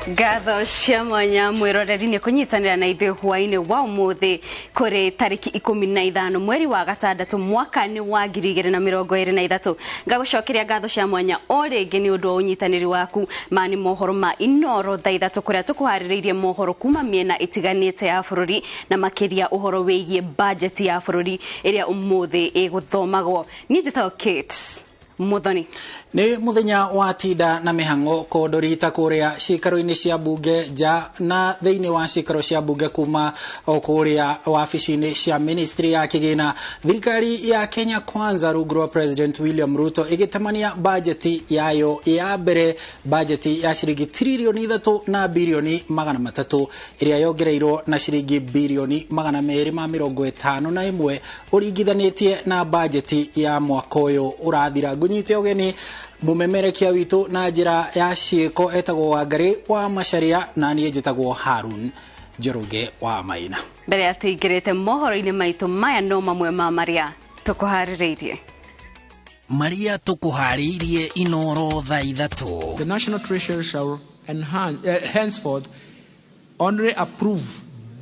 Gatho cia mwanya mwiroreri ni kunyitanira na ithe hwaini wa umuthi kuri tariki 15 mweri wa gatandatu mwaka ni wa 2023 ngagucokeria gatho cia mwanya o ringi ni undu wa unyitaniri waku mani mohoro ma Inoro thaa 3 kuria tukuhaririirie mohoro kuma miena itiganite ya bururi na makiria uhoro wigie budget ya bururi iria umuthi iguthomagwo ni njitao Kate Muthoni. Ni muthenya wa tida na mihango kodorita kuria cikaro-ini cia bunge ja na thiini wa cikaro cia bunge kuma okuria wabici-ini cia ministry ya kigina thirikari ya Kenya Kwanza rungu President William Ruto igitamania budget yayo ya mbere budget ya ciringi trilioni 3 na bilioni 300 iria yongereirwo na ciringi bilioni 251 uringithanitie na budget ya mwaka uyu urathira gunyite ogeni mumemerekia witu na njira ya ciiko etagwo Wangari wa Macharia na nie njitagwo Harun Njoroge wa Maina. Mbere ya tuingirite mohoro-ini maitu maya no mamwe ma maria tukuhaririirie Inoro thaa 3. The National Treasury shall henceforth only approve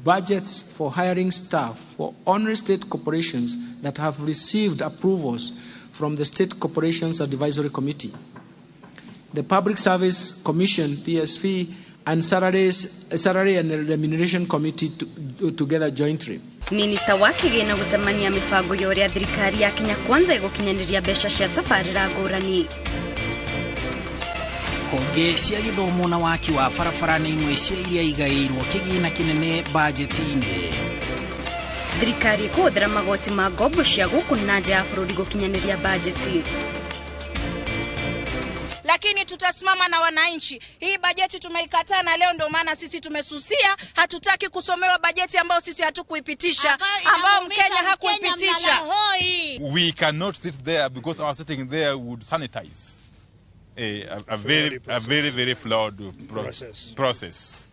budgets for hiring staff for only state corporations that have received approvals from the State Corporations Advisory Committee, the Public Service Commission (PSV) and Salary and Remuneration Committee together jointly. Minister wa kigina gutamania mifango yoria thirikari ya Kenya Kwanza igukinyaniria besha cia tabarira ngurani. Honge cia githomo na waki wa barabara ni imwe cia iria igairwo kigina kinene budget-ini. Thirikari kuhũthĩra magoti ma ngombo cia gũkũ na nja ya bũrũri gũkinyaniria bajeti. Lakini tutasimama na wananchi. Hii bajeti tumeikataa na leo ndio maana sisi tumesusia, hatutaki kusomewa bajeti ambayo sisi hatukuipitisha, ambao Mkenya hakuipitisha. We cannot sit there because our sitting there would sanitize a very flawed process.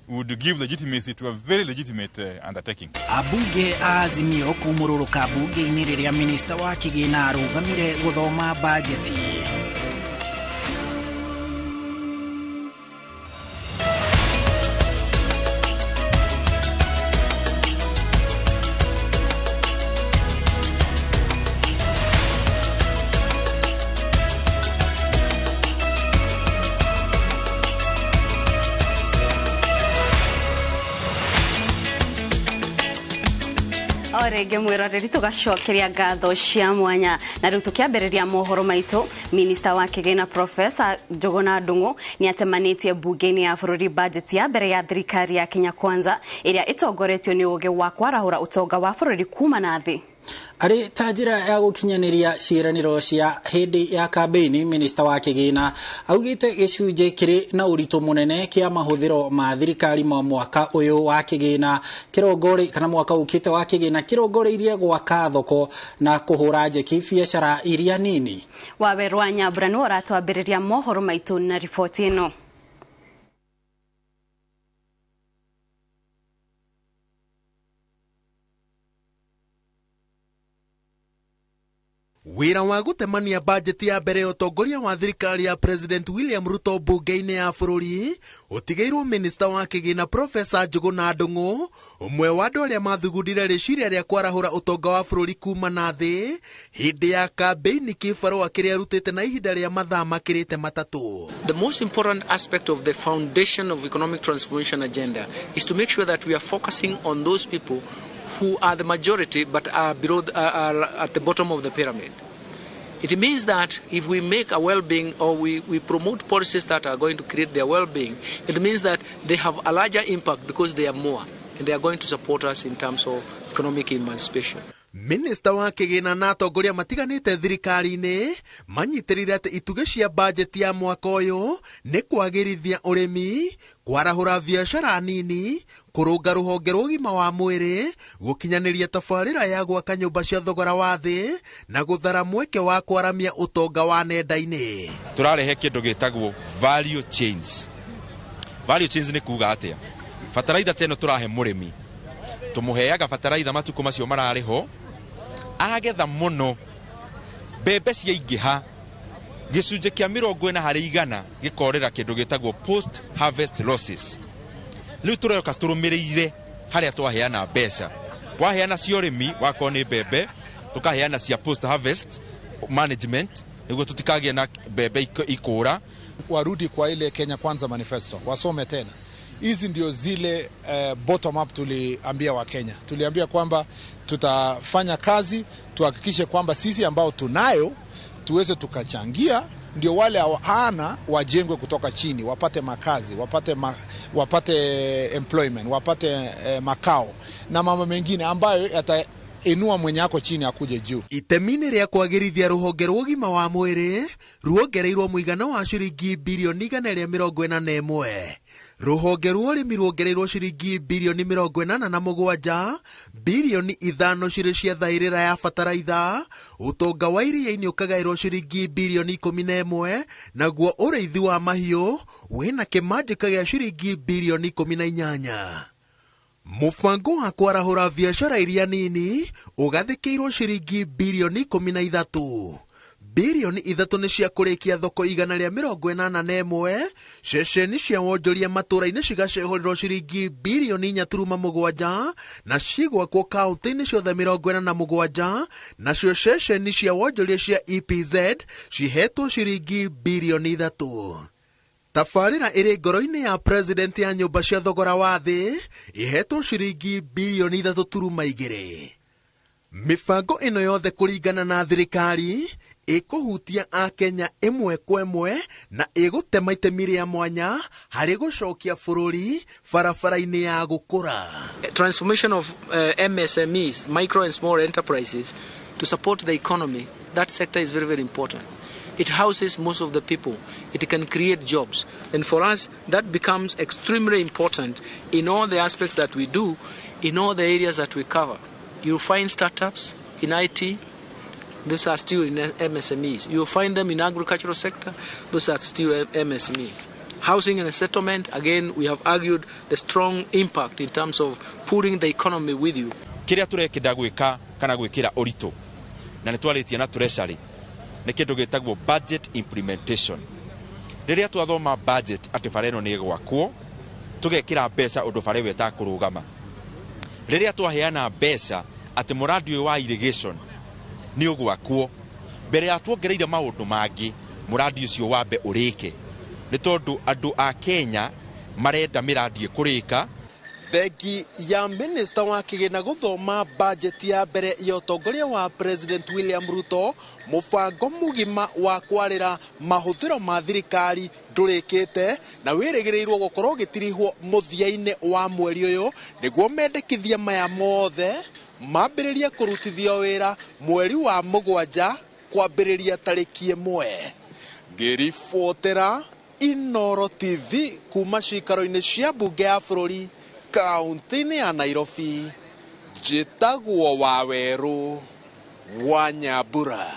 Would give legitimacy to a very legitimate undertaking. Abunge azimio kumururuka bunge-ini riria minister wa kigina arugamire guthoma bajeti. Orege mwiroreri tugacokeria gatho cia mwanya na riu tukiambiriria mohoro maitu. Minister wa kigina Professor Njuguna Ndung'u ni atemanitie bunge-ini ya bururi budget ya mbere ya thirikari ya Kenya Kwanza iria itongoretio ni uge wa kwarahura utonga wa bururi kuma na thi. Ari tajira ya gukinyaniria ciraniro cia hindi ya kampeni, minister wa kigina augite gicunje kiri na uritu munene kia mahuthiro ma thirikari ma mwaka uyu wa kigina kirongori kana mwaka ukite wa kigina kirongoreirie gwaka thoko na kuhura njeki biacara iria nini. Wawerwa Nyambura ni aratwambiriria mohoro maitu na riboti ino. Wira wa gutemania budget ya mbere utongoria wa thirikari ya President William Ruto bunge-ini ya bururi utigeirwo minister wa kigina Professor Njuguna Ndung'u, umwe wa andu aria mathugundire riciria ria kwarahura utonga wa bururi kuma na thi hindi ya kampeni kibarua kiria rutite na ihinda ria mathaa makirite matatu. The most important aspect of the foundation of economic transformation agenda is to make sure that we are focusing on those people who are the majority but are below are at the bottom of the pyramid. It means that if we make a well-being or we promote policies that are going to create their well-being, it means that they have a larger impact because they are more and they are going to support us in terms of economic emancipation. Minister wa kigina na atongoria matiganite thirikari-ini manyitirire ati ituge cia budget ya mwaka uyu ni kwagirithia urimi, kwarahura biacara nini, kurunga ruhonge rwa ũgima wa mwĩrĩ, gukinyaniria tabarĩra ya gwaka nyũmba cia thogora wa thĩ na guthara mweke wa kwaramia utonga wa nenda-ini. Turarehe kindu gitagwo value chains. Value chains ni kuga atia fataraitha teno turahe murimi tumuheaga fataraitha matuko macio marariho agetha muno bebe ciaingĩha gicunje kia 40% gikorera kindu gitagwo post harvest losses. Riu turoka turumirire haria twaheana mbeca. Waheana cia urimi wako ni mbembe, tukaheana cia post harvest management niguo tutikagia na mbembe ikura. Warudi kwa ile Kenya Kwanza manifesto, wasome tena. Hizi ndio zile bottom up tuliambia wa Kenya. Tuliambia kwamba tutafanya kazi, tuhakikishe kwamba sisi ambao tunayo tuweze tukachangia, ndio wale hawana wajengwe kutoka chini, wapate makazi, wapate employment, wapate makao na mambo mengine ambayo inua mwenye ako chini akuje juu. Itemini ria kwagirithia ruhonge rwa ugima wa mwiri ruongereirwo muigana wa ciringi bilioni 141. Ruhonge rwa urimi ruongereirwo ciringi bilioni 87, bilioni 5 ciri cia thairira ya bataraitha. Utonga wa iria-ini ukagairwo ciringi bilioni 11, naguo ureithi wa mahiu wina kimanjika gia ciringi bilioni 18. Mufango wa kwarahura biashara iria nini ugathikirwo ciringi bilioni 13. Bilioni 3 ni cia kurikia thoko 181. Ceceni cia wonjoria matura-ini cigacehorirwo ciringi bilioni 4.7, na cigwakwo kaunti-ini ciothe 47, nacio ceceni cia wonjoria cia EPZ cihetwo ciringi bilioni 3. Tafarira iri ngoro-ini ya president ya nyumba cia thogora wa thi ihetwo ciringi bilioni 3.2. Mifango ino yothe kuringana na thirikari ikuhutia a Kenya imwe kwa imwe na igutema itemi ria mwanya hari gucokia bururi barabara-ini ya gukura. Transformation of MSMEs, micro and small enterprises, to support the economy. That sector is very, very important. It houses most of the people. It can create jobs. And for us, that becomes extremely important in all the aspects that we do, in all the areas that we cover. You'll find startups in IT, those are still in MSMEs. You'll find them in agricultural sector, those are still MSME. Housing and settlement, again, we have argued the strong impact in terms of pulling the economy with you. Kiria turekenda gwika kana gwikira orito na nitwaritie na treasury ni kindu gitagwo budget implementation. Riria twathoma budget ati fareno ni gwakwo tugekira mbeca undu fare weta kurugama. Riria twaheana mbeca ati muradi wa irrigation ni ugwakwo mbere ya tuongereire maundu mangi muradi ucio wambe urike ni tondu andu a Kenya marenda miradi kurika. Thegi ya minister wa kigina guthoma budget ya mbere ya utongoria wa President William Ruto, mufango mugima wa kwarira mahuthiro ma thirikari ndurikite na wirigirirwo gukorwo gitirihwo muthia-ini wa mweri uyu niguo mendekithia maya mothe mambiriria kurutithio wira mweri wa 7 kwambiriria tariki 1. Ngiribotera Inoro TV kuma cikaro-ini cia bunge ya bururi kaunti-ini ya Nairobi, njitagwo Waweru wa Nyambura.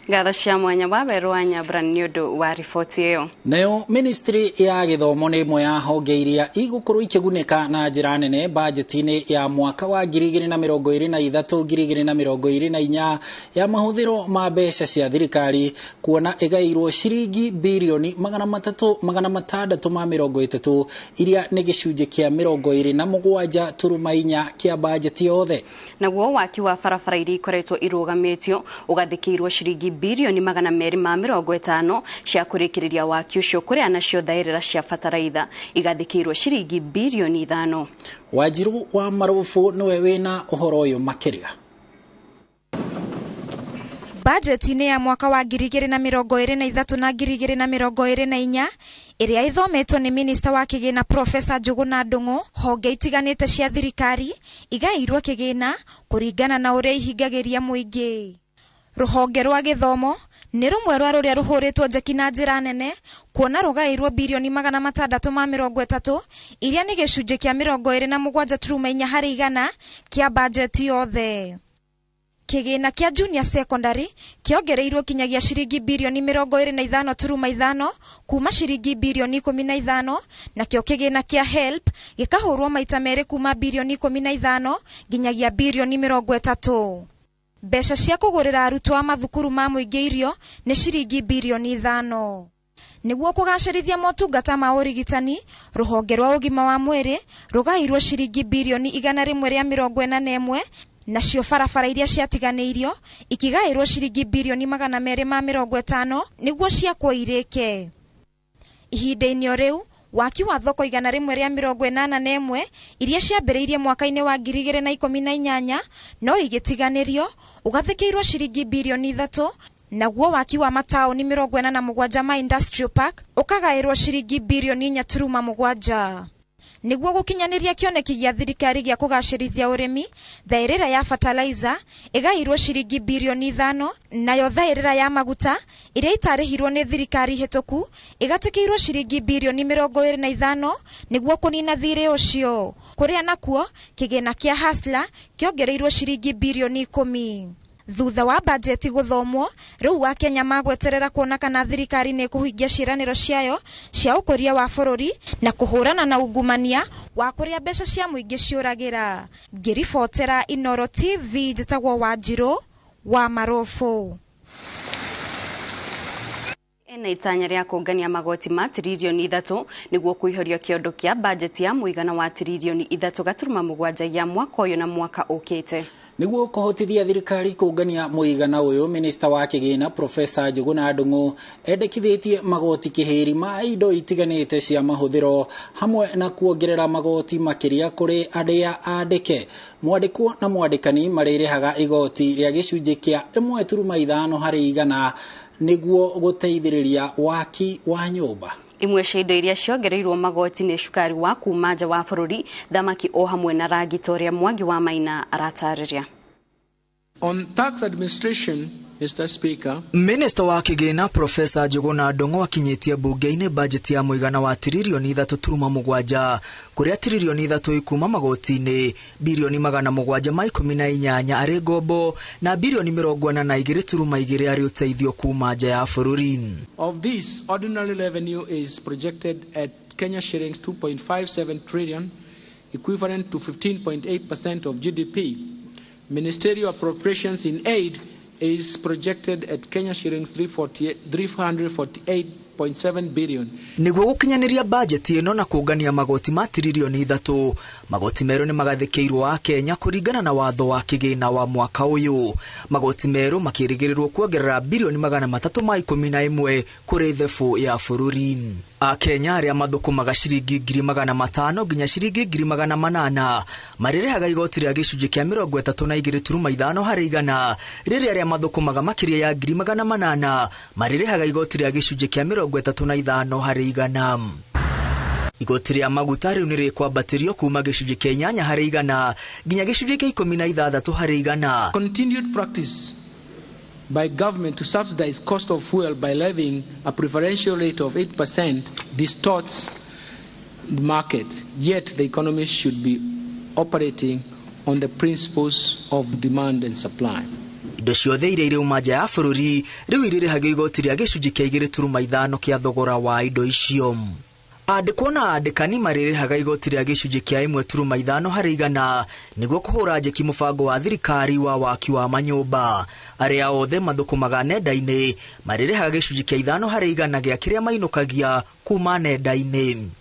Ngatho cia mwanya Waweru wa Nyambura ni undu wa riboti iyo. Nayo ministry ya githomo ni imwe ya honge iria igukorwo ikigunika na njira nene budget-ini ya mwaka wa 2023-2024 ya mahuthiro ma mbeca cia thirikari, kuona igairwo ciringi bilioni 360 iria ni gicunje kia 27.4 kia budget yothe. Naguo waki wa barabara iria ikoretwo irugamitio ugathikirwo ciringi bilioni 250 cia kurikiriria waki ucio kuria nacio thairira cia bataraitha igathikirwo ciringi bilioni 5. Wajiru wa Marufu niwe wina uhoro uyu makiria. Budget-ini ya mwaka wa 2023 na 2024 iria ithometwo ni minister wa kigina Professor Njuguna Ndung'u, honge itiganite cia thirikari igairwo kigina kuringana na uria ihingagiria muingi. Ruhonge rwa githomo ni rumwe rwa ruria ruhuritwo njeki na njira nene, kuona rugairwo bilioni 630 iria ni gicunje kia 27.4% kia budget yothe. Kigina kia junior secondary kiongereirwo kinyagia ciringi bilioni 25.5 kuma ciringi bilioni 15, na kio kigina kia help gikahurwo maita mere kuma bilioni 15 nginyagia bilioni 30. Mbeca cia kugurira arutwo a mathukuru ma muingi irio ni ciringi bilioni 5. Niguo kugacirithia motungata ma urigitani, ruhonge rwa ugima wa mwiri rugairwo ciringi bilioni 141 nacio barabara iria ciatiganeirio ikigairwo ciringi bilioni 250 niguo ciakwo irike. Ihinda-inĩ riu waki wa thoko 181 iria ciambĩrĩirie mwaka-inĩ wa 2018 no igitiganirio ugathikĩirwo ciringi bilioni 3, naguo waki wa mataoni 47 ma industrial park ukagairwo ciringi bilioni 4.7. Niguo gukinyaniria kioneki gia thirikari gia kugacirithia urimi, thairira ya fertilizer igairwo ciringi bilioni 5, nayo thairira ya maguta iria itarihirwo ni thirikari hituku igatikirwo ciringi bilioni 25 niguo kunina thiri ucio. Kuria nakuo kigina kia Hustler kiongereirwo ciringi bilioni 10. Thutha wa bajeti guthomwo, riu wa Kenya magweterera kuona kana thirikari ni kuhingia ciraniro ciayo cia ukoria wa bururi na kuhurana na ungumania wa kuria mbeca cia muingi ciuragira. Ngiribotera Inoro TV, njitagwo Wanjiru wa Marofu. Ena itanya ria kungania magoti ma tiririoni 3 niguo kuihoria kiondo kia bajeti ya muigana wa tiririoni 3.7 ya mwaka uyu na mwaka ukite. Niguo kuhotithia thirikari kungania muigana uyu, minista wa kigina Profesa Njuguna Ndung'u endekithitie magoti kihiri ma indo itiganite cia mahuthiro hamwe na kuongerera magoti makiria kuri adia andike. Mwandikwo na mwandikani marirehaga igoti ria gicunji kia 1.5 hari igana niguo guteithiriria waki wa nyumba. Imwe cia indo iria ciongereirwo magoti ni cukari wa kuma nja wa bururi, thamaki o hamwe na rangi toria Mwangi wa Maina aratariria. On tax administration, Mr. Speaker, Minister wa kigina Profesa Njuguna Ndung'u akinyitie bunge-ini bajeti ya muigana wa tiririoni 3.7 kuria tiririoni 3 ikuma magoti-ini, bilioni 718 ari ngombo na bilioni 42.2 ari uteithio kuma nja ya bururi. Of this, ordinary revenue is projected at Kenya shillings 2.57 trillion, equivalent to 15.8% of GDP. Ministerial appropriations in aid is projected at Kenya shillings 348.7 billion. Niguo gukinyaniria bajeti ino na kungania magoti ma tiririoni 3, magoti meru ni magathikirwo wa Kenya kuringana na watho wa kigina wa mwaka uyu. Magoti meru makirigirirwo kuongerera bilioni 311 kuri thefu ya bururi. A Kenya aria mathukumaga ciringi 500,000 nginya ciringi 800,000 marirehaga igoti ria gicunji kia 32.5 hari igana, riria aria mathukumaga makiria ya 800,000 marirehaga igoti ria gicunji kia 35 hari igana. Igoti ria maguta riu ni rikwambatirio kuma gicunji kia 8 hari igana nginya gicunji kia 16 hari igana. Continued practice by government to subsidize cost of fuel by levying a preferential rate of 8% distorts the market, yet the economy should be operating on the principles of demand and supply. Indo ciothe iria irauma nja ya bururi riu iririhagio igoti ria gicunji kia 2.5 kia thogora wa indo icio. Andikwo na andikani marirehaga igoti ria gicunji kia 1.5 hari igana niguo kuhura njeki mubango wa thirikari wa waki wa manyumba. Aria othe mathukumaga nenda-ini marirehaga gicunji kia 5 hari igana gia kiria mainukagia kuma nenda-ini.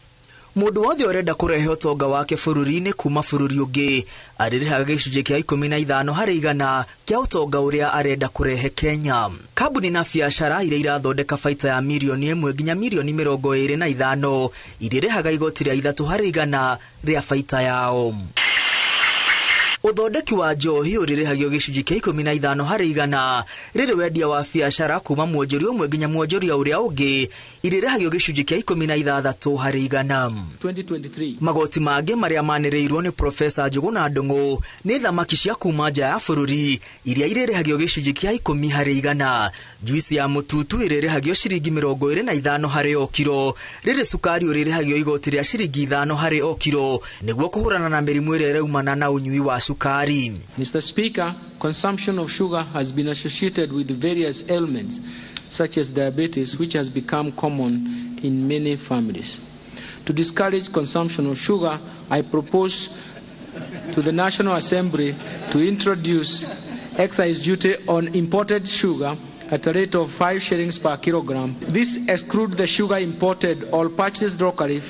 Mundu wothe urenda kurehe utonga wake bururi-ini kuma bururi ungi arirehaga gicunji kia 15 hari igana kia utonga uria arenda kurehe Kenya. Kambuni na biashara iria irathondeka baita ya milioni 1 nginya milioni 25 irirehaga igoti ria 3 hari igana ria baita yao. Uthondeki wa njohi uririhagio gicunji kia 15 hari igana, riri wendia wa biashara kuma mwonjoria umwe nginya mwonjoria uria ungi iririhagio gicunji kia 16 hari igana. 2023 magoti mangi maria manireirwo ni Profesa Njuguna Ndung'u ni thamaki cia kuma nja ya bururi iria iririhagio gicunji kia 10 hari igana. Juici ya mututu iririhagio ciringi 25 hari o kiro, riri sukari uririhagio igoti ria ciringi 5 hari o kiro niguo kuhurana na mirimu iria iraumana na unyui wa sukari. Mr. Speaker, consumption of sugar has been associated with various ailments such as diabetes, which has become common in many families. To discourage consumption of sugar, I propose to the National Assembly to introduce excise duty on imported sugar at a rate of 5 shillings per kilogram. This excludes the sugar imported or purchased locally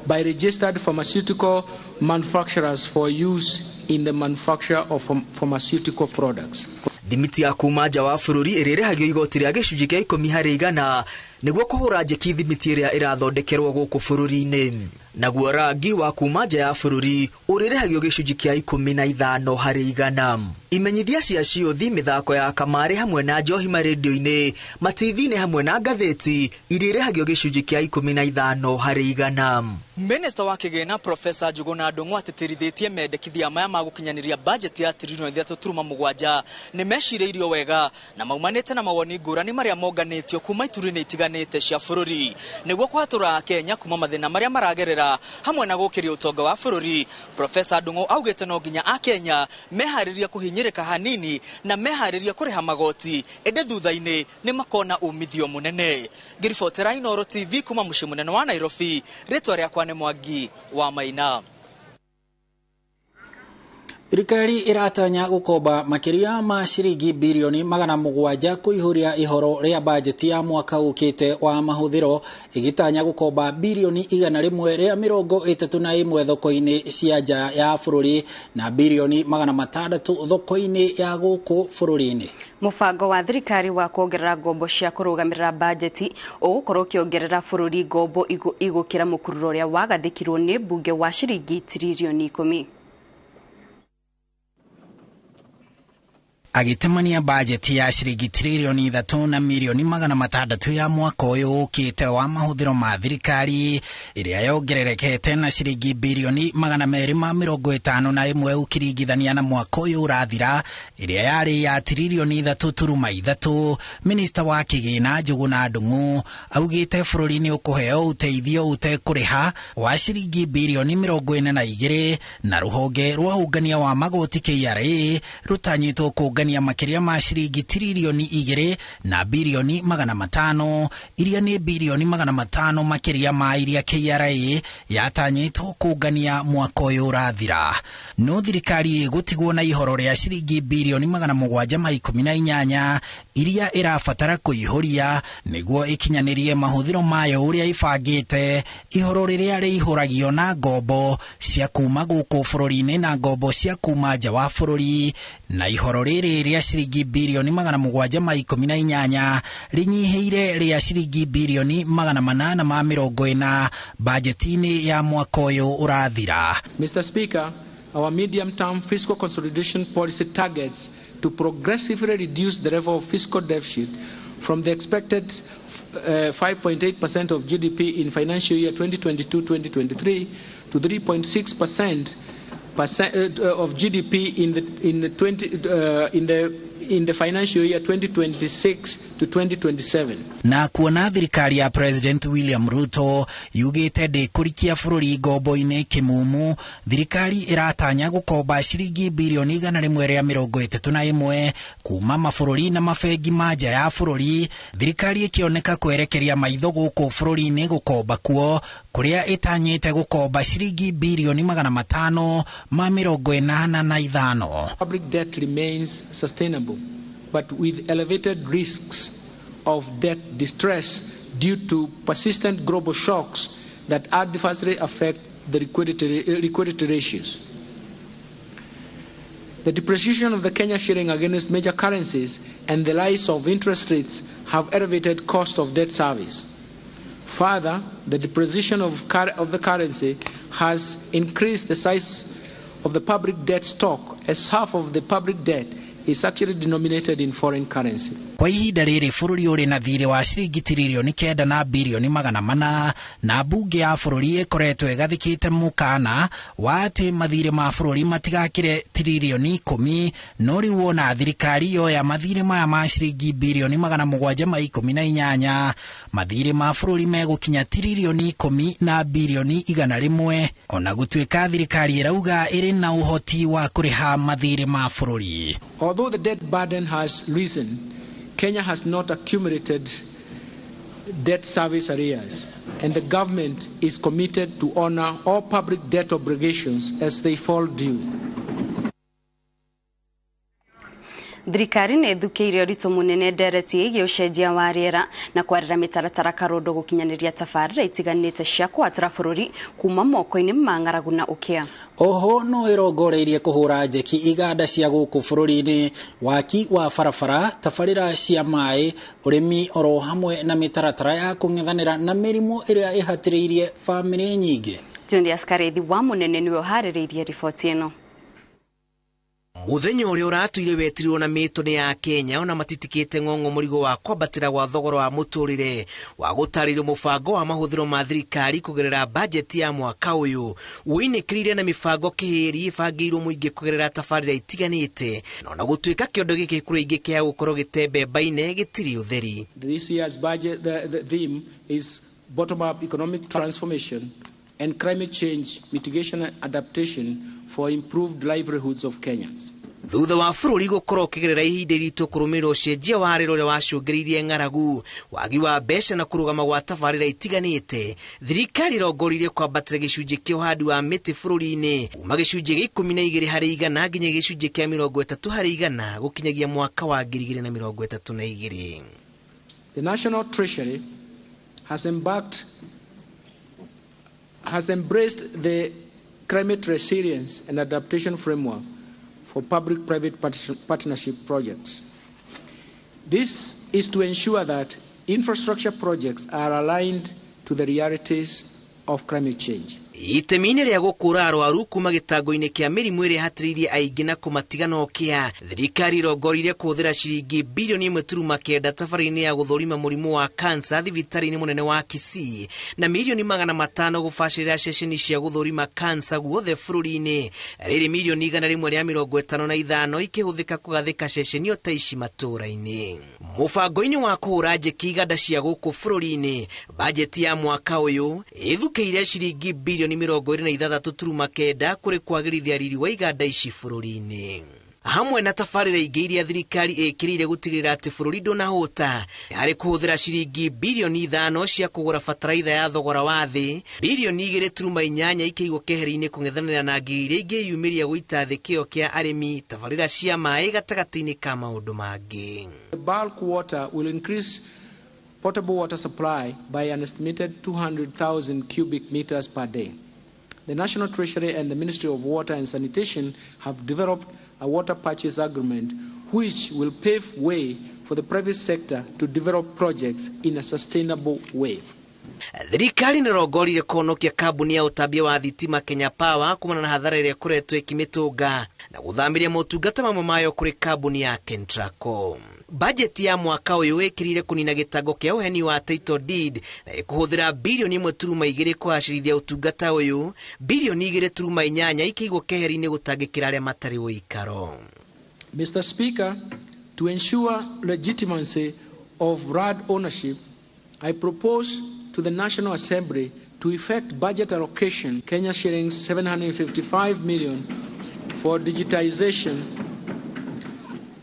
by registered pharmaceutical manufacturers for use in the manufacture of pharmaceutical products. Thimiti ya kuma nja wa bururi irerehagio igoti rĩa gĩcunjĩ kĩa 10% nĩguo kũhũra njeki thimiti ĩrĩa ĩrathondekerwo gũkũ bũrũri-inĩ. Naguo rangi wa kuma nja ya bururi ũrĩrehagio gĩcunjĩ kĩa 15%. Imenyithia cia ciũthi, mĩthako ya kamari hamwe na njohi marendio-inĩ, mativi-inĩ hamwe na ngathĩti irĩrehagio gĩcunjĩ kĩa 15%. Minister wa kĩgĩna Professor Njuguna Ndung'u atĩtĩrithĩtie mendekithia maya ma gũkinyanĩria budget ya tiririoni 3.7 nĩ mecirĩirio wega na maumanĩte na mawoni ngũrani marĩa monganĩtio kuma iturĩ-inĩ itiganĩte cia bũrũri nĩguo kũhatũra Kenya kuma mathĩna marĩa maragerera hamwe na gũkĩria ũtonga wa bũrũri. Professor Ndung'u augĩte no nginya Akenya meharĩria kũhinyĩrĩka hanini na meharĩria kũrĩha magoti ĩndĩ thutha-inĩ nĩ makona umithio mũnene. Ngĩribotera Inooro TV kuma mũciĩ mũnene wa Nairobi, rĩtwa rĩakwa nĩ Mwangi wa Maina. Thirikari iratanya gũkomba makĩria ma ciringi bilioni 700 kũihũria ihoro rĩa bajeti ya mwaka ũkĩte wa mahũthĩro, igitanya gũkomba bilioni 131 thoko-inĩ cia nja ya bũrũri na bilioni 600 thoko-inĩ ya gũkũ bũrũri-inĩ. Mũbango wa thirikari wa kuongerera ngombo cia kũrũgamĩrĩra bajeti ũgũkorwo ũkĩongerera bũrũri ngombo igũkĩra mũkururo ũrĩa wagathĩkirwo nĩ mbunge wa ciringi tiririoni 10. Agitemania bajeti ya shiringi trilioni 3 na milioni 600 ya mwaka ũyũ ũkĩte wa mahũthĩro ma thirikari ĩrĩa yongererekete na shiringi bilioni 251 ũkĩringithania na mwaka ũyũ ũrathira ĩrĩa yarĩ ya trilioni 3.3. Minista wa kĩgĩna Njuguna Ndung'u augĩte bũrũri nĩ ũkũheo ũteithio ũtekũrĩha wa shiringi bilioni 42 na rũhonge rwa ũngania wa magoti KRA rũtanyĩtwo kũngania makĩria ma shiringi trilioni 2 na bilioni 500 iria nĩ bilioni 500 makĩria ma iria KRA yatanyĩtwo kũngania mwaka ũyũ ũrathira. No thirikari gũtigwo na ihoro rĩa shiringi bilioni 718 iria ĩrabatara kũihũria nĩguo ikinyanĩrie mahũthĩro mayo ũrĩa ibangĩte, ihoro rĩrĩa rĩihũragio na ngombo cia kuma gũkũ bũrũri-inĩ na ngombo cia kuma nja wa bũrũri, na ihoro rĩrĩ rĩa shiringi bilioni 718 rinyihĩire rĩa shiringi bilioni 840 bajeti-inĩ ya mwaka ũyũ ũrathira. Mr. Speaker, our medium-term fiscal consolidation policy targets to progressively reduce the level of fiscal deficit from the expected 5.8% of GDP in financial year 2022-2023 to 3.6% of GDP in the financial year 2026 to 2027. Na kuona thirikari ya President William Ruto yugĩte ndĩkũrikia bũrũri ngombo-inĩ kĩmumu, thirikari ĩratanya gũkomba shiringi bilioni 131 kuma mabũrũri na mabengi ma nja ya bũrũri, thirikari ĩkĩoneka kwerekeria maitho gũkũ bũrũri-inĩ gũkomba kuo, kũrĩa ĩtanyĩte gũkomba shiringi bilioni 585. Public debt remains sustainable, but with elevated risks of debt distress due to persistent global shocks that adversely affect the liquidity ratios. The depreciation of the Kenya shilling against major currencies and the rise of interest rates have elevated cost of debt service. Further, the depreciation of the currency has increased the size of the public debt stock, as half of the public debt is actually denominated in foreign currency. Kwa ihinda rĩrĩ bũrũri ũrĩ na thirĩ wa shiringi trilioni 9 na bilioni 400 na bunge ya bũrũri ĩkoretwo ĩgathĩkĩte mũkana wa atĩ mathirĩ ma bũrũri matigakĩre trilioni 10, no rĩu wona thirikari yoya mathirĩ maya ma shiringi bilioni 718, mathirĩ ma bũrũri megũkinya trilioni 10 na bilioni 100, ona gũtuĩka thirikari ĩrauga ĩrĩ na ũhoti wa kũrĩha mathirĩ ma bũrũri. Although the debt burden has risen, Kenya has not accumulated debt service arrears, and the government is committed to honor all public debt obligations as they fall due. Thirikari nĩ ĩthukĩire ũritũ mũnene ndereti ĩgiĩ ũcenjia wa rĩera na kwarĩra mĩtaratara karondo gũkinyanĩria tabarĩra itiganĩte cia kwatĩra bũrũri kuma moko-inĩ ma ng'aragu na ũkĩa. Oho no ĩrongoreirie kũhũra njeki iganda cia gũkũ bũrũri-inĩ, waki wa barabara, tabarĩra cia maĩ, ũrĩmi oro hamwe na mĩtaratara ya kũng'ethanĩra na mĩrimũ ĩrĩa ĩhatĩrĩirie bamĩrĩ nyingĩ. Julius Kareithi wa Munene nĩwe ũharĩrĩirie riboti ĩno. Muthenya ũrĩa ũratuire wetirirwo na mĩtũnĩ ya Kenya ona matitikĩte ng'ong'o mũrigo wa kwambatĩra gwa thogora wa mũtũrĩre wa gũtarĩrio mũbango wa mahũthĩro ma thirikari kũgerera bajeti ya mwaka ũyũ wĩinĩkĩrĩire na mĩbango kĩhĩri ĩbangĩirwo mũingĩ kũgerera tabarĩra itiganĩte na ona gũtuĩka kĩondo gĩkĩ kũrĩ ingĩ kĩa gũkorwo gĩtembemba-inĩ gĩtirĩ ũtheri. This year's budget, the theme is bottom-up economic transformation and climate change mitigation and adaptation for improved livelihoods of Kenyans. Thutha wa bũrũri gũkorwo ũkĩgerera ihinda iritũ kũrũmĩrĩra ũcenjia wa rĩera ũrĩa wacũngĩrĩirie ng'aragu, wagi wa mbeca na kũrũgama gwa tabarĩra itiganĩte, thirikari ĩrongoririe kwambatĩra gĩcunjĩ kĩa ũhandi wa mĩtĩ bũrũri-inĩ kuma gĩcunjĩ gĩa 12% nginya gĩcunjĩ kĩa 30% gũkinyagia mwaka wa 2032. The National Treasury has embraced the climate resilience and adaptation framework for public-private partnership projects. This is to ensure that infrastructure projects are aligned to the realities of climate change. Itemi-inĩ rĩa gũkũra arwaru kuma gĩtango-inĩ kĩa mĩrimũ ĩrĩa ĩhatĩrĩirie aingĩ na kũmatiga na ũkĩa, thirikari ĩrongoririe kũhũthĩra ciringi bilioni 1.9 tabarĩra-inĩ ya gũthũrima mũrimũ wa kansa thibitarĩ-inĩ mũnene wa Kisii na milioni 500 gũbacĩrĩra ceceni cia gũthũrima kansa guothe bũrũri-inĩ, rĩrĩ milioni 155 ikĩhũthĩka kũgathĩka ceceni ta ici matũũra-inĩ. Mũbango-inĩ wa kũhũra njeki iganda cia gũkũ bũrũri-inĩ, bajeti ya mwaka ũyũ ĩthukĩire ciringi bilioni 26.9 kũrĩ kwagĩrithia riri wa iganda ici bũrũri-inĩ. Hamwe na tabarĩra ingĩ iria thirikari ĩkĩrĩire gũtigĩrĩra atĩ bũrũri ndũnahũta harĩ kũhũthĩra ciringi bilioni 5 cia kũgũra bataraitha ya thogora wa thĩ, bilioni 2.8 ikĩigwo keheri-inĩ kũng'ethanĩra na ngiri iria ingĩyumĩria gũita thĩ kĩo kĩa arĩmi, tabarĩra cia maĩ gatagatĩ-inĩ ka maũndũ mangĩ. Bulk water will increase potable water supply by an estimated 200,000 cubic meters per day. The National Treasury and the Ministry of Water and Sanitation have developed a water purchase agreement which will pave way for the private sector to develop projects in a sustainable way. Thirikari nĩrongoririe kũhonokia kambuni ya ũtambia wa thitima Kenya Power kumana na hathara ĩrĩa ĩkoretwo ĩkĩmĩtũnga na gũthamiria motungata mamwe mayo kũrĩ kambuni ya Kentraco. Bajeti ya mwaka ũyũ ĩkĩrĩire kũnina gĩtango kĩa ũheni wa title deed na ĩkũhũthĩra bilioni 1.2 kũgacĩrithia ũtungata ũyũ, bilioni 2.8 ikĩigwo keheri-inĩ gũtangĩkĩra arĩa matarĩ ũikaro. Mr. Speaker, to ensure legitimacy of RAD ownership, I propose to the National Assembly to effect budget allocation Kenya shillings 755 million for digitization,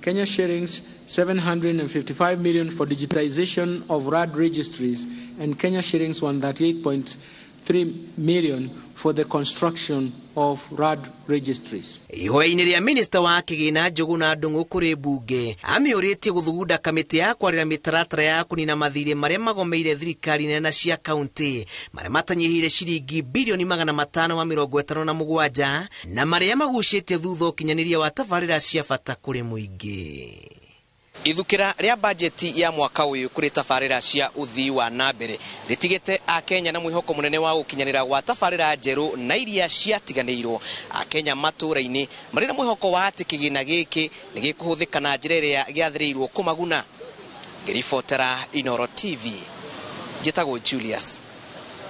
Kenya shillings 755 million for digitization of RAD registries and Kenya shillings 138.3 million for the construction of RAD registries. Ihoya-inĩ rĩa minista wa kĩgĩna Njũgũna Ndung'u kũrĩ mbunge amĩũrĩtie gũthugunda kamĩtĩ ya kwarĩra mĩtaratara ya kũnina mathirĩ marĩa magomeire thirikari nene cia kaunti marĩa matanyihĩire ciringi bilioni 557 na marĩa magucĩtie thutha ũkinyanĩria wa tabarĩra cia bata kũrĩ mũingĩ. Ithukĩra rĩa bajeti ya mwaka ũyũ kũrĩ tabarĩra cia ũthii wa nambere rĩtigĩte Akenya na mwĩhoko mũnene wa gũkinyanĩra gwa tabarĩra njerũ na iria ciatiganĩirwo. Akenya matũũra-inĩ marĩ na mwĩhoko wa atĩ kĩgĩna gĩkĩ nĩ gĩkũhũthĩka na njĩra ĩrĩa gĩathĩrĩirwo kũmaguna. Ngĩribotera Inooro TV, njĩtagwo Julius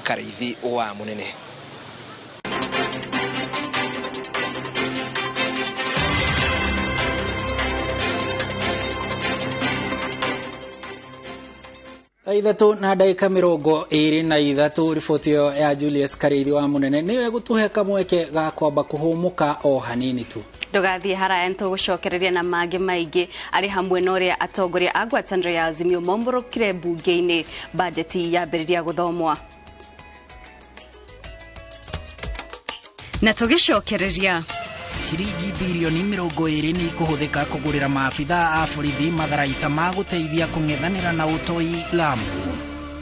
Kareithi wa Munene. Ithatu na ndagĩka 23 riboti ĩyo ya Julius Kareithi wa Munene nĩwe gũtũhe kamweke ga kwamba kũhũmũka o hanini tu. Ndugathiĩ haraya nĩtũgũcokereria na mangĩ maingĩ arĩ hamwe na ũrĩa atongoria a ngwatanĩro ya Azimio mombũrũkire mbunge-inĩ bajeti yambĩrĩria gũthomwa. Na tũgĩcokereria ciringi bilioni 20 ni ikuhuthika kugurira maafitha a borithi matharaita ma guteithia kung'ethanira na utoi Lamu.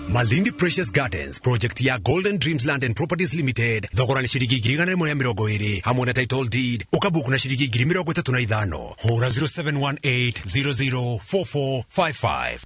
Malindi Precious Gardens project ya Golden Dreams Land and Properties Limited thogora ni ciringi 120 hamwe na title deed ukabuku na ciringi 35 hura 0718004455.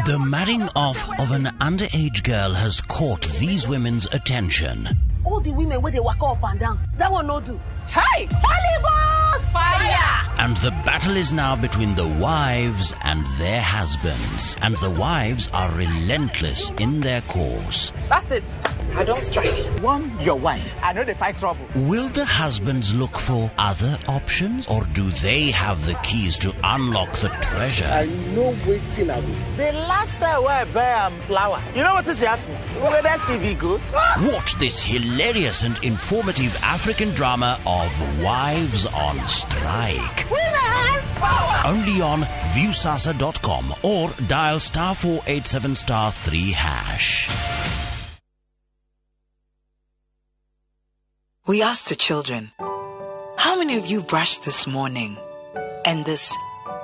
The marrying off of an underage girl has caught these women's attention. All the women where they walk up and down, that one no do. Hey, Holy Ghost fire! And the battle is now between the wives and their husbands. And the wives are relentless in their cause. That's it. I don't strike. One, your wife. I know they fight trouble. Will the husbands look for other options, or do they have the keys to unlock the treasure? I know waiting I will. The last time I buy flour, you know what she asked me? Whether she be good? Watch this hilarious and informative African drama of Wives on Strike. Women! Power! Only on viewsasa.com or dial *487*3#. We asked the children, how many of you brushed this morning? And this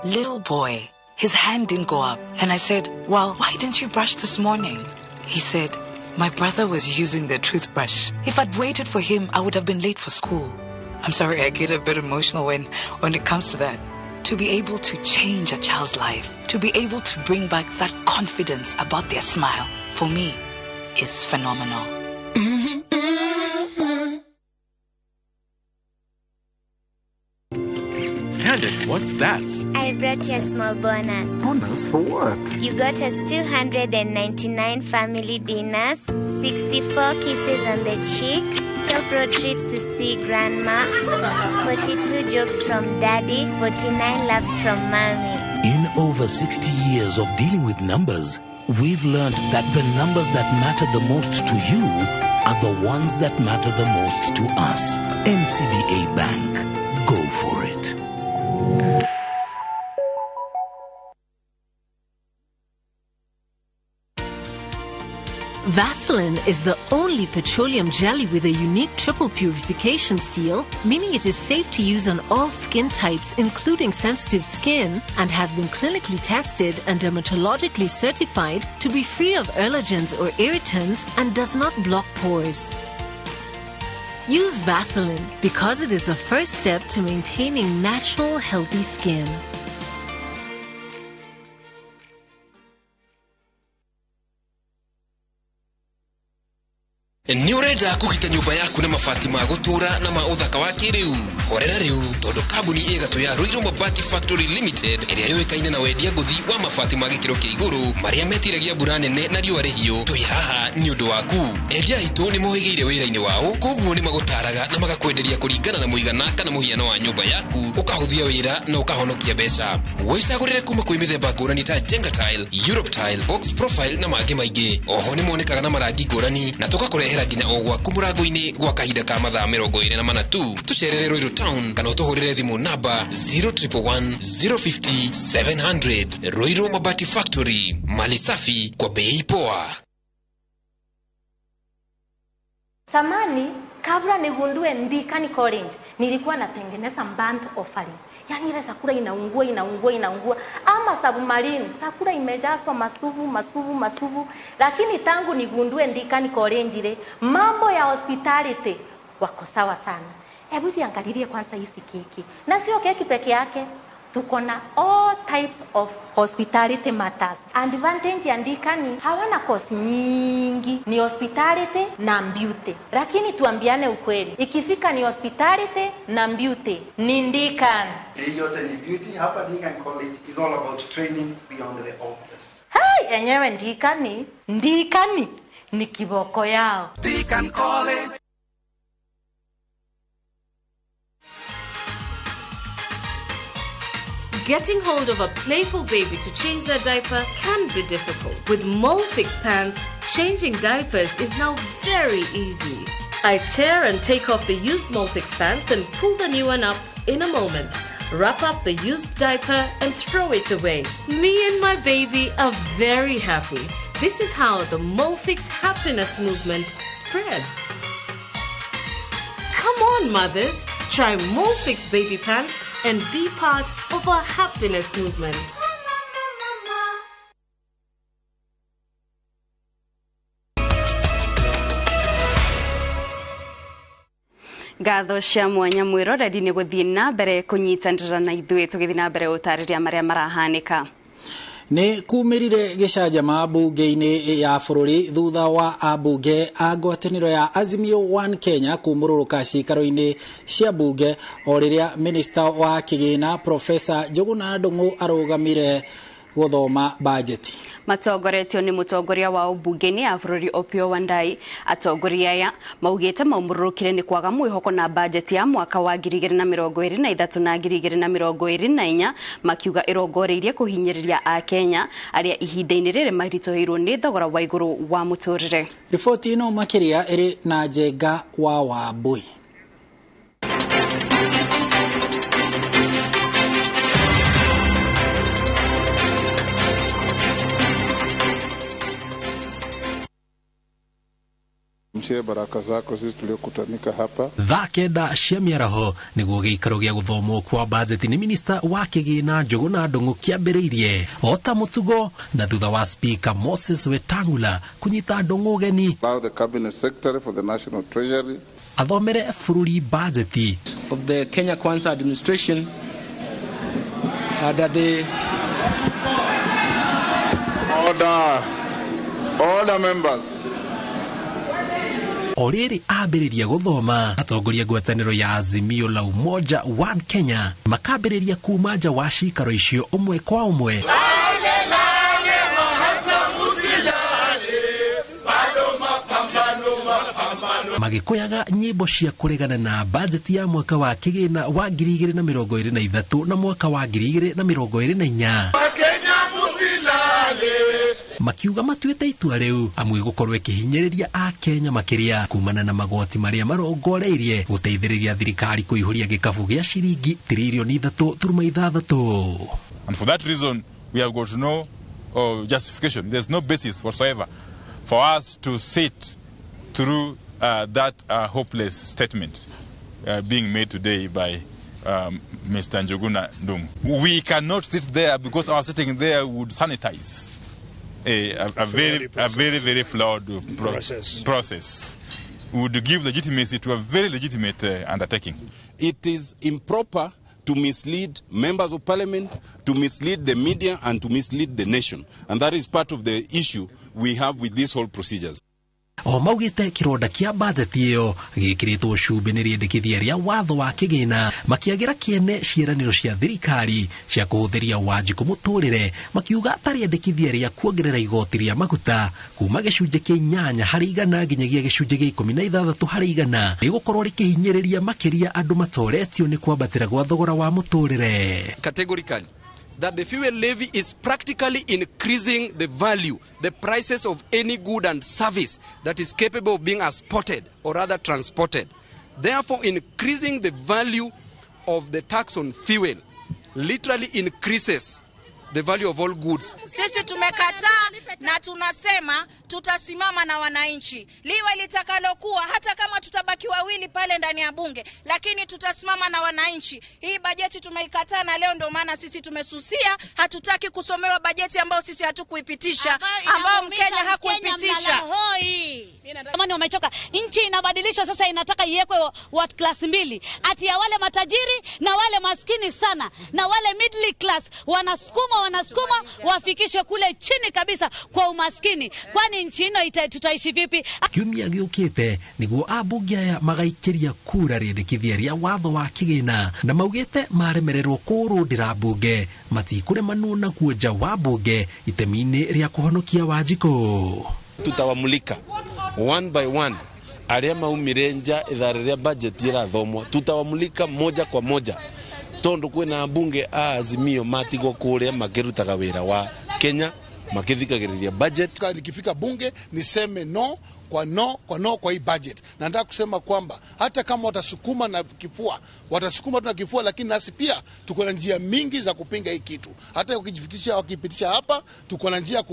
little boy, his hand didn't go up. And I said, well, why didn't you brush this morning? He said, my brother was using the toothbrush. If I'd waited for him, I would have been late for school. I'm sorry, I get a bit emotional when it comes to that. To be able to change a child's life, to be able to bring back that confidence about their smile, for me, is phenomenal. Candace, what's that? I brought you a small bonus. Bonus for what? You got us 299 family dinners, 64 kisses on the cheek, 12 road trips to see grandma, 42 jokes from daddy, 49 laughs from mommy. In over 60 years of dealing with numbers, we've learned that the numbers that matter the most to you are the ones that matter the most to us. NCBA Bank. Go for it. Vaseline is the only petroleum jelly with a unique triple purification seal, meaning it is safe to use on all skin types, including sensitive skin, and has been clinically tested and dermatologically certified to be free of allergens or irritants and does not block pores. Use Vaseline because it is the first step to maintaining natural, healthy skin. Ni urenda kugita nyumba yaku na mabati ma gutura na ma uthaka wa kiriu horera riu tondu kambuni igatu ya Ruiru Mabati Factory Limited iria yoikaine na wendia nguthi wa mabati ma gikiro kia iguru maria metiragia mbura nene na riua rihio twi haha ni undu waku endia itu ni mohigeire wira-ini wao koguo ni magutaraga na magakwenderia kuringana na muigana kana muhiano wa nyumba yaku ukahuthia wira na ukahonokia mbeca wicagurire kuma kwi mithemba ngurani ta Jenga Tile, Europe Tile, Box Profile na mangi maingi oho ni monekaga na marangi ngurani na tugakurehera nginya o gwaku murango-ini gwa kahinda ka mathaa 24 tu tucerere Ruiru Town kana utuhurire thimu namba 0111050700 Ruiru Mabati Factory, mali safi kwa bei poa. Samani kabla nigundue Ndikani College nilikuwa natengeneza band offering. Yani ile sakura inaungua ama submarine sakura imejazwa masuvu, lakini tangu nigundue Ndikani College ile mambo ya hospitality wako sawa sana. Hebu ziangalilie kwanza hizi keki, na sio keki peke yake, tuko na all types of hospitality matters. Advantage ya Ndikani hawana cost nyingi, ni hospitality na beauty. Lakini tuambiane ukweli, ikifika ni hospitality na beauty ni Ndikani. Hii yote ni beauty. Hapa Ndikani College is all about training beyond the obvious. Hey, enyewe Ndikani ni kiboko yao. Ndikani College. Getting hold of a playful baby to change their diaper can be difficult. With Molfix pants, changing diapers is now very easy. I tear and take off the used Molfix pants and pull the new one up in a moment. Wrap up the used diaper and throw it away. Me and my baby are very happy. This is how the Molfix happiness movement spreads. on, mothers. Try Molfix baby pants and be part of our happiness movement. Gatho cia mwanya mwiroreri ni guthii na mbere kunyitanira na ithuĩ tũgĩthii na mbere ũtarĩria marĩa marahanĩka. Nĩ kumirire gĩcanjama mbunge-inĩ ya bũrũri thutha wa ambunge a ngwatanĩro ya Azimio One Kenya kumũrũrũka cikaro-inĩ cia mbunge o rĩrĩa minista wa kĩgĩna Profesa Njũgũna Ndũng'ũ arũgamire gũthoma bajeti. Matongoretio ni mutongoria wa ubunge-inĩ ya bũrũri Opiyo Wandayi. Atongoria aya maugĩte maumũrũrũkire ni kwaga mwĩhoko na bajeti ya mwaka wa 2023 na 2024, makiuga ĩrongoreirie kũhinyĩrĩria a Kenya arĩa ihinda-inĩ rĩrĩ maritũhĩirwo nĩ thogora wa igũrũ wa mũtũrĩre. Riboti ĩno makĩria ĩrĩ na Njenga wa Wambui. Baraka zako sisi tuliokutanika hapa. Thaa kenda cia mĩaraho nĩguo gĩikaro gĩa gũthomwo kwa bajeti nĩ minista wa kĩgĩna Njũgũna Ndũng'ũ kĩambĩrĩirie o ta mũtugo na thutha wa speaker Moses Wetangula kunyita Ndũng'ũ ũgeni. The cabinet secretary for the national treasury athomere bũrũri bajeti of the Kenya Kwanza administration under the order members. O rĩrĩ ambĩrĩria gũthoma, atongoria ngwatanĩro ya Azimio la Umoja One Kenya makambĩrĩria kuma nja wa cikaro icio ũmwe kwa ũmwe. Magĩkũyaga nyĩmbo cia kũregana na bajeti ya mwaka wa kĩgĩna wa 2023 na mwaka wa 2024. Makiuga matuĩte itua rĩu amwe gũkorwo ĩkĩhinyĩrĩria a Kenya makĩria kumana na magoti marĩa marongoreirie gũteithĩrĩria thirikari kũihũria gĩkabu gĩa ciringi tiririoni 3.6. And for that reason we have got no justification. There's no basis whatsoever for us to sit through that hopeless statement being made today by Mr. Njũgũna Ndũng'ũ. We cannot sit there because our sitting there would sanitize a very flawed process. Would give legitimacy to a very legitimate undertaking. It is improper to mislead members of parliament, to mislead the media, and to mislead the nation. And that is part of the issue we have with these whole procedures. O maugĩte kĩronda kĩa bajeti ĩyo gĩkĩrĩtwo cumbĩ nĩ rĩendekithia rĩa watho wa kĩgĩna, makĩagĩra kĩene ciĩranĩro cia thirikari cia kũhũthĩria Wanjikũ mũtũrĩre, makiuga ta rĩendekithia rĩa kuongerera igoti rĩa maguta kuma gĩcunjĩ kĩa 8% nginyagia gĩcunjĩ gĩa 16% rĩgũkorwo rĩkĩhinyĩrĩria makĩria andũ matoretio nĩ kwambatĩra gwa thogora wa mũtũrĩre. Categorically that the fuel levy is practically increasing the value, the prices of any good and service that is capable of being exported or rather transported. Therefore, increasing the value of the tax on fuel literally increases the value of all goods. Sisi tumekataa na tunasema tutasimama na wananchi. Liwe litakalokuwa, hata kama tutabaki wawili pale ndani ya bunge, lakini tutasimama na wananchi. Hii bajeti tumeikataa na leo ndio maana sisi tumesusia, hatutaki kusomewa bajeti ambayo sisi hatukuipitisha, ambayo Mkenya hakuipitisha. Kama ni wamechoka, nchi inabadilishwa sasa, inataka iwekwe what class 2, ati ya wale matajiri na wale maskini sana na wale middle class wanasukuma wafikishwe kule chini kabisa kwa umaskini. Kwani nchi ino tutaishi vipi? Kiumia gĩũkĩte nĩguo ambunge aya magaikĩria kura rĩendekithia rĩa watho wa kĩgĩna na maugĩte maremererwo kũrũndĩra mbunge matikũremanwo na kuonja wa mbunge itemi-inĩ rĩa kũhonokia Wanjikũ. Tutawamulika one by one arĩa maumire nja ithaa rĩrĩa bajeti ĩrathomwo, tutawamulika moja kwa moja tondu kwina bunge a Azimio matigwo kũrĩa makĩrutaga wĩra wa Kenya makithikagĩrĩria budget. Nikifika bunge niseme no kwa hii budget. Na nataka kusema kwamba hata kama watasukuma na kifua, watasukuma tu na kifua, lakini nasi pia tuko na njia mingi za kupinga hii kitu. Hata wakipitisha hapa, tuko na njia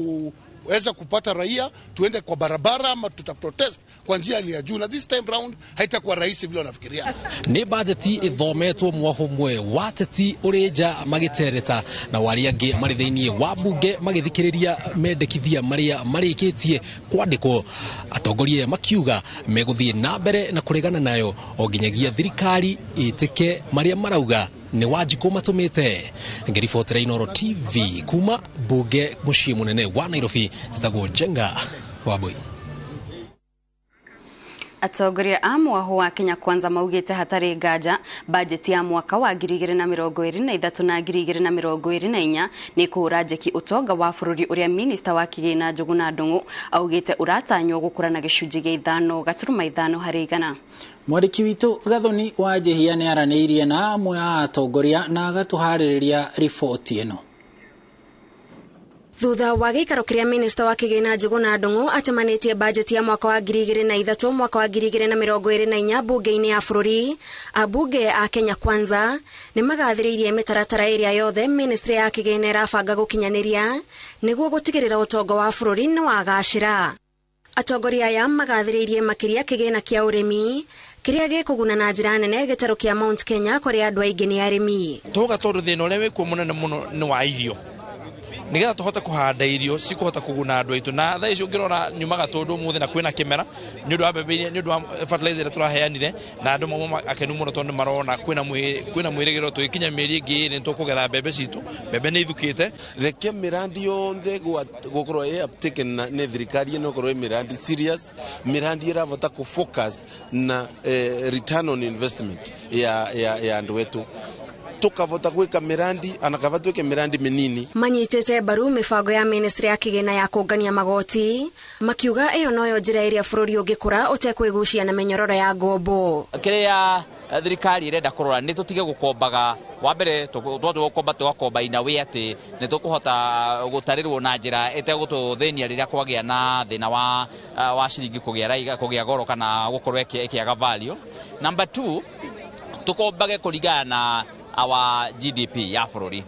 weza kupata raia, tuende kwa barabara ama tutaprotest kwa njia ya juu, na this time round haitakuwa rahisi vile wanafikiria. Ni bajeti ithometwo mwaho mwe wateti ureja magitereta na wali angi mari thiini wa bunge magithikiriria mendekithia maria marikitie kwandikwo. Atongoria makiuga meguthie na mbere na kuregana nayo o nginyagia thirikari itike maria marauga ni Wanjiku matumite. Ngiribotera Inooro TV kuma bunge mucii munene wa Nairobi, zitagwo Njenga Wambui. Atongoria a mwaho wa Kenya Kwanza maugite hatari nganja bajeti ya mwaka wa 2023 na 2024 ni kuura njeki utonga wa bururi uria minista wa kigina Njuguna Ndung'u augite uratanywo gukura na gicunji gia 5.5 hari igana. Mwandiki witu Gathoni wa Njihia ni araniirie na amwe a atongoria na agatuhaririria riboti ino. Thutha wa gĩikaro kĩrĩa minista wa kĩgĩna Njuguna Ndung'u atemanĩtie bajeti ya mwaka wa 2023 mwaka wa 2024 bunge-inĩ ya bũrũri, abunge a Kenya Kwanza nĩ magathĩrĩirie mĩtaratara ĩrĩa yothe ministry ya kĩgĩna ĩrabanga gũkinyanĩria nĩguo gũtigĩrĩra ũtonga wa bũrũri nĩ wagacĩra. Atongoria aya magathĩrĩirie makĩria kĩgĩna kĩa ũrĩmi kĩrĩa gĩkũguna na njĩra nene gĩtaro kĩa Mount Kenya kũrĩa andũ aingĩ nĩ arĩmi. Tũga tondũ thĩna ũrĩa wĩkuo mũnene mũno nĩ wa irio. Nigetha tuhote kuhanda irio cikuhota kuguna andu aitu, na thaa icio ngirora nyumaga tondu muthi na kwina kimera ni undu wa mbebe ni undu wa fertilizer turaheanire na andu mamwe akenu muno tondu marona kwina mwirigiro tuikinya mieri ingi ni tukugetha mbebe citu. Mbebe ni ithukite reke mirandi yonthe gukorwo uptake ni thirikari no korwo mirandi serious, mirandi iravota ku focus na return on investment ya andu wetu. Tukavota gwika mirandi anakavatweke mirandi minini. Manyitete baru mibango ya ministry ya kigina ya kungania magoti makiuga iyo noyo njira iria bururi ungikura utekwigucia na menyororo ya ngombo. Kiria thirikari irenda kurora ni tutige gukombaga wa mbere tugakomba ina we ati ni tukuhota gutarirwo na njira etegututhenia riria kwagia na thina wa ciringi kugia goro kana gukorwo ikiaga value. Number 2, tukombage kuringana na our GDP ya bururi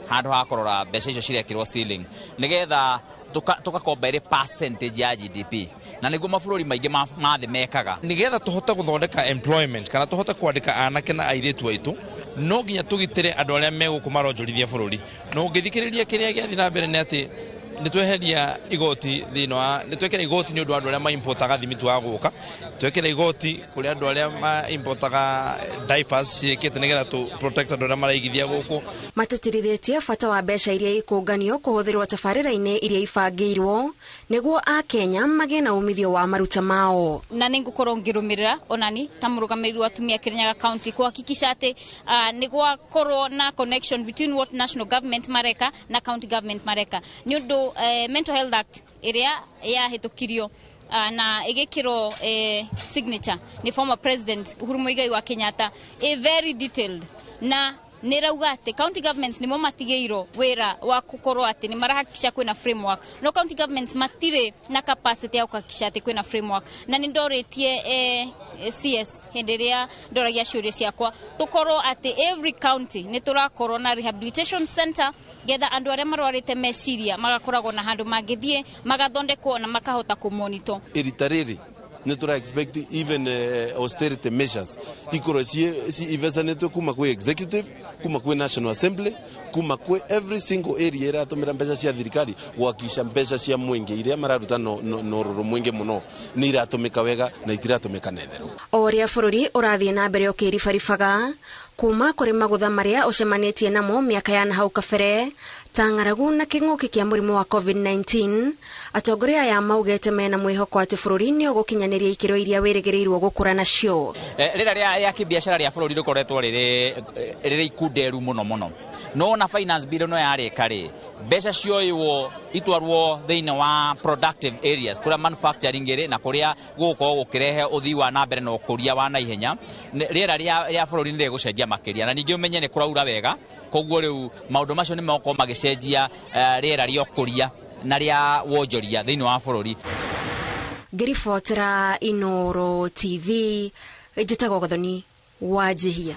handu ha kurora mbeca icio cirekirwo ceiling nigetha tugakomba iri percentage ya GDP na niguo mabururi maingi mathi mekaga nigetha tuhote guthondeka employment kana tuhote kwandika anake na airitu aitu. No nginya tugitire andu aria megukumaronjorithia bururi. No ngithikiriria kiria giathi na mbere ni ati nitweheria igoti thino nitwekera igoti ni undu andu aria ma importaga thimitu wa guka, twekera igoti kuri andu aria ma importaga diapers cikite nigetha tu protect andu aria maraigithia guku. Matatirithitie bata wa mbeca iria ikunganio kuhuthirwo tabarĩra-inĩ iria ibangĩirwo niguo a Kenya magĩe na umithio wa maruta mao. Na ningukorwo ngirumirira onani ta mũrũgamĩrĩri wa atumia Kirinyaga County kuhakikisha ati niguo korwo na connection between what national government mareka na county government mareka ni undu Mental Health Act iria yahitukirio na igikiro signature ni former president Uhuru Muigai wa Kenyatta very detailed na nirauga ati county governments nimo matigeiro wira wa kukorwo ati ni marahakikisha kwina framework. No county governments matire na capacity ya kuhakikisha ati kwina framework, na nindoretie CS henderia ndoragia ciuria ciakwa tukorwo ati every county ni turakorwo na rehabilitation center getha andu aria marwarite meciria magakoragwo na handu mangithie magathondekwo na makahota kumonito. Iritariri nitura expect even austerity measures ikoro si ivesanetwe kuma kwa executive, kuma kwa national assembly, kuma kwa every single area ira atumira mbeca cia thirikari gwakisha mbeca cia mwenge iria mararuta no ruru mwenge muno ni iratumika wega na itiratumika netheru. Oria bururi urathie na mbere ukiribaribaga kuma kuri magutha maria ucemanitie namo miaka ya nahau kabere ta ng'aragu na kĩng'ũki kĩa mũrimũ wa COVID-19. Atongoria aya maugĩte mena mwĩhoko atĩ bũrũri nĩ ũgũkinyanĩria ikĩro iria wĩrĩgĩrĩirwo gũkũra nacio. Rĩrĩa rĩa kĩbiacara rĩa bũrũri rĩkoretwo rĩrĩ ikunderu mũno no na finance bill no yarĩka rĩ mbeca cioywo itwarwo thĩinĩ wa productive areas kũrĩa manufacturing ĩrĩ na kũrĩa gũgũkorwo gũkĩrehe ũthii wa na mbere na ũkũria wa naihenya. Rĩera rĩa bũrũri nĩ rĩgũcenjia makĩria na ningĩ ũmenye nĩ kũraura wega, koguo rĩu maũndũ macio nĩ magokorwo magĩcenjia rĩera rĩa ũkũria na rĩa wonjoria thĩinĩ wa bũrũri. Ngiribotera Inooro TV, njĩtagwo Gathoni wa Njihia.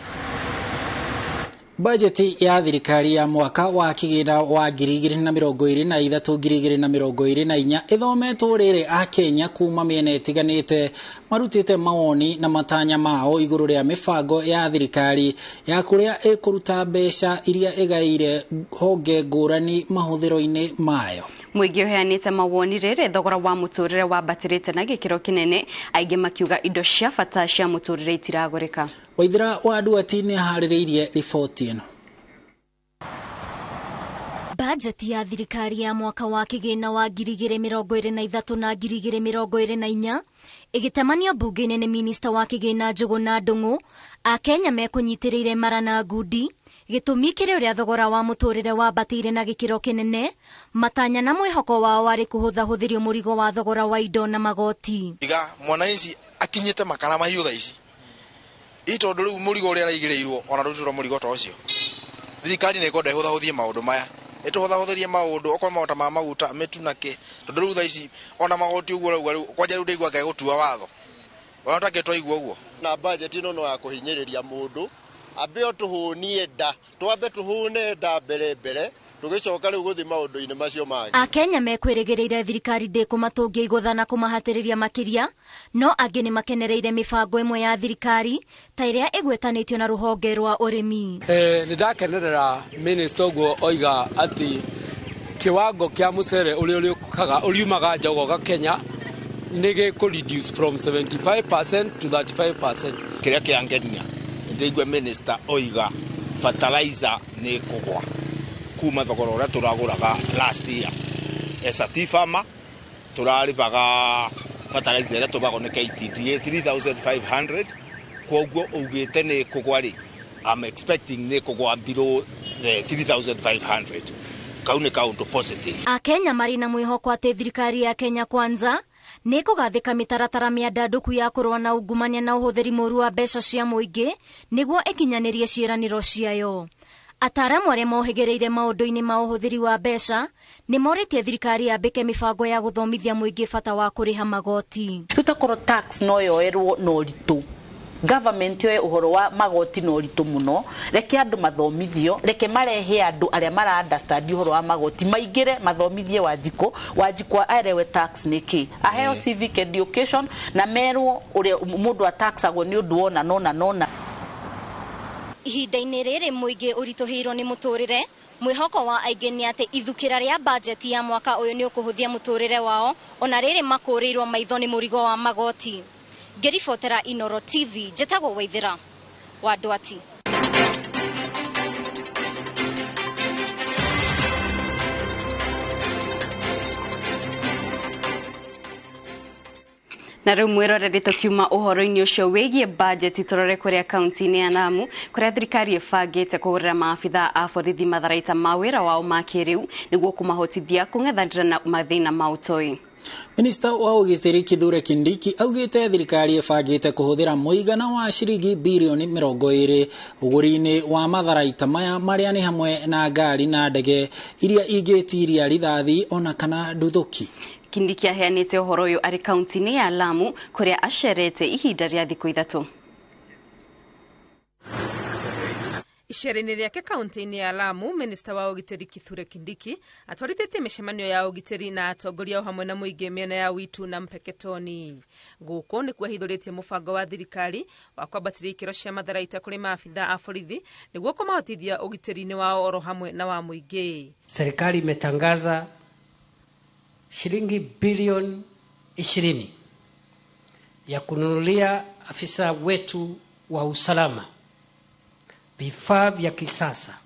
Bajeti ya thirikari ya mwaka wa kigina wa 2023-2024 ithometwo riri a Kenya kuma miena itiganite marutite mawoni na matanya mao iguru ria mibango ya thirikari ya kuria ikuruta mbeca iria igaire honge ngurani mahuthiro-ini mayo. Mwigi uheanite mawoni riri thogora wa muturire wambatirite na gikiro kinene aingi makiuga indo cia bata cia muturire itiragoreka. Waithira wa Duati ni haririirie riboti ino. Bajeti ya thirikari ya mwaka wa kigina wa 2023 na 2024 igitemanio bunge-ini ni minista wa kigina Njuguna Ndung'u a Kenya mekunyitirire marana ngudi gitumi kiri uria thogora wa muturire wambatire na gikiro kinene matanya na mwihoko wao wari kuhuthahuthirio murigo wa thogora wa indo na magoti. Iga mwananchi akinyite makara mahiu thaici itondu riu murigo uria raigireirwo ona rutura murigo ta ucio thirikari ni ikwenda ihuthahuthie maundu maya ituhuthahuthirie maundu okwa mauta ma maguta mitu nake tondu riu thaici ona magoti uguo riu kwanja riu ndeigua ngai gutua watho ona taketwa igua uguo na budget ino no ya kuhinyiriria mundu abeo tuhunie nda twambe tuhune nda mbere tugicoka riu guthi maundu-ini macio mangi. Akenya mekwirigireire thirikari ndikumatungia igutha na kumahatiriria makiria no angi ni makenereire mibango imwe ya thirikari ta iria igwetanitio na ruhonge rwa urimi. Ni ndakenerera minister uguo oiga ati kiwango kia mucere uliumaga njogoga Kenya nige ku reduce from 75% to 35%. Kiria kiangenia ndigwe minister oiga fertilizer ni kugwa kuma thogora uria turaguraga last year SAT farmer turaribaga fertilizer ira tubago ni KTDA 3500 koguo ugite ni kugwa ri I'm expecting ni kugwa below the 3500 kaune kaundu positive. Akenya marina mwihoko ati thirikari ya Kenya Kwanza ni kugathika mitaratara miandanduku ya kurwa na ungumania na uhuthiri moru wa mbeca cia muingi niguo ikinyanirie ciiraniro ciayo. Ataramu aria mohigereire maundu-ini ma uhuthiri wa mbeca ni moritie thirikari yambike mibango ya guthomithia muingi bata wa kuriha magoti. Tutakoro tax no yoerwo no ritu government yo uhoro wa magoti no ritu muno reke andu mathomithio reke marehe andu aria mara understand uhoro wa magoti maigire mathomithie wajiko arewe tax niki aheo civic education na merwo uria mundu a tax agwo ni undu wona nona. Ihinda-ini riri muingi urituhirwo ni muturire mwihoko wa aingi ni ati ithukira ria bajeti ya mwaka uyu ni ukuhuthia muturire wao ona riri makurirwo maitho ni murigo wa magoti. Gerifotera Inoro TV jetagwo Waithira wa Duati. Na riu mwirorere tukiuma uhoro-ini ucio wigie budget turore kuria kaunti-ini ya Lamu kuria thirikari ibangite kugurira maabitha a borithi matharaita ma wira wao ma kiriu niguo kumahotithia kung'ethanira na mathina ma utoi. Minista wa ugitiri Kithure Kindiki augite thirikari ibangite kuhuthira muigana wa ciringi bilioni 20 uguri-ini wa matharaita maya maria ni hamwe na ngari na ndege iria ingitiria rithathi ona kana nduthuki. Kindiki aheanite uhoro uyu ari kaunti-ini ya Lamu kuria acerete ihinda ria thiku 3. Icera-ini riake kaunti-ini ya Lamu, minista wa ugitiri Kithure Kindiki atwarithitie micemanio ya ugitiri na atongoria o hamwe na muingi miena ya Witu na Mpeketoni. Guku ni kwahithuritie mubango wa thirikari wa kwambatiria ikiro cia matharaita kuri maabitha a borithi niguo kumahotithia ugitiri-ini wao oro hamwe na wa muingi. Serikali imetangaza shilingi bilioni 20 ya kununulia afisa wetu wa usalama vifaa vya kisasa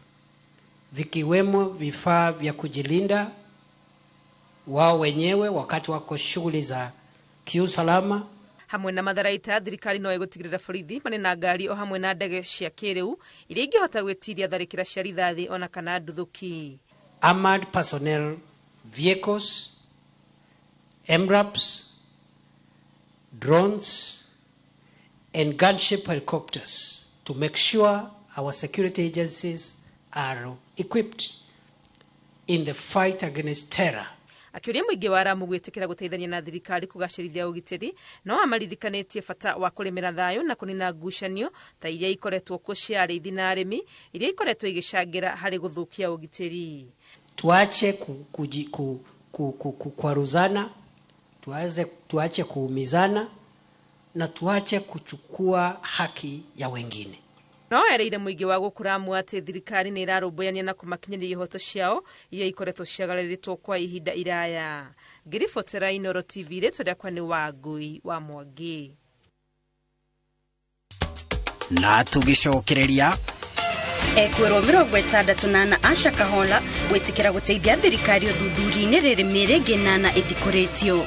vikiwemo vifaa vya kujilinda wao wenyewe wakati wako shughuli za kiusalama. Hamwe na matharaita thirikari no igutigirira borithi mane na ngari o hamwe na ndege cia kiriu iria ingihota gwitiria tharikira cia rithathi ona kana nduthuki. Armored personnel vehicles, MRAPs, drones and gunship helicopters to make sure our security agencies are equipped in the fight against terror. akĩũria mũingĩ wa Lamu gwĩtĩkĩra gũteithania na thirikari kũgacĩrithia ũgitĩri, no amaririkanĩtie bata wa kũrĩmĩra thayũ na kũnina ngucanio ta iria ikoretwo kuo cia arĩithi na arĩmi iria ikoretwo igĩcangĩra harĩ gũthũkia ũgitĩri. Tuache kukwaruzana, tuache kuumizana na tuache kuchukua haki ya wengine. No ereire mũingĩ wa gũkũ Lamu atĩ thirikari nĩ irarũmbũyania na kũmakinyĩria ihoto ciao iria ikoretwo ciagarĩrĩtwo kwa ihinda iraya. Ngiribotera Inooro TV rĩtwa rĩakwa nĩ Wangui wa Mwangi. Na tugicokereria Ekwero 68 Asha Kahola gwĩtĩkĩra gũteithia thirikari ũthuthuria-inĩ rĩrĩ mĩeri 8 ĩthikũrĩtio.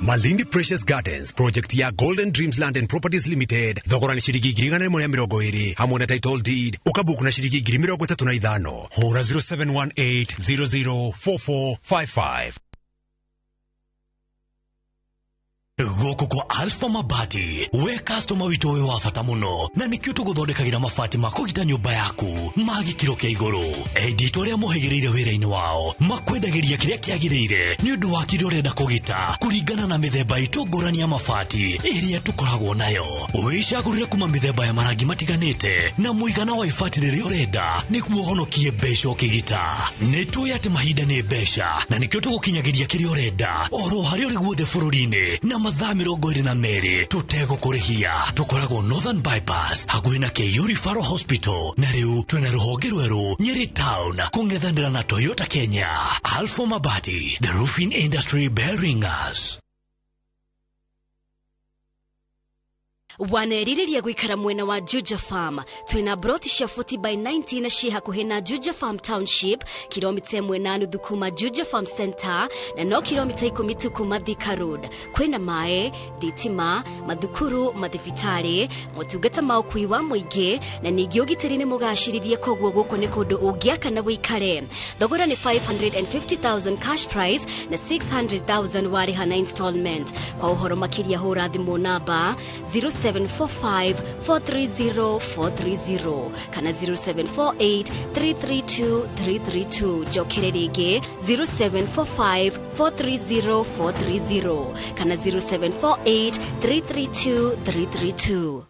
Malindi Precious Gardens project ya Golden Dreams Land and Properties Limited thogora ni shilingi 120 hamwe na title deed ukabuku na shilingi 35. Hora 0718004455. Goko kwa Alpha Mabati we customer wito we wafata muno na nikyo tuguthondekagira mabati makugita nyumba yaku magi kiro kia iguru edito ria muhegereire wira-ini wao makwendagiria kiria kiagirire ni undu wa kirio renda kugita kuringana na mithemba itungurani ya mabati iria tukoragwo nayo wicagurire kuma mithemba ya marangi matiganite na muigana wa ibati riria urenda niguo honokie mbeca ukigita nitui ati mahinda ni mbeca na nikyo tugukinyagiria kiria urenda oro hari uri guothe bururi-ini na mathaa 22 tutego kurihia tukoragwo Northern Bypass hakuhĩ na KU Referral Hospital na riu twena ruhonge rweru Nyeri Town kungethanira na Toyota Kenya. Alpha Mabati, the roofing industry bearing us. Waneriria gwikara mwena wa Juja Farm twina broti cia 40 by 90 na cia hakuhi na Juja Farm Township kilomita 1.5 kuma Juja Farm Center na no kilomita 10 kuma Thika Road kwina mae thitima mathukuru mathibitari motungata ma ukui wa muingi na ningi ugitiri ni mugacirithie kogwo guko ni kundu ungiaka na wikare thogora ni 550,000 cash prize na 600,000 warihana installment kwa uhoro makiria hura thimu namba 0745-430-430 kana 0748-332-332 jokere rege 0745-430-430 kana 0748-332-332.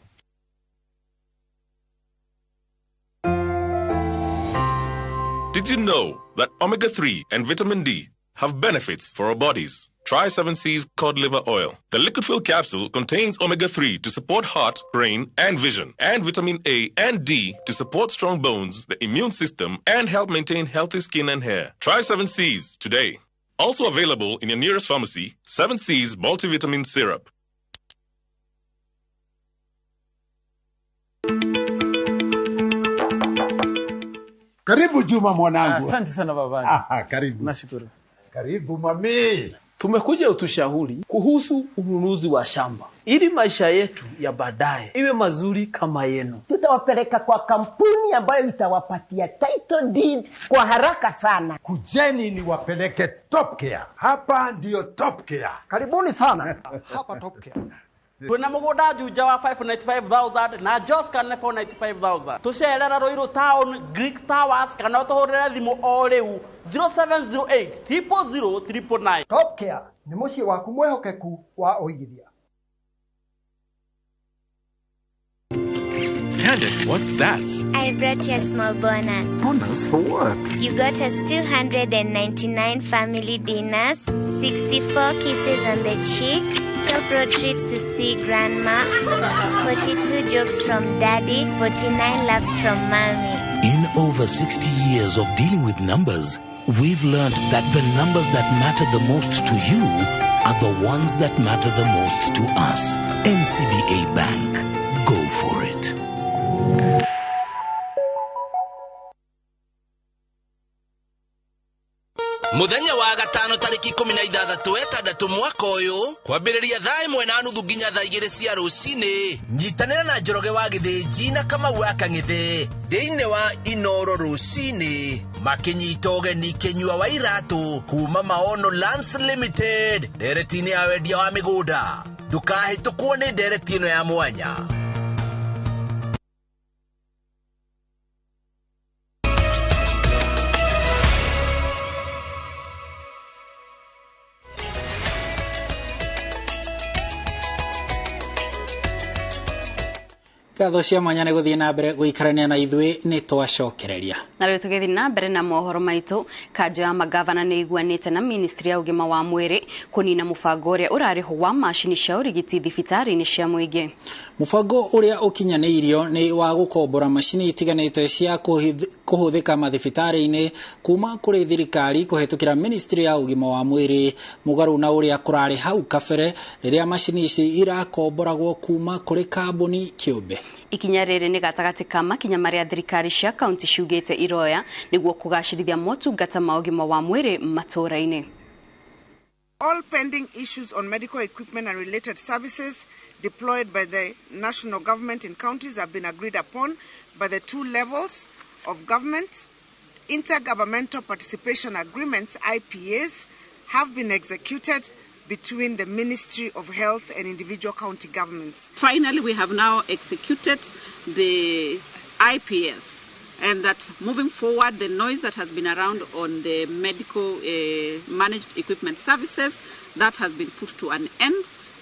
Did you know that omega-3 and vitamin D have benefits for our bodies? Try 7C's cod liver oil. The liquid fill capsule contains omega-3 to support heart, brain, and vision, and vitamin A and D to support strong bones, the immune system, and help maintain healthy skin and hair. Try 7C's today. Also available in your nearest pharmacy, 7C's multivitamin syrup. Karibu Juma mwanangu. Asante sana baba. Karibu. Nashukuru. Karibu mami. Tumekuja utushauri kuhusu ununuzi wa shamba ili maisha yetu ya baadaye iwe mazuri kama yenu. Tutawapeleka kwa kampuni ambayo itawapatia title deed kwa haraka sana. Kujeni ni wapeleke Top Care. Hapa ndio Top Care. Karibuni sana. Hapa Top Care. Tuna mugoda juja wa 595,000 na Jos kana 495,000. Tusherera Roiro Town Greek Towers kana tohorera thimu o riu 0708 000 Top Care ni muci waku mwehokeku wa uigithia. Candace, what's that? I brought you a small bonus. Bonus for what? You got us 299 family dinners, 64 kisses on the cheek, 12 road trips to see grandma, 42 jokes from daddy, 49 laughs from mommy. In over 60 years of dealing with numbers, we've learned that the numbers that matter the most to you are the ones that matter the most to us. NCBA Bank. Go for it. Muthenya wa gatano tariki 16 mwaka uyu kwambiriria thaa 1:30 nginya thaa 2 cia rucini nyitanira na Njoroge wa Githĩnji na Kamau wa Kang'ethe thiini wa Inooro rucini makinyita ũgeni Kĩnyua wa Iratu kuma Maono Lands Limited nderetini ya wendia wa migunda ndukahĩtũkwo nĩ ndereti ĩno ya mwanya. Ngatho cia mwanya nĩ gũthiĩ na mbere gũikarania na ithuĩ nĩ twacokereria. Na rĩu tũgĩthiĩ na mbere na mohoro maitũ, kanjũ ya magavana nĩ iguanĩte na ministry ya ũgima wa mwĩrĩ kũnina mũbango ũrĩa ũrarĩ ho wa macini cia ũrigiti thibitarĩ-inĩ cia mũingĩ. Mũbango ũrĩa ũkinyanĩirio nĩ wa gũkombora macini itiganĩte cia kũhũthĩka mathibitarĩ-inĩ kuma kũrĩ thirikari kũhetũkĩra ministry ya ũgima wa mwĩrĩ, mũgarũ na ũrĩa kũrarĩ hau kabere rĩrĩa macini ici irakomboragwo kuma kũrĩ kambuni kĩũmbe. Ikinya rĩrĩ nĩ gatagatĩ ka makinya marĩa thirikari cia kaunti ciugĩte iroya nĩguo kũgacĩrithia motungata ma ũgima wa mwĩrĩ matũũra-inĩ. All pending issues on medical equipment and related services deployed by the national government in counties have been agreed upon by the two levels of government. Intergovernmental participation agreements, IPAs, have been executed between the Ministry of Health and individual county governments. Finally, we have now executed the IPS, and that moving forward, the noise that has been around on the medical managed equipment services, that has been put to an end.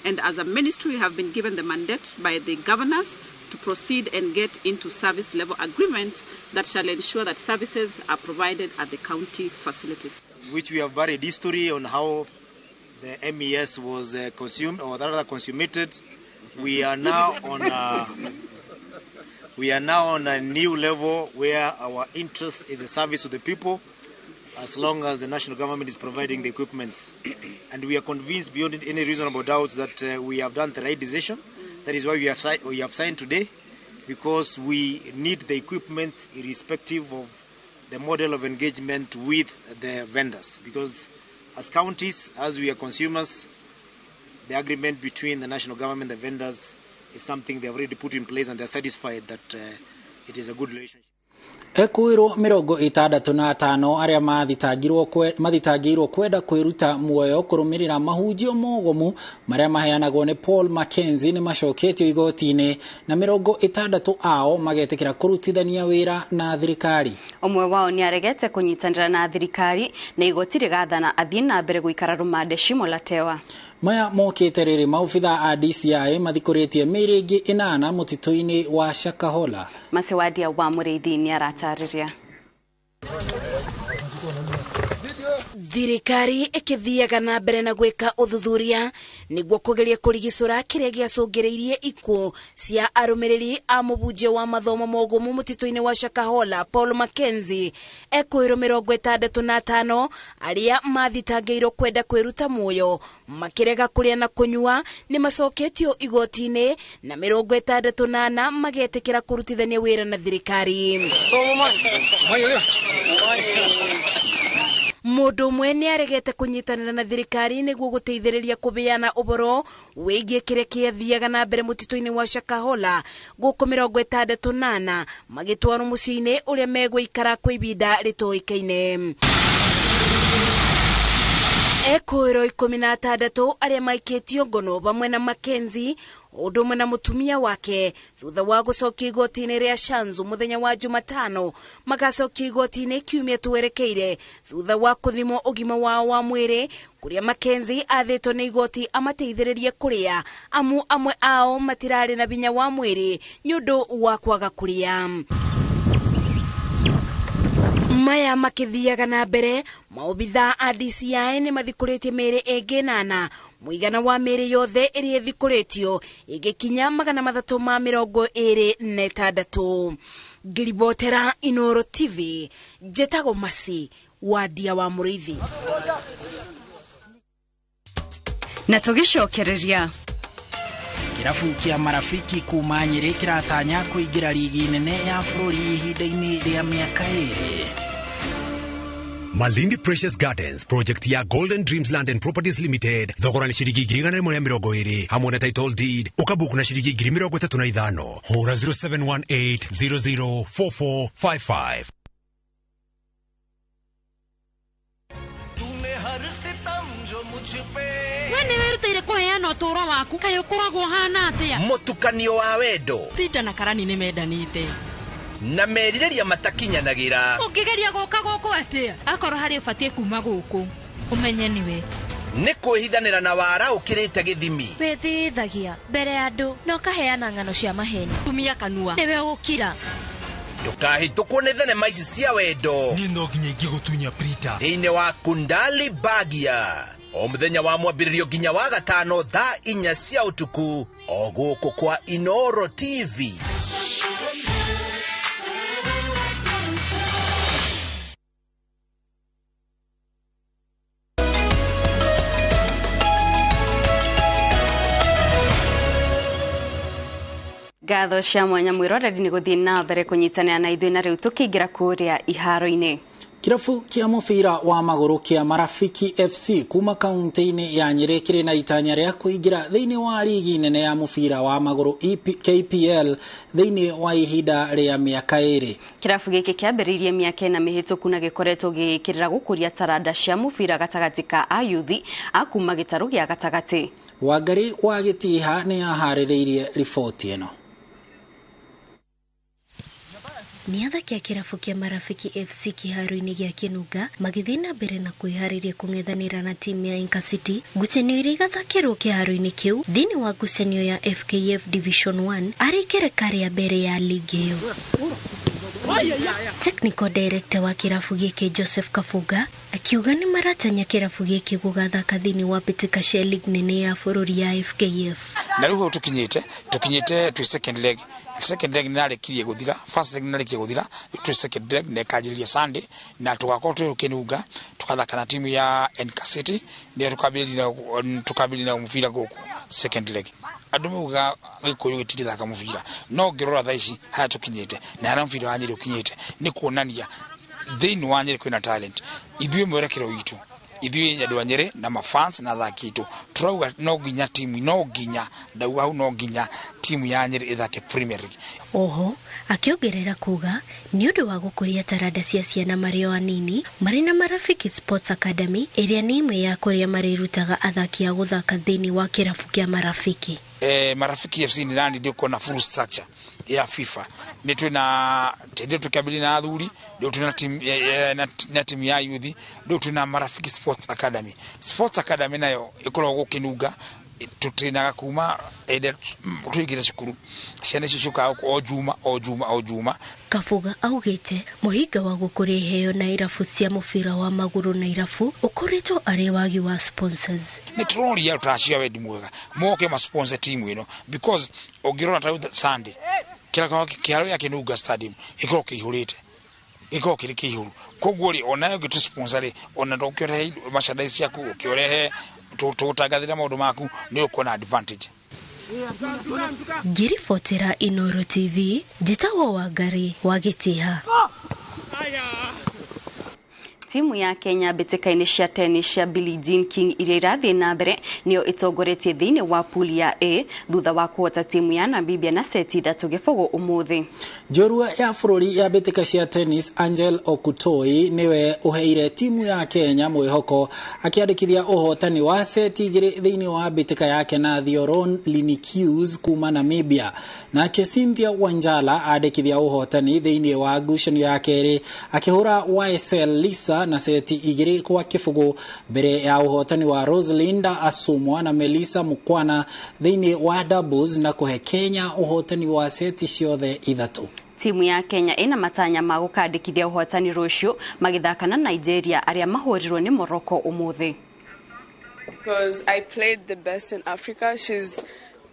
And as a ministry, we have been given the mandate by the governors to proceed and get into service level agreements that shall ensure that services are provided at the county facilities. Which we have varied history on how the MES was consumed, or rather consummated. We are now on a new level where our interest is the service to the people, as long as the national government is providing the equipments. And we are convinced beyond any reasonable doubt that we have done the right decision. That is why we have signed today, because we need the equipment irrespective of the model of engagement with the vendors. Because as counties, as we are consumers, the agreement between the national government and the vendors is something they have already put in place, and they are satisfied that it is a good relationship. Ekuirwo 65 arĩa mathitangĩirwo kwenda kwĩruta muoyo kũrũmĩrĩra mahunjio mogomu marĩa maheanagwo nĩ Paul Mackenzie nĩ macoketio igoti-inĩ na 60 ao magetĩkĩra kũrutithania wĩra na thirikari. Ũmwe wao nĩ aregete kũnyitanĩra na thirikari na igoti rĩgathana athiĩ na mbere gũikara rũmande Shimo la Tewa. Maya mokĩte rĩrĩ maobitha a DCI mathikũrĩtie mĩĩrĩ ĩngĩ 8 mũtitũ-inĩ wa Shakahola. Masewadia wa Mũrĩithi nĩ aratarĩria. Thirikari ĩkĩthiaga na mbere na gwĩka ũthuthuria nĩguo kũgeria kũrigicũra kĩrĩa gĩacũngĩrĩirie ikuũ cia arũmĩrĩri a mũbunjia wa mathomo mogomu mũtitũ-inĩ wa Shakahola Paul Mackenzie. Ekuĩrwo 65 arĩa mathitangĩirwo kwenda kwĩruta muoyo makĩrega kũrĩa na kũnyua nĩ macoketio igoti-inĩ na 68 magetĩkĩra kũrutithania wĩra na thirikari. Mũndũ ũmwe nĩ aregete kũnyitanĩra na thirikari nĩguo gũteithĩrĩria kũbeana ũboro wĩgiĩ kĩrĩa kĩathiaga na mbere mũtitũ-inĩ wa Shakahola gũkũ 68 magĩtwarwo mũciĩ-inĩ ũrĩa megũikara kwa ihinda rĩtoĩkaine. Ekuĩrwo 16 arĩa maikĩtio ngono bamwe na Mackenzie ũndũ ũmwe na mũtumia wake thutha wa gũcokio igoti-inĩ rĩa Shanzu mũthenya wa Jumatano magacokio igoti-inĩ kiumia twerekeire thutha wa kũthimwo ũgima wao wa mwĩrĩ kũrĩa Mackenzie athĩtwo nĩ igoti amateithĩrĩrie kũrĩa amu amwe ao matirarĩ na binya wa mwĩrĩ nĩ ũndũ wa kwaga kũrĩa. Maya makĩthiaga na mbere maobitha a DCI nĩ mathikũrĩtie mĩĩrĩ ĩngĩ 8 mũigana wa mĩĩrĩ yothe ĩrĩa ĩthikũrĩtio ĩgĩkinya 326. Ngiribotera Inooro TV, Njĩtagwo Masi Wadia wa Mũrĩithi. Na tũgĩcokereria kirabu kĩa Marafiki kuma Nyĩrĩ kĩratanya kũingĩra ligi nene ya bũrũri ihinda-inĩ rĩa mĩaka 2. Malindi Precious Gardens project ya Golden Dreams Land and Properties Limited thogora ni shilingi 120 hamwe na title deed ukabuku na shilingi 35. Hora 0718004455. Wene werutire kuheana ũtũũro waku kayo koragwo hana atia mũtukanio wa wendo. Rita na Karani nĩ mendanĩte na merirĩria matakinyanagira. Ũkĩgeria gũka gũkũ atia akorwo harĩ ũbatie kuma gũkũ umenye niwe nĩ kwĩhithanĩra na wara ũkĩrĩte gĩthimi. Wĩthithagia mbere ya andũ na ũkaheana ng'ano cia maheni. Tumia kanua nĩwe ũgũkira. Ndũkahĩtũkwo nĩ thenema ici cia wendo. Niĩ no nginya ingĩgũtunya Prita. Thĩinĩ wa Kundali Bagia. O mũthenya wa mwambĩrĩrio nginya wa gatano thaa 4 cia ũtukũ. O gũkũ kwa Inoro TV. Gatho cia mwanya mwiroreri ni guthii na mbere kunyitanira na ithuĩ na riu tukiingira kuria iharo-ini. Kirafu kia mubira wa maguru kia Marafiki FC kuma kaunti-ini ya Nyeri kiri na itanya ria kuingira thiini wa ligi nene ya mubira wa maguru KPL thiini wa ihinda ria miaka 2. Kirafu giki kiambiririe miaka ina mihituku na gikoretwo gikirira gukuria taranda cia mubira gatagati ka ayuthi akuma gitaru gia gatagati. Wangari wa Gitiha ni ahaririirie riboti ino. Ni athaki a kirafu kia Marafiki FC kiharo-ini gia Kinuga magithii na mbere na kwihariria kung'ethanira na timu ya Inka City. Ngucanio iria igathakirwo kiharo-ini kiu thiini wa ngucanio ya FKF Division 1 ari ikereka ria mbere ya ligi iyo. Technical Director wa kirafu giki Joseph Kafuga akiuga ni maratanya kirafu giki gugathaka thiini wa bitika cia league nene ya bururi ya FKF. Na riu tukinyite twi second leg. Second leg narikirie guthira, first leg narikirie guthira, twi second leg nekajiriria Sunday na tugakorwo twi Kinuga tukathaka na timu ya Inka City ndio tukabili na mufira guku second leg. Andu muga gikuyu gitithaka mufira no ngirora thaa ici haya tukinyite na hara mufira wa Nyeri ukinyite ni kuonania thiini wa Nyeri kwina talent ithuĩ mwerekero witu ithuĩ andu a Nyeri na mafans na athaki itu turauga no nginya timu no nginya ndauga hau no nginya timu ya Nyeri ithake Premier League. Oho akiongerera kuga ni undu wa gukuria taranda cia ciana mario anini mari na Marafiki Sports Academy iria ni imwe ya kuria marirutaga athaki a guthaka thiini wa kirafu kia Marafiki. Marafiki FC ni randi ndio kona full structure ya FIFA. Ni tuna ndio tukabili na athuri, ndio tuna team na team ya youth, ndio tuna Marafiki Sports Academy. Sports Academy nayo ikoragwo Kinuga tutrinaga kuma tuigira cukuru ciana cicuka o juma. Kafuga augite muhinga wa gukuria iheo na irafu cia mubira wa maguru na irafu ukurito ari wagi wa sponsors. Ni troli ya utacia wendi mwega moke ma sponsor team ino because ogirona ta Sunday kila kwa kiaro ya Kinuga Stadium ikoro kihurite ikoro kiri kihuru koguo ri onayo gitu sponsor ona ndokire mashadaisi yaku ukiorehe tutagathira maundu maku ni ukona advantage. Girifotera Inoro TV jitawa Wangari wa Gitiha. Timu ya Kenya bitika-ini cia tennis cia Billie Jean King iria irathii na mbere nio itongoretie thiini wa pool ya A thutha wa kuhota timu ya Namibia na seti 3-0 umuthi. Njorua ya bururi ya bitika cia tennis Angel Okutoi niwe uheire timu ya Kenya mwihoko akiandikithia uhotani wa seti 2 thiini wa bitika yake na Thioron Linikius kuma Namibia, na Cynthia Wanjala andikithia uhotani thiini wa ngucanio ya keri akihura YSL Lisa na seti 2-0 mbere ya uhotani wa Rosalinda Asumwa na Melissa Mukwana thiini wa doubles na kuhe Kenya uhotani wa seti ciothe 3. Timu ya Kenya ina matanya ma gukandikithia uhotani rucio magithaka na Nigeria aria mahurirwo ni Morocco umuthi. Because I played the best in Africa. She's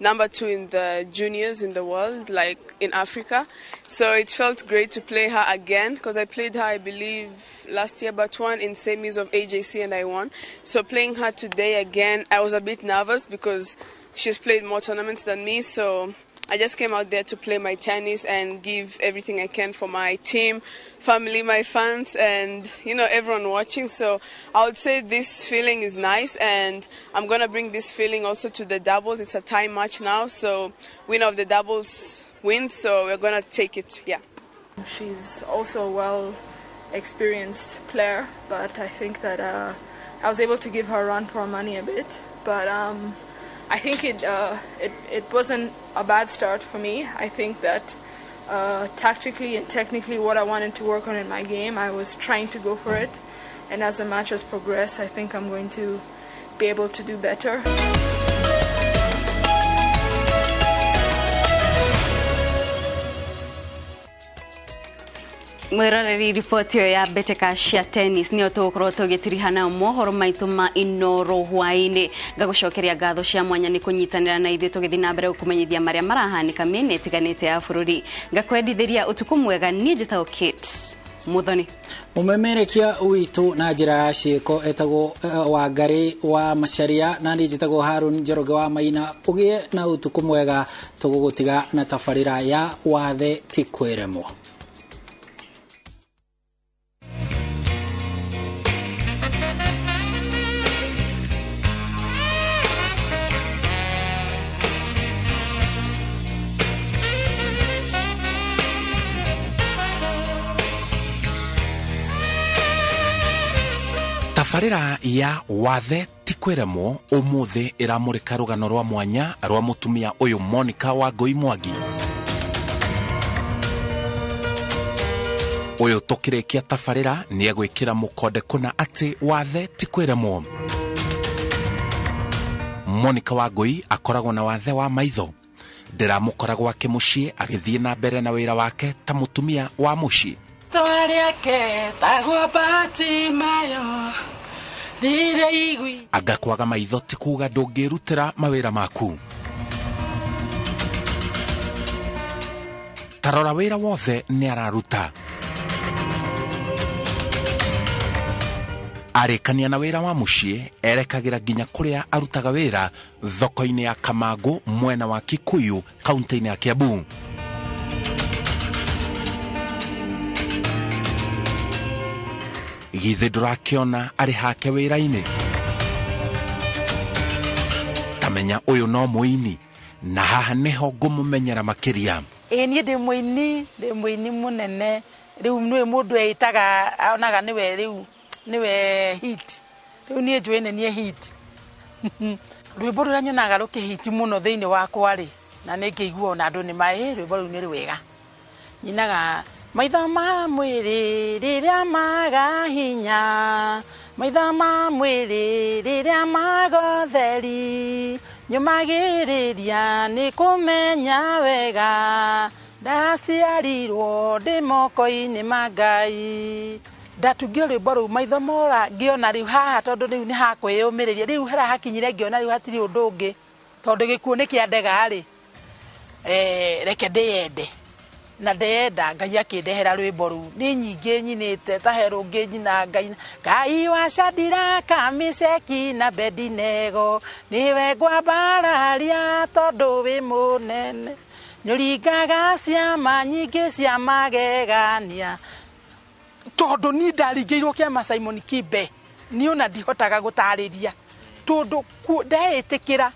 number 2 in the juniors in the world, like in Africa. So it felt great to play her again because I played her, I believe, last year, but won in semis of AJC and I won. So playing her today again, I was a bit nervous because she's played more tournaments than me. So I just came out there to play my tennis and give everything I can for my team, family, my fans, and everyone watching. So I would say this feeling is nice, and I'm gonna bring this feeling also to the doubles. It's a tie match now, so winner of the doubles wins. So we're gonna take it. Yeah. She's also a well-experienced player, but I think that I was able to give her a run for her money a bit. But I think it wasn't a bad start for me. I think that tactically and technically what I wanted to work on in my game, I was trying to go for it. And as the match has progressed, I think I'm going to be able to do better. Mwiroreri riboti ya mbeteka cia tennis nio tukorwo tugitirihana mohoro maitu ma inoro hwaini ngagucokeria ngatho cia mwanya ni kunyitanira na ithuĩ tugithii na mbere kumenyithia maria marahanika mĩena ĩtiganĩte ya bũrũri ngakwendithĩria utuku mwega niĩ njĩtagwo Kate Muthoni. Mumemerekia witu na njira ya ciĩko etagwo Wangari wa Macharia na niĩ njĩtagwo Harun Njoroge wa Maina. Ũgĩe na utuku mwega, tũgũgũtiga na tabarĩra ya wathe ti kwĩremwo. Tabarĩra ya wathe ti kwĩremwo ũmũthĩ ĩramũrĩka rũgano rwa mwanya rwa mũtumia ũyũ Monica Wangui Mwangi. Ũyũ tũkĩrĩkia tabarĩra nĩ egwĩkĩra mũkonde kuna atĩ wathe ti kwĩremwo. Monica Wangui akoragwo na wathe wa maitho. Ndĩramũkora gwake mũciĩ agĩthiĩ na mbere na wĩra wake ta mũtumia wa mũciĩ. Anga kwaga maitho ti kuga ndũngĩrutĩra mawĩra maku. Tarora wĩra wothe nĩ araruta. Arĩkania na wĩra wa mũciĩ erekagĩra nginya kũrĩa arutaga wĩra thoko-inĩ ya Kamango mwena wa Kikuyu kaunti-inĩ ya Kiambu. Githĩ ndũrakĩona arĩ hake wĩra-inĩ? Tamenya ũyũ no mũini na haha nĩho ngũmũmenyera makĩria. Niĩ ndĩ mũini mũnene rĩu nĩ mũndũ eitaga onaga nĩwe rĩu nĩwe hit rĩu niĩ njũĩ nĩ niĩ hit. Rwĩmbo rũrĩa nyonaga rũkĩhiti mũno thĩinĩ wakwa rĩ na nĩngĩigua ona andũ nĩ maĩ rwĩmbo rũu nĩ rwega. Nyinaga maitho ma mwĩrĩ rĩrĩa maga hinya, maitho ma mwĩrĩ rĩrĩa maga ũtheri, nyũmagĩrĩria nĩ kũmenya wega, ndaciarirwo ndĩ moko-inĩ ma Ngai. Ndatungio rwĩmbo rũu maitho mora ngĩona rĩu haha tondũ rĩu nĩ hakwĩyũmĩrĩria rĩu harĩa hakinyire ngĩona rĩu hatirĩ ũndũ ũngĩ tondũ gĩkuũ nĩ kĩandega rĩ reke ndĩyende na ndenda Ngai akĩndehera rwĩmbo rũu nĩ nyingĩ nyinĩte tahe rũngĩ nyina Ngai wa Shadiraka Meshaki na Abedinego nĩwe ngwambararia tondũ wĩ mũnene nĩũringaga ciama nyingĩ cia magegania tondũ ni ndaringĩirwo kĩama Simon Kibe ni ona ndihotaga gũtarĩria tondũ ndeĩtĩkĩra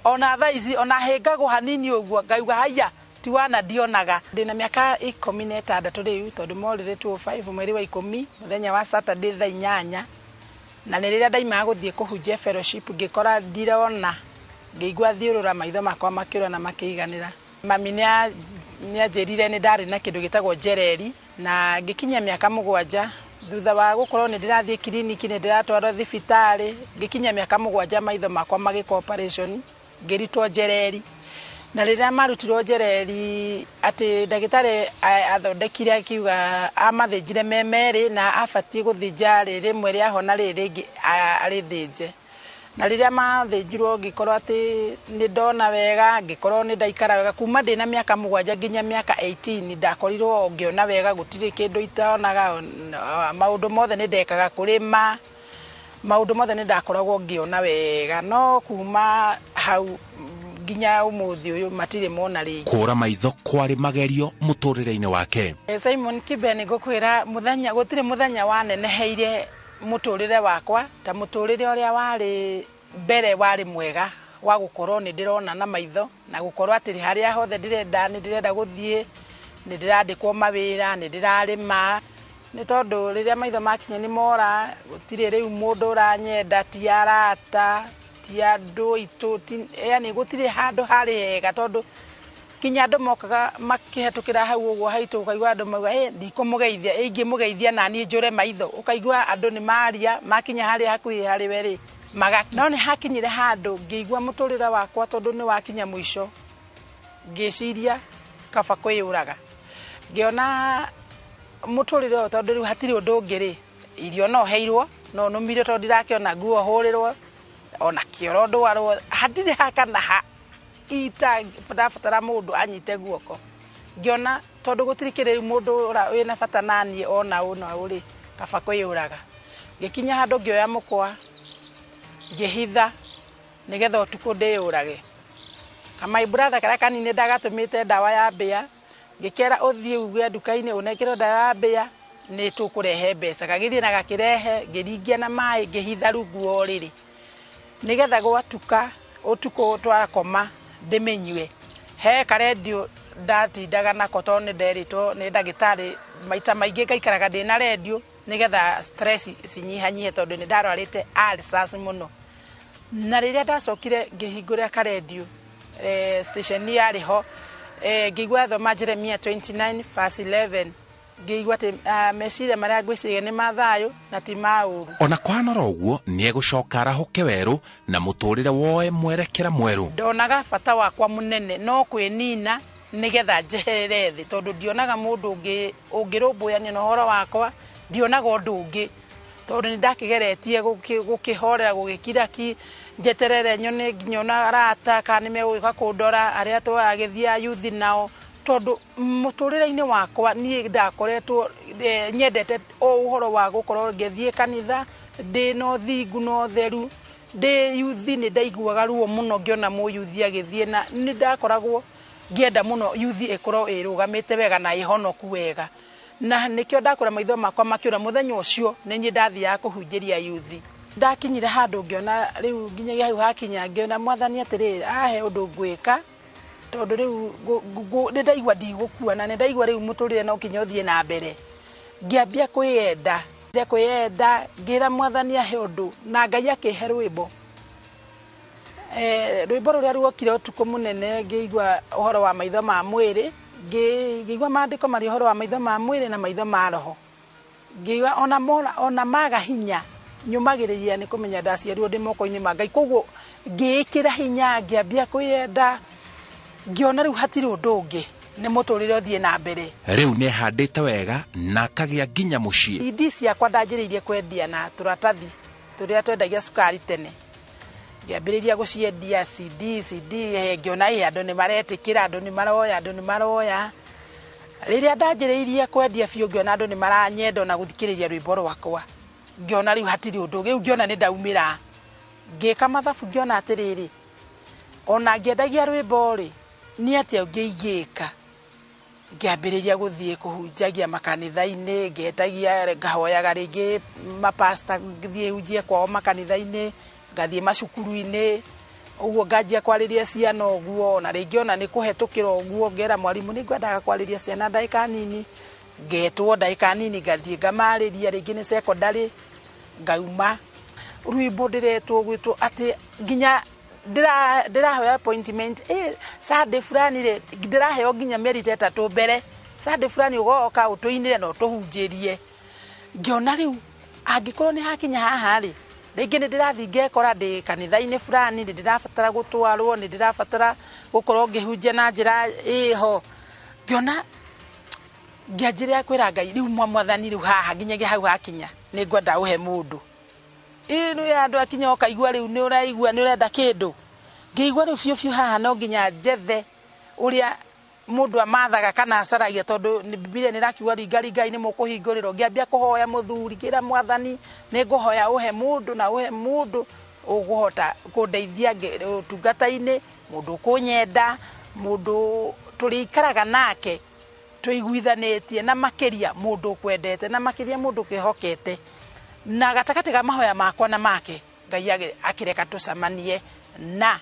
ona thaici ona hengagwo hanini ũguo ngauga haya tiwana ndionaga ndĩna mĩaka 16 rĩu tondũ morire 25 mweri wa 10 mũthenya wa Saturday thaa 8 na nĩ rĩrĩa ndaimaga gũthiĩ kũhunjia fellowship ngĩkora ndirona ngĩigua thiũrũra maitho makwa makĩrwo na makĩiganĩra. Mami nĩanjĩrire nĩ ndarĩ na kĩndũ gĩtagwo njereri na ngĩkinya mĩaka 7 thutha wa gũkorwo nĩ ndĩrathiĩ kiriniki nĩ ndĩratwarwo thibitarĩ ngĩkinya mĩaka 7 maitho makwa magĩka operation ngĩrutwo njereri na rĩrĩa marutirwo njereri atĩ ndagĩtarĩ athondekire akiuga amathĩnjire memerĩ na abatie gũthĩnja rĩmwe rĩa hona rĩngĩ arĩthĩnje na rĩrĩa mathĩnjirwo ngĩkorwo atĩ nĩ ndona wega ngĩkorwo nĩ ndaikara wega kuma ndĩ na mĩaka 7 nginya mĩaka 18 ndakorirwo ngĩona wega gũtirĩ kĩndũ itaonaga maũndũ mothe nĩ ndekaga kũrĩma maũndũ mothe nĩ ndakoragwo ngĩona wega no kuma hau nginya ũmũthĩ ũyũ matirĩ mona rĩngĩ. Kũra maitho kwarĩ magerio mũtũrĩre-inĩ wake. Simon Kibe nĩ ngũkwĩra mũthenya gũtirĩ mũthenya waneneheire mũtũrĩre wakwa ta mũtũrĩre ũrĩa warĩ mbere warĩ mwega wa gũkorwo nĩ ndĩrona na maitho na gũkorwo atĩ harĩa hothe ndĩrenda gũthiĩ nĩ ndĩrandĩkwo mawĩra nĩ ndĩrarĩma nĩ tondũ rĩrĩa maitho makinya nĩ mora gũtirĩ rĩu mũndũ ũranyenda ti arata ti andũ itũ yani gũtirĩ handũ harĩ hega tondũ kinya andũ mokaga makĩhetũkĩra hau ũguo haitũ ũkaigua andũ mauga ndikũmũgeithia ingĩmũgeithia na niĩ njũre maitho ũkaigua andũ nĩ maria makinya harĩa hakuhĩ harĩ we rĩ no nĩ hakinyire handũ ngĩigua mũtũrĩre wakwa tondũ nĩ wakinya mũico ngĩciria kaba kwĩyũraga ngĩona mũtũrĩre ũyũ tondũ rĩu hatirĩ ũndũ ũngĩ rĩ irio no heirwo no numire tondũ ndirakĩona nguo hũrĩrwo ona kĩoro ndwarwo hatirĩ hakana ha ndabatara mũndũ anyite guoko ngĩona tondũ gũtirĩ kĩrĩ mũndũ wĩna bata naniĩ ona ũrĩ kaba kwĩyũraga ngĩkinya handũ ngĩoya mũkwa ngĩhitha nĩgetha ũtukũ ndĩyũrage kama brother karĩa kanini ndagatũmĩte ndawa ya mbĩa ngĩkera ũthiĩ uge nduka-inĩ ũnekĩrwo ndawa ya mbĩa nĩ tũkũrehe mbeca gagĩthiĩ na gakĩrehe ngĩringia na maĩ ngĩhitha rungu o rĩrĩ nĩgetha gwatuka ũtukũ twakoma ndĩmenyue he karendio ndatindaga nako tondũ nĩ nderĩtwo nĩ ndagĩtarĩ maita maingĩ ngaikaraga ndĩna rendio nĩgetha stress cinyihanyihe tondũ nĩ ndarwarĩte ulcers mũno na rĩrĩa ndacokire ngĩhingũra karendio station yarĩ ho ngĩigua thoma Jeremia 29:11 ngĩigua atĩ meciria marĩa ngwĩciria nĩ ma thayũ na ti ma ũru ona kwanora ũguo nĩ egũcoka arahũke werũ na mũtũrĩre woe mwerekera mwerũ ndonaga bata wakwa mũnene no kwĩnina nĩgetha njeherere thĩ tondũ ndionaga mũndũ ũngĩrũmbũyania na ũhoro wakwa ndionaga ũndũ ũngĩ tondũ nĩ ndakĩgeretie gũkĩhorera gũgĩkiraki njeterere nyone nginya na arata kana nĩmegũka kũndora arĩa twagĩthia youth nao tondũ mũtũrĩre-inĩ wakwa niĩ ndakoretwo nyendete ũhoro wa gũkorwo ngĩthiĩ kanitha ndĩ no thingu no theru ndĩ youth nĩ ndaiguaga ruo mũno ngĩona mũyuthi agĩthiĩ na nĩ ndakoragwo ngĩenda mũno youth ĩkorwo ĩrũgamĩte wega na ĩhonoku wega na nĩkĩo ndakũra maitho makwa makĩũra mũthenya ũcio nĩ niĩ ndathiaga kũhunjĩria youth ndakinyire handũ ngĩona rĩu nginyagia hau hakinya ngĩona mwathani atĩrĩrĩ ahe ũndũ ngwĩka tondũ rĩu nĩ ndaigua ndigũkua na nĩ ndaigua rĩu mũtũrĩre no kinya ũthiĩ na mbere ngĩambia kwĩyenda ngĩra mwathani ahe ũndũ na Ngai akĩhe rwĩmbo rwĩmbo rũrĩa ruokire ũtukũ mũnene ngĩigua ũhoro wa maitho ma mwĩrĩ ngĩigua maandĩko marĩ ũhoro wa maitho ma mwĩrĩ na maitho ma roho ngĩigua ona maga hinya nyumagĩrĩria nĩ kũmenya ndaciarirwo ndĩ moko-inĩ ma Ngai koguo ngĩĩkĩra hinya ngĩambia kwĩyenda ngĩona rĩu hatirĩ ũndũ ũngĩ nĩ mũtũrĩre ũthiĩ na mbere rĩu nĩ handĩte wega na akagĩa nginya mũciĩ CD ciakwa ndanjĩrĩirie kwendia na tũratathi tũrĩa twendagia cukari tene ngĩambĩrĩria gũciendia CD ngĩona andũ nĩ maretĩkĩra andũ nĩ maroya rĩrĩa ndanjĩrĩirie kwendia biũ ngĩona andũ nĩ maranyenda na gũthikĩrĩria rwĩmbo rwakwa ngĩona rĩu hatirĩ ũndũ ũngĩ ngĩona nĩ ndaumĩra ngĩka mathabu ngĩona atĩrĩrĩ ona ngĩendagia rwĩmbo rĩ nĩ atĩa ngĩigĩka ngĩambĩrĩria gũthiĩ kũhunjagia makanitha-inĩ ngĩetagia ngahoyaga rĩngĩ mapasta ngĩthiĩ hunjie kwao makanitha-inĩ ngathiĩ macukuru-inĩ ũguo nganjia kwarĩria ciana ũguo na rĩngĩ ona nĩ kũhetũkĩra ũguo ngera mwarimũ nĩ ngwendaga kwarĩria ciana ndagĩka nini ngetwo ndagĩka nini ngathiĩ ngamarĩria rĩngĩ nĩ secondary ngauma rwĩmbo ndĩretwo gwĩtwo atĩ nginya ndĩrahoya appointment Sunday fulani rĩ ndĩraheo nginya mĩeri 3 mbere Sunday fulani ũgoka ũtũinĩre na ũtũhunjĩrie ngĩona rĩu angĩkorwo nĩ hakinya haha rĩ rĩngĩ nĩ ndĩrathiĩ ngekora ndĩ kanitha-inĩ fulani nĩ ndĩrabatara gũtwarwo nĩ ndĩrabatara gũkorwo ngĩhunjia na njĩra ĩho ngĩona ngĩanjĩrĩra kwĩra Ngai rĩu mwathani rĩu haha nginyagia hau hakinya nĩ ngwenda ũhe mũndũ nĩ andũ akinya ũkaigua rĩu nĩ ũraigua nĩ ũrenda kĩndũ ngĩigua rĩu biũ haha no nginya njethe ũrĩa mũndũ amathaga kana acaragia tondũ Biblia nĩ rakiuga ringai nĩ mũkũhingũrĩrwo ngĩambia kũhoya mũthuri kĩra mwathani nĩ ngũhoya ũhe mũndũ na ũhe mũndũ ũgũhota kũndeithia ũtungata-inĩ mũndũ kũnyenda mũndũ tũrĩikaraga nake tũiguithanĩtie na makĩria mũndũ kwendete na makĩria mũndũ kwĩhokete na gatagatĩ ga mahoya makwa na make Ngai akĩreka tũcamanie na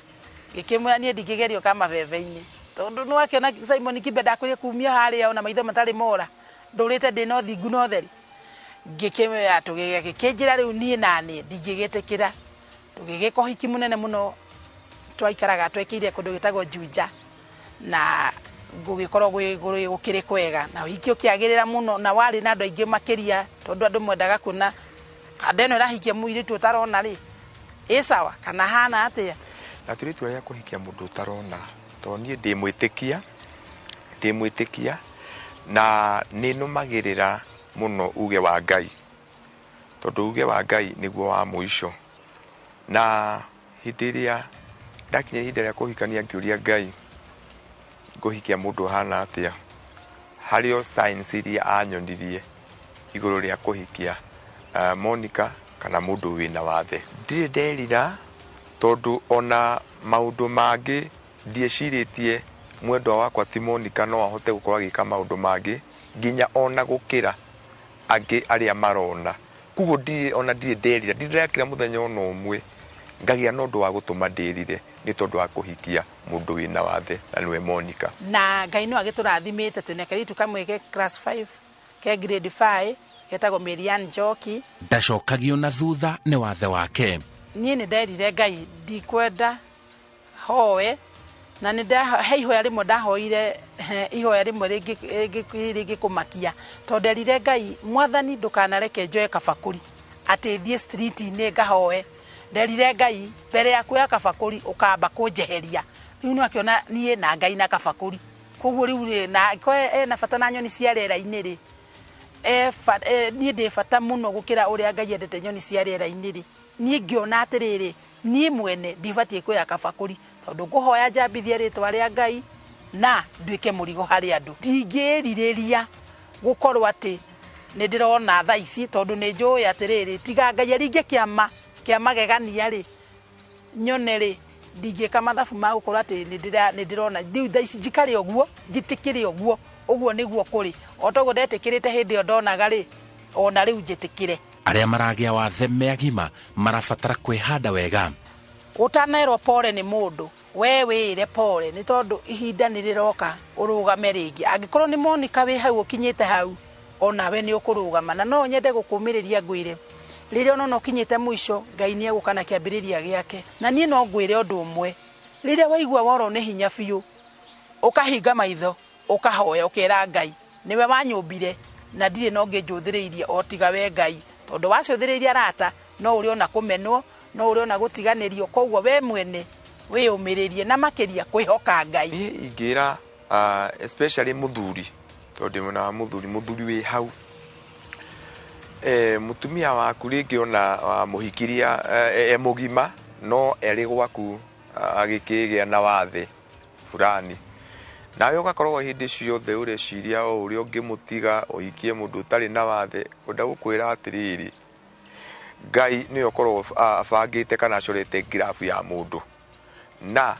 gĩkĩmwe niĩ ndingĩgerio kama mabebe-inĩ tondũ nĩ wakĩona Simon Kibe ndakwĩrĩa kumia harĩa ona maitho matarĩ mora ndũrĩte ndĩ no thingu no theri ngĩkĩmenya tũgĩkĩnjĩra rĩu niĩ naniĩ ndingĩgĩtĩkĩra tũgĩgĩka ũhiki mũnene mũno twaikaraga twekĩire kũndũ gĩtagwo Juja na gũgĩkorwo gũkĩrĩ kwega na ũhiki ũkĩagĩrĩra mũno na warĩ na andũ aingĩ makĩria tondũ andũ mwendaga kuona kanda ĩno ĩrahikia mũirĩtu ũtarona rĩ sawa kana hana atia na tuli turia kuhikia mundu utarona to nie ndimwitikia na ninumagirira muno uge wa Ngai tondu uge wa Ngai niguo wa muico na hindiria ndakinya ihinda ria kuhikania ngiuria Ngai nguhikia mundu hana atia hario science iria anyonirie iguru ria kuhikia Monica kana mundu wina wathe ndire nderira tondu ona maundu mangi ndieciritie mwendwa wakwa ti Monica no ahote gukorwa agika maundu mangi nginya ona gukira angi aria marona kugo ndire nderira ndirekira muthenya ona umwe ngagia no ndu wa gutuma ndirire ni tondu wa kuhikia mundu wina wathe na niwe Monica na Ngai no agiturathimite tunekeritu kamwe ke class 5 ke grade 5 getagwo Marian Njoki ndacokagio na thutha ni wathe wake nie ni nderire Ngai ndikwenda hoe na ni ihoya rimwe ndahoire ihoya rimwe ringi kumakia to nderire Ngai mwathani ndukanareke njoe kabakuri ati thie street ni ngahoe nderire Ngai mbere ya kuoya kabakuri ukamba kunjeheria riu no akiona nie na Ngai na kabakuri koguo riu na na bata na nyoni cia rera-ini ri nie ndi bata muno gukira uria Ngai endete nyoni cia rera-ini ri nie ngiona atiriri nie mwene ndibatie kuoya kabakuri tondu nguhoya njambithie ritwa ria Ngai na nduike murigo hari andu ndingiriria gukorwo ati ni ndirona tha ici tondu ni njui atiriri tiga Ngai aringe kiama magegania ri nyone ri ndingika mathabu ma gukorwo ati ni ndirona riu tha ici njikare oguo njitikire oguo uguo niguo kuri otogo ndetikirite hindi yo ndonaga ri ona riu njitikire aria maragia wathe meagima marabatara kwihanda wega utanairwo pole ni mundu we wire pole ni tondu ihinda ni riroka urugame ringi angikorwo ni Monica wi hau ukinyite hau ona we ni ukurugama na no nyende gukumiriria ngwire riria no ukinyite mwisho Ngai ni egukana kiambiriria giake na nie no ngwire undu umwe riria waigua woro ni hinya biu ukahinga maitho ukahoya ukera Ngai niwe wanyumbire na ndire no nginjuthiriirie otiga we Ngai tondu wacuthiriirie arata no uri ona kumenwo no uri ona gutiganirio koguo we mwene we umiririe na makiria kwihoka Ngai ingira especially muthuri tondu na muthuri wi hau mutumia waku ringi ona muhikiria mugima no eri gwaku agikigia na wathe fulani nawe ugakorwo hindi ciothe ureciria o uri ungimutiga uhikie mundu utari na wathe unda gukwira atiriri Ngai ni ukorwo abangite kana acorete grafu ya mundu na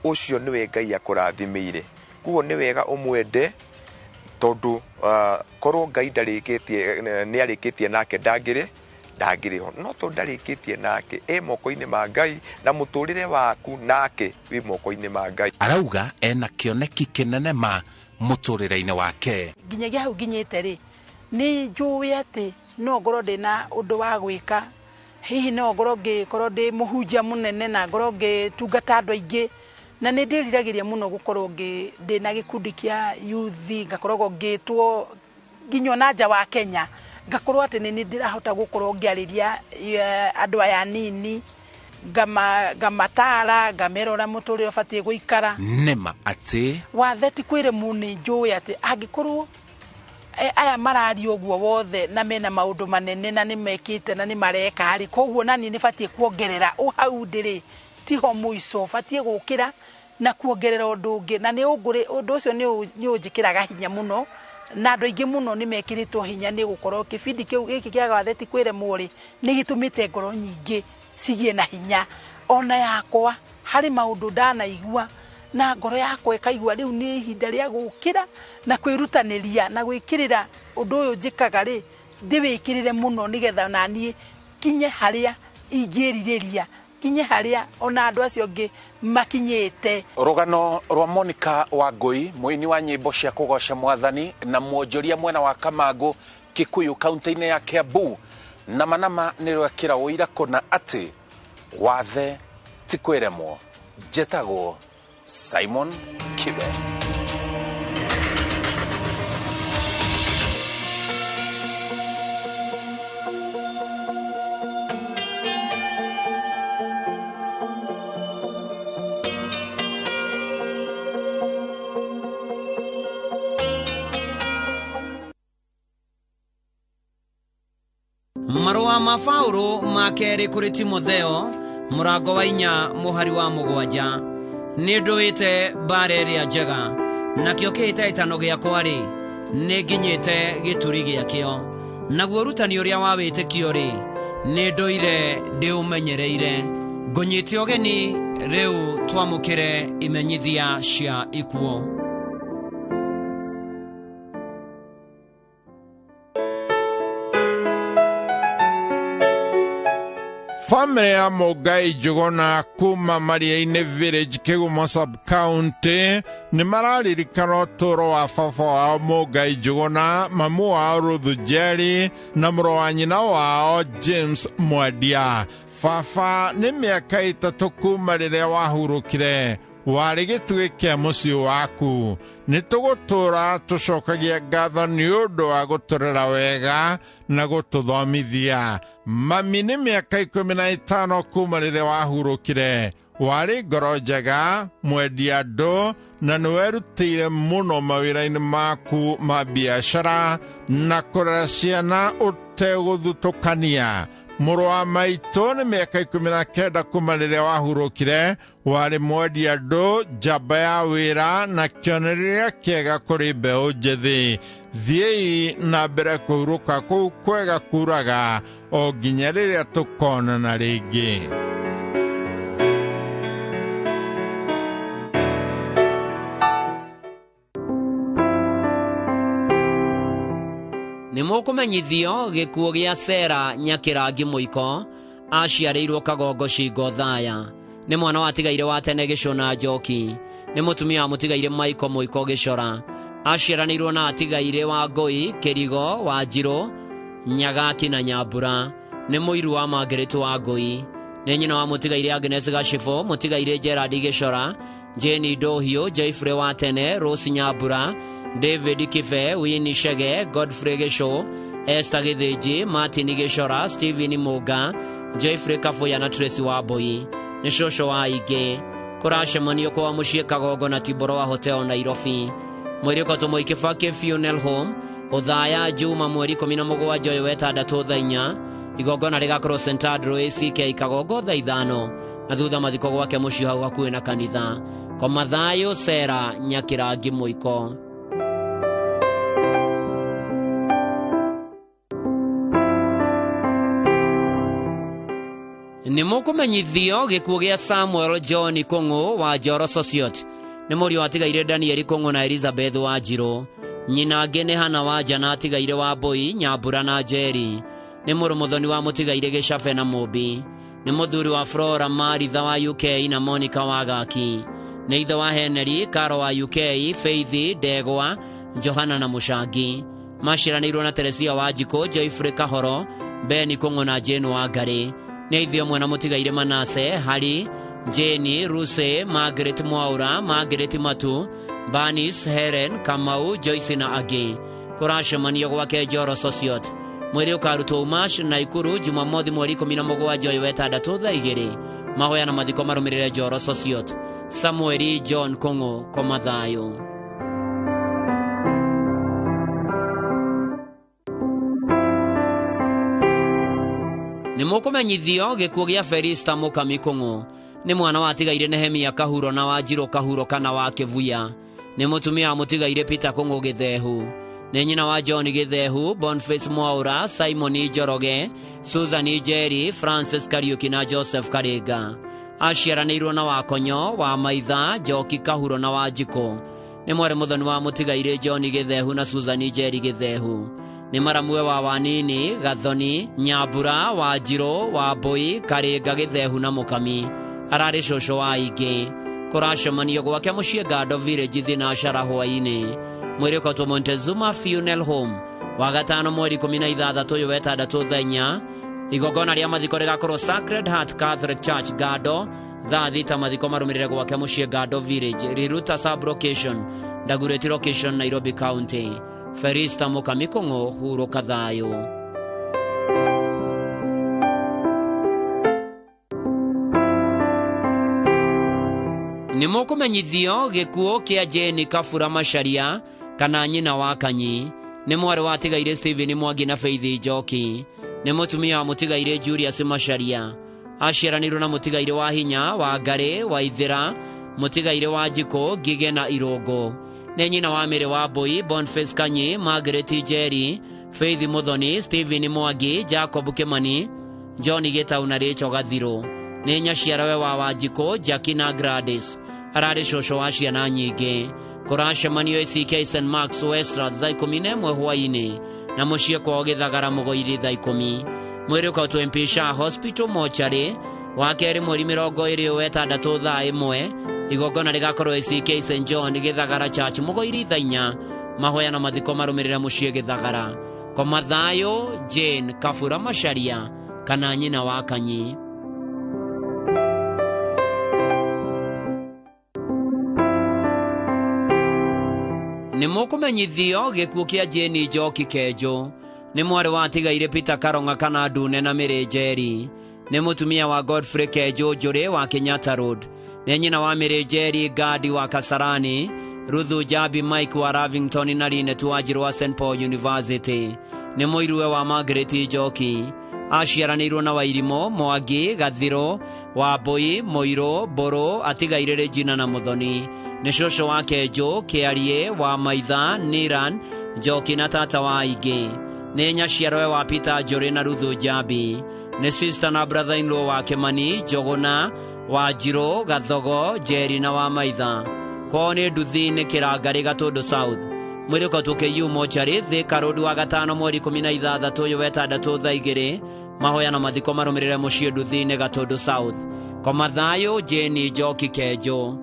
ucio niwe Ngai akurathimire kuo ni wega umwende tondu korwo Ngai ndarikitie ni arikitie nake ndangiri ho no to ndarikitie nake moko-ini ma Ngai na muturire waku nake wi moko-ini ma Ngai arauga ena kioneki kinene ma muturire-ini wake nginyagia hau nginyite ri ni njui ati no ngorwo ndina undu wa gwika hihi no ngorwo ngikorwo ndi muhunjia munene na ngorwo ngitungata andu aingi na ni ndiriragiria muno gukorwo ndina gikundi kia youth ngakorwo ngitwo nginya na nja wa Kenya ngakorwo ati ni ndirahota gukorwo ngiariria andu aya nini ngamatara ngamerora muturire ubatie guikara nema ati wathe ti kwire muni njui ati angikorwo aya marari oguo wothe na mena maundu manene na ni mekite na ni mareka hari koguo nani ni batie kuongerera hau ndiri tiho muico batie gukira na kuongerera undu ungi na ni unguri undu ucio ni unjikiraga hinya muno na andu aingi muno ni mekiritwo hinya ni gukorwo kibindi kiu giki kia gatheti kwire muri ni gitumite ngoro nyingi cigie na hinya ona yakwa hari maundu ndanaigua na ngoro yakwa ikaigua riu ni ihinda ria gukira na kwirutaniria na gwikirira undu uyu njikaga ri ndiwikirire muno nigetha nanie kinye haria ingiririria kinye haria ona andu acio ngi makinyite rugano rwa Monica Wangui muini wa nyimbo cia kugoca mwathani na mwonjoria mwena wa Kamangu Kikuyu kaunti-ini ya Kiambu na manama ni rwekira uira kuna ati wathe ti kwiremwo jetagwo Simon Kibe. marua ma Paulo makeri kuri Timotheo murango wa 4 muhari wa 7 ni nduite bareria njega nakio kiitaitano giakwa ri ni nginyite gituri giakio naguo rutani uria wa witikio ri ni ndoire ndi umenyereire ngonyite ogeni riu twamukire imenyithia cia ikuo. Family ya Mugai Njuguna kuma Maria-ini Village Kigumo Sub-County ni mararirikana uturo wa baba wao Mugai Njuguna, mamu wao Ruth Njeri na mũrũ wa nyina wao James Mwandia. Baba ni mĩaka 3 kuma rĩrĩa wahurũkire warĩ gĩtugĩ kĩa mũciĩ waku. Nĩ tũgũtũra tũcokagia ngatho nĩ ũndũ wa gũtũrera wega na gũtũthomithia. Mami nĩ mĩaka 15 kuma rĩrĩa wahurũkire warĩ ngoro njega, mwendia andũ na nĩ werutĩire mũno mawĩra-inĩ maku ma biacara na kũrera ciana ũtegũthutũkania. Mũrũ wa maitũ nĩ mĩaka 19 kuma rĩrĩa wahurũkire warĩ mwendia andũ, njamba ya wĩra na kĩonereria kĩega kũrĩ mbeũ njĩthĩ. Thiĩi na mbere kũhurũka kũu kwega kuraga o nginya rĩrĩa tũkonana rĩngĩ. Nimukumenyithio gikuo gia Sera Nyakirangi Muiko aciarĩirwo Kagongo Shingo Thaya. Nĩ mwana watigaire wa tene Gĩcũna Njoki. Nĩ mũtumia wa mũtigaire Maiko Muiko Gĩcora. Aciaranĩirwo na atigaire wa Ngoi Kĩrigo wa Njirũ Nyagaki na Nyambura. Nĩ mũiru wa Margaret wa Ngoi. Nĩ nyina wa mũtigaire Agnes Gacibũ, mũtigaire Gerard Gĩcora, Jane Ndohio, Joyfrey wa tene, Rose Nyambura, David Kife, Winnie Shege, Godfrey Gĩcũ, Esther Gĩthĩnji, Martin Gĩcora, Stephen Muga, Joyfrey Kafuya na Tracy Wambui. Nĩ cũcũ wa Ingĩ. Kũracemanio kwa mũciĩ Kagongo na Tiboro wa Hotel Nairobi. Mweri ũkatũmwo Kibaki Funeral Home Uthaya Juma mweri 17 ũyũ wetandatũ thaa 4. Igongona rĩgakorwo St Andrew ACK Kagongo thaa 5 na thutha mathiko gwake mũciĩ hau hakuhĩ na kanitha. Kwa mathayo Sera Nyakirangi Muiko. Nimukumenyithio gikuo gia Samuel John Kung'u wa Njoro Society. Nĩ mũriũ atigaire Daniel Kung'u na Elizabeth wa Njirũ. Nyina angĩ nĩ Hana wa Njana atigaire wa Mbui, Nyambura na Njeri. Nĩ mũrũ mũthoni wa mũtigaire Gĩcabe na Mũmbi. Nĩ mũthuri wa Flora Maritha wa UK na Monica wa Gaki. Nĩ ithe wa Henry Karo wa UK, Faith Ndegwa, Johana na Mũcangi. Maciaranĩirwo na Teresia wa Njiko, Joyfrey Kahoro, Ben Kung'u na Jane wa Ngari. Nĩ ithe ũmwe na mũtigaire Manase, Harry, Jane, Ruse, Margaret Mwaura, Margaret Matu, Banis, Helen, Kamau, Joyce na angĩ. Kũracemanio gwake Njoro Society. Mweri ũkarutwo Umash na Ikuru Jumamothi mweri 17 ũyũ wetandatũ thaa 2. Mahoya na mathiko marũmĩrĩre Njoro Society. Samuel John Kung'u kwa mathayo. Nimukumenyithio gikuo gia Felista Mukami Kung'u. Nĩ mwana watigaire Nehemia Kahuro na wa Njirũ Kahuro kana wa Kivuya. Nĩ mũtumia wa mũtigaire Peter Kung'u Gĩthehu. Nĩ nyina wa John Gĩthehu, Boniface Mwaura, Simon Njoroge, Susan Njeri, Francis Kariuki na Joseph Karĩnga. Aciaranĩirwo na Wakonyo wa Maitha, Njoki Kahuro na wa Njiko. Nĩ mwarĩ mũthoni wa mũtigaire John Gĩthehu na Susan Njeri Gĩthehu. Nĩ maramwe wa Wanini, Gathoni, Nyambura, wa Njirũ, wa Mbui, Karĩnga Gĩthehu na Mũkami. Ararĩ cũcũ wa Ingĩ. Kũracemanio gwake mũciĩ Gado Village thinacara hwainĩ. Mweri ũkatwo Montezuma Funeral Home wa gatano mweri 16 ũyũ wetandatũ thaa 4. Igongona rĩa mathiko rĩgakorwo Sacred Heart Catholic Church Gado thaa 6 mathiko marũmĩrĩre gwake mũciĩ Gado Village, Riruta Sub Location, Dagoretti Location, Nairobi County. Felista Mukami Kung'u, hurũka thayũ. Nimukumenyithio gikuo kia Jane Kafura Macharia kana nyina wa Kanyi. Nĩ mwarĩ watigaire Stephen Mwangi na Faith Njoki. nĩ mũtumia wa mũtigaire Julius Macharia. Aciaranirwo na mũtigaire wa hinya wa Ngare Waithĩra, mũtigaire wa Njiko Ngige na Irũngũ. Nĩ nyina wa Mĩrĩ wa Mbũi, Boniface Kanyi, Margaret Njeri, Faith Muthoni, Stephen Mwangi, Jacob Kimani, John Gitau na Rachel Gathirũ. Nĩ nyaciarawe wa Wanjikũ, Jackie na Gladys. Ararĩ cũcũ wa ciana nyingĩ. Kũracemanio ACK St Marks Westlands thaa 11 hwaĩ-inĩ na mũciĩ kwao Gĩthagara Mũgoiri thaa 10. Mwĩrĩ ũkautwo Mpisha Hospital Mortuary. Wa kerĩ mweri 26 thaa 1. Igongona rĩgakorwo ACK St John Gĩthagara Church Mũgoiri thaa 4. Mahoya na mathiko marũmĩrĩre mũciĩ Gĩthagara. Koma thayũ Jane Kabura Macharia kana nyina wa Kanyi. Nĩ mũkũmenyithio gĩkuũ kĩa Jane Njoki Kenjo. Nĩ mwarĩ wa tigaire Peter Karonga kana Ndune na Mĩrĩ Njeri. Nĩ mũtumia wa Godfrey Kenjo Njũrĩ wa Kenyatta Road. Nĩ nyina wa Mĩrĩ Njeri Gadi wa Kasarani, Ruthu Jabi Mike wa Ravington na Linet Wanjiru wa St Paul University. Nĩ mũiruwe wa Margaret Njoki. Aciaranĩirwo na Wairimo Mwangi Gathirũ wa Mbũi Mũirũ Mbũrũ atigaire Regina na Muthoni. Nĩ cũcũ wa Kenjo Kĩarie wa Maitha Niran Njoki na tata wa Aingĩ. Nĩ nyaciarawe wa Peter Njũrĩ na Ruthu Jabi. Nĩ sister na brother-in-law wa Kimani Njogona wa Njirũ Gathogo Njeri na wa Maitha. Kwao nĩ Nduthi-inĩ Kĩrangarĩ Gatũndũ South. Mwĩrĩ ũkautwo KU Mortuary Thika Road wa gatano mweri 16 6 thaa 2. Mahoya na mathiko marũmĩrĩre mũciĩ Nduthi-inĩ Gatũndũ South. Koma thayũ Jane Njoki Kenjo.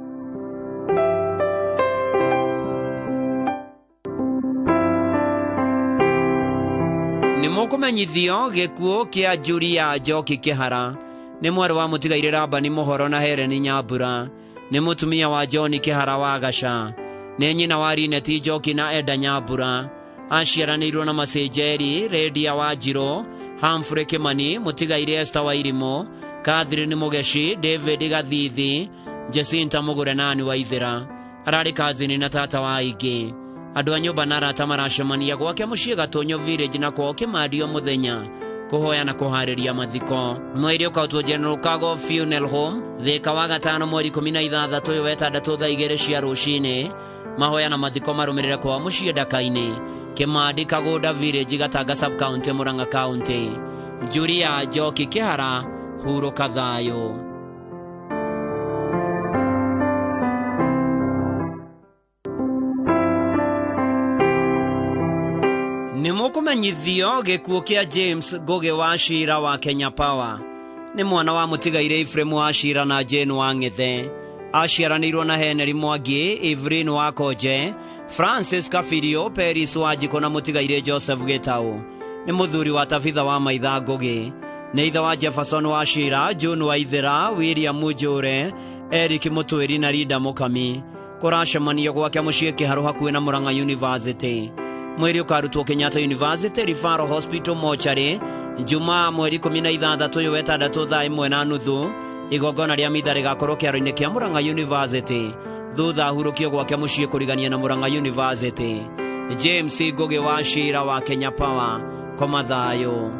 Nĩ mũkũmenyithio gĩkuũ kĩa Julia Njoki Kĩhara. Nĩ mwarĩ wa mũtigaire Rabani Mũhoro na Helen Nyambura. Nĩ mũtumia wa John Kĩhara wa Gaca. Nĩ nyina wa Linet Njoki na Eda Nyambura. Aciaranĩirwo na Masĩnjeri Redia wa Njirũ, Humphrey Kimani, mũtigaire Esther Wairimo, Catherine Mũgeci, David Gathithi, Jacinta Mũgũre na Anne Waithĩra. Ararĩ kazini na tata wa Aingĩ. Andũ a nyũmba na arata maracemania gwake mũciĩ Gatonyo Village na kwao Kĩmadio mũthenya kũhoya na kũharĩria mathiko. Mwĩrĩ ũkautwo General Cargo Funeral Home Thika wa gatano mweri 16 6 thaa 2 cia rũcinĩ. Mahoya na mathiko marũmĩrĩre kwao mũciĩ Ndaka-inĩ Kĩmandi Kagũnda Village Gatanga Sub County Murang'a County. Julia Njoki Kĩhara hurũka thayũ. Nĩ mũkũmenyithio gĩkuũ kĩa James Ngũgĩ wa Shira wa Kenya Power. Nĩ mwana wa mũtigaire Ephraim wa Shira na Jane wa Ng'ethe. Aciaranĩirwo na Henry Mwangi, Evelyn wa Koje, Francis Kafirio, Peris wa Njiko na mũtigaire Joseph Gĩtaũ. Nĩ mũthuri wa Tabitha wa Maitha Ngũgĩ. Nĩ ithe wa Jefferson wa Shira, John Waithĩra, William Njũre, Eric Mũtwĩri na Rida Mũkami. Kũracemanio gwake mũciĩ Kĩharũ hakuhĩ na Murang'a University. Mwĩrĩ ũkarutwo Kenyatta University Referral Hospital Mortuary Jumaa mweri 16 thaa 1:30. Igongona rĩa mitha rĩgakorwo kĩharo-inĩ kĩa Murang'a University thutha hurũkio gwake mũciĩ kũrigania na Murang'a University. James Ngũgĩ wa Shira wa Kenya Power koma thayũ.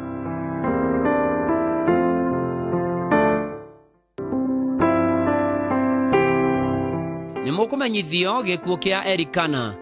Nĩ mũkũmenyithio gĩkuũ kĩa Erikana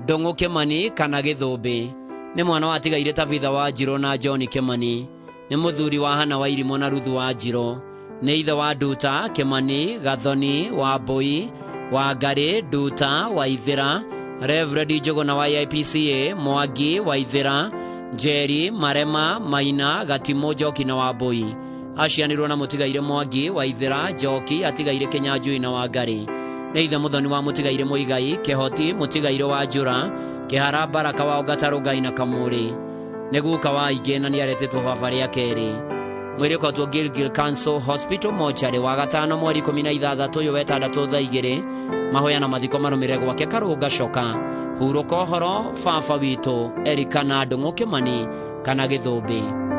Ndong'ũ Kĩmani kana Gĩthũmbĩ. Nĩ mwana wa tigaire Tabitha wa Njirũ na John Kĩmani. Nĩ mũthuri wa Hana Wairimo na Ruthu wa Njirũ. Nĩ ithe wa Nduta Kĩmani, Gathoni wa Mbũi, wa Ngari Nduta Waithĩra, Reverend Njũgũna wa IPCA, Mwangi Waithĩra, Njeri Marema Maina Gatimũ Njoki na wa Mbũi. Aciaranĩirwo na mũtigaire Mwangi Waithĩra Njoki atigaire Kĩnyanjui na wa Ngari. Nĩ ithe Mũthoni wa mũtigaire Mũigai Kĩhoti mũtigaire wa Njũra, Kĩhara Baraka wa Gatarũ Ngai na Kamũrĩ. Nĩ guka wa Aingĩ na nĩaretetwo baba rĩa kerĩ. Mwĩrĩ ũkautwo Gilgil Council Hospital Mortuary wa gatano mweri 16 thaa 2. Mahoya na mathiko marũmĩrĩre gwake Karũnga Coka. Hurũka ũhoro baba witũ Erikana Ndong'ũ Kĩmani kana Gĩthũmbĩ.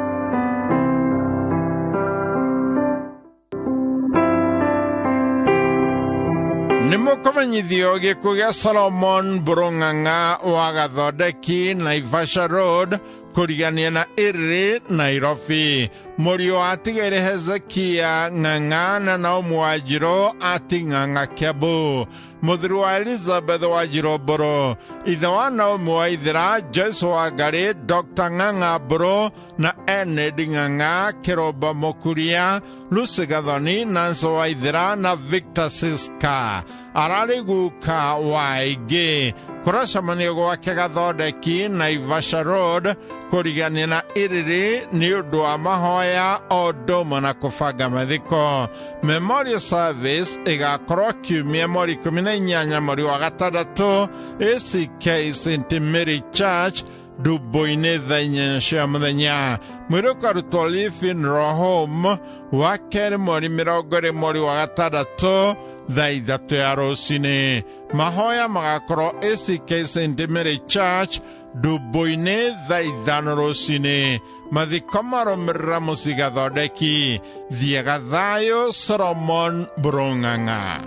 Nĩ mũkũmenyithio gĩkuũ gĩa Solomon Burung'ang'a wa Gathondeki Naivasha Road kurigania na iri Nairobi. Murio atigaire Hezekia Ng'ang'a na Omwajiro ati Ng'ang'a Kiambu. Muthuri wa Elizabeth Wajiro Boro, ithe wa Naomi Waithira, Joyce Wangari, Dr. Ng'ang'a Boro na Enid Ng'ang'a, Kiroba Mukuria, Lucy Gathoni, Nancy Waithira na Victor Siska. Arari guka waigi kuracemania gwake Gathondeki Naivasha Road kurigania na iriri ni undu wa mahoya o ndumo na kubanga mathiko. Memorial service igakorwo kiumia mweri 18 mweri wa gatandatu ACK St Mary Church Duboine thaa 8 cia muthenya. Mwiri ukarutwo Funeral Home wa keri mweri 20 mweri wa gatandatu thaa 3 ya rucini. Mahoya magakorwo ACK St Mary Church Duboine thaa 5 rucini. Mathiko marumirira Muci Gathondeki. Thiega thayo Solomon Burung'ang'a.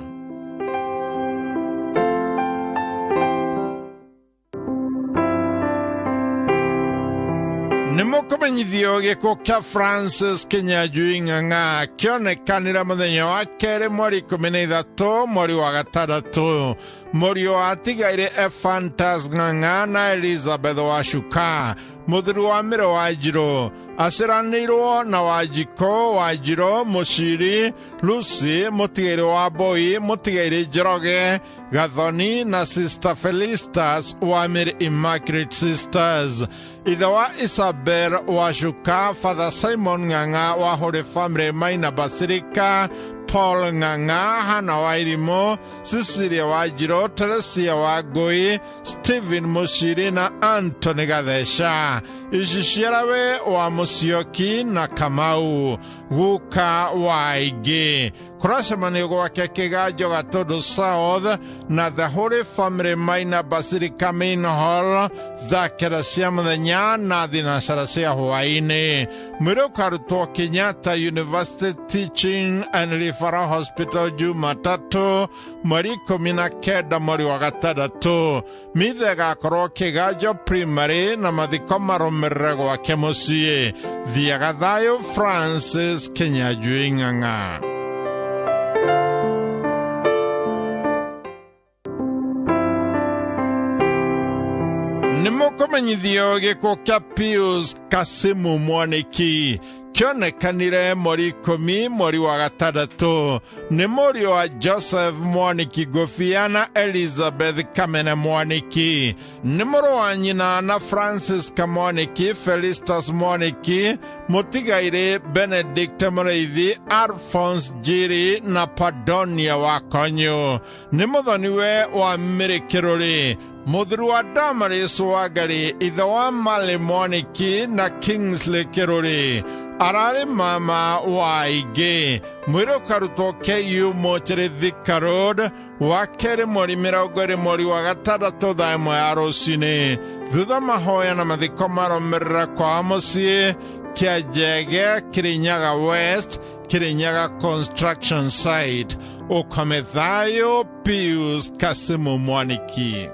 Nimukumenyithio giko kia Francis Kinyanjui Ng'ang'a kionekanira muthenya wa keri mweri 13 mweri wa gatandatu. Murio atigaire Ephantus Ng'ang'a na Elizabeth Wacuka. Muthuri wa Mire Wanjiru aciranirwo na Wanjiko Wanjiru Muciri, Lucy Mutigaire wa Boi, Mutigaire Njoroge Gathoni na Sister Felicitas wa Mire Immaculate Sisters. Ithe wa Isabel Wacuka, Father Simon Ng'ang'a wa Holy Family Maina Basilica, Paul Ng'ang'a, Hana Wairimo, Cecilia Wanjiru, Teresia Wangui, Stephen Muciri na Anthony Gathesha. Iciciarawe wa Musyoki na Kamau guka waigi. Kuracemania gwake Kiganjo Gatundu South na The Holy Family Maina Basilica Main Hall thaa 9 cia muthenya na thinacara cia hwaini. Mwiri ukarutwo Kenyatta University Teaching and Referral Hospital Jumatatu mweri 19 mweri wa gatandatu. Mithe gakorwo Kiganjo Primary na mathiko marumirire gwake mucii. Thiega thayo Francis Kinyanjui Ng'ang'a. Nimukumenyithio giko kia Pius Kasimu Mwaniki kionekanire mweri 10 mweri wa gatandatu. Ni murio wa Joseph Mwaniki Gofia na Elizabeth Kamene Mwaniki. Ni muru wa nyina na Francis Mwaniki, Felicitas Mwaniki, Mutigaire Benedict Mureithi, Alphonse Jiri na Padonia Wakonyo. Ni muthoniwe wa Mire Kiruri. Muthuri wa Damaris Wangari, ithe wa Mali Mwaniki na Kingsley Kiruri. Arari mama waigi. Mwiri ukarutwo KU Mochiri Thika Road wa keri mweri 20 mweri wa gatandatu thaa 1 ya rucini. Thutha mahoya na mathiko marumirira kwa mucii Kianjege Kirinyaga West Kirinyaga Construction Site. Ukome thayo Pius Kasimu Mwaniki.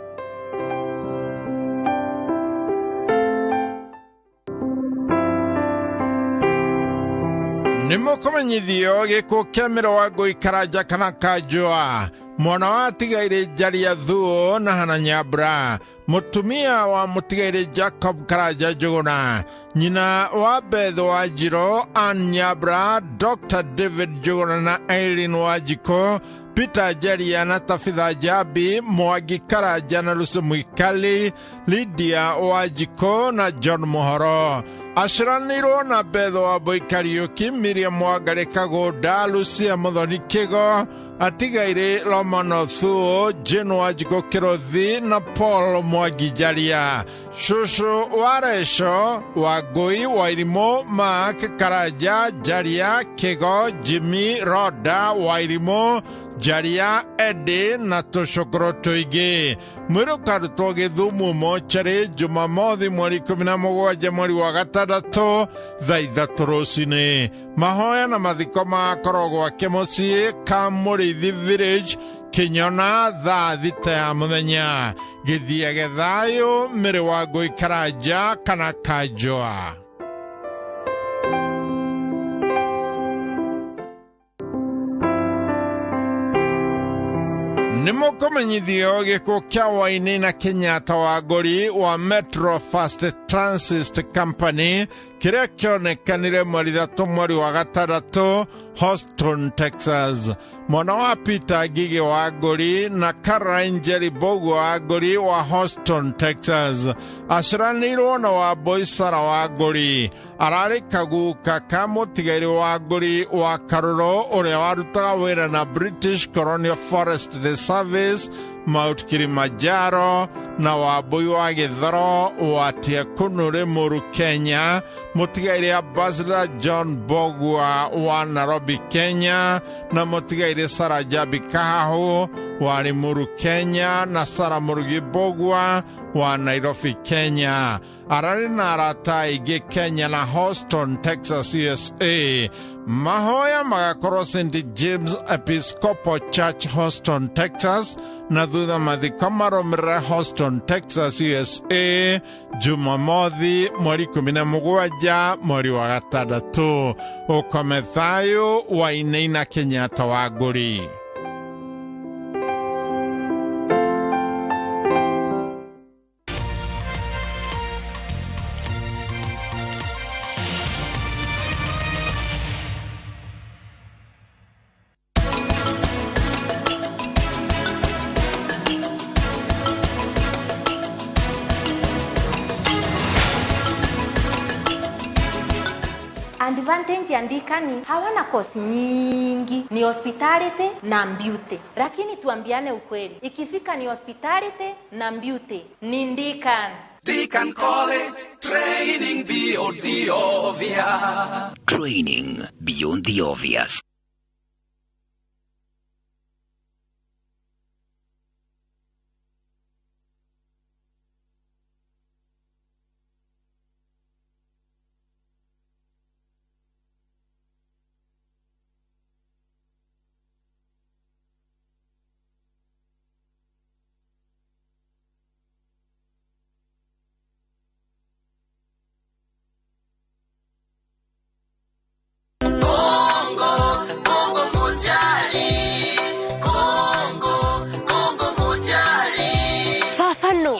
Nimukumenyithio giko kia Mire Wangui Karanja kana Kanjua. Mwana wa atigaire Jaria Thuo na Hana Nyambura. Mutumia wa Mutigaire Jacob Karanja Njuguna. Nyina wa Beth Wanjiru, Ann Nyambura, Dr. David Njuguna na Irene Wanjiko, Peter Jaria na Tafitha Jabi, Mwangi Karanja na Lucy Mwikali, Lydia Wanjiko na John Muhoro. Aciranirwo na Beth Wambui Kariuki, Miriam Wangari Kagoda, Lucia Muthoni Kigo, atigaire Romano Thuo, Jane Wanjiko Kirothi na Paul Mwangi Jaria. Shushu Waresho, Wangui, Wairimo, Mark Karanja, Jaria, Kigo, Jimmy, Roda, Wairimo, Jaria, Eddie na tucukuru tuingi. Mwiri ukarutwo Githumu Mochari Jumamothi mweri 17 mweri wa gatandatu thaa 3 rucini. Mahoya na mathiko magakorwo gwake mucii ka Muriithi Village kinyona thaa thita ya muthenya githiage thayo mere wa guikaraja kana kajoa. Nimukomenyithio giko kia Waini na Kenyatta Wangũri wa Metro Fast Transit Company kiria kionekanire mweri 3 mweri wa gatandatũ Houston, Texas. Mwana wa Peter Ngigi Wangũri na Caroline Njeri Bogu Wangũri wa Houston, Texas aciranĩirwo na Wambui Sarah Wangũri. Ararĩ kaguka ka mũtigairĩ Wangũri wa Karũrũ ũrĩa warutaga wĩra na British Colonial Forest Service Mount Kilimanjaro na Wambui wa Gĩthoro wa Tiekunu Limuru, Kenya. Mũtigairĩ Ambassador John Bogwa wa Nairobi, Kenya na mũtigairĩ Sarah Jabi Kahahu wa Limuru, Kenya na Sarah Murugi Bogwa wa Nairobi, Kenya. Ararĩ na arata aingĩ Kenya na Houston, Texas, USA. Mahoya magakorwo St. James Episcopal Church, Houston, Texas na thutha mathiko marũmĩrĩre Houston, Texas, USA Jumamothi mweri 17 mweri wa gatandatũ. Ũkome thayũ Waini na Kenyatta Wangũri. Advantage ya Ndikani hawana kosi nyingi, ni hospitality na beauty. Lakini tuambiane ukweli, ikifika ni hospitality na beauty ni Ndikani. Deacon College, training beyond the obvious. Training beyond the obvious.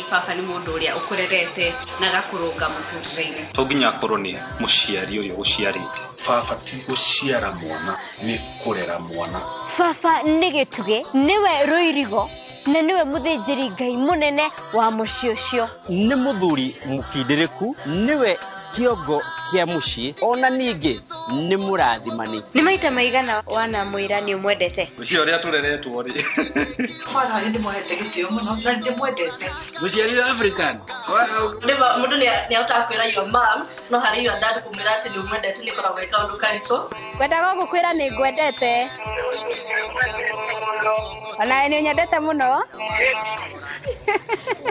Papa ni mundu uria ukurerete na gakurunga muturire. Toginya koroni mushiari uyo uciarite. Papa ti guciara mwana ni kurera mwana. Papa ni gituge niwe ruirigo na niwe muthinjiri Ngai munene wa muci ucio. Ni muthuri mukindiriku niwe kiongo kia muci ona ningi ni murathimani. Ni maita maigana wana mwira ni umwendete? Ucio ria tureretwo ri. Mwana ndi mwendete gitio muno na ndi mwendete. Muciari African. Ndeba mundu ni utakwira your mom no hari your dad kumira ati ni umwendete ni kora gweka undu kariko. Kwendaga gukwira ni ngwendete. Ona ni nyendete muno.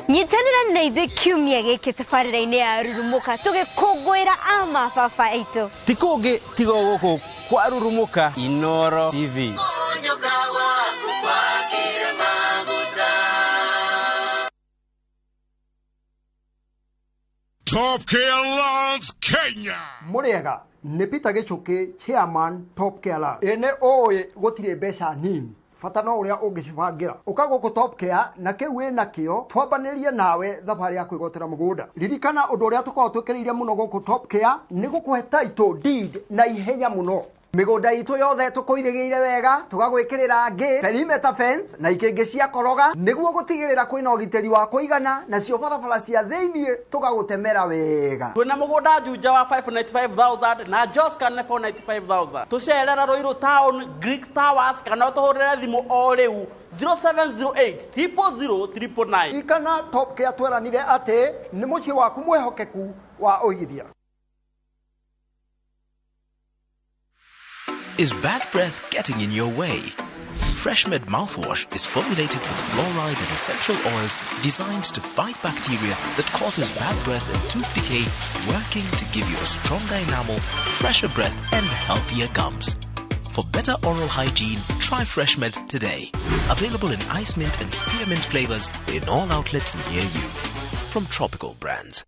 Nyitanira na ithe kiumia giki tabarĩra-inĩ ya Rurumuka tugikũngũĩra ama baba aitũ. Ti kũngĩ tiga gũkũ kwa Rurumuka Inooro TV. Top Care Lands Kenya. Muriega ni Peter Gichuki, chairman Top Care Lands. Ene oye gutire mbeca nini. Fata no uria ungicibangira ukago ku Top Care na kiwe nakio twambanirie nawe thabari ya kwigotera mugunda. Ririkana undu uria tukorwo twikiriire muno guku Top Care ni gukuhe title deed na ihenya muno. Migunda itu yothe tukuirigiire wega tugagwikirira ngi perimeter fence na ikingi cia koroga niguo gutigirira kwina ugiteri wa kuigana na cio barabara cia thiini tugagutemera wega. Tuna mugunda juja wa 595,000 na Joscan 495,000 tucerera Ruiru Town Greek Towers kana tuhurire thimu o riu 0708 000 ikana Top Care tweranire ati ni muci waku mwehokeku wa uigithia. Is bad breath getting in your way? Freshmed mouthwash is formulated with fluoride and essential oils designed to fight bacteria that causes bad breath and tooth decay, working to give you a stronger enamel, fresher breath, and healthier gums. For better oral hygiene, try Fresh Mint today. Available in ice mint and spearmint flavors in all outlets near you. From Tropical Brands.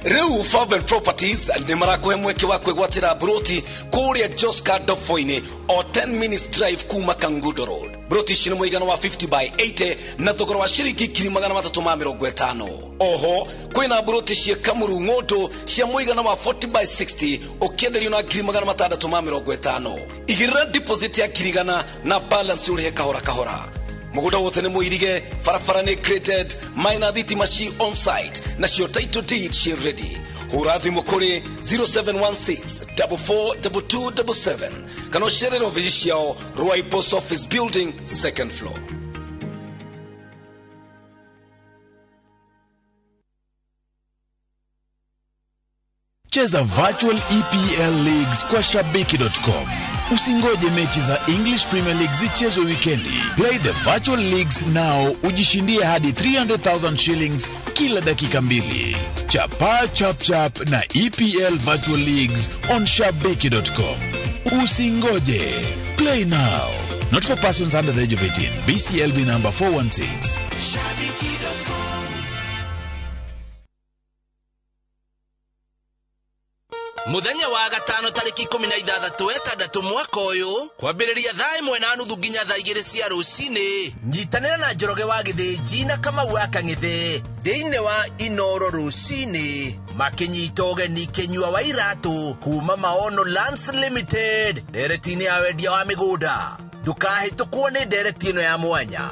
Reu Favel Properties ni marakuhe mweke wa kwegwatira broti kuria Joska Dofoine o 10 minutes drive kuma Kangudo Road. Broti shini muigano wa 50 by 80 na thogoro wa shiringi 350. Oho, kwina broti cia Kamuru Ngoto cia muigano wa 40 by 60 ukiendelio na 350. Igira deposit ya kirigana na balance urihe kahora kahora. Muguda wote ni muirige, farafara ni created, minor thitima shi on site, na shio title deed shi ready. Hurathi mukuri 0716-442277. Kano sherero vijishiao, Ruai Post Office Building, 2nd floor. Cheza virtual EPL leagues kwa shabiki.com. Usingoje mechi za English Premier League zichezwe wikendi. Play the virtual leagues now ujishindie hadi 300,000 shillings kila dakika mbili. Chapa chap chap na EPL virtual leagues on shabiki.com. Usingoje. Play now. Not for persons under the age of 18. BCLB number 416. Muthenya wa gatano tariki 16 mwaka uyu kwambiriria thaa 1:30 nginya thaa 2 cia rucini. Nyitanira na Njoroge wa Githĩnji na Kamau wa Kang'ethe thiini wa Inoro rucini makinyita ũgeni Kenyua wa Iratu kuma Maono Lands Limited nderetini ya wendia wa migunda. Ndukahĩtũkwo nĩ ndereti ĩno ya mwanya.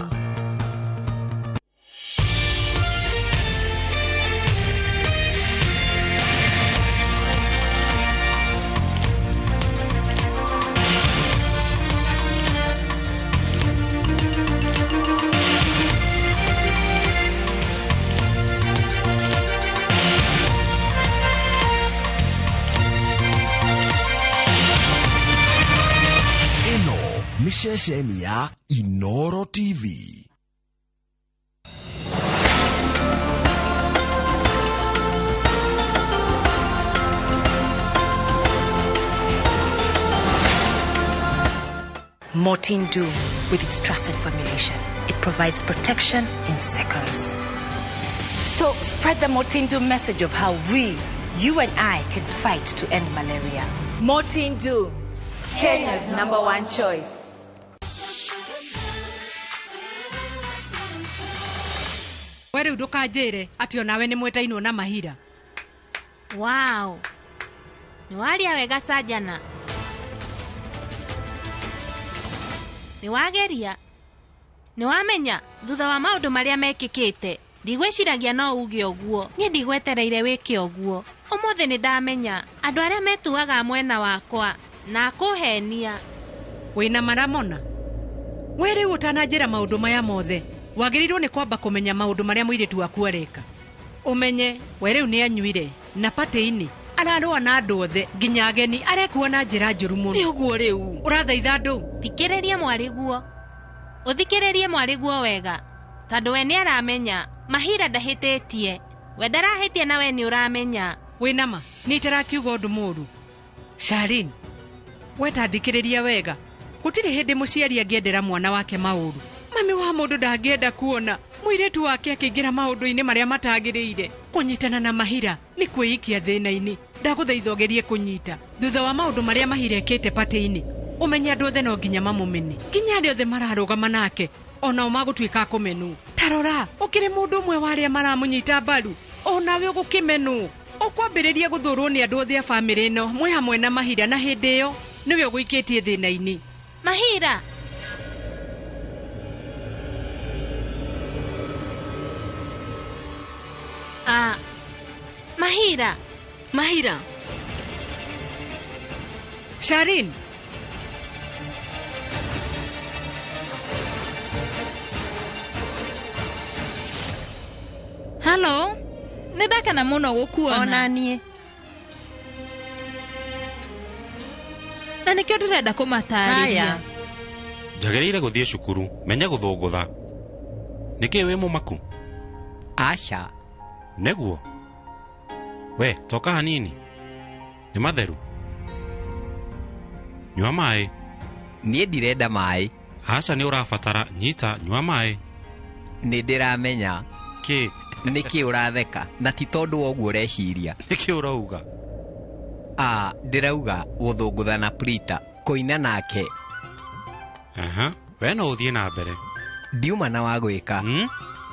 Mishesheni ya Inoro TV. Mortein Dew, with its trusted formulation, it provides protection in seconds. So spread the Mortein Dew message of how we, you and I, can fight to end malaria. Mortein Dew, Kenya's #1 choice. Were udoka jere atio nawe ni mwetainwo na Mahira. Wow. Ni waria wega sajana. Ni wageria. Ni wamenya thutha wa maundu maria mekikite. Ndigweciragia no uge oguo. Ni ndigwetereire wike oguo. Umothe ni ndamenya andu aria metuaga mwena wakwa na kuhenia. Wina maramona. Were utanajira maundu maya mothe. Wagirirwo ni kwamba kumenya maundu maria muiritu waku areka. Umenye were ni anyuire na pateini ararwa na andu othe nginya ageni arekuwa na njira njuru muno. Ni uguo riu urathaitha andu thikiririe mwariguo. Uthikiririe mwariguo wega. Tondu we ni aramenya Mahira ndahititie. We ndarahitie na we ni uramenya. Winama ni tarakiuga undu muru. Sharin we tathikiriria wega. Gutiri hindi muciari angiendera mwana wake mauru. Mami wa mundu ndangĩenda kuona muiretu wake akĩingĩra maũndũ-inĩ marĩa matagĩrĩire. Kunyitana na Mahira ni kwĩikia thĩna-inĩ. Ndagũthaitha ũgerie kũnyita thutha wa maũndũ marĩa Mahira ekĩte patĩ-inĩ. Ũmenye andũ othe no nginya mamũmene. Nginya arĩa othe mararũgama nake ona magũtuĩka kũmenwo. Tarora ũkĩrĩ mũndũ ũmwe wa arĩa maramũnyita mbaru. Onawe ũgũkĩmenwo. Ũkwambĩrĩria gũthũrwo nĩ andũ othe a bamĩrĩ ĩno mwĩ hamwe na Mahira, na hĩndĩ ĩyo nĩwe ũgũikĩtie thĩna-inĩ. Mahira Mahira. Sharin. Hello. Nindakena muno gukuona. Ona nie. Na nikio ndirenda kumatarĩria. Njagĩrĩire gũthiĩ cukuru, menya gũthũngũtha. Nĩkĩ wĩ mũmaku? Acha. Neguo. We, toka hanini. nĩ matheru? Nyua maĩ. Niĩ ndirenda maĩ. Aca nĩ ũrabatara, nyita, nyua maĩ. Nĩ ndĩramenya. Kĩ? Nĩkĩ ũratheka na ti tondũ woguo ũreciria? Nĩkĩ ũrauga? Ndĩrauga gũthũngũtha na Prita, kũina nake. We no ũthiĩ na mbere. Ndiuma na wa gwĩka.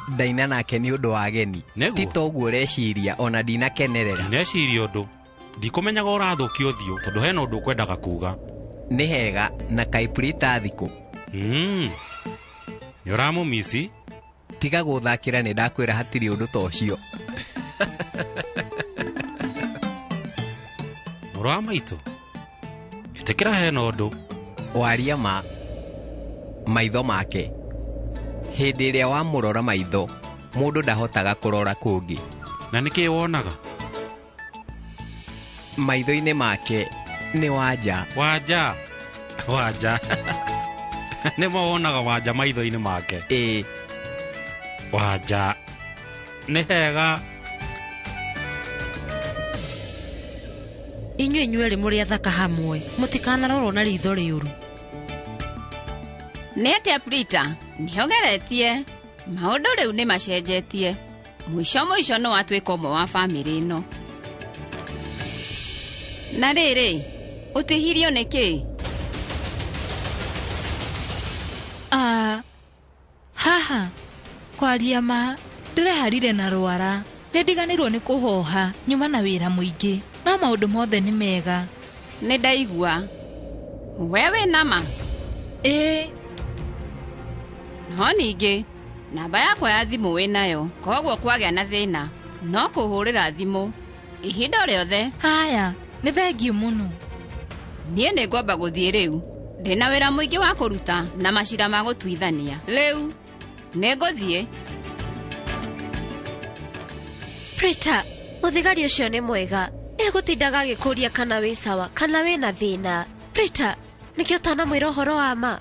Ndaina nake nĩ ũndũ wa geni. Ti toguo ũreciria ona ndinakenerera. Ndineciria ũndũ. Ndikũmenyaga ũrathũkia ũthiũ tondũ hena ũndũ ũkwendaga kuuga. Nĩ hega na kaĩ Prita thikũ. Nĩ ũramũmici? Tiga gũthakĩra, nĩ ndakwĩra hatirĩ ũndũ ta ũcio. Mũrũ wa maitũ, ĩtĩkĩra hena ũndũ. Waria ma maitho make. Hĩndĩ ĩrĩa wamũrora maitho, mũndũ ndahotaga kũrora kũngĩ. Na nĩkĩ wonaga? Maitho-inĩ make nĩ wanja. Wanja? Wanja? Nĩmo wonaga wanja maitho-inĩ make? Ĩĩ. Wanja nĩ hega. Inyuĩ inyuerĩ mũrĩ athaka hamwe, mũtikanarorwo na ritho rĩũru. Nĩ atĩa Prita, nĩogeretie. Maũndũ rĩu nĩ macenjetie. Mũico nĩ watuĩka ũmwe wa bamĩrĩ ĩno. Na rĩrĩ, ũtihirio nĩkĩ? Haha kwaria ma ndĩreharire na rwara. Nĩndiganĩrwo nĩ kũhoha nyuma na wĩra mũingĩ, no maũndũ mothe nĩ mega. Nĩ ndaigua. We wĩna ma? Ĩĩ. No ningĩ namba yakwa ya thimũ wĩnayo, koguo kwagĩa na thĩna no kũhũrĩra thimũ ihinda rĩothe. Haya, nĩ thengiũ mũno. Niĩ nĩ ngomba gũthiĩ rĩu. Ndĩna wĩra mũingĩ wa kũruta na macira ma gũtuithania. Rĩu nĩ ngũthiĩ. Prita, mũthigari ũcio nĩ mwega. Egũtindaga agĩkũria kana wĩ sawa kana wĩna thĩna. Prita, nĩkĩ ũtanamwĩra ũhoro wa ma?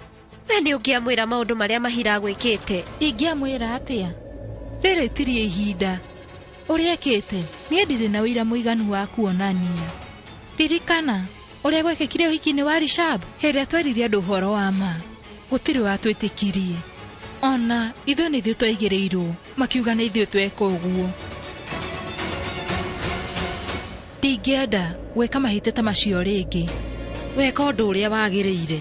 We nĩ ũngĩamwĩra maũndũ marĩa mahira gwĩkĩte. Ingĩamwĩra atĩa? Rĩrĩ tirie ihinda. Ũrĩa ekĩte, niĩ ndirĩ na wĩra mũiganu wa kuonania. Ririkana ũrĩa gwekĩkire ũhiki-inĩ wa Rishab, hĩndĩ tweririe andũ ũhoro wa ma. Gũtirĩ watwĩtĩkirie. Ona ithuĩ nĩ ithuĩ twaigĩrĩirwo, makiuga nĩ ithuĩ tweka ũguo. Ndingĩenda gwĩka mahĩtia ta macio rĩngĩ. Weka ũndũ ũrĩa wagĩrĩire,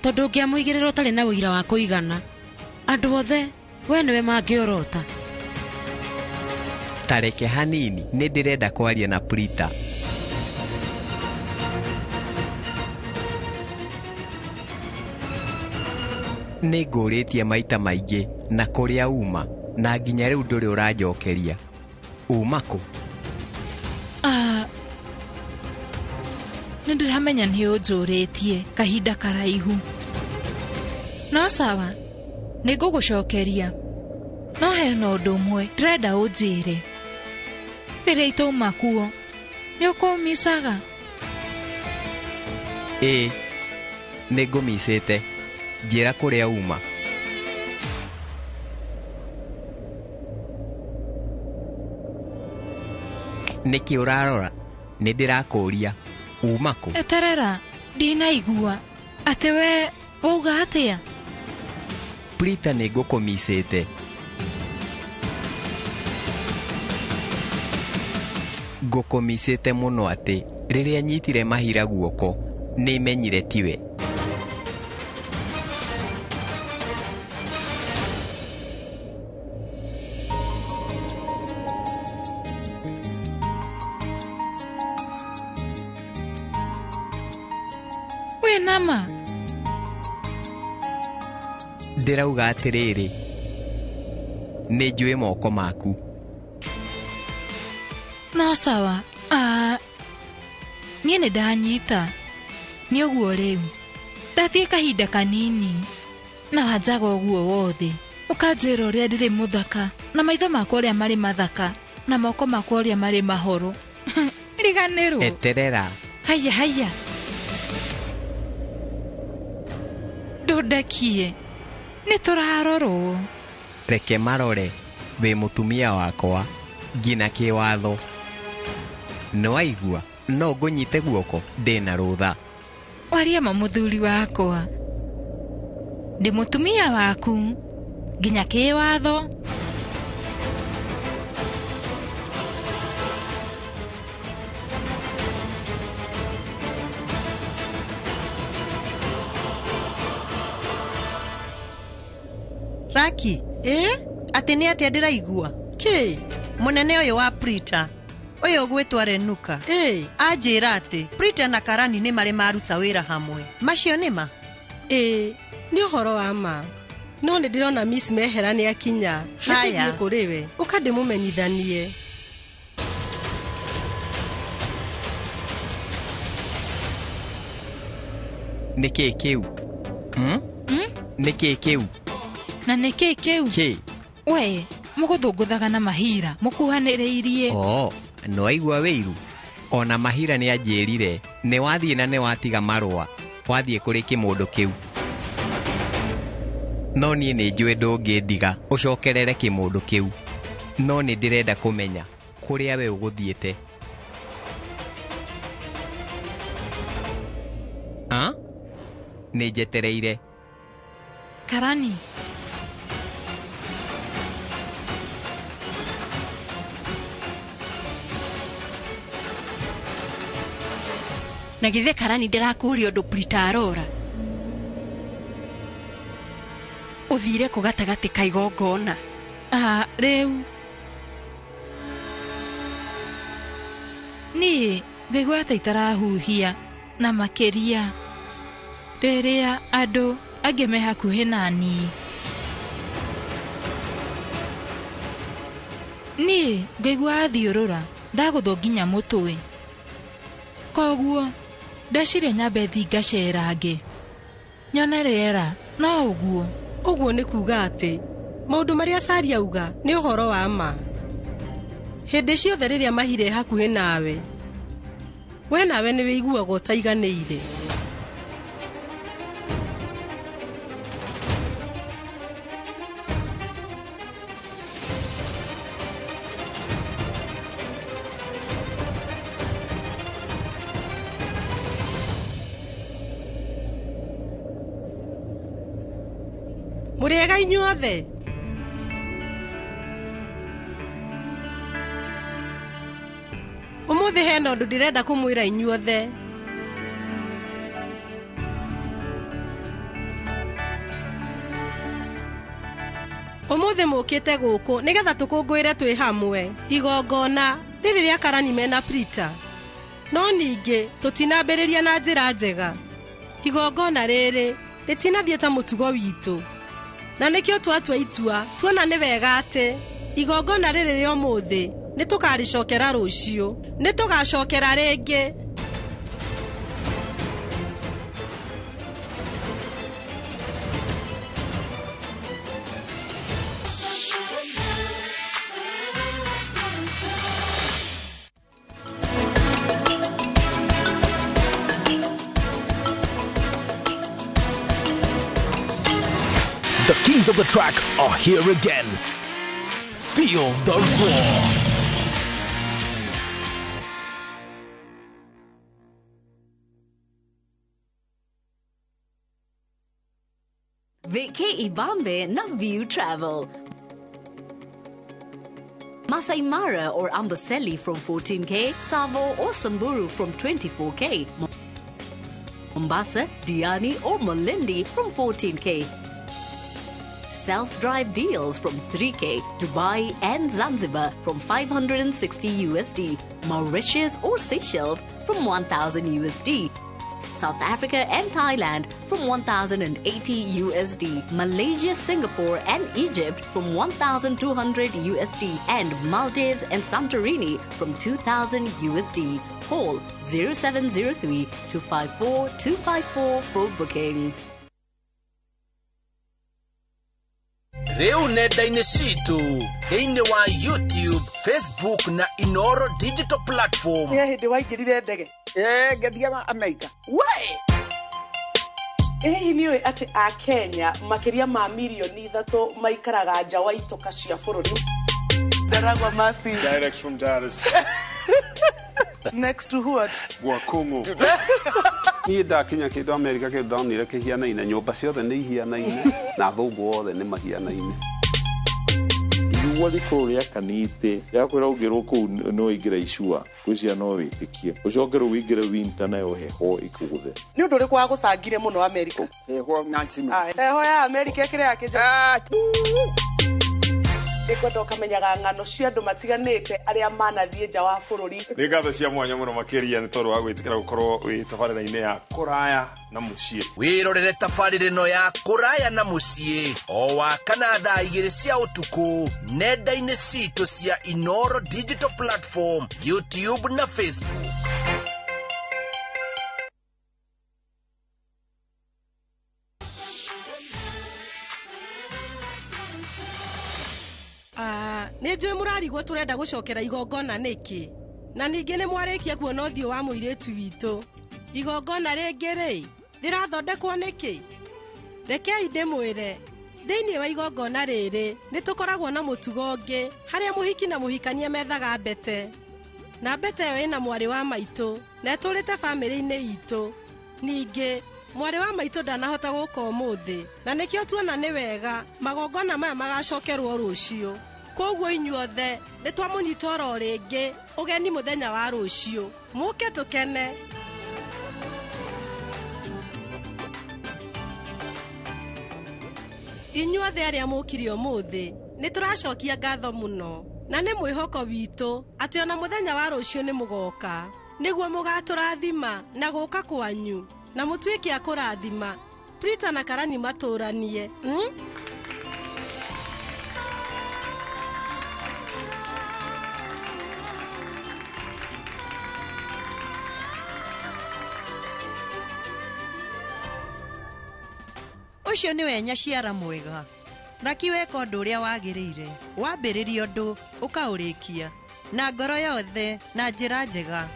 tondũ ũngĩamũigĩrĩra ũtarĩ na ũira wa kũigana, andũ othe we nĩwe mangĩorota. Tareke hanini, nĩ ndĩrenda kwaria na Prita. Nĩ ngũrĩtie maita maingĩ na kũrĩa uma, na nginya rĩu ndũrĩ ũranjokeria. Uma kũ? Nĩ ndĩramenya nĩ ũnjũrĩtie kahinda karaihu. No sawa, nĩ ngũgũcokeria. No hena ũndũ ũmwe ndĩrenda ũnjĩre. Rĩrĩa itauma kuo, nĩ ũkũmicaga? Ĩĩ, nĩ ngũmicĩte. Njĩra kũrĩa uma. Nĩkĩ ũrarora? Nĩ ndĩrakũria. Uma kũ? Eterera, ndinaigua. Atĩ we wauga atĩa? Prita, nĩ ngũkũmicĩte. Ngũkũmicĩte mũno atĩ rĩrĩa nyitire mahira guoko, nĩ menyire tiwe. Nama ndĩrauga atĩrĩrĩ, nĩ njũĩ moko maku. No sawa, niĩ nĩ ndanyita. Nĩ ũguo rĩu, ndathiĩ kahinda kanini na wanjaga ũguo wothe, ũkanjĩra ũrĩa ndĩrĩ mũthaka, na maitho makwa ũrĩa marĩ mathaka, na moko makwa ũrĩa marĩ mahoro. Riganĩrwo. Eterera. Haya ndũndekie, nĩ tũrarorwo. Reke marore, wĩ mũtumia wakwa, ngina kĩwatho. Nĩwaigua, no ngũnyite guoko ndĩna rũtha. Waria mũthuri wakwa. Ndĩ mũtumia waku nginya kĩwatho. Raki, ati nĩ atĩa ndĩraigua? Kĩ? Mũnene ũyũ wa Prita, ũyũ gwĩtwa Renuka. Anjĩra atĩ Prita na Karani nĩ marĩ maruta wĩra hamwe. Macio nĩma? Nĩ ũhoro wa ma. No nĩ ndĩrona Miss Mehera nĩ akinya. Haya. Kũrĩ we. Ũka ndĩmũmenyithanie. Nĩkĩ kĩu? Nĩkĩ kĩu? Na nĩkĩ kĩu? Kĩ? We, mũgũthũngũthaga na Mahira, mũkuhanĩrĩirie. No aigua wĩiru. Ona Mahira nĩ anjĩrire, nĩ wathiĩ na nĩ watiga marũa, wathiĩ kũrĩ kĩmũndũ kĩu. No niĩ nĩ njũĩ ndũngĩndiga ũcokerere kĩmũndũ kĩu. No nĩ ndĩrenda kũmenya kũrĩa we ũgũthiĩte. Nĩ njetereire. Karani. Na githe Karani ndĩrakũria ũndũ Prita arora. Ũthire kũ gatagatĩ ka igongona? Rĩu. Niĩ ngaigua ta itarahuhia na makĩria rĩrĩa andũ angĩ me hakuhĩ na niĩ. Niĩ ngaigua athiũrũra ndagũthwo nginya mũtwe. Koguo ndeciria nyambe thiĩ ngacerange nyone rĩera. No ũguo nĩ kuuga atĩ maũndũ marĩa Sari auga nĩ ũhoro wa ma. Hĩndĩ ciothe rĩrĩa Mahira e hakuhĩ nawe, we nawe nĩ wĩiguaga ũtaiganĩire. Mũrĩega inyuothe? Ũmũthĩ hena ũndũ ndĩrenda kũmwĩra inyuothe. Ũmũthĩ mũkĩte gũkũ nĩgetha tũkũngũĩre twĩ hamwe igongona rĩrĩ rĩa Karani mena Prita. No ningĩ tũtinambĩrĩria na njĩra njega. Igongona rĩrĩ rĩtinathiĩ ta mũtugo witũ. Na nĩkĩo twatua itua tuona nĩ wega atĩ igongona rĩrĩ rĩa ũmũthĩ nĩ tũkarĩcokera rũciũ. Nĩ tũgacokera rĩngĩ. The kings of the track are here again. Feel the roar. Veke Ibambe na View Travel. Masai Mara or Amboseli from 14K, Savo or Samburu from 24K, Mombasa, Diani or Malindi from 14K. Self-drive deals from 3K, Dubai and Zanzibar from 560 USD, Mauritius or Seychelles from 1,000 USD, South Africa and Thailand from 1,080 USD, Malaysia, Singapore and Egypt from 1,200 USD, and Maldives and Santorini from 2,000 USD. Call 0703 254 254 for bookings. Reu nenda-inĩ citũ thĩinĩ wa YouTube, Facebook na Inoro digital platform. Hĩndĩ waingĩrire ndege ngĩthiĩ Amerika. Hihi nĩ ũĩ atĩ a Kenya makĩria ma milioni 3 maikaraga nja wa itoka cia bũrũri? Ndaragwa Masi. Direct from Dallas. Next to what? Gwa kungu. Niĩ ndakinya kĩndũ Amerika kĩndũ ndonire kĩhianaine, nyũmba ciothe nĩ ihianaine na athũngũ othe nĩ mahianaine. Igua rĩkorwo rĩakanĩte rĩakwĩra ũngĩrwo kũu no ingĩra icua gwĩcia no wĩtĩkie ũcoke rĩu wĩingĩre winter nayo heho ĩkũgũthe. Nĩ ũndũ ũrĩkũ wagũcangire mũno Amerika? Heho Nancy. Heho ya Amerika ĩkĩrĩ yakĩnja. Nĩkwenda ũkamenyaga ng'ano cia andũ matiganĩte arĩa manathiĩ nja wa bũrũri. Nĩ ngatho cia mwanya mũno makĩria nĩ tondũ wa gwĩtĩkĩra gũkorwo wĩ tabarĩra-inĩ ya kũraya na mũciĩ. Wĩrorere tabarĩra ĩno ya kũraya na mũciĩ o wakana thaa 2 cia ũtukũ nenda-inĩ citũ cia Inoro Digital Platform, YouTube na Facebook. Nĩ njũĩ mũrarigwo tũrenda gũcokera igongona nĩkĩ, na ningĩ nĩ mwarĩkia kuona ũthiũ wa mũirĩtu witũ. Igongona rĩngĩ-rĩ rĩrathondekwo nĩkĩ? Rekei ndĩmwĩre, thĩinĩ wa igongona rĩrĩ nĩ tũkoragwo na mũtugo ũngĩ harĩa mũhiki na mũhikania methaga mbete, na mbete ĩyo ĩna mwarĩ wa maitũ na ĩtũrĩte bamĩrĩ-inĩ itũ. Ningĩ mwarĩ wa maitũ ndanahota gũka ũmũthĩ, na nĩkĩo tuona nĩ wega magongona maya magacokerwo rũciũ. Koguo inyuothe nĩ twamũnyita oro rĩngĩ ũgeni mũthenya wa rũciũ, mũke tũkene. Inyuothe arĩa mũkire ũmũthĩ nĩ tũracokia ngatho mũno, na nĩ mwĩhoko witũ atĩ ona mũthenya wa rũciũ nĩ mũgoka nĩguo mũgatũrathima na gũka kwanyu na mũtuĩke a kũrathima Prita na Karani matũranie. Ũcio nĩwe nyaciara mwega. Raki weka ũndũ ũrĩa wagĩrĩire, wambĩrĩria ũndũ ũkaũrĩkia na ngoro yothe na njĩra njega.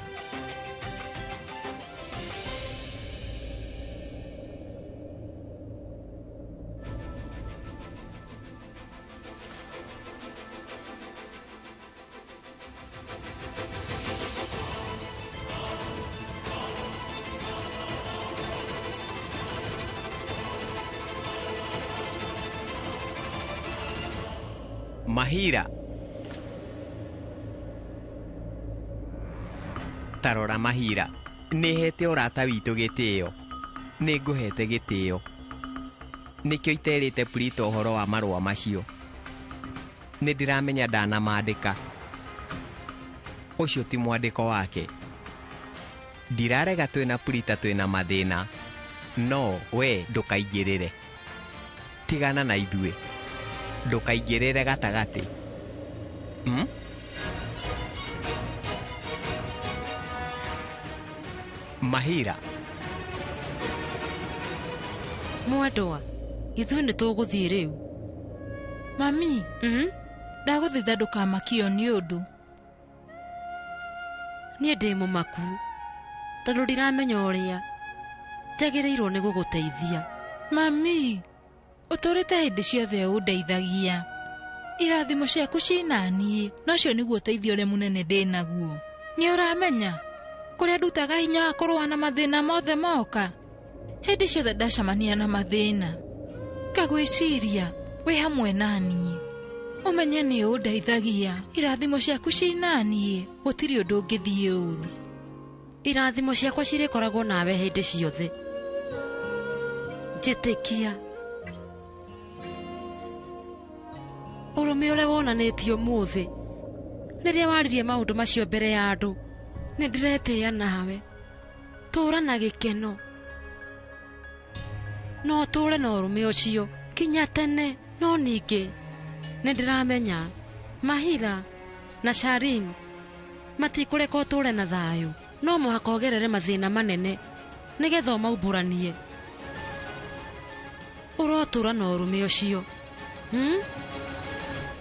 Mahira, tarora Mahira, nĩhete ũrata witũ gĩtĩo, nĩngũhete gĩtĩo. Nĩkĩo iterĩte Prita ũhoro wa marũa macio. Nĩndĩramenya ndanamandĩka. Ũcio ti mwandĩko wake. Ndirarega twĩna Prita twĩna mathĩna, no we ndũkaingĩrĩre. Tigana na ithuĩ. Ndũkaingĩrĩre gatagatĩ. Mahira. Mwendwa, ithuĩ nĩ tũgũthiĩ rĩu. Mami, ndagũthaitha ndũkamakio nĩ ũndũ. Niĩ ndĩ mũmaku tondũ ndiramenya ũrĩa njagĩrĩirwo nĩ gũgũteithia. Mami, ũtũrĩte hĩndĩ ciothe ũndeithagia. Irathimo ciaku cina niĩ, nocio nĩguo ũteithio ũrĩa mũnene ndĩ naguo. Nĩ ũramenya kũrĩa ndutaga hinya wa kũrũa na mathĩna mothe moka. Hĩndĩ ciothe ndacemania na mathĩna ngagwĩciria wĩ hamwe na niĩ. Ũmenye nĩ ũndeithagia. Irathimo ciaku cina niĩ, gũtirĩ ũndũ ũngĩthiĩ ũru. Irathimo ciakwa cirĩkoragwo nawe hĩndĩ ciothe. Njĩtĩkia ũrũme ũrĩa wonanĩtio ũmũthĩ rĩrĩa waririe maũndũ macio mbere ya andũ. Nĩ ndĩretĩĩa nawe. Tũũra na gĩkeno, no tũũre na ũrũme ũcio kinya tene. No ningĩ nĩ ndĩramenya Mahira na Sharin matikũreka ũtũũre na thayũ. No mũhaka ũgerere mathĩna manene nĩgetha ũmaumbũranie. Ũrotũũra na ũrũme ũcio.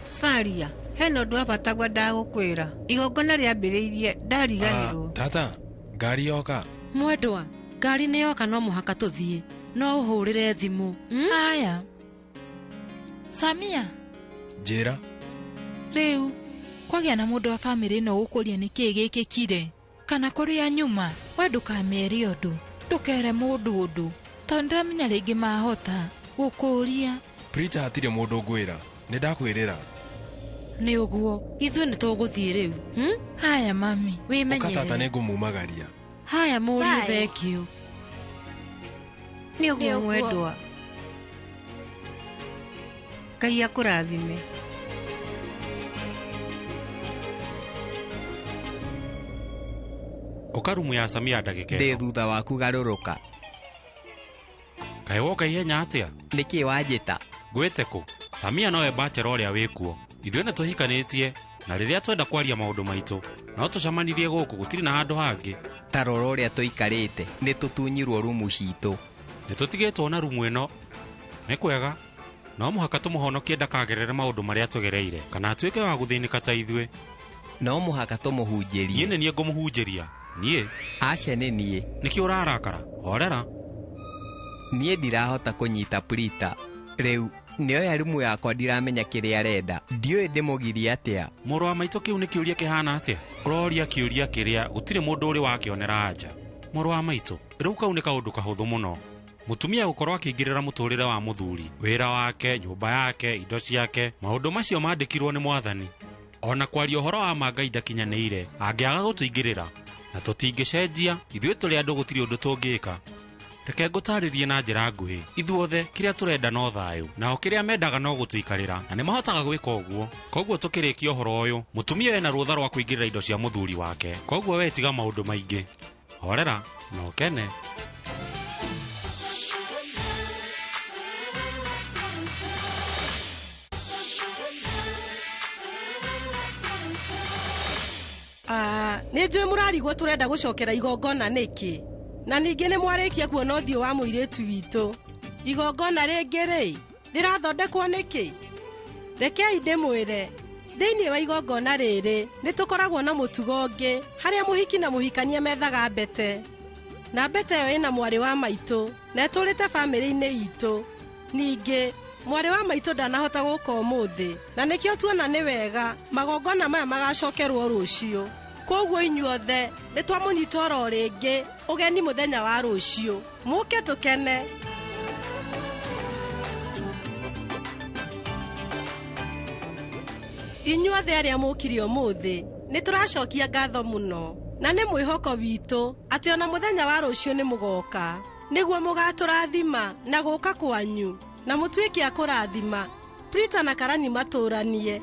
Saria, hena ũndũ wa bata ngwenda gũkwĩra. Igongona rĩambĩrĩirie ndariganĩrwo. Tata, ngari yoka. Mwendwa, ngari nĩ yoka, no mũhaka tũthiĩ. No ũhũrĩre thimũ. Haya. Samia. Njĩra. Rĩu kwagĩa na mũndũ wa bamĩrĩ ĩno gũkũria nĩkĩĩ gĩkĩkire? kana kũrĩa nyuma we ndũkamĩerie ũndũ ndũkere mũndũ ũndũ tondũ ndĩramenya rĩngĩ mahota gũkũũria. Prita hatirĩ mũndũ ngwĩra, nĩ ndakwĩrĩra. Nĩ ũguo ithuĩ nĩ tũgũthiĩ rĩu. Haya mami wĩmenyerere. Ũka tata nĩ ngũmumagaria. Haya mũriũ thekio. Nĩ ũguo mwendwa. Ngai akũrathime. Ukarumu ya Samia ndagĩka ndĩ thutha waku garũrũka. Kaĩ woka ihenya atĩa? Nĩkĩ wanjĩta? Ngwĩte kũ? Samia nowe bachelor ũrĩa wĩkuo. Ithuĩ nĩ tũhikanĩtie na rĩrĩa twenda kwaria maũndũ maitũ no tũcamanirie gũkũ gũtirĩ na handũ hangĩ. Ta rora ũrĩa tũikarĩte nĩ tũtunyirwo rumu citũ. Nĩ tũtigĩtwo na rumu ĩno. Nĩ kwega no mũhaka tũmũhonokie ndakagerere maũndũ marĩa tũgereire kana atuĩke wa gũthĩnĩka ta ithuĩ. No mũhaka tũmũhunjĩrie. Niĩ nĩ niĩ ngũmũhunjĩria. Niĩ? Aca nĩ niĩ. Nĩkĩ ũrarakara? Horera. Niĩ ndirahota kũnyita Prita. Rĩu nĩoya rumu yakwa ndiramenya kĩrĩa arenda. Ndiũĩ ndĩmũgirie atĩa. Mũrũ wa maitũ kĩu nĩ kĩũria kĩhana atĩa? Ũroria kĩũria kĩrĩa gũtirĩ mũndũ ũrĩ wakĩonera anja. Mũrũ wa maitũ, rĩu kau nĩ kaũndũ kahũthũ mũno. Mũtumia gũkorwo akĩingĩrĩra mũtũrĩre wa mũthuri, wĩra wake, nyũmba yake, indo ciake, maũndũ macio mandĩkirwo nĩ Mwathani. Ona kwaria ũhoro wa ma Ngai ndakinyanĩire, angĩaga gũtũingĩrĩra na tũtingĩcenjia, ithuĩ tũrĩ andũ gũtirĩ ũndũ tũngĩka. Reke ngũtarĩrie na njĩra nguhĩ, ithuothe kĩrĩa tũrenda no thayũ, nao kĩrĩa mendaga no gũtũikarĩra, na nĩ mahotaga gwĩka ũguo. Koguo tũkĩrĩkia ũhoro ũyũ, mũtumia ena rũtha rwa kũingĩrĩra indo cia mũthuri wake. Koguo we tiga maũndũ maingĩ, horera na ũkene. Nĩ njũĩ mũrarigwo tũrenda gũcokera igongona nĩkĩ, na ningĩ nĩ mwarĩkia kuona ũthiũ wa mũirĩtu witũ. Igongona rĩngĩ-rĩ rĩrathondekwo nĩkĩ? Rekei ndĩmwĩre, thĩinĩ wa igongona rĩrĩ nĩ tũkoragwo na mũtugo ũngĩ harĩa mũhiki na mũhikania methaga mbete, na mbete ĩyo ĩna mwarĩ wa maitũ na ĩtũrĩte bamĩrĩ-inĩ itũ. Ningĩ mwarĩ wa maitũ ndanahota gũka ũmũthĩ, na nĩkĩo tuona nĩ wega magongona maya magacokerwo rũciũ. Koguo inyuothe nĩ twamũnyita oro rĩngĩ ũgeni mũthenya wa rũciũ. Mũke tũkene. Inyuothe arĩa mũkire ũmũthĩ nĩ tũracokia ngatho mũno, na nĩ mwĩhoko witũ atĩ ona mũthenya wa rũciũ nĩ mũgoka nĩguo mũgatũrathima na gũka kwanyu na mũtuĩke a kũrathima Prita na Karani matũranie.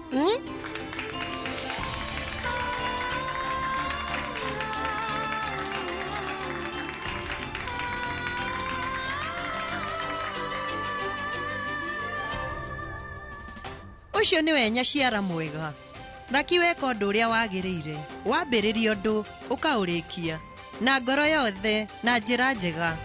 Ũcio nĩ we nyaciara mwega. Raki weka ũndũ ũrĩa wagĩrĩire, wambĩrĩria ũndũ ũkaũrĩkia na ngoro yothe na njĩra njega.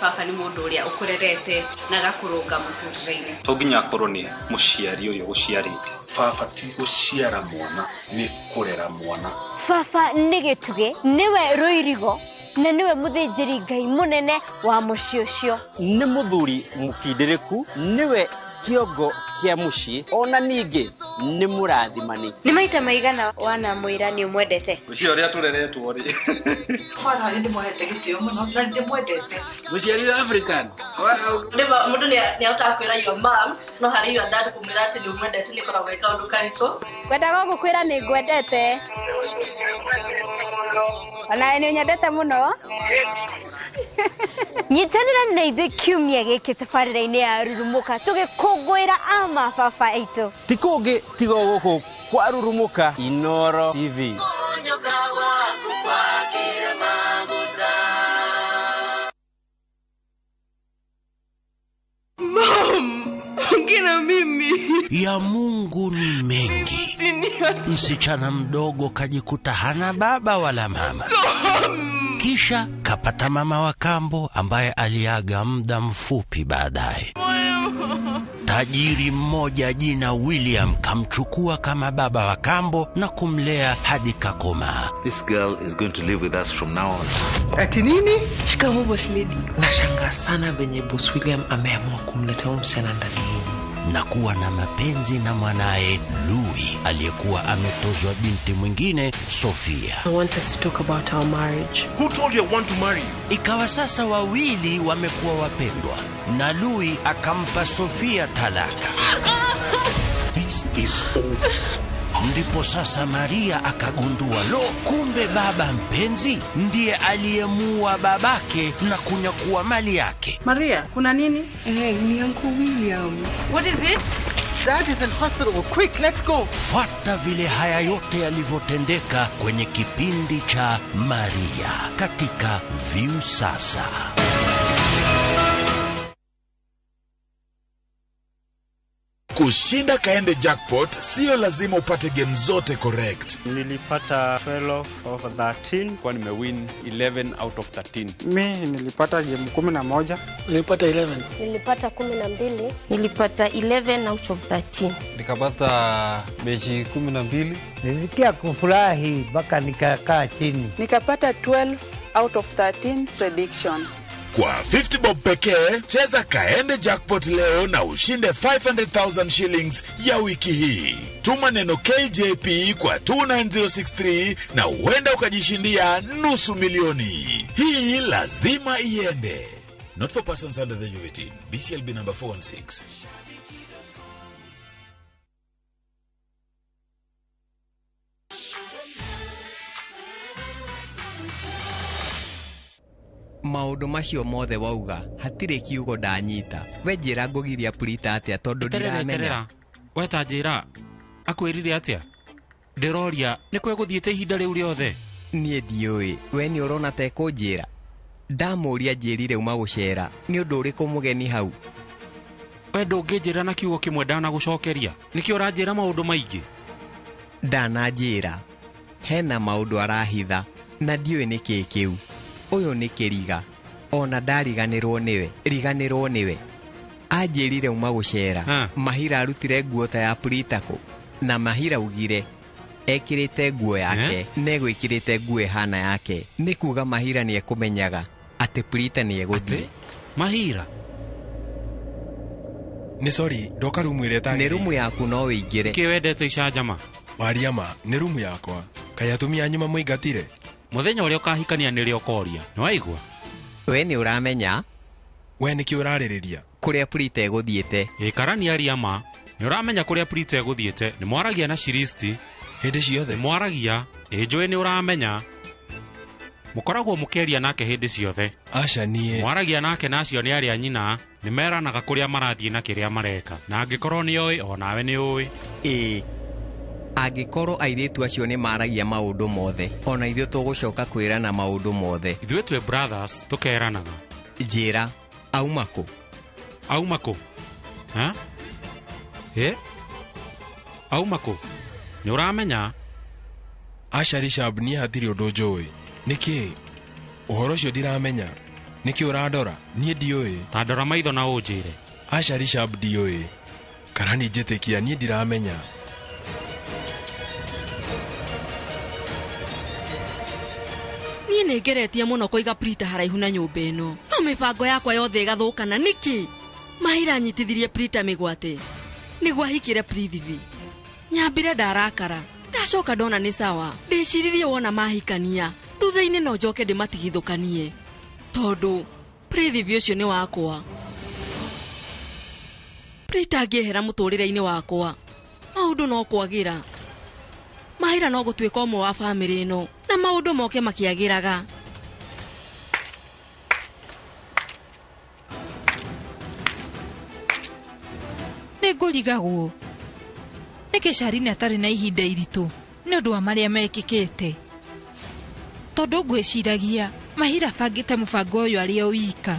Baba nĩ mũndũ ũrĩa ũkũrerete na gakũrũnga mũtũrĩre-inĩ. To nginya akorwo nĩ mũciari ũyũ ũciarĩte. Baba ti gũciara mwana, nĩ kũrera mwana. Baba nĩ gĩtugĩ, nĩwe rũirigo na nĩwe mũthĩnjĩri Ngai mũnene wa mũciĩ ũcio. Nĩ mũthuri mũkindĩrĩku, nĩwe kĩongo kĩa mũciĩ, ona ningĩ nĩ mũrathimani. Nĩ maita maigana wanamwĩra nĩ ũmwendete? Mũciĩ ũrĩa tũreretwo rĩ. Baba nĩ ndĩmwendete gĩtĩo mũno na ndĩmwendete. Mũciari wa African. Mũndũ nĩ ahotaga kwĩra your mom, no harĩ your dad kũmwĩra atĩ nĩ ũmwendete nĩ koragwo ĩ kaũndũ karitũ. Ngwendaga gũkwĩra nĩ ngwendete. Ona nĩ nyendete mũno. Nyitanĩra na ithuĩ kiumia gĩkĩ tabarĩra-inĩ ya Rurumũka tũgĩkũngũĩra ama baba aitũ. Ti kũngĩ tiga gũkũ kwa Rurumũka Inooro TV. Mom, ongea mimi. Ya Mungu ni mengi. Msichana mdogo kajikuta hana baba wala mama. Kisha kapata mama wa kambo ambaye aliaga muda mfupi baadaye. Tajiri mmoja jina William kamchukua kama baba wa kambo na kumlea hadi kakoma. This girl is going to live with us from now on. Ati nini? Shikamoo boss lady. Nashangaa sana venye boss William ameamua kumleta msichana ndani hii. Na kuwa na mapenzi na mwanae Louis aliyekuwa ametozwa binti mwingine Sofia. I want us to talk about our marriage. Who told you I want to marry you? Ikawa sasa wawili wamekuwa wapendwa na Louis akampa Sofia talaka. This is over. Ndipo sasa Maria akagundua, kumbe baba mpenzi ndiye aliyemuua babake na kunyakua mali yake. Maria, kuna nini? Ni Uncle William. What is it? Dad is in hospital. Quick, let's go. Fuata vile haya yote yalivyotendeka kwenye kipindi cha Maria katika Viusasa. Kushinda Kaende Jackpot sio lazima upate game zote correct. Nilipata 12 of 13 kwa nimewin 11 out of 13. Mimi nilipata game 11. Nilipata 11. Nilipata 12. Nilipata 11 out of 13. Nikapata mechi 12. Nilisikia kufurahi mpaka nikakaa chini. Nikapata 12 out of 13 prediction. Kwa 50 bob pekee, cheza Kaende Jackpot leo na ushinde 500,000 shillings ya wiki hii. Tuma neno KJP kwa 29063 na uenda ukajishindia nusu milioni. Hii lazima iende. Not for persons under the age of 18. BCLB number 416. Maundu macio mothe wauga hatire kiugo ndanyita. We njira ngugiria Prita atia tondu ndiramenya. We ta njira akwirire atia? Ndiroria ni kwe guthiete ihinda riu riothe. Nie ndiui. We ni urona ta kunjira. Ndamuria njirire uma gucera. Ni undu uriku mugeni hau? We ndungijira na kiugo kimwe ndana gucokeria. Niki uranjira maundu maingi? Ndana njira. Hena maundu arahitha na ndiui niki kiu. Uyu ni kiriga. Ona ndariganirwo niwe. Anjirire uma gucera. Mahira arutire nguo ta ya Prita ku. Na Mahira ugire ekirite nguo yake negwikirite nguo hana yake. Ni kuga Mahira ni ekumenyaga ati Prita ni eguthi. Mahira ni sorry, ndoka rumu ile ta. Ni rumu yaku no wingire. Kiwendete icajama. Mariama, ni rumu yakwa. Kaya tumia nyuma muigatire. Muthenya uria ukahikania ni rio koria. Ni waigua? We ni uramenya? We ni ki uraririria? Kuria Prita eguthiete. Ikarani aria ma. Ni uramenya kuria Prita eguthiete. Ni mwaragia na Shiristi. Hindi ciothe. Ni mwaragia. Njui ni uramenya. Mukoragwo mukeria nake hindi ciothe. Aca nie. Mwaragia nake nacio ni aria nyina. Ni meranaga kuria marathie na kiria mareka. Na angikorwo ni oi o nawe ni oi. Angikorwo airitu acio ni maragia maundu mothe, ona ithuĩ tugucoka kwirana maundu mothe. Ithuĩ twe brothers tukeranaga. Njira aumako. Aumako? Ha? Aumako? Ni uramenya? Aca Richard ni hatiri undu njui. Niki? Uhoro ucio ndiramenya. Niki uradora? Nie ndiui. Ta ndora maitho na unjire. Aca Richard ndiui. Karani njitikia nie ndiramenya. Niĩ nĩ ngeretie mũno kũiga Prita haraihu na nyũmba ĩno. No mĩbango yakwa yothe ĩgathũkana nĩkĩ? Mahira anyitithirie Prita mĩgwate nĩguo ahikĩre Prithvi. Nyambire ndarakara, ndacoka ndona nĩ sawa. Ndĩciririe wona mahikania thutha-inĩ no njoke ndĩmatigithũkanie, tondũ Prithvi ũcio nĩ wakwa. Prita angĩehera mũtũrĩre-inĩ wakwa, maũndũ no kwagĩra. Mahira no gũtuĩka ũmwe wa bamĩrĩ ĩno na maũndũ moke makiagĩraga. Nĩ ngũrigagwo. Nĩkĩ Sharina atarĩ na ihinda iritũ nĩ ũndũ wa marĩa mekĩkĩte? Tondũ ngwĩciragia Mahira bangĩte mũbango ũyũ arĩ o wika.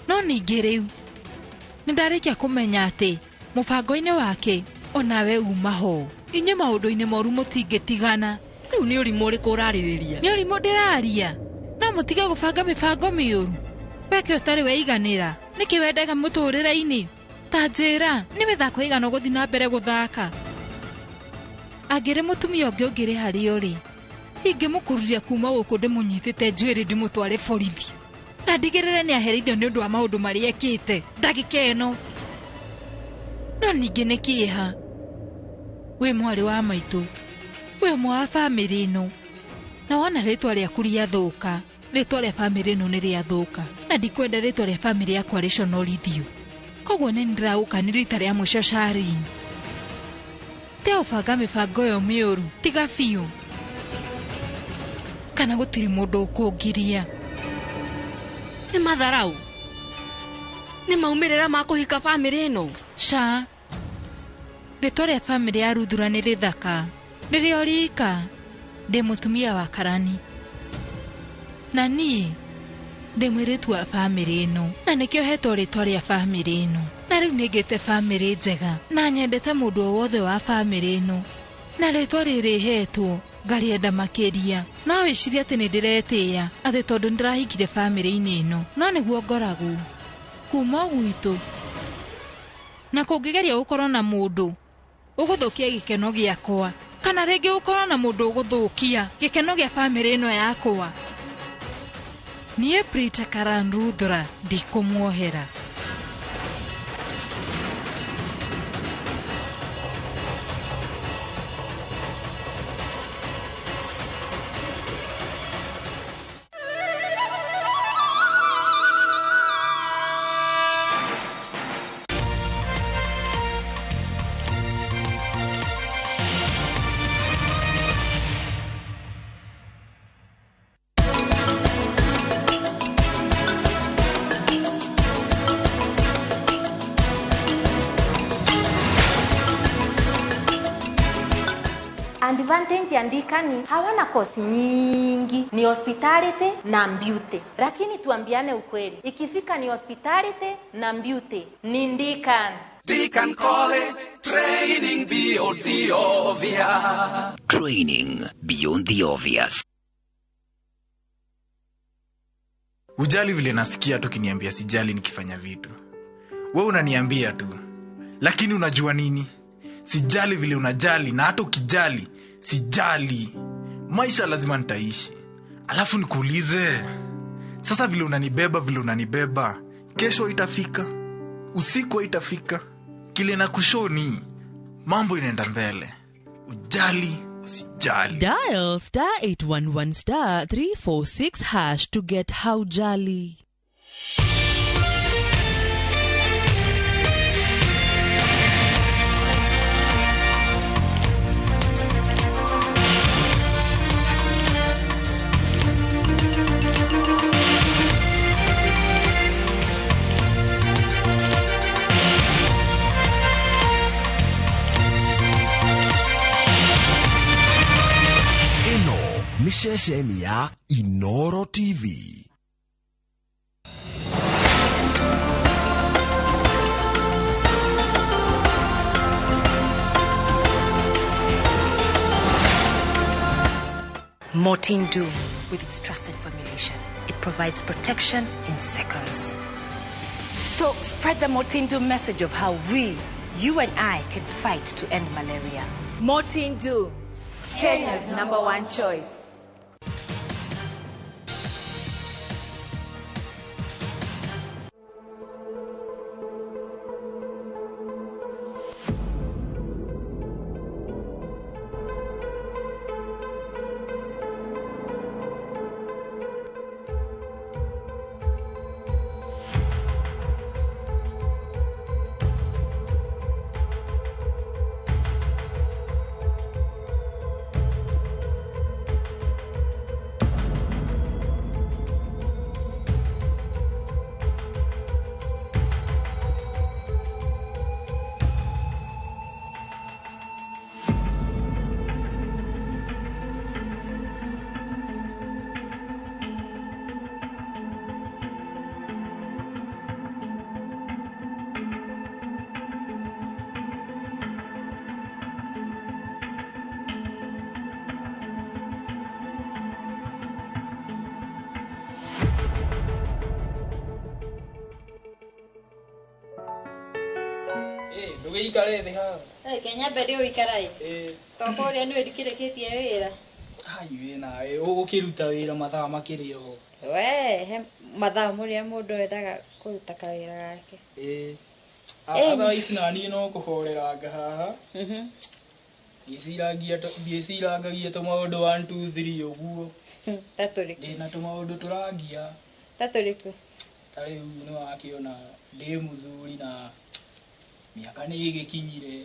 No ningĩ rĩu nĩndarĩkia kũmenya atĩ mũbango-inĩ wake onawe uma ho. Inyuĩ maũndũ-inĩ moru mũtingĩtigana. Rĩu nĩ ũrimũ ũrĩkũ ũrarĩrĩria? Nĩ ũrimũ ndĩraria. mutige gubanga mibango miuru weke utari weiganira niki wendaga muturira-ini ta njira ni mithako igano guthi na mbere guthaka agire mutumia ungi ungiri hari uri ingimukururia kuma guku ndimunyitite njwiri ndimutware borithi na ndigirire ni aherithio ni undu wa maundu mari ekite ndagika ino no ningi ni kiha we mwari wa maitu we mwa family ino na wona ritwa riaku riathuka ritwa ria family ino ni riathuka na ndikwenda ritwa ria family yakwa riconorithio koguo ni ndirauka ni rita ria mwisho Sharin te ubanga mibango yo miuru tiga biu kana gutiri mundu ukungiria ni matharau ni maumirira ma kuhika family ino Sha ritwa ria family ya Ruthura ni rithaka ririo rika ndi mutumia wa Karani na ni ndi mwiritu wa family ino na nikio hetwo ritwa ria family ino na riu ningite family njega na nyendete mundu o wothe wa family ino na ritwa riri hetwo ngarienda makiria no wiciria ati ni ndiretia ati tondu ndirahikire family-ini ino no niguo ngoragu kuma gwitu na kungigeria gukorwo na mundu uguthukia gikeno giakwa kana ringi gukorwo na mundu uguthukia gikeno gia family ino yakwa nie Prita Karan Ruthura ndikumwohera Advantage ya Ndikani hawana kosi nyingi, ni hospitality na beauty. Lakini tuambiane ukweli, ikifika ni hospitality na beauty ni Ndikani. Deacon College, training beyond the obvious. Training beyond the obvious. Ujali vile nasikia tu kiniambia sijali nikifanya vitu. Wewe unaniambia tu. Lakini unajua nini? Sijali vile unajali na hata ukijali sijali. Maisha lazima nitaishi. Alafu nikuulize, sasa vile unanibeba, kesho itafika, usiku itafika. Kile na kushoni mambo inaenda mbele. Ujali usijali. Dial *811 346# to get how jolly. Ni shesheni ya Inoro TV. Mortein Doom, with its trusted formulation, it provides protection in seconds. So spread the Mortein Doom message of how you and I can fight to end malaria. Mortein Doom, Kenya's #1 choice. Tũgĩikare thĩ haha. Kenya mbere ũikaraĩ. Toko ũrĩa nĩwe ndikĩrĩkĩtie wĩra. Hai we nawe ũgũkĩruta wĩra mathaa makĩrĩ o. We, he mathaa mũrĩa mũndũ endaga kũruta kawĩra gake. Athaa ici naniĩ no kũhoreranga haha. Ngĩcirangagia tũmaũndũ 1 2 3 ũguo. Ta tũrĩkũ? Ndĩna tũmaũndũ tũrangia. Ta tũrĩkũ? Ta rĩu nĩwakĩona ndĩ mũthuri na mĩaka nĩ ĩgĩkinyire.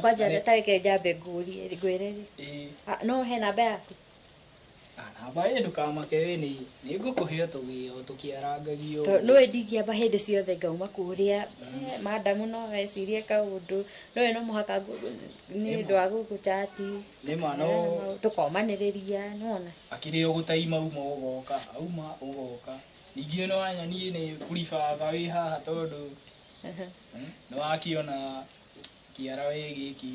Kwanja ndareke njambe ngwĩre no he namba yaku? Namba ĩ ndũkamake we nĩ ngũkũhe tũgĩo tũkĩarangagio. Nĩwe ndingĩamba hĩndĩ ciothe ngauma kũrĩa madamu no ecirie kaũndũ nowe no mũhaka nĩ ũndũ wa gũgũchati nĩma no tũkomanĩrĩria nĩwona akĩrĩ ũgũtaima uma ũgoka auma ũgoka ningĩ no anya niĩ nĩ kuribaga wĩ haha tondũ nĩwakĩona kiara we gĩkĩ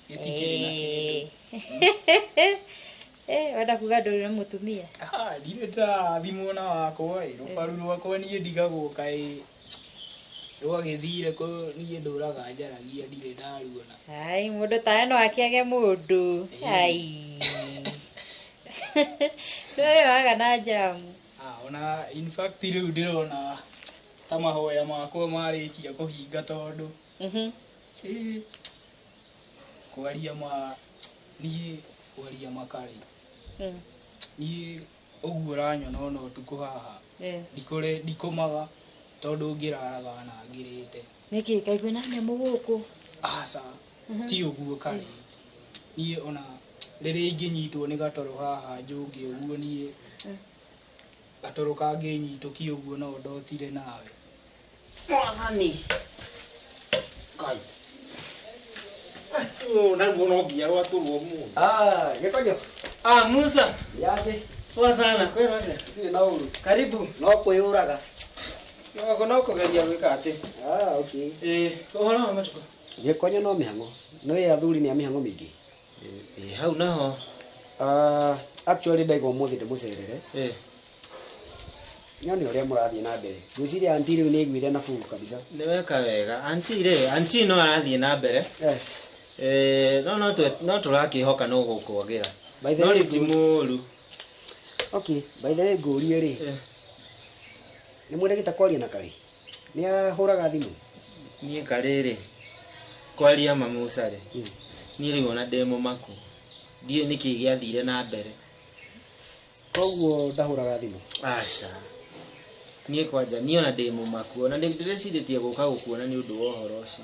gĩtikĩrĩ na kĩndũ. Wenda kuga ndũrĩ na mũtumia? Ndirĩ ndathimwo na wakwa rũbaru rwakwa niĩ ndigagwo kaĩ rwagĩthire niĩ ndũraga njaragia ndirĩ ndaruona. Ai mũndũ tawe no akĩage mũndũ. Ai nĩwe waga na njamu. Ona in fact rĩu ndĩrona ta mahoya makwa marĩkia kũhinga tondũ kwaria niĩ kwaria makarĩ niĩ ũguo ũranyona ona ũtukũ haha ndikũmaga tondũ ngĩraraga na ngĩrĩte. Nĩkĩ kaĩ kwĩna nyamũ gũkũ? Aca ti ũguo kaĩ niĩ ona rĩrĩa ingĩnyitwo nĩ gatoro haha njũngĩ ũguo niĩ gatoro kangĩnyitũki ũguo no ndotire nawe. Mwathani Ngai naguo no nginya rwatũrwo mũndũ. Gĩkonyo. Musa. Yaje. Poa sana. Kwema aje? Ndio na uru. Karibu. No kwĩũraga. No kũgeria gwĩka atĩ. Okay. Ũhoro wa matuko. Gĩkonyo no mĩhang'o. No ya thuri nĩ mĩhang'o mĩingĩ. Hau naho. Actually ndaiga ũmũthĩ ndĩmũcerere. Nyoni ũrĩa mũrathiĩ na mbere. Ngwĩciria anti rĩu nĩ aiguire na full kabisa. Nĩ weka wega. Anti no arathiĩ na mbere. No tũrakĩhoka no gũkwagĩra. No nĩ ti mũũru. Okay, by the way ngũrie rĩ. Nĩ mwendegĩta kwaria na Karĩ? Nĩ ahũraga thimũ? Niĩ Karĩ rĩ kwaria ma Musa rĩ. Niĩ rĩu ona ndĩ mũmaku. Ndiĩ nĩkĩ gĩathire na mbere. Koguo ndahũraga thimũ? Aca. Niĩ kwanja niĩ ona ndĩ mũmaku ona ndĩrecirĩtie gũka gũkuona nĩ ũndũ wa ũhoro ũcio.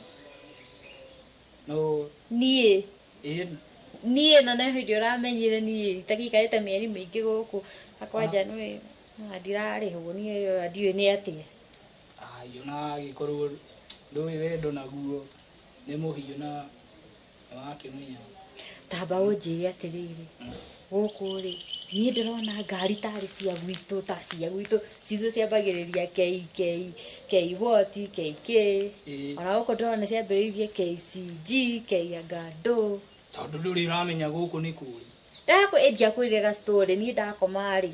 No niĩ na hĩndĩ ũramenyire niĩ tagikarĩte mĩeri mĩingĩ gũkũ akwanja nĩ ndirarĩhwo niĩ ndiũĩ nĩ atĩa. Ona agĩkorwo ndũĩ wendo naguo nĩ mũhiũ na wakĩmenya. Tamba ũnjĩre atĩrĩrĩ gũkũ rĩ niĩ ndĩrona ngari tarĩ cia gwitũ ta cia gwitũ cizo ciambagĩrĩria K what KK ona gũkũ ndĩrona ciambĩrĩirie KCG Kĩangandũ tondũ ndũrĩ ũramenya gũkũ nĩ kũrĩ. Ndakwendia kwĩrĩga story niĩ ndakoma rĩ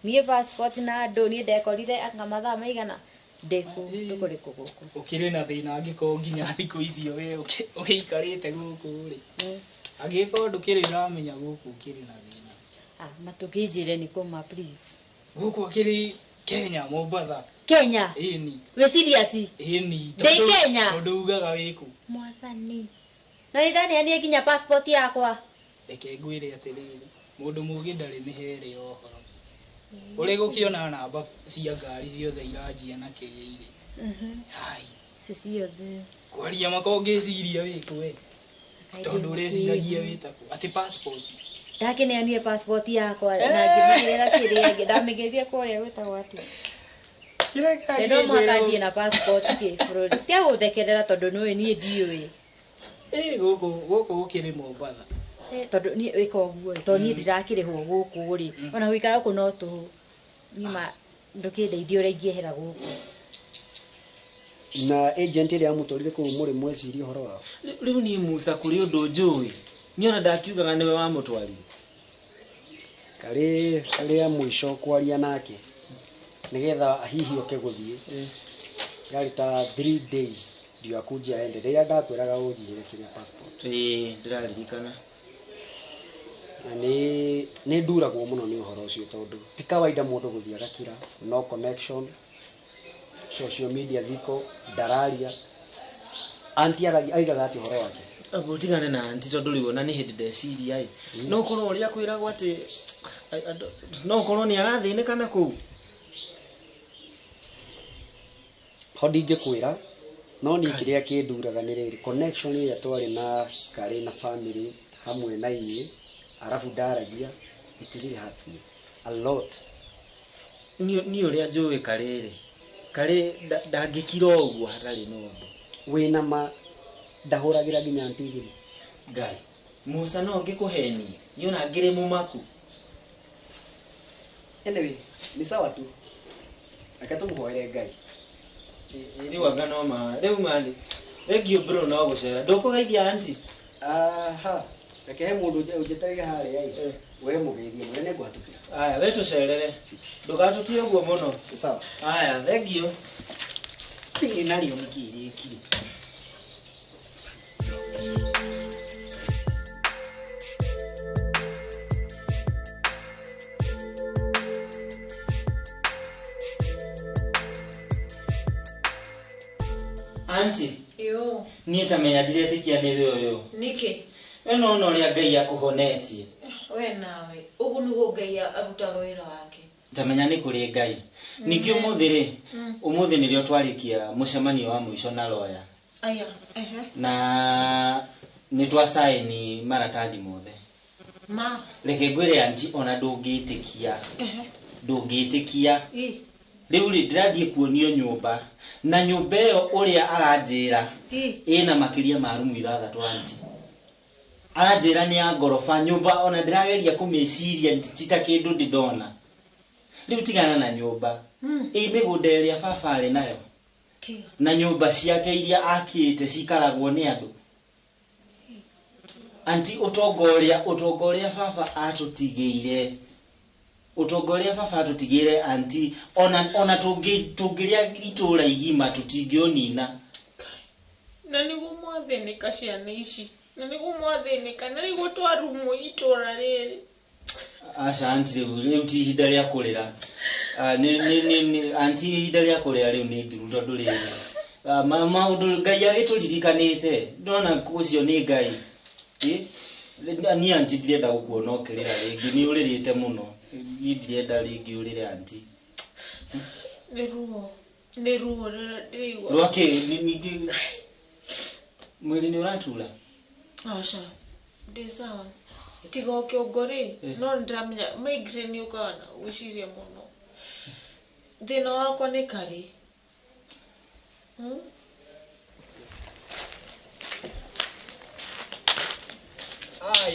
niĩ passport na andũ niĩ ndekorire anga mathaa maigana ndũkũrĩ gũkũ. Ũkĩrĩ na thĩna angĩkorwo nginya thikũ icio we ũgĩikarĩte gũkũ rĩ angĩkorwo ndũkĩrĩ ũramenya gũkũ ũkĩrĩ na thĩna. Matukĩnjĩre nĩ kũma please. Gũkũ akĩrĩ Kenya Mombasa. Kenya? Ĩni. We serious? Ĩni. Ndĩ Kenya? Tondũ ugaga wĩkũ. Mwathani. Na nĩndaneanire nginya passport yakwa. Reke ngwĩre atĩrĩrĩ mũndũ mũgĩ ndarĩ mĩhere ũhoro. Ũrĩ gũkĩona namba cia ngari ciothe iranjia na kĩrĩ. Hai. Ciothe. Kwaria makongĩciria wĩkũ we. Tondũ ũreciragia wĩtakũ atĩ passport. Ndakineanire passport yakwa na ngĩmĩgĩra kĩrĩa ndamĩgeithia kũrĩa gwĩtagwo atĩ. Ndio mwakathiĩ na passport kĩbũrũri. Tia gũthekerera tondũ nĩwe niĩ ndiũĩ. Gũkũ gũkĩrĩ Mombasa. Tondũ niĩ wĩka ũguo tondũ niĩ ndirakĩrĩhwo gũkũ rĩ. Ona gũikara gũkũ no tũhũ. Nĩma ndũkĩndeithia ũrĩa ingĩehera gũkũ. Na agent ĩrĩa amũtwarire kũu mũrĩ mweciria ũhoro wao. Rĩu niĩ Musa kũrĩ ũndũ njũĩ. Niĩ ona ndakiugaga nĩwe wamũtwarire. Karĩ mũico kwaria nake nĩgetha hihi oke gũthiĩ. Yarĩ ta 3 days ndio akuja aende rĩrĩa ndakwĩraga ũnjigĩre Kenya passport ndĩraririkana na nĩ nduragwo mũno nĩ ũhoro ũcio tondũ ti kawaida mũndũ gũthiĩ agakira no connection social media ziko ndararia anti aigaga ati ũhoro wake abutigane na anti tondũ rĩu ona nĩ hĩndĩ ndeciria no korwo ũrĩa kwĩragwo atĩ no korwo nĩ arathĩnĩkana kũu ho ndingĩkwĩra no niĩ kĩrĩa kĩnduraga nĩ rĩrĩ connection ĩrĩa twarĩ na Karĩ na family hamwe na iĩ arabu ndaragia it really hurts me a lot ni ũrĩa njũĩ Karĩ ndangĩkira ũguo hatarĩ na ũndũ wĩna ma ndahũragĩra nginya antigĩ Ngai Musa no ngĩkũhenia yona ngĩrĩ mũmaku anyway ni sawa tu akatumhoere Ngai rĩu anga no ma rĩu mani regio bro no gũcera ndũkũgeithia anti aha reke mũndũ ũnjĩtaiga harĩa we mũgeithie mũnene gwatũkira aya we tũcerere ndũgatutie ũguo mũno sawa aya thengio nario mĩkĩrĩkire Auntie. Yo. Niĩ tamenya ndiretĩkia nĩ we ũyũ. Nĩkĩ? We no ũrĩa Ngai akũhonetie. We nawe. Ũguo nĩguo Ngai arutaga wĩra wake. Tamenya nĩ kũrĩ Ngai. Ningĩ ũmũthĩ nĩrĩo twarĩkia mũcemanio wa mũico na lawyer. Aya. Na nĩ twasaini maratathi mothe. Ma. Reke ngwĩre anti ona ndũngĩtĩkia. Rĩu ndĩrathiĩ kuonio nyũmba na nyũmba ĩyo ũrĩa aranjĩra ĩna makĩria ma rumu 6 anti. Aranjĩra nĩ ya ngoroba nyũmba ona ndĩrageria kũmĩciria tita kĩndũ ndĩndona. Rĩu tigana na nyũmba mĩgũnda ĩrĩa baba arĩ nayo na nyũmba ciake iria akĩte cikaragwo nĩ andũ. Anti ũtongoria baba atũtigĩire anti ona tũngĩrĩa itũra igima tũtingĩonina na nĩguo mwathĩnĩka ciana ici na nĩguo mwathĩnĩka na nĩguo twarumo itũra rĩrĩ aca anti rĩu ti ihinda rĩa kũrĩra anti ihinda rĩa kũrĩra rĩu nĩ thiru tondũ rĩrĩ maũndũ Ngai agĩtũririkanĩte ndona ũcio nĩ Ngai niĩ anti ndirenda gũkuona ũkĩrĩra rĩngĩ nĩ ũrĩrĩte mũno ndirenda rĩngĩ ũrĩre anti nĩ ruo rĩigua rwake mwĩrĩ nĩ ũratura aca ndĩ sawa tiga ũkĩongorĩ no ndĩramenya migraine ũkaga na gwĩciria mũno thĩna wakwa nĩ Karĩ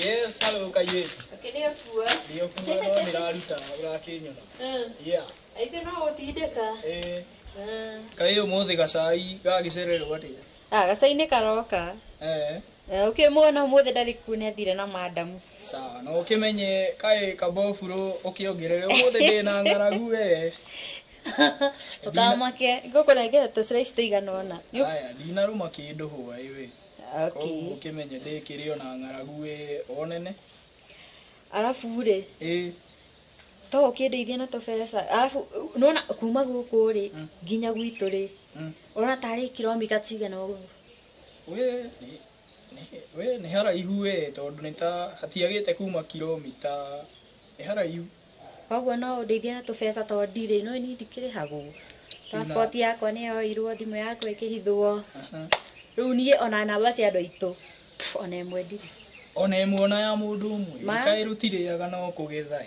yes hello Kaiyĩ Kĩrĩa kuwa ndio kuwa no ndĩraruta ũrakĩnyona yeah aithe no gũtindĩka Kaiyĩ ũmũthĩ gacai gagĩcererwo atĩa gacai nĩ karoka ũkĩmuona ũmũthĩ ndarĩ kuo nĩ athire na madamu sawa no ũkĩmenye kaĩ kabofuro ũkĩongerere ũmũthĩ ndĩna ng'aragu we ũkamake ngũkũnengere tũciraici tũiganona aya ndinaruma kĩndũ hwaĩ we koguo ũkĩmenye ndĩkĩrĩ ona ng'aragu we onene arabu rĩ to ũkĩndeithia na tũbeca arabu nona kuma gũkũ rĩ nginya gwitũ rĩ ona tarĩ kilomita cigana ũguo we nĩ haraihu we tondũ nĩ ta hatiagĩte kuma kilomita nĩ haraihu koguo no ũndeithie na tũbeca tondũ ndirĩ no nĩ ndikĩrĩhagwo passport yakwa nĩ yoirwo thimũ yakwa ĩkĩhithwo rĩu niĩ ona namba cia andũ aitũ ona ĩmwe ndirĩ ona ĩmwe ona ya mũndũ ũmwe kaĩ rũtirĩaga no kũgetha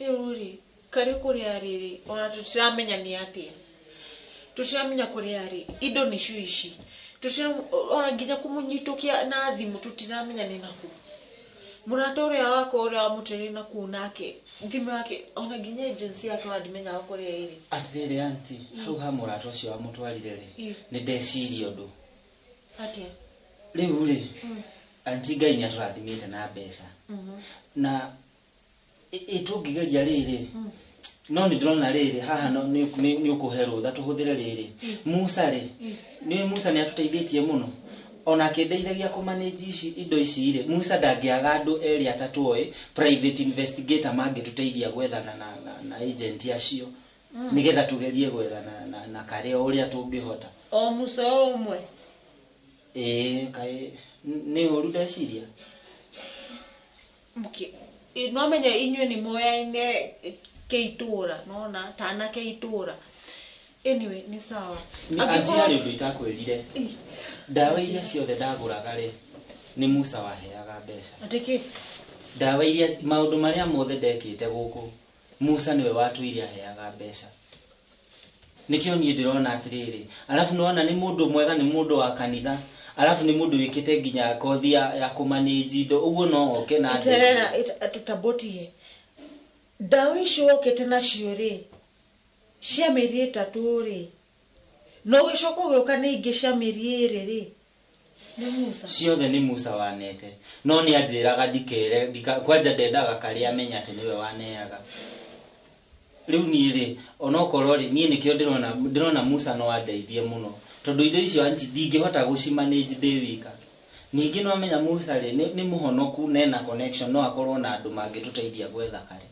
rĩu rĩ Karĩ kũrĩa rĩrĩ ona tũtiramenya nĩ atĩa tũtiramenya kũrĩa rĩ indo nĩcio ici ona nginya kũmũnyitũkia na thimũ tũtiramenya nĩ nakũ mũrata ũrĩa wakwa ũrĩa wamũtĩrĩ nakũu nake thimũ yake ona nginya agency yake wandimenyaga kũrĩa ĩrĩ atĩrĩrĩ anti hau ha mũrata ũcio wamũtwarire rĩ nĩ ndeciria ũndũ atĩa rĩu rĩ anti Ngai nĩ atũrathimĩte na mbeca na tũngĩgeria rĩrĩ no ni ndrona riri haha no ni ukuherwo tha tuhuthire riri Musa ri ni Musa ni atuteithĩtie muno ona kindeithagia ku manage indo ici ri Musa ndangiaga andu eri atatu oi private investigator mangituteithia gwethana na agent acio nigetha tugerie gwethana na kare uria tungihota o Musa umwe kai ni uru ndeciria no menya inywe ni moyaine keitura nona tana keitura anyway ni sawa anjia rindu itakwirire dawa iria ciothe ndaguraga ri ni Musa waheaga mbeca atiki dawa iria maundu maria mothe ndekite guku Musa niwe watuire aheaga mbeca nikio nie ndirona atiriri alafu nona ni mundu mwega ni mundu wa kanitha alafu ni mundu wikite nginya kothi ya kumanage indo uguo no oke na terera atatabotie dawa icio okete nacio ri cia mĩeri ĩtatũ ri no gĩcoka gĩoka nĩ ingĩ cia mĩeri ĩrĩ ri nĩ Musa ciothe ni Musa wanete no ni anjiraga ndikere kwanja ndendaga kari amenya ati niwe waneaga riu ni ri onokorwo ri nie nikio ndirona Musa no andeithie muno tondu indo icio anti ndingihota gucimanage ndi wika ningi no menya Musa ri ni muhonoku nena connection no akorwo na andu mangituteithia gwetha kare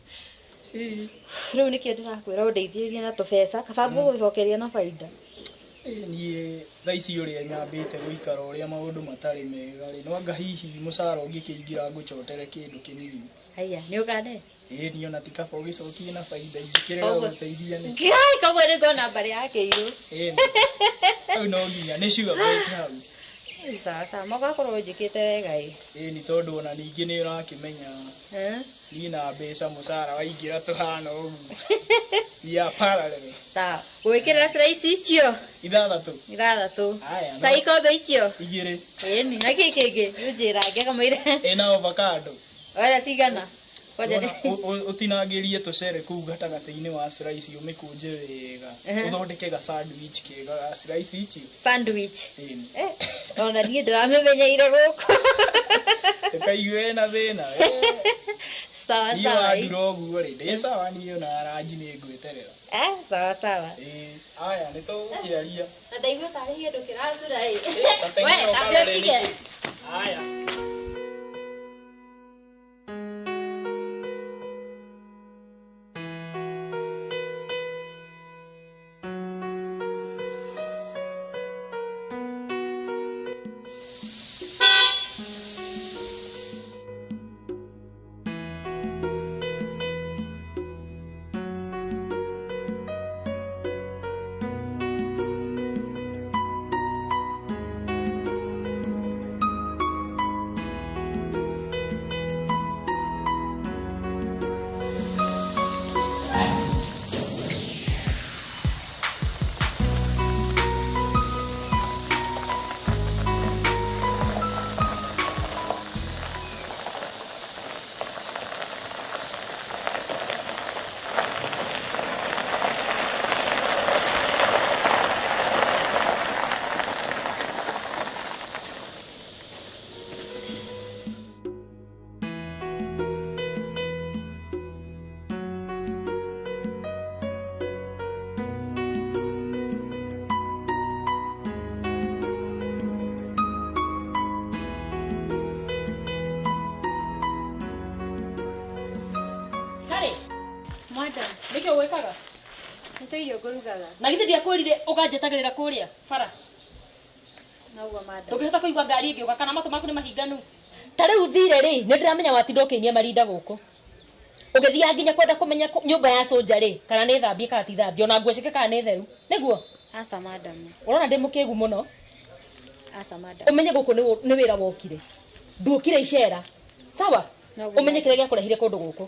riu nikio ndirakwira undeithĩrĩrie na tũbeca kaba gucokeria na faida nie tha ici uria nyambite guikara uria maundu matari mega ri no anga hihi mucara ungikĩingira ngucotere kindu kinini haya ni ukane ni ona tikaba ugicokie na faida ingikirega guteithia ni ngai kagwe ni ngona mbari yake iru au no nginya ni sure bet hau sasa magakorwo njikite wega ni tondu ona ningi ni urakimenya ni na mbeca mucara waingira tuhana uguo ya parallel sawa gwikira slice icio ithathatũ saiko be icio igire ni na kiki njira ngega mwire na avocado oya tigana utinangirie tucere kuu gatagati-ini wa slice umikunje wega uthondeke ga sandwich kega slice ici sandwich ona nie ndĩramenyeire gũkũ kaiwe na thina sawa ni wa ndirogu ri ndi sawa ni ona ranji ni ngweterera sawa sawa aya ni tukiaria na ndaigua tarĩ kĩndũ kĩracura we tabio sige aya Nĩkĩo gwĩkaga? Nĩtairio ngũrugaga. Na githĩ ndiakwĩrire ũkanjetagĩrĩra kũrĩa bara? Nauga madam. Ndũngĩhota kũigua ngari ĩngĩũka kana matũ maku nĩ mahinganu. Ta rĩu thire rĩ, nĩndĩramenya watinda ũkĩinia marinda gũkũ. Ũgĩthiaga nginya kwenda kũmenya nyũmba ya soja rĩ, kana nĩ thambie kana ti thambie, ona nguo ciake kana nĩ theru. Nĩguo? Aca madam. Ũrona ndĩ mũkĩgu mũno? Aca madam. Ũmenye gũkũ nĩ wĩra wokire. Nduokire icera. Sawa? Ũmenye kĩrĩa gĩakũrehire kũndũ gũkũ.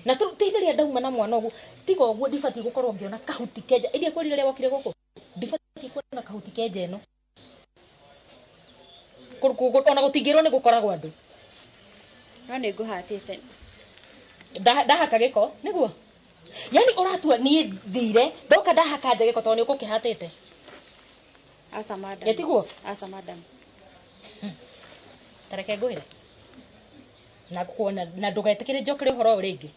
Na tuteithĩria ndauma na mwana ũguo tiga ũguo ndibatiĩ gũkorwo ngĩona kahuti kenja ĩndĩ kwĩrire rĩrĩa wokire gũkũ ndibatiĩ kuona kahuti kenja ĩno ona gũtingĩrwo nĩ gũkoragwo andũ no nĩ ngũhatĩte ndahaka gĩko nĩguo yani ũratua niĩ thire ndoka ndahaka nja gĩko tondũ nĩ ũkũkĩhatĩte aca madam yetiguo aca madam tareke ngwĩre na kuona na ndũgetĩkĩre njokere ũhoro ũrĩa ingĩ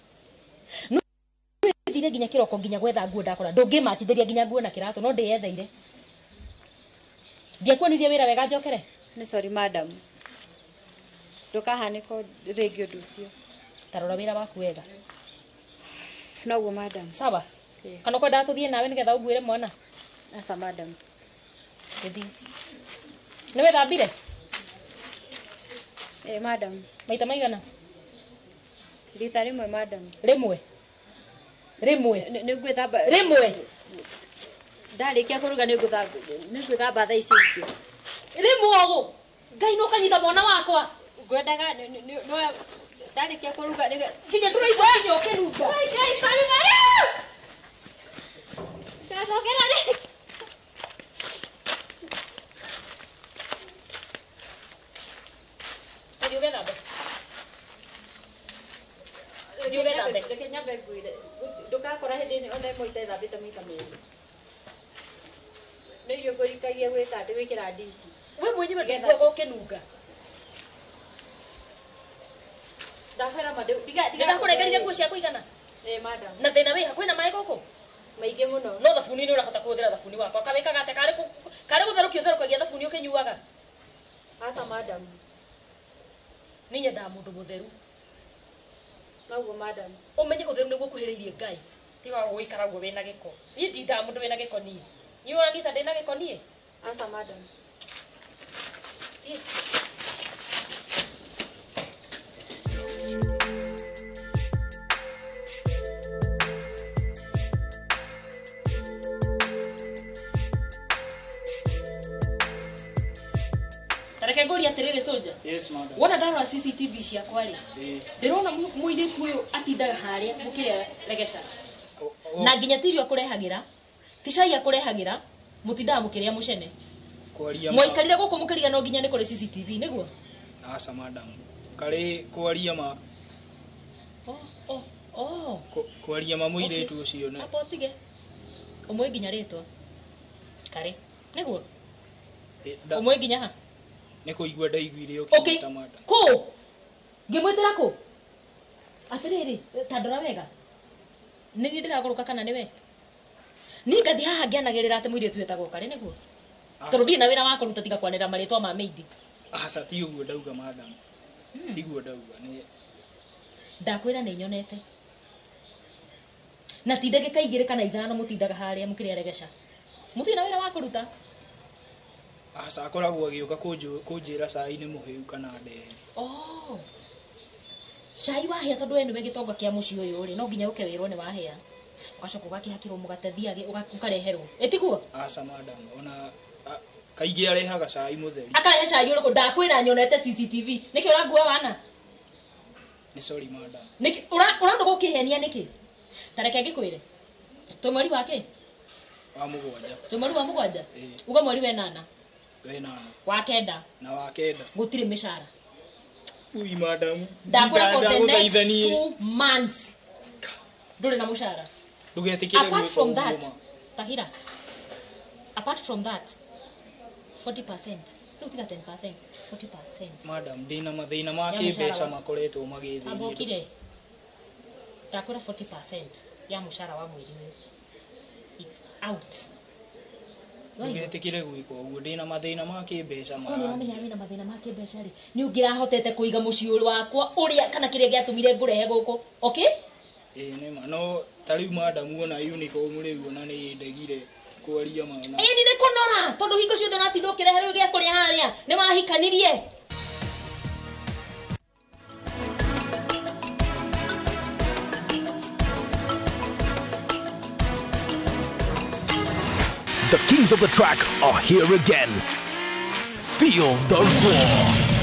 no thire ndokire nginya kiroko nginya gwetha nguo ndakora ndungimatithiria nginya nguo na kiratu no ndiyetheire ndiakuonirie wira wega njokere ni sorry madam ndukahaniko ringi undu ucio tarora wira waku wega noguo madam sawa kana kwenda tuthie nawe nigetha ungwire mwana asa madam githi ni wethambire madam maita maigana rita rimwe madam rimwe ni ngwithamba rimwe ndarikia kuruga ni ngwithamba thaa ici ingĩ rimwe ugu ngai no kanyita mwana wakwa ngwendaga no ndarikia kuruga nginya nduraigua nginya ukiruga ngai sami mari ndacokera rĩ reke nyambe ngwire ndukakora hĩndĩ ĩno ona ĩmwe itethambĩte maita merĩ nĩ irio ngũrikagie gwĩka atĩ gwĩkĩra ndici we mwenyewe ndiguo ũkĩnunga ndakwĩra ma ndakũrengerire nguo cia kũigana madam na thĩna wĩ hakuhĩ na maĩ gũkũ maingĩ mũno no thabuni nĩ ũrahota kũhũthĩra thabuni wakwa kawĩkaga atĩ karĩ gũtherũkia ũtherũkagia thabuni ũkĩnyuaga aca madam nĩ nyendaga mũndũ mũtheru noguo madam ũmenye ũtheru nĩguo ũkuhĩrĩirie Ngai tiga gũikara guo wĩna gĩko niĩ ndindaga mũndũ wĩna gĩko niĩ niĩ ũranyita ndĩna gĩko niĩ aca madam tareke ngũria atĩrĩrĩ soldier yes madam wona ndarora CCTV ciakwa rĩ ndĩrona mũirĩtu ũyũ atindaga harĩa mũkĩrĩa regesha na nginya tirio kũrehagĩra tishai akũrehagĩra mũtindaga mũkĩrĩa mũcene mwaikarire gũkũ mũkĩriga no nginya nĩ kũrĩ CCTV nĩguo aca madam karĩ kwaria ma kwaria ma mũirĩtu ũcio nĩ apotige ũmwe nginya rĩtwa karĩ nĩguo ũmwe nginya ha nĩ kũigua ndaiguire ũkĩta madam kũ ngĩmwĩtĩra kũ atĩrĩrĩ ta ndora wega nĩ niĩ ndĩragũrũka kana nĩ we niĩ ngathi haha ngĩanagĩrĩra atĩ mũirĩtu wetagwo karĩ nĩguo tondũ ndirĩ na wĩra wa kũruta tiga kwanĩra marĩtwa ma meidi aca ti ũguo ndauga madam tiguo ndauga nĩ ndakwĩra nĩ nyonete na ti ndagĩka igĩrĩ kana ithano mũtindaga harĩa mũkĩrĩa regesha mũtirĩ na wĩra wa kũruta aca akoragwo agĩũka kũnjĩra cai nĩ mũhĩu kana ndehe cai wahĩa tondũ we nĩwe gĩtonga kĩa mũciĩ ũyũ rĩ no nginya ũke wĩrwo nĩ wahĩa ũgacoka ũgakĩhakĩrwo mũgate thiagĩ ũkareherwo ĩtiguo aca madam ona kaingĩ arehaga cai mũtheri akarehe cai ũrĩkũ ndakwĩra nyonete CCTV nĩkĩ ũrangua wana nĩ sorry madam nĩkĩ ũranoga ũkĩhenia nĩkĩ tareke ngĩkwĩre twĩ mweri wa kĩ wa mũgwanja twĩ mweri wa mũgwanja uga mweri wenana wa kenda na wa kenda gũtirĩ mĩcara ui madam ndakwĩra for the next 2 months ndũrĩ na mũcara apart from that tahira apart from that 40% no tiga 10% 40% madam ndina mathĩna ma kĩmbeca makoretwo magĩthĩnia ambokire ndakwĩra 40% ya mũcara wa mweri it's out ndũgetĩkĩre gwĩka ũguo ndĩna mathĩna ma kĩmbeca ma ũramenya wĩna mathĩna ma kĩmbeca rĩ nĩ ũngĩrahotete kũiga mũciĩ wakwa ũrĩa kana kĩrĩa gĩatũmire ngũrehe gũkũ okay nĩma no ta rĩu madam ona uniform rĩu ona nĩ ndegire kwaria maana nĩ kũnora tondũ hingo ciothe ũratinda ũkĩrehe rĩu gĩa kũrĩa harĩa nĩ mahikanirie The kings of the track are here again. Feel the roar.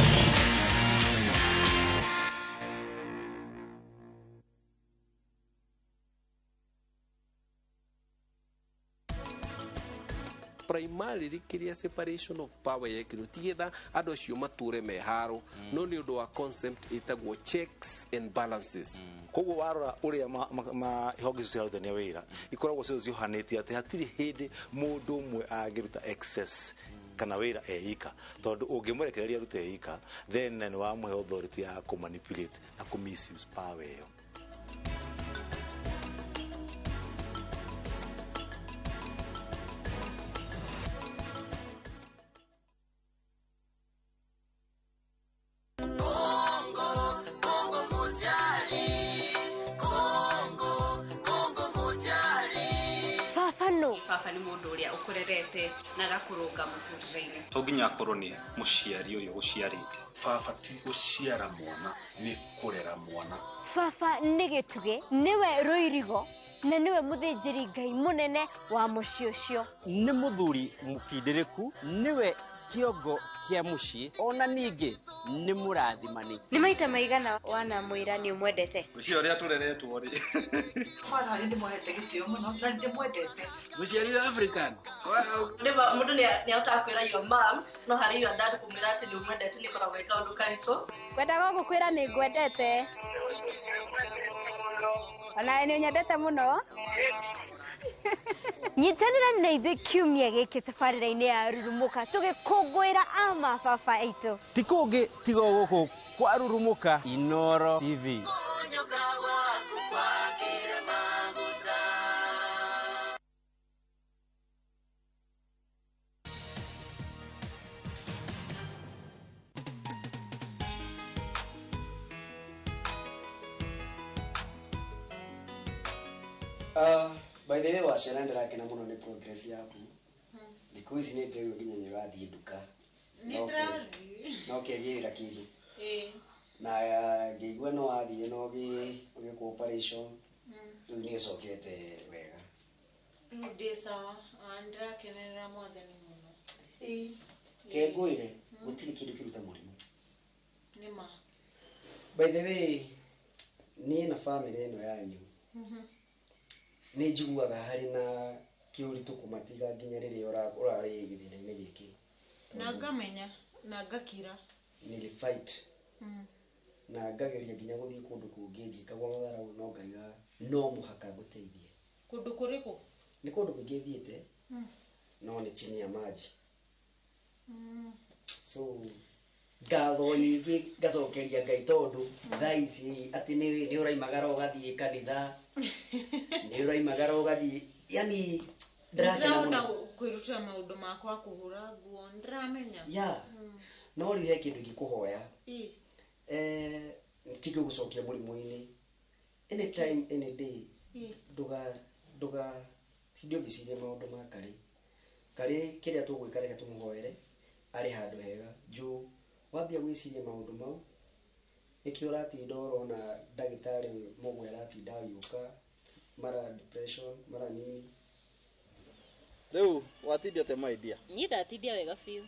primarily kiria separation of power yekirwo tigetha andu acio mature meharo no ni undu wa concept itagwo checks and balances koguo warora uria ihonge icio cirarutania wira ikoragwo cio ciohanĩtie atĩ hatirĩ hĩndĩ mũndũ ũmwe angĩruta excess kana wira eika tondu ũngĩmũrekereria rute eika then nĩ wamũhe authority ya kũmanipulate na kũmisuse power ĩyo no baba nĩ mũndũ ũrĩa ũkũrerete na agakũrũnga mũtũrĩre-inĩ to nginya akorwo nĩ mũciari ũyũ ũciarĩte baba ti gũciara mwana nĩ kũrera mwana baba nĩ gĩtuge nĩwe rũirigo na niwe mũthĩnjĩri Ngai mũnene wa mũciĩ ũcio nĩ mũthuri mũkindĩrĩku niwe kiongo kia muci ona ningĩ nĩ mũrathimani nĩ maita maigana wanamwĩra nĩ umwendete mũciĩ ũrĩa tũreretwo rĩ baba nĩ ndĩmwendete gĩtĩo mũno na ndĩmwendete mũciari wa African nĩma mũndũ nĩ ahotaga kwĩra your mom no harĩ your dad kũmwĩra atĩ nĩ umwendete nĩ koragwo ĩka ũndũ karitũ kwendaga gũkwĩra nĩ ngwendete ona nĩ nyendete mũno nyitanĩra na ithuĩ kiumia gĩkĩ tabarĩra-inĩ ya Rurumuka tũgĩkũngũĩra ama baba aitũ ti kũngĩ tiga gũkũ kwa Rurumuka Inooro TV By the way, wacera ndĩrakena mũno nĩ progress yaku. Thikũ ici nĩ ndĩrĩo nginya nĩ ũrathiĩ nduka. Nĩ ndĩrathiĩ. No ũkĩgĩra kĩndũ. Na ngĩigua no wathiĩ no ũgĩkwo operation. Rĩu nĩ ũcokete wega. Ndĩ sawa, ndĩrakenerera Mwathani mũno. Kengũire gũtirĩ kĩndũ kĩruta mũrimũ. Nĩma. By the way, niĩ na family ĩno yanyu. Nĩ njiguaga harĩ na kĩũritũ kũmatiga nginya rĩrĩa ũrarĩ gĩthĩna-inĩ gĩkĩ. Na ngamenya na ngakira. Nĩ fight. Na ngageria nginya gũthiĩ kũndũ kũngĩ ngĩkagwa matharaũ no ngaiga no mũhaka gũteithie. Kũndũ kũrĩkũ? Nĩ kũndũ kũngĩ thiĩte. No nĩ chini ya maji. So ngatho nyingĩ ngacokeria Ngai tondũ thaa ici atĩ nĩ ũraimagara ũgathiĩ kanitha nĩ ũraimagara ũgathiĩ yani ndĩrakena kwĩrutĩra maũndũ makwa kũhũra nguo ndĩramenya no rĩu he kĩndũ ingĩkũhoya tige gũcokia mũrimũ-inĩ anytime any day ndio gĩciria maũndũ ma karĩ kĩrĩa tũgwĩka reka tũmũhoere arĩ handũ hega juu wambia gwĩciria maũndũ mau nĩkĩo ũratinda ũrona ndagĩtarĩ mũgwe aratinda agĩũka mara depression mara nini rĩu watindia te maidia Niĩ ndatindia wega biũ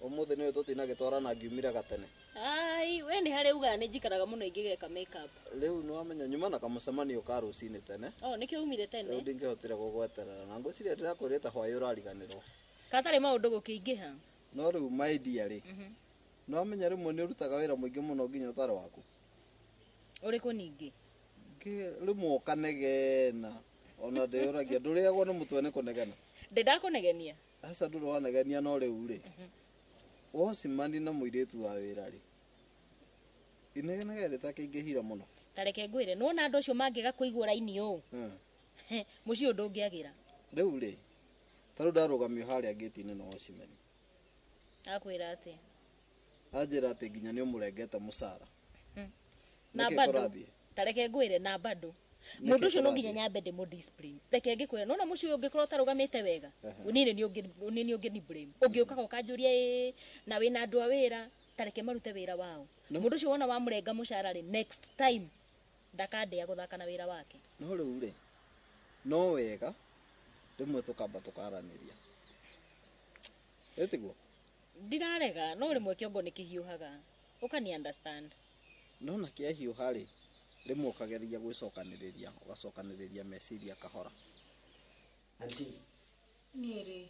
ũmũthĩ nĩwe tũtinagĩtwara na ngiumire gatene ai we nĩ harĩ uga nĩ njikaraga mũno ingĩgeka makeup rĩu nĩ wamenya nyuma na kamũcemanio ka rũcinĩ tene nĩkĩo umire tene rĩu ndingĩhotire gũgweterera na ngwĩciria ndĩrakwĩrĩte hwaĩ ũrariganĩrwo katarĩ maũndũ gũkĩingĩha no rĩu maidia rĩ no wamenya rĩmwe nĩ ũrutaga wĩra mũingĩ mũno nginya ũtarĩ waku ũrĩkũ ningĩ rĩmwe ũkanegena ona ndĩũragia ndũrĩagwo nĩ mũtwe nĩ kũnegena ndakũnegenia aca ndũrĩ wanegenia no rĩu rĩ wocimani na mũirĩtu wa wĩra rĩ inegene rĩtakĩingĩhira mũno tareke ngwĩre nĩwona andũ acio mangĩga kũigua raini ũũ mũciĩ ũndũ ũngĩagĩra rĩu rĩ tarĩu ndarũgamio harĩa ngĩti-inĩ no wocimani akwĩra atĩ anjĩra atĩ nginya nĩ ũmũrengete mũcara na bado tareke ngwĩre na bado mũndũ ũcio no nginya nyambe ndĩmũ discipline reke ngĩkwĩra nona mũciĩ ũyũ ũngĩkorwo ũtarũgamĩte wega nĩ ũngĩ ni blame ũngĩũkaga ũkanjũria na wĩna andũ a wĩra tareke marute wĩra wao mũndũ ũcio wona wamũrenga mũcara rĩ next time ndakandĩa gũthaka na wĩra wake no rĩu rĩ no wega rĩmwe tũkamba tũkaranĩria ĩtiguo ndirarega no rĩmwe kĩongo nĩ kĩhiũhaga ũkani understand no na kĩahiũha rĩ rĩmwe ũkageria gwĩcokanĩrĩria ũgacokanĩrĩria meciria kahora anti niĩ rĩ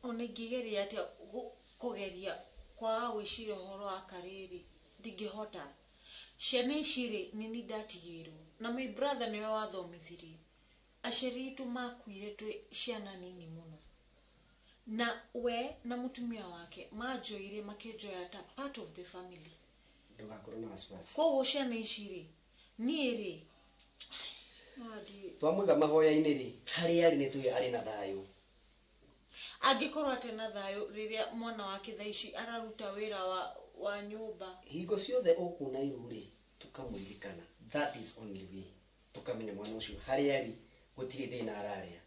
ona ingĩgeria atĩa kũgeria kwaga gwĩciria ũhoro wa karĩrĩ ndingĩhota ciana ici rĩ nĩ niĩ ndatigĩirwo na my brother nĩwe wathomithirie aciari itũ makuire twĩ ciana nini mũno na we na mũtumia wake manjoire makĩnjoya ta part of the family ndũgakorwo na wasiwasi koguo ciana ici rĩ niĩ rĩ twamwiga mahoya-inĩ rĩ harĩa arĩ nĩ tũĩ arĩ na thayũ angĩkorwo atĩ na thayũ rĩrĩa mwana wake thaa ici araruta wĩra wa nyũmba hingo ciothe ũkuona iru rĩ tũkamũririkana kana. That is only way. Tukamenya mwana ucio hari ari gutire thina ararĩa.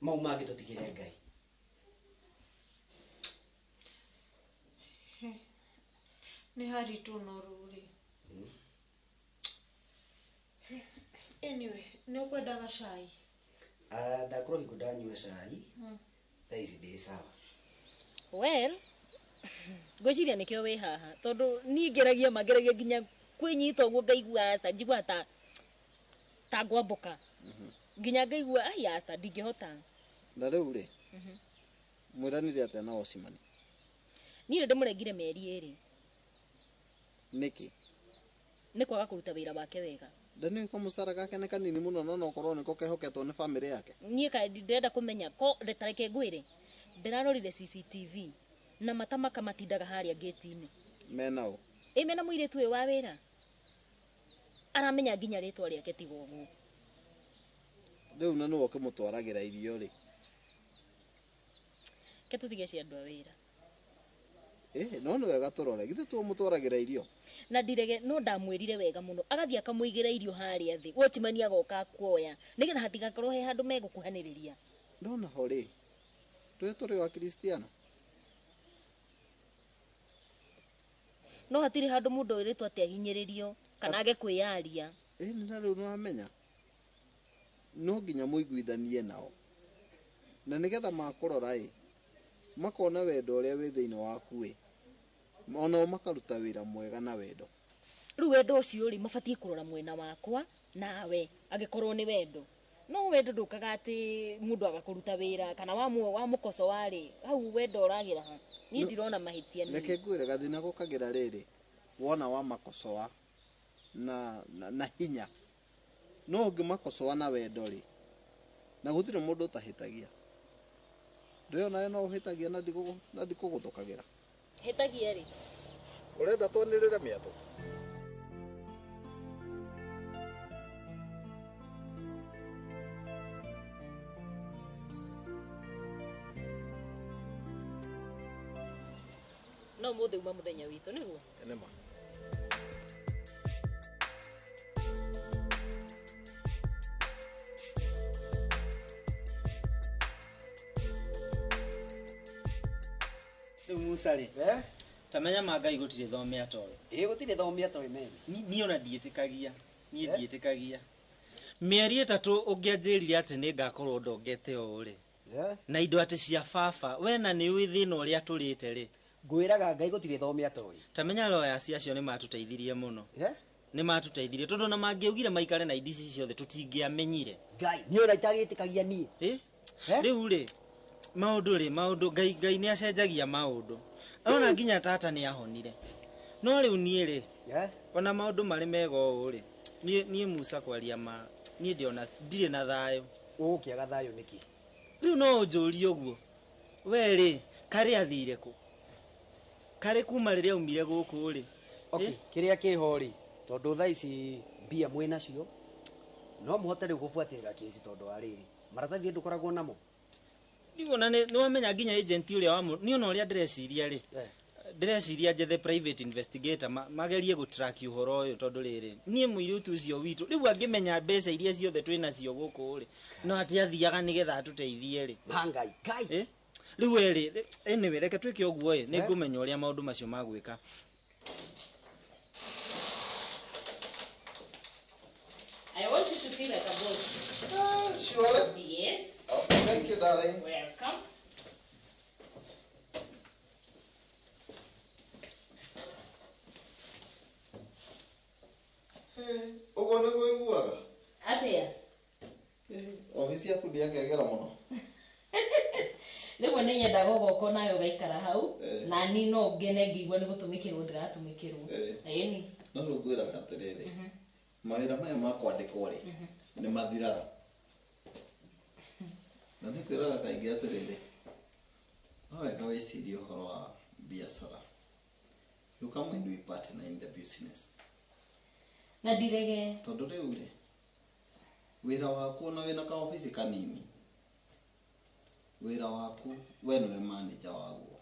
mau mangĩ tũtigĩre Ngai. nĩ haritũ no rũrĩ. Anyway, nĩ ũkwendaga cai? Ndakorwo hingo ndanyua cai thaa ici ndĩ sawa. Well, ngwĩciria nĩkĩo wĩ haha tondũ niĩ ngeragia mageragia nginya kwĩnyita ũguo ngaigua aca njigua ta ngwambũka nginya ngaigua ai aca ndingĩhota. Na rĩu rĩ mwĩranire atĩa na Osimani? Niĩ ndĩmũrengire mĩeri 2. Nĩkĩ? Nĩ kwaga kũruta wĩra wake wega. Ndani ko mũcara gake nĩ kanini mũno no nokorwo nĩko kehoketwo nĩ family yake. Niĩ ka ndĩrenda kũmenya ko retareke ngwĩre ndĩrarorire CCTV na matamaka matindaga harĩa gate-inĩ. Mena ũ? Mena mũirĩtu ũyũ wa wĩra. Aramenya nginya rĩtwa rĩake tiga ũguo. Rĩu na nĩwe ũkĩmũtwaragĩra irio rĩ? Ke tũtige cia andũ a wĩra. No nĩ wega tũrore githĩ tũmũtwaragĩra irio. Na ndirege no ndamwĩrire wega mũno agathiĩ akamũigĩra irio harĩa thĩ. Osimani agoka kuoya nĩgetha hatigakorwo he handũ megũkuhanĩrĩria. Ndona ho rĩ tũrĩ wa Kristiano. No hatirĩ handũ mũndũ ũrĩtwo atĩ ahinyĩrĩrio kana age kwĩyaria. Nĩ na rĩu nĩwamenya no nginya mũiguithanie nao na nĩgetha makũrora makona wendo ũrĩa wĩ thĩinĩ waku ona makaruta wĩra mwega na wendo. Rĩu wendo ũcio rĩ mabatiĩ kũrora mwena wakwa nawe angĩkorwo nĩ wendo. No wendo ndũkaga atĩ mũndũ agakũruta wĩra kana wa mũkoso warĩ hau wendo ũragĩra ha. Niĩ ndirona mahĩtia nĩ. Reke ngwĩre gathina gũkagĩra rĩrĩ wona wa makosoa na hinya no ũngĩmakosoa na wendo rĩ na gũtirĩ mũndũ ũtahĩtagia. Ndĩyo nawe no ũhĩtagia na ndikũgũthũkagĩra. Hĩtagia rĩ? Ũrenda twanĩrĩre mĩatũ? No mũthĩ uma mũthenya witũ nĩguo? Nĩma. Rĩu Musa rĩ tamenya Mangai gũtirĩ thome atoĩ. Gũtirĩ thome atoĩ meme. Niĩ ona ndiĩtĩkagia. Mĩeri 3 ũngĩanjĩrire atĩ nĩngakorwo ndongete ũũ rĩ na indo atĩ cia baba we na nĩ ũĩ thĩna ũrĩa tũrĩte rĩ. Ngwĩraga Ngai gũtirĩ thome atoĩ. Tamenya lawyers acio nĩ matũteithirie mũno. Nĩ matũteithirie tondũ na mangĩaugire maikare na indici ciothe tũtingĩamenyire. Ngai nĩ ũra itagĩtĩkagia niĩ. Rĩu rĩ maũndũ Ngai nĩ acenjagia maũndũ. Ona nginya tata nĩ ahonire. No rĩu niĩ rĩ ona maũndũ marĩ mega ũũ rĩ niĩ Musa kwaria ma niĩ ndiona ndirĩ na thayũ. Ũgũkĩaga thayũ nĩkĩ? Rĩu no ũnjũrie ũguo we rĩ karĩ athire kũ? Karĩ kuma rĩrĩa aumire gũkũ rĩ? Kĩrĩa kĩho rĩ tondũ thaa ici mbia mwĩ nacio no mũhote rĩu gũbuatĩrĩra kĩci tondũ wa rĩrĩ maratathi ndũkoragwo namo. Nĩwona nĩ wamenya nginya agent ũrĩa wa niona ũrĩa ndĩreciria rĩ ndĩreciria njethe private investigator magerie gũtrack ũhoro ũyũ tondũ rĩrĩ niĩ mũirĩtu ũcio witũ rĩu angĩmenya mbeca iria ciothe twĩnacio gũkũ rĩ no atĩ athiaga nĩgetha atũteithie rĩ. Ngai rĩu rĩ anyway reke twĩke ũguo nĩngũmenya ũrĩa maũndũ macio magwĩka. I want you to feel like a boss. Sure. Yes. Okay, thank you, darling. Welcome. Ũguo nĩguo iguaga? Atĩa? Ofisi yaku ndĩakĩagĩra mũno. Rĩmwe nĩ nyendaga ũgoka nayo ũgaikara hau na niĩ no ngene ngĩigua nĩ gũtũmĩkĩrwo ndĩratũmĩkĩrwo. Ĩni. No rĩu ngwĩraga atĩrĩrĩ mawĩra maya ma kwandĩkwo rĩ nĩ mathiraga. Na nĩ kwĩraga kaingĩ atĩrĩrĩ no wega wĩcirie ũhoro wa biacara. You come and we partner in the business. Na ndirege. Tondũ rĩu rĩ wĩra waku na wĩna ka ofisi kanini wĩra waku we nĩwe manager waguo.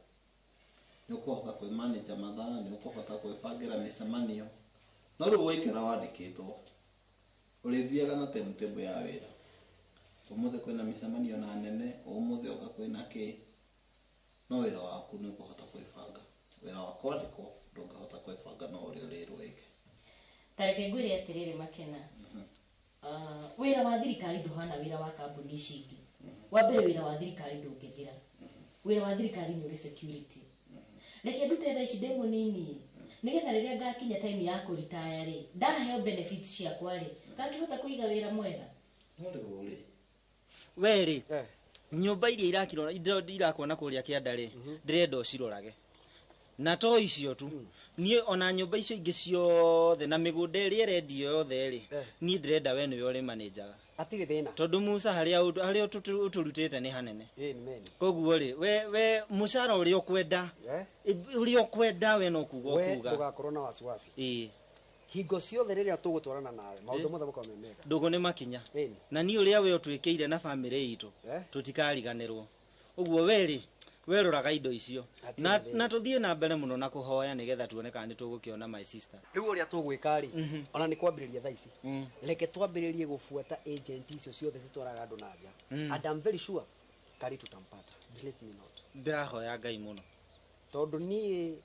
Nĩ ũkũhota kwĩ manager mathaa nĩ ũkũhota kwĩbangĩra mĩcemanio. No rĩu waikara wandĩkĩtwo ũrĩthiaga na timetable ya wĩra umuthe kwina micemanio na nene umuthe oka kwina ki no wira waku ni kuhota kwibanga wira wakwa ndiko ndungihota kwibanga no uri rirweke tareke ngwire atiriri Makena wira wa thirikari nduhana wira wa kambuni ici ingi wa mbere wira wa thirikari ndungithira wira wa thirikari ni uri security reke ndute tha ici ndi munini nigetha riria ngakinya time ya ku retire ri ndaheo benefits ciakwa ri ngakihota kuiga wira mwega no uri weri nyumba iria irakirora irakuona kuria kiandari ndirenda ucirorage na to icio tu nie ona nyumba icio ingi ciothe na migunda iri irendio yothe ri nie ndirenda we niwe uri manager atire thina tondu Musa haria uturutite ni hanene koguo ri we mucara uri ukwenda uri ukwenda we no kuga okuga ndugakorwo na wasiwasi hingo ciothe riria tugutwarana nawe maundu mothe mukorwo me mega ndugu ni makinya na ni uria we utwikiire na family itu tutikariganirwo uguo weri weroraga indo icio na tuthie na mbere muno na kuhoya nigetha tuone kana ni tugukiona my sister riu uria tugwika ri ona ni kwambiriria tha ici reke twambiririe gufuata agent icio ciothe citwaraga andu na nja and I'm very sure kari tutampata believe me not ndirahoya Ngai muno tondu ni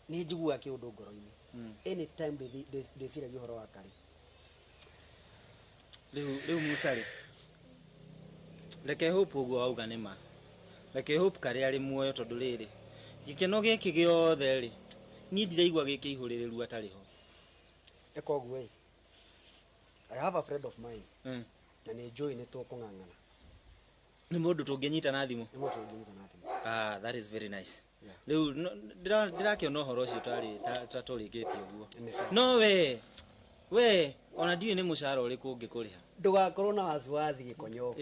njigua kiundu ngoro-ini anytime they see the horo wa kari riu Musa ri reke hope uguo auga ni ma reke hope kari ari muoyo tondu riri gikeno giki giothe ri ni ndiraigua giki ihuririru atari ho eko guo I have a friend of mine na ni joy ni tukungangana ni mundu tunginyita na thimu ni mundu tunginyita na thimu that is very nice riu ndirakiona uhoro ucio turikitie uguo no we ona ndiwe ni mucara uriku ngikuriha ndugakorwo na wasiwasi gikonyo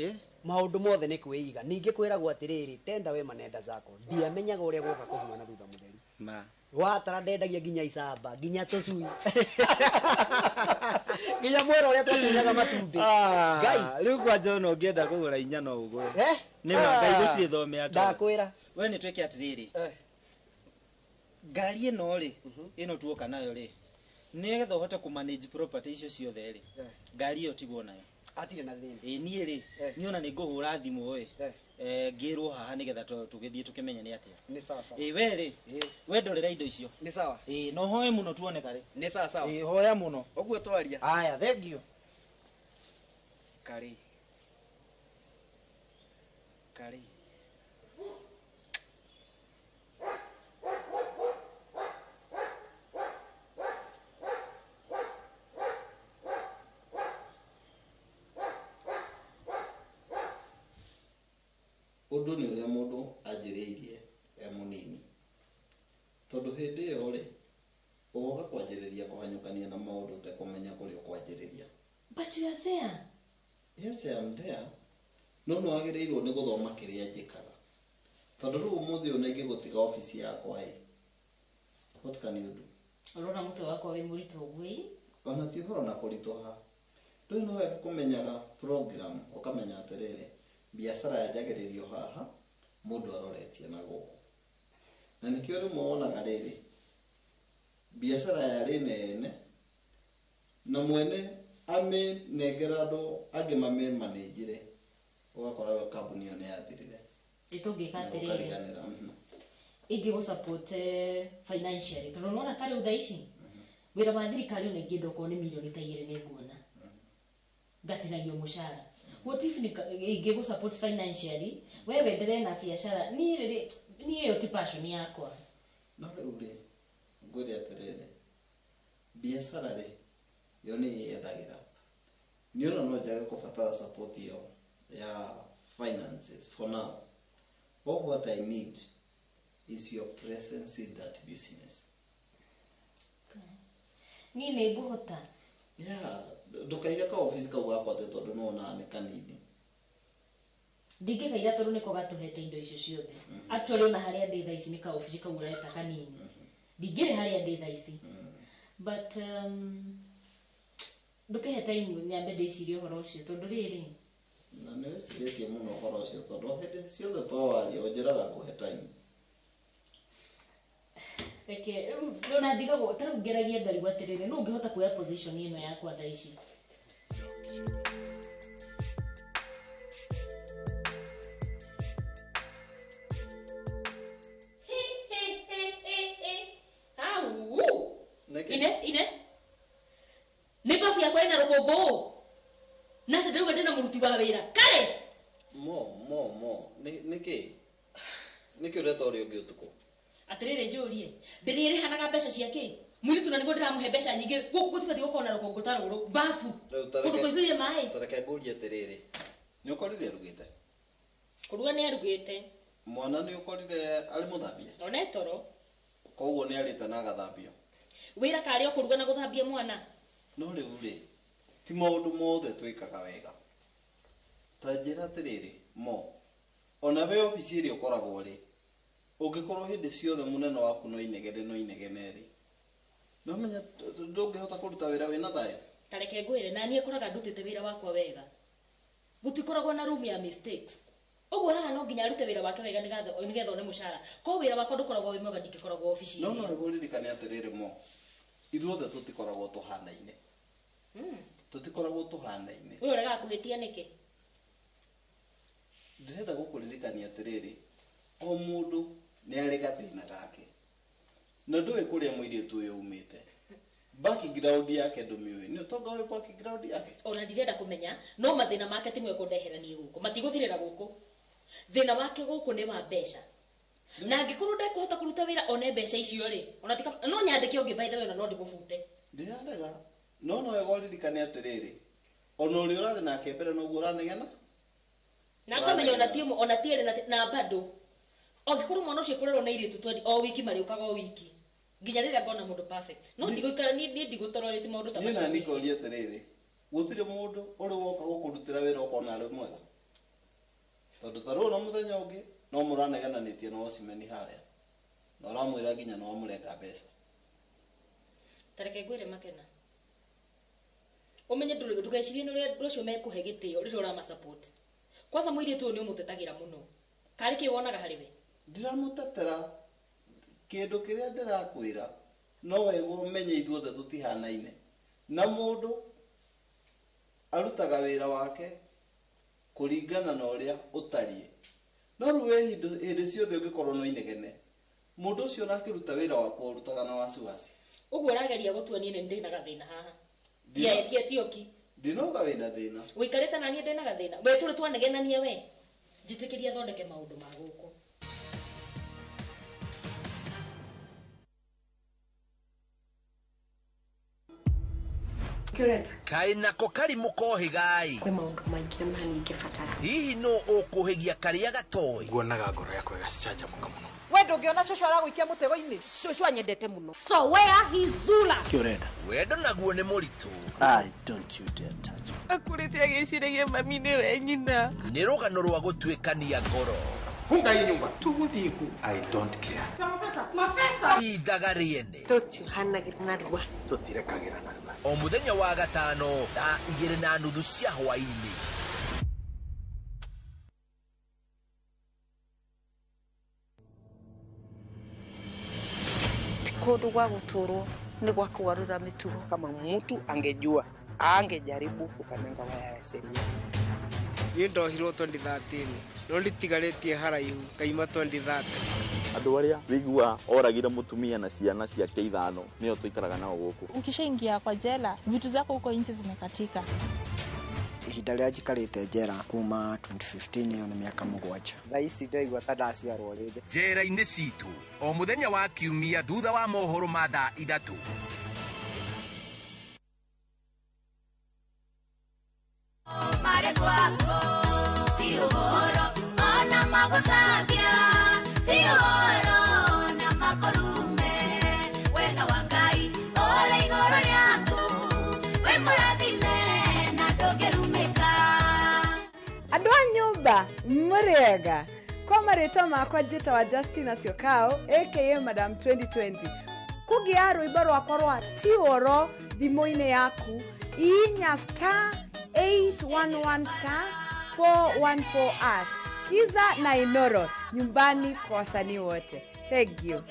maundu mothe ni kwiiga ningi kwiragwo atiriri tenda we manenda zako ndiamenyaga uria gwoka kuhumana thutha mutheri ma watara ndendagia nginya icamba nginya tucui nginya mwera uria twatunyaga matumbi Ngai riu kwa John ngienda kugura inya no ugwe ni ma Ngai gucie thome ata ndakwira we ni tweke atiriri ngari ino ri ino tuoka nayo ri nigetha uhote ku manage property icio ciothe ri ngari iyo tigwo nayo atire na thini nie ri niona ni nguhura thimu we ngirwo haha nigetha tugithie tukimenya ni atia ni sawa sawa we ri we ndorera indo icio ni sawa no hoye muno tuone kare ni sawa sawa hoya muno oguo twaria aya thank you kari undu ni uria mundu anjiriirie munini tondu hindi iyo ri ugoka kwanjiriria kuhanyukania na maundu utakumenya kuri ukwanjiriria but you are there yes I am there no no agirirwo ni guthoma kiria njikaga tondu riu umuthi una ngigutiga office yakwa what can you do urona mutu wakwa wi murito gwi ona ti horo na kuritoha riu no wega kumenyaga program ukamenya atiriri biashara yajagiririo haha mundu aroretie na guku na nikio rimwe wonaga riri biashara yari nene na mwene ame negera andu angi mame manejire ugakora kambuni yo ne yathirire itungika atiriri ingi go support financially tondu nona tari utha ici wira wa thirikari ona ingienda ko ni milioni ta 2 ni nguona ngatinagio mushara what if ingi go support financially wewe ndere na biashara ni yo ti passion yakwa no uri ngori atirire biashara ri yo ni yethagira ni ona no jaga kubatara support yo ya finances for now all what I need is your presence in that business ni ne guhota ndukaiga ka office ka gwakwate tondu no na ne kanini ndingikaira tondu niko gatuhete indo icio ciothe actually ona haria ndi tha ici ni ka office ka ureta kanini ndingire haria ndi tha ici but ndukihe time nyambe ndicirie uhoro ucio tondu riri na ne ciretie muno uhoro ucio tondu hindi ciothe twawaria unjiraga kuhe time reke ndona ndigago taru ngeragia ngari gwatirire no ngihota kuya position ino yakwa tha ici wĩra kare mo niki ureta uri ungi utuko atiriri njurie ndirĩrĩhanaga mbeca ciake mũirĩtu na nĩguo ndĩramũhe mbeca nyingĩ gũkũ gũtibatiĩ gũkorwo na rũkũngũ ta rũrũ bafu kũndũ kũihũire maĩ tareke ngũrie atirĩrĩ nĩ ũkorire arugĩte kũruga nĩ arugĩte mwana nĩ ũkorire arĩ mũthambie one toro koguo nĩ arĩte na agathambio wĩra karĩ o kũruga na gũthambia mwana no rĩu rĩ ti maũndũ mothe twĩkaga wega ta njĩra atĩrĩrĩ mo ona we obici ĩrĩa ũkoragwo rĩ ũngĩkorwo hĩndĩ ciothe mũnene waku no inegene rĩ no menya ndũngĩhota kũruta wĩra wĩna thayũ tareke ngwĩre na niĩ koraga ndutĩte wĩra wakwa wega gũtikoragwo na room ya mistakes ũguo haha no nginya arute wĩra wake wega nĩgetha one mũcara ko wĩra wakwa ndũkoragwo wĩ mwega ndingĩkoragwo obici no ĩgũririkane atĩrĩrĩ mo ithuothe tũtikoragwo tũhanaine tũtikoragwo tũhanaine we ũrega kũhĩtia nĩkĩ ndĩrenda gũkũririkania atĩrĩrĩ o mũndũ nĩ arĩ gathĩna gake na ndũĩ kũrĩa mũirĩtu ũyũ umĩte background yake ndũmĩũĩ nĩ ũtonga wĩ background yake ona ndirenda kũmenya no mathĩna make timwe kũndehera niĩ gũkũ matigũthirĩra gũkũ thĩna wake gũkũ nĩ wa mbeca na angĩkorwo ndekũhota kũruta wĩra one mbeca icio rĩ ona no nyandĩke ũngĩ by the way na no ndĩmũbute ndĩrarega no wega ũririkane atĩrĩrĩ ona ũrĩa ũrarĩ nake mbere noguo ũranegena na ngamenya ona tiĩrĩ na bado angĩkorwo mwana ũcio kũrerwo na irĩtu twendi o wiki marĩũkaga o wiki nginya rĩrĩa ngona mũndũ perfect no ndigũikara niĩ ndigũtororete maũndũ ta macio niĩ na nikoria atĩrĩrĩ gũtirĩ mũndũ ũrĩ woka gũkũrutĩra wĩra ũkona arĩ mwega tondũ ta rĩu na mũthenya ũngĩ no mũranegananĩtie na Osimhen harĩa na ũramwĩra nginya no amũrenga mbeca tareke ngwĩre Makena ũmenye ndũgecirie nĩ ũrĩa ũcio mekũhe gĩtĩo rĩrĩa ũramasupport kwanza mũirĩtu ũyũ nĩ ũmũtetagĩra mũno karĩ kĩ wonaga harĩ we ndiramũtetera kĩndũ kĩrĩa ndĩrakwĩra no wega ũmenye ithuothe tũtihanaine na mũndũ arutaga wĩra wake kũringana na ũrĩa ũtariĩ no rĩu hĩndĩ ciothe ũngĩkorwo no inegene mũndũ ũcio nakĩruta wĩra wake ũrutaga na wasiwasi ũguo ũrageria gũtua niĩ nĩ ndĩ na gathĩna haha tioki ndinoga wĩna thĩna ũikarĩte na niĩ ndĩ na gathĩna we tũrĩ twanegenania we njĩtĩkĩria thondeke maũndũ ma gũkũ kaĩ nako karimũ kohĩgai kwĩ maũndũ maingĩ ma ningĩbatara hihi no ũkũhĩgia karĩa gatoĩ nguonaga ngoro yakwa ĩgacanjamũka mũno we ndũngĩona cũcũ aragũikia mũtego-inĩ cũcũ anyendete mũno so where is Zula kĩũrenda wendo naguo nĩ mũritũ don't you dare touch me akũrĩte agĩciragia mami nĩwe nyina nĩ rũgano rwa gũtuĩkania ngoro funga hii nyumba tuguthiĩ ku I don't care ithaga rĩene tũtiũhanagĩra narua tũtirekagĩra narua o mũthenya wa gatano thaa 2:30 cia hwaĩ-inĩ kũndũ gwa gũtũrwo nĩ gwa kũgarũra mĩtugo kama mtu angejua angejaribu kukanyanga waya ya sheria niĩ ndohirwo 2013 no nditigarĩtie haraihu ngaima 2030 andũ arĩa wĩigua oragire mũtumia na ciana ciake 5 nĩo tũikaraga nao gũkũ ukishaingia kwa jela vitu zako huko nje zimekatika ihinda rĩrĩa njikarĩte njera kuma 2015 ĩyo nĩ mĩaka 7 thaa ici ndaigua ta ndaciarwo rĩngĩ njera-inĩ citũ o mũthenya wa kiumia thutha wa mohoro ma thaa 3 andũ a nyũmba mũrĩega kwa marĩtwa makwa njĩtagwo Justina Siokao aka Madam 2020 kũgĩa rwĩmbo rwakwa rwa tioro thimũ-inĩ yaku inya *811*414# kiza na Inoro nyumbani kwa wasanii wote. Thank you.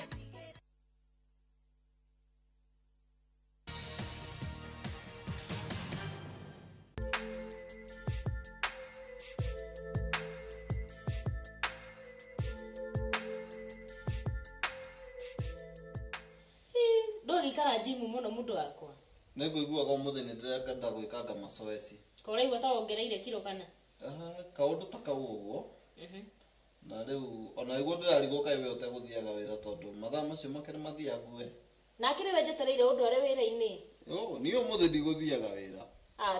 Ndũgĩikara jimu mũno mũndũ wakwa. Nĩngũiguaga ũmũthĩ nĩ ndĩrenda gwĩkanga mazoezi. Kũraigua ta wongereire kilo kana? kaundu takauguo na riu ona iguo ndirarigwo kai we uteguthiaga wira tondu mathaa macio makene mathiagu we na kire wejetereire undu ari wira-ini ni umuthi ndiguthiaga wira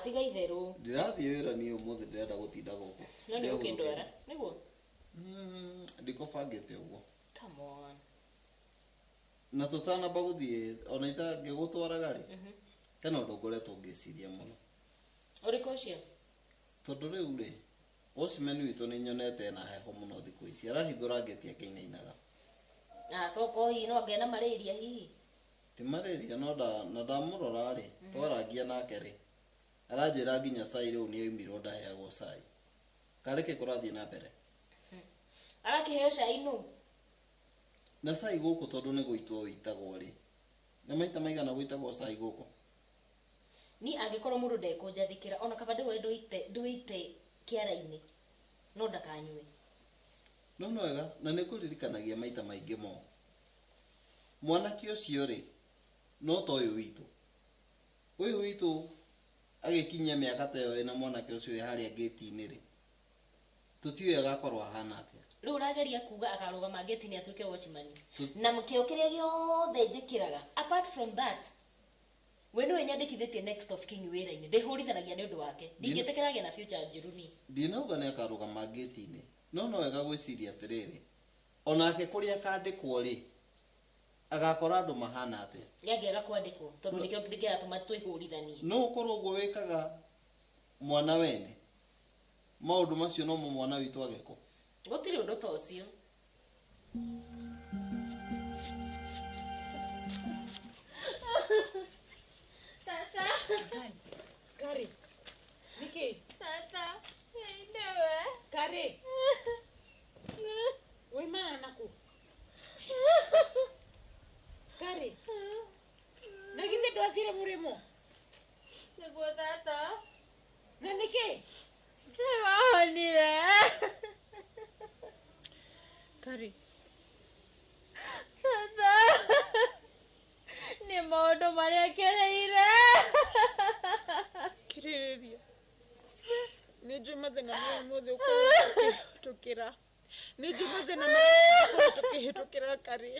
tiga itheru ndirathie wira ni umuthi ndirenda gutinda guku no ni ukindwara niguo ndikubangite uguo come on na tutanamba guthie ona itangigutwaraga ri kana undu ngoretwo ngiciria muno uriko ucio tondu riu ri Osman witu ni nyonete na heho muno thiku ici arahingura ngeti akinainaga toko hi no ngena malaria hihi ti malaria no ndamurora ri twarangia nake ri aranjira nginya cai riu ni aimirwo ndaheagwo cai kareke kurathie na mbere arakiheo cai nu na cai guku tondu ni guitwo witagwo ri na maita maigana guitagwo cai guku ni angikorwo mundu ndekunjathikira ona kaba nduite kiara-ini no ndakanywe no wega na nä kå ririkanagia maita maingä mo mwanake å cio rä no ta å yå witå agä kinyia mä aka ta ä yo ä na mwanake å cio ä harä a ngäti-inä rä tå tiå agakorwo ahana atä rä u rageria kuga akarå gama ngäti-inä atuä ke watchman na kä o kä rä a gäothe njä kä raga apart from that we nä we nyandäkithätie next of king wä ra-inä ndä hå rithanagia nä å ndå wake ndingä tä kä ragia na future njuruni ndinauga nä akarå gama ngäti-inä no wega gwä ciria atä rä rä onake kå rä a kandä kwo rä agakora andå mahana atä gäangäaga kwandä kwo tondå nä kä o ndä kä ratå ma twä hå rithanie no å korwo å guo wä kaga mwana wene maå ndå macio no mo mwana witå agekwo gå tirä å ndå ta å cio Tata. Kari. Niki. Tata. Ndewe. Kari. Wai mana naku. Kari. Naginde dwathire murimo. Niguo tata. Na niki? Ntiwahonire. Kari. Tata. Nä maå ndå marä a kereire kirĩrĩria nĩ njũĩ mathĩna marĩa mothe tũkĩhĩtũkĩra nĩ njũĩ mathĩna marĩa tũkĩhĩtũkĩra Kari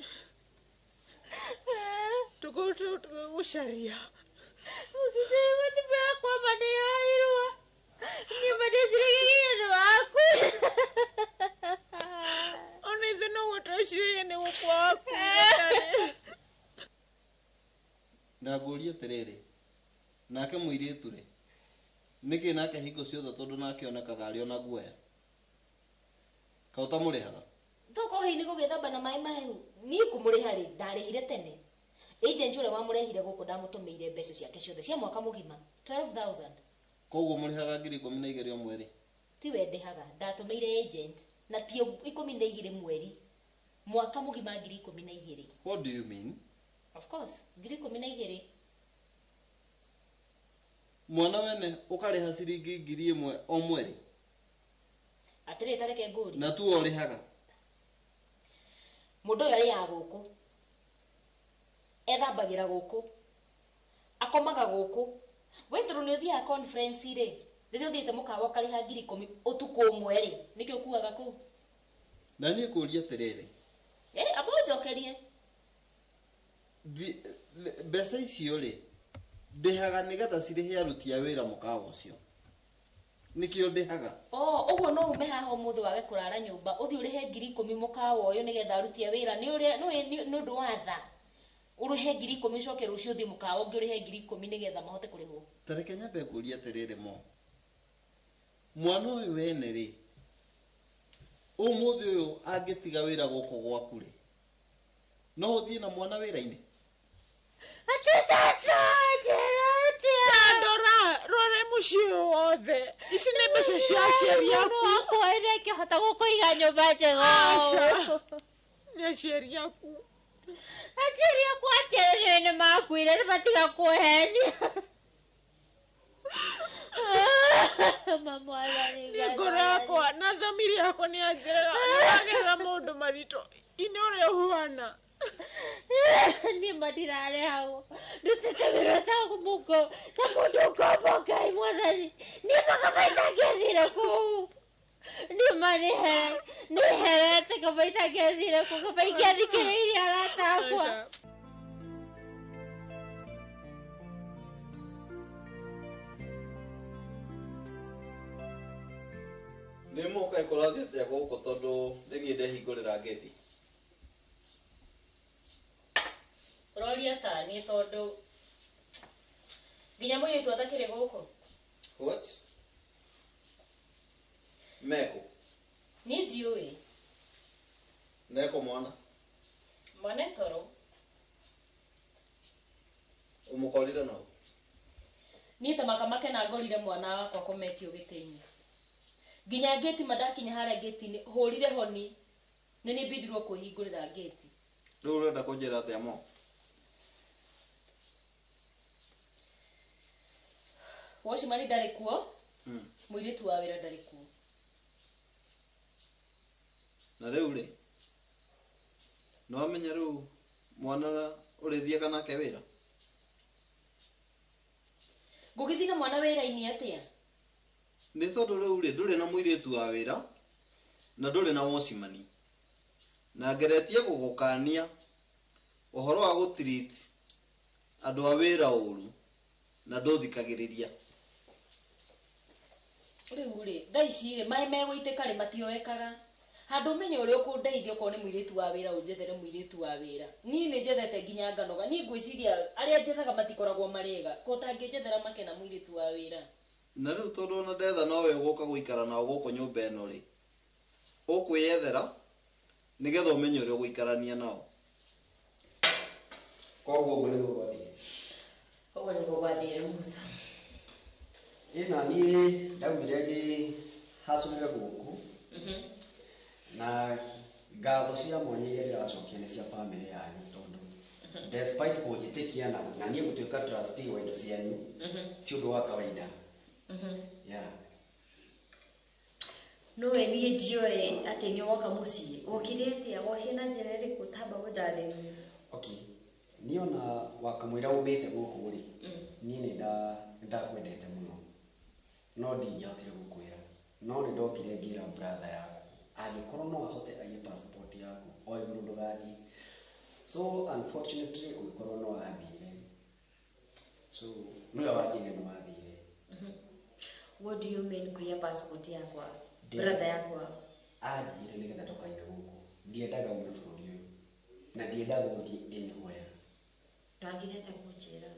tũgũcaria ũgĩcĩrĩ gũthiĩ yakwa mandĩyoirwo nĩ mandĩcirĩgĩgĩe nĩ waku ona ithe no gũtwĩcirĩria nĩ gũkwa waku Kari na ngåria atä rä rä nake må irä tu rä nä kä nake hingo ciothe tondå nake onekaga arä ona guoya kaå ta må rä haga toko hii nä gå gä thamba na maä mahehu niä kå må rä harä ndarä hire tene agent å rä a wamå rehire gå kå ndamå tå mä ire mbeca ciake ciothe cia mwaka må gima 12,000 koguo må rä haga 12,000 o mweri ti we ndä haga ndatå mä ire agent na ti 12 mweri mwaka må gima 12. What do you mean? Of course 12. Mwana wene ukarä ha ciringi 1,000 o mweri atä rä tareke ngå na tu o rä haga må ndå å yå arä yaga gå kå ethambagä ra gå kå akomaga gå kå we tondå nä å thiaga conference rä rä rä å thiä te må kawa å karä ha 10,000 å tukå å mwe rä nä kä å kuaga kå na niä kå ria atä rä rä amba njokerie mbeca icio rä ndä haga nä getha cirä he aruti a wä ra må kawa å cio nä kä o ndä haga å guo no ume haha må thä wage kå rara nyå mba å thiä å rä he 10,000 må kawa å yå nä getha aruti a wä ra nä å ndå wa tha å rä he 10,000 coke rå cio thiä må kawa å ngä å rä he 10,000 nä getha mahote kå rä hwo tareke nyambe ngå ria atä rä rä mo mwana å yå wene rä å må thä å yå angä tiga wä ra gå kå gwaku rä no å thiä na mwana wä ra-inä Tandora rore muciĩ wothe ici nĩ mbeca cia aciari aku wakwa ĩrĩa ĩkĩhota gũkũiga nyũmba njega nĩ aciari aku aciari aku atĩrĩ nĩ makuire nĩ matiga kũhenia nĩ ngoro yakwa na thamiri yakwa nĩ anjĩraga nĩ wagerera maũndũ maritũ inĩ ũrĩa ũhuana Ni madirare hao. Dutete virota kumuko. Tamudu koboka imwadani. Ni makabaita gezira ku. Ni mani here. Ni here te kabaita gezira ku. Kabai gezi kiri arata kwa. Nĩ mũka ĩkũrathi atĩa gũkũ tondũ nĩniĩ ndehingũrĩra ngĩthi. Roria ta ni tondu nginya mũirĩtu atakĩrĩ gũkũ. What? Meko. Ni ndiũĩ. Neko mwana. Mwana toro. Ũmũkorire naũ? Niĩ ta makamake na ngorire mwana wakwa kometio gĩtĩ-inĩ. Nginya ngeti madakinya harĩa ngeti-inĩ hũrire honi nĩ nĩ bindirwo kwĩhingũrĩra ngeti. Rĩu ũrenda kũnjĩra atĩa mo? Wacimani ndarĩ kuo. Mũirĩtu wa wĩra ndarĩ kuo. Na rĩu rĩ, nĩwamenya rĩu mwana ũrĩthiaga nake wĩra? Ngũgĩthiĩ na mwana wĩra-inĩ atĩa? Nĩ tondũ rĩu rĩ ndũrĩ na mũirĩtu wa wĩra na ndũrĩ na wocimani. Na ngeretie gũgũkania ũhoro wa gũtreat andũ a wĩra ũru na ndũthikagĩrĩria. Rĩu rĩ thaa ici rĩ maĩ megũitĩka rĩ matioekaga. Handũ ũmenye ũrĩa ũkũndeithia okorwo nĩ mũirĩtu wa wĩra ũnjethere mũirĩtu wa wĩra. Niĩ nĩ njethete nginya nganoga. Niĩ ngwĩciria arĩa njethaga matikoragwo marĩega. Ko ũtangĩnjethera makena mũirĩtu wa wĩra. Na rĩu tondũ ona ndetha nowe ũgũka gũikara nao gũkũ nyũmba ĩno rĩ, ũkwĩyethera nĩgetha ũmenye ũrĩa ũgũikarania nao. Koguo ũguo nĩguo gwathiĩ. Ũguo nĩguo gwathire Musa. Ĩna niĩ ndaumire ngĩhacũrĩre gũkũ na ngatho cia mwanya iria ndĩracokia nĩ cia bamĩrĩ yanyu tondũ despite kũnjĩtĩkia na niĩ gũtuĩka trustee wa indo cianyu ti ũndũ wa kawaida. Nowe niĩ ndiũĩ atĩ nĩ woka mũciĩ. Wokire atĩa? Wokire na njĩra ĩrĩkũ tamba wĩndarĩrie? Okay. Niĩ ona wakamũira umĩte gũkũ rĩ, niĩ nĩndakwendete mũno. No ndingĩahotire gũkwĩra. No nĩ ndokire ngĩra brother yaku angĩkorwo no ahote aiye passport yaku o igũrũ ndũgathiĩ. So unfortunately ũgĩkorwo no wathire. So nĩwe wanjĩrire nĩ wathire. What do you mean kuiya passport yakwa? Brother yakwa anjĩrire nĩgetha ndokaine gũkũ. Ndiendaga ume bũrũri ũyũ na ndiendaga gũthiĩ anywhere. Ndwagĩrĩte kũnjĩra.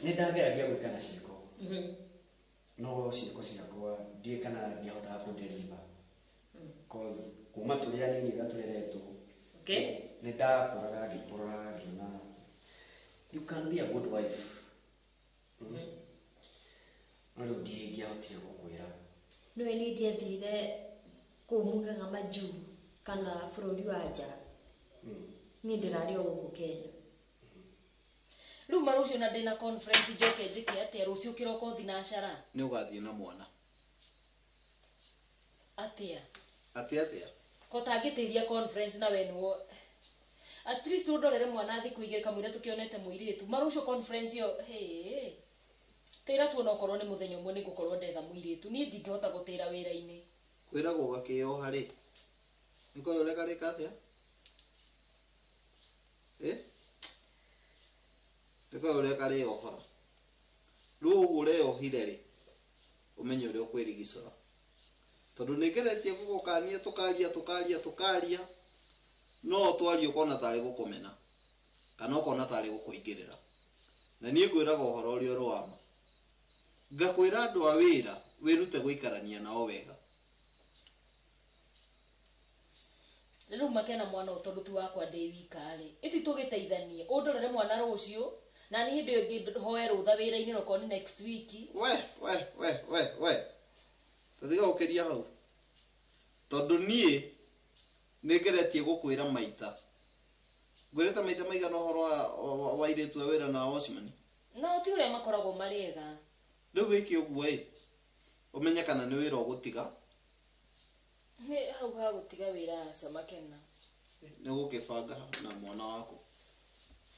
Nĩ ndageragia gwĩka na ciĩko. No ciĩko ciakwa ndiũĩ kana ndiahotaga kũnderiba. Cause kuma tũrĩ anini gatũreretwo. Nĩ ndakũraga ngĩkũraga ngĩona you can be a good wife. No rĩu ndingĩahotire gũkwĩra. Nĩwe niĩ ndiathire kũu mugaga majuu kana bũrũri wa nja. Niĩ ndĩrarĩ o gũkũ Kenya. Rĩu marũcio na ndĩna conference njoke njĩke atĩa rũcio kĩroko thinacara? Nĩ ũgathiĩ na mwana. Atĩa? Atĩa? Ko tangĩtĩria conference na we nĩwo. At least ũndorere mwana thikũ igĩrĩ kamũira tũkĩonete mũirĩtu. Marũcio conference yo tĩra tuona okorwo nĩ mũthenya ũmwe nĩ ngũkorwo ndetha mũirĩtu. Niĩ ndingĩhota gũtĩra wĩra-inĩ. Kwĩragwo gakĩoha rĩ. Nĩ koĩ ũrĩa karĩka atĩa? Nĩ koĩ ũrĩa karĩohora. Rĩu ũguo ũreyohire rĩ, ũmenye ũrĩa ũkwĩrigicũra. Tondũ nĩ ngeretie gũgũkania tũkaria no twaria ũkona tarĩ gũkũmena kana ũkona tarĩ gũkũingĩrĩra. Na niĩ ngwĩraga ũhoro ũrĩa ũrĩ wa ma. Ngakwĩra andũ a wĩra wĩrute gũikarania nao wega. Rĩu makena mwana ũtondũ ti wakwa ndĩ wika rĩ. Ĩti tũgĩteithanie ũndorere mwana rũcio na nĩ hĩndĩ ĩngĩ hoe rũtha wĩra-inĩ roko ni next week. We. Tathiga ũkĩria hau. Tondũ niĩ nĩ ngeretie gũkwĩra maita. Ngwĩrĩte maita maigana ũhoro wa airĩtu a wĩra na wocimani? No ti ũrĩa makoragwo marĩega. Rĩu wĩke ũguo ũmenye kana nĩ wĩra ũgũtiga. Hau ha gũtiga wĩra aca makena. nä gå kä banga na mwana waku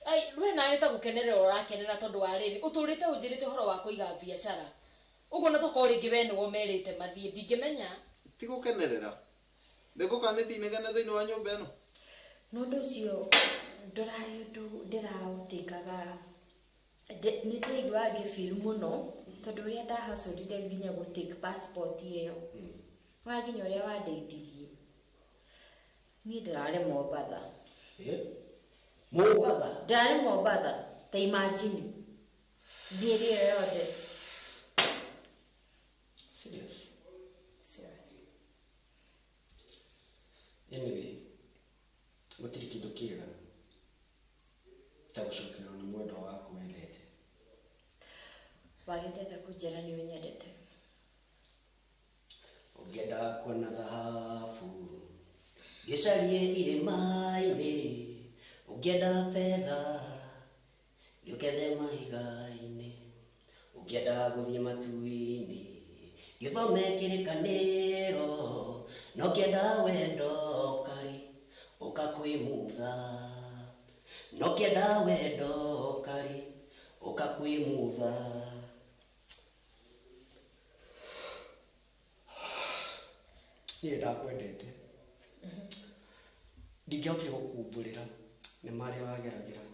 ai rwe nawe ta gukenerera urakenera tondu wa riri uturite unjirite horo wa kuiga biashara uguo na toko ringi we ni wo merite mathie ndingimenya ti gukenerera nä gå kanä negana thä inä wa nyå mba ä no no ndu cio ndurari ndu ndirautikaga nä ndaigua ngĩbiru mũno tondũ ũrĩa ndahacũrire nginya gũtake passport ĩyo waginya ũrĩa wandeithirie niĩ ndĩrarĩ Mombatha ndĩrarĩ Mombatha ta imagine mĩeri ĩyo yothe serious anyway gũtirĩ kĩndũ kĩega ta gũcokerwo na mwendwa waku wendete wagĩtete kũnjĩra nĩ ũnyendete ũngĩenda kuona thahabu gĩcarie irĩma-inĩ ũngĩenda betha gĩũkethe mahiga-inĩ ũngĩenda gũthiĩ matu-inĩ gĩthome kĩrĩkanĩro no ũngĩenda wendo karĩ ũkakwĩmutha no ũngĩenda wendo karĩ ũkakwĩmutha niĩ ndakwendete ndingĩhotire gũkumbũrĩra nĩ marĩa wageragĩra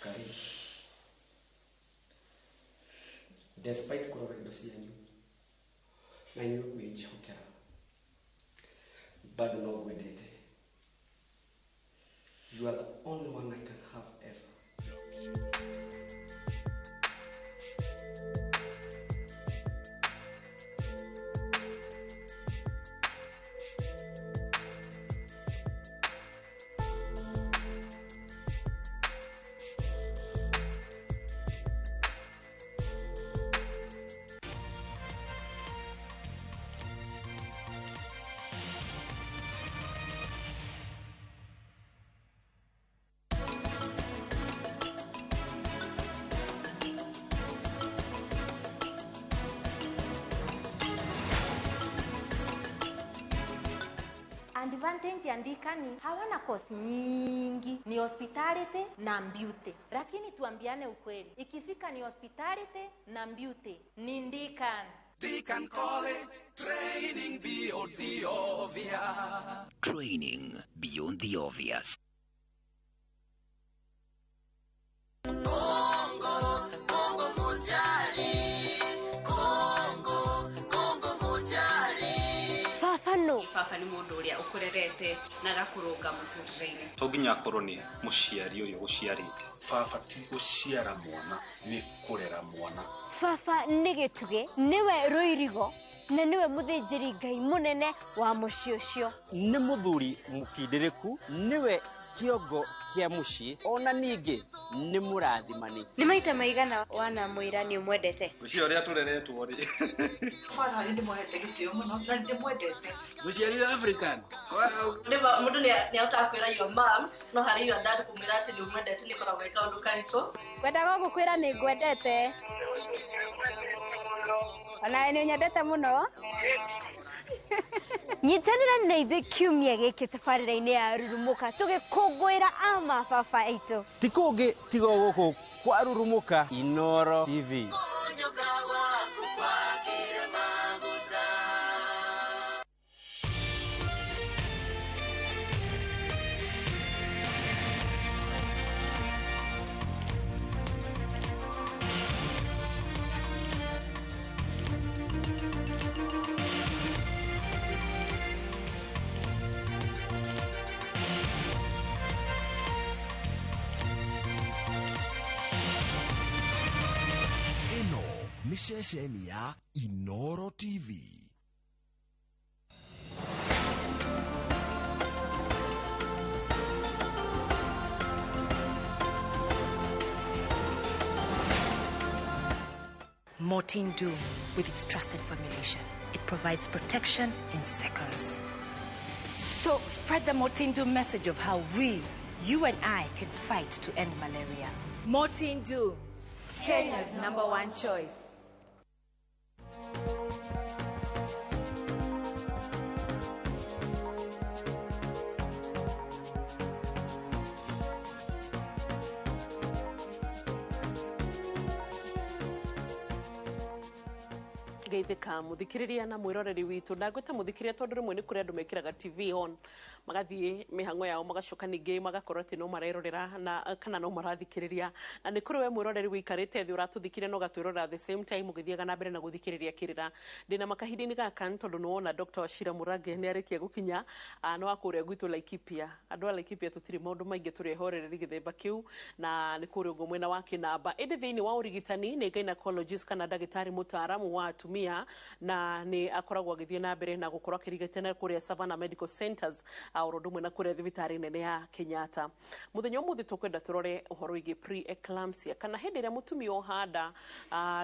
karĩ despite kũrora indo cianyu na inyuĩ kwĩnjihokera bado no ngwendete you are the only one I can have ever Advantage ya Ndikani hawana kosi nyingi, ni hospitality na beauty. Lakini tuambiane ukweli, ikifika ni hospitality na beauty ni Ndikani. Deacon College, training beyond the obvious. Training beyond the obvious. Kongo mujali. Kongo mujali. Baba ni mundu uria ukurerete na gakurunga muturire-ini. To nginya akorwo ni muciari uyu guciarite. Baba ti guciara mwana ni kurera mwana. Baba nĩ gĩtugĩ nĩwe rũirigo na nĩwe mũthĩnjĩri Ngai mũnene wa mũciĩ ũcio. Nĩ mũthuri mũkindĩrĩku nĩwe kĩongo kĩa mũciĩ ona ningĩ nĩ mũrathimani. Nĩ maita maigana wanamwĩra nĩ ũmwendete? Mũciĩ ũrĩa tũreretwo rĩ. Baba nĩ ndĩmwendete gĩtĩo mũno na ndĩmwendete. Mũciari wa African. Ndĩba mũndũ nĩ ahotaga kwĩra your mom no harĩ your dad kũmwĩra atĩ nĩ ũmwendete nĩ koragwo ĩka ũndũ karitũ. Ngwendaga gũkwĩra nĩ ngwendete. Ona nĩ nyendete mũno. Nyitanĩra na ithuĩ kiumia gĩkĩ tabarĩra-inĩ ya Rurumũka tũgĩkũngũĩra a mababa aitũ. Ti kũngĩ tiga gũkũ kwa Rurumũka Inooro TV. Ni ceceni ya Inooro TV. Mortein Doom, with its trusted formulation, it provides protection in seconds. So spread the Mortein Doom message of how we, you and I, can fight to end malaria. Mortein Doom, Kenya's #1 choice. geithika muthikiriria na mwiroreri witu ndagweta muthikiriria tondu rimwe ni kuri andu mekiraga TV on magathie mihango yao magacoka ningi magakorwo ati no marerorera na kana no marathikiriria na ni kuri we mwiroreri wikarite thi uratuthikire no gatwirorera the same time ugithiaga na mbere na guthikiriria kirira ndina makahindini gaka tondu no wona Dr. Wachira Murage ni arikia gukinya no akuria gwitu Laikipia andu a Laikipia tutiri maundu maingi turehorereri githemba kiu na ni kuri ugo mwena wa Kinamba indi thiini wa urigitani ni gynecologist kana dagitari mutaaramu wa atumia na ni akoragwo agithie na mbere na gukorwo akirigitana kuria Savannah Medical Centers orodo mwena kuria thibitari nene ya Kenyatta muthenya umuthi tukwenda turore uhoro igi pre-eclampsia kana hindi ria mutumia ohanda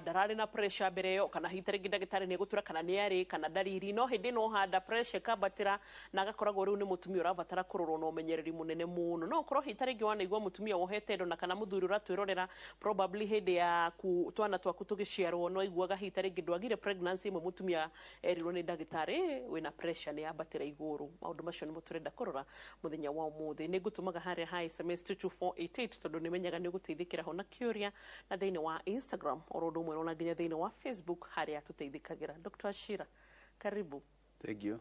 darari na pressure mbere yo kana hitari gidagitari ni gutura kana ni ari kana dariri no hindi no handa pressure kabatira na gakoragwo riu ni mutumia urabatara kurorwo no menyereri munene muno no korwo hitari giwana igwa mutumia wohete ndo na kana muthuri uratwirorera probably hindi ya kutwana twaku tugiciarwo no igwaga hitari gidwagire pregnancy mu mutumia erirwo ni dagitari wina pressure ni abatira iguru maundu macio ni muturenda kurora muthenya wa umuthi ni gutumaga haria ha SMS 22488 tondu ni menyaga ni guteithikira ho na curia na thiini wa Instagram orodo mwe na nginya thiini wa Facebook haria tuteithikagira Dr. Wachira karibu. Thank you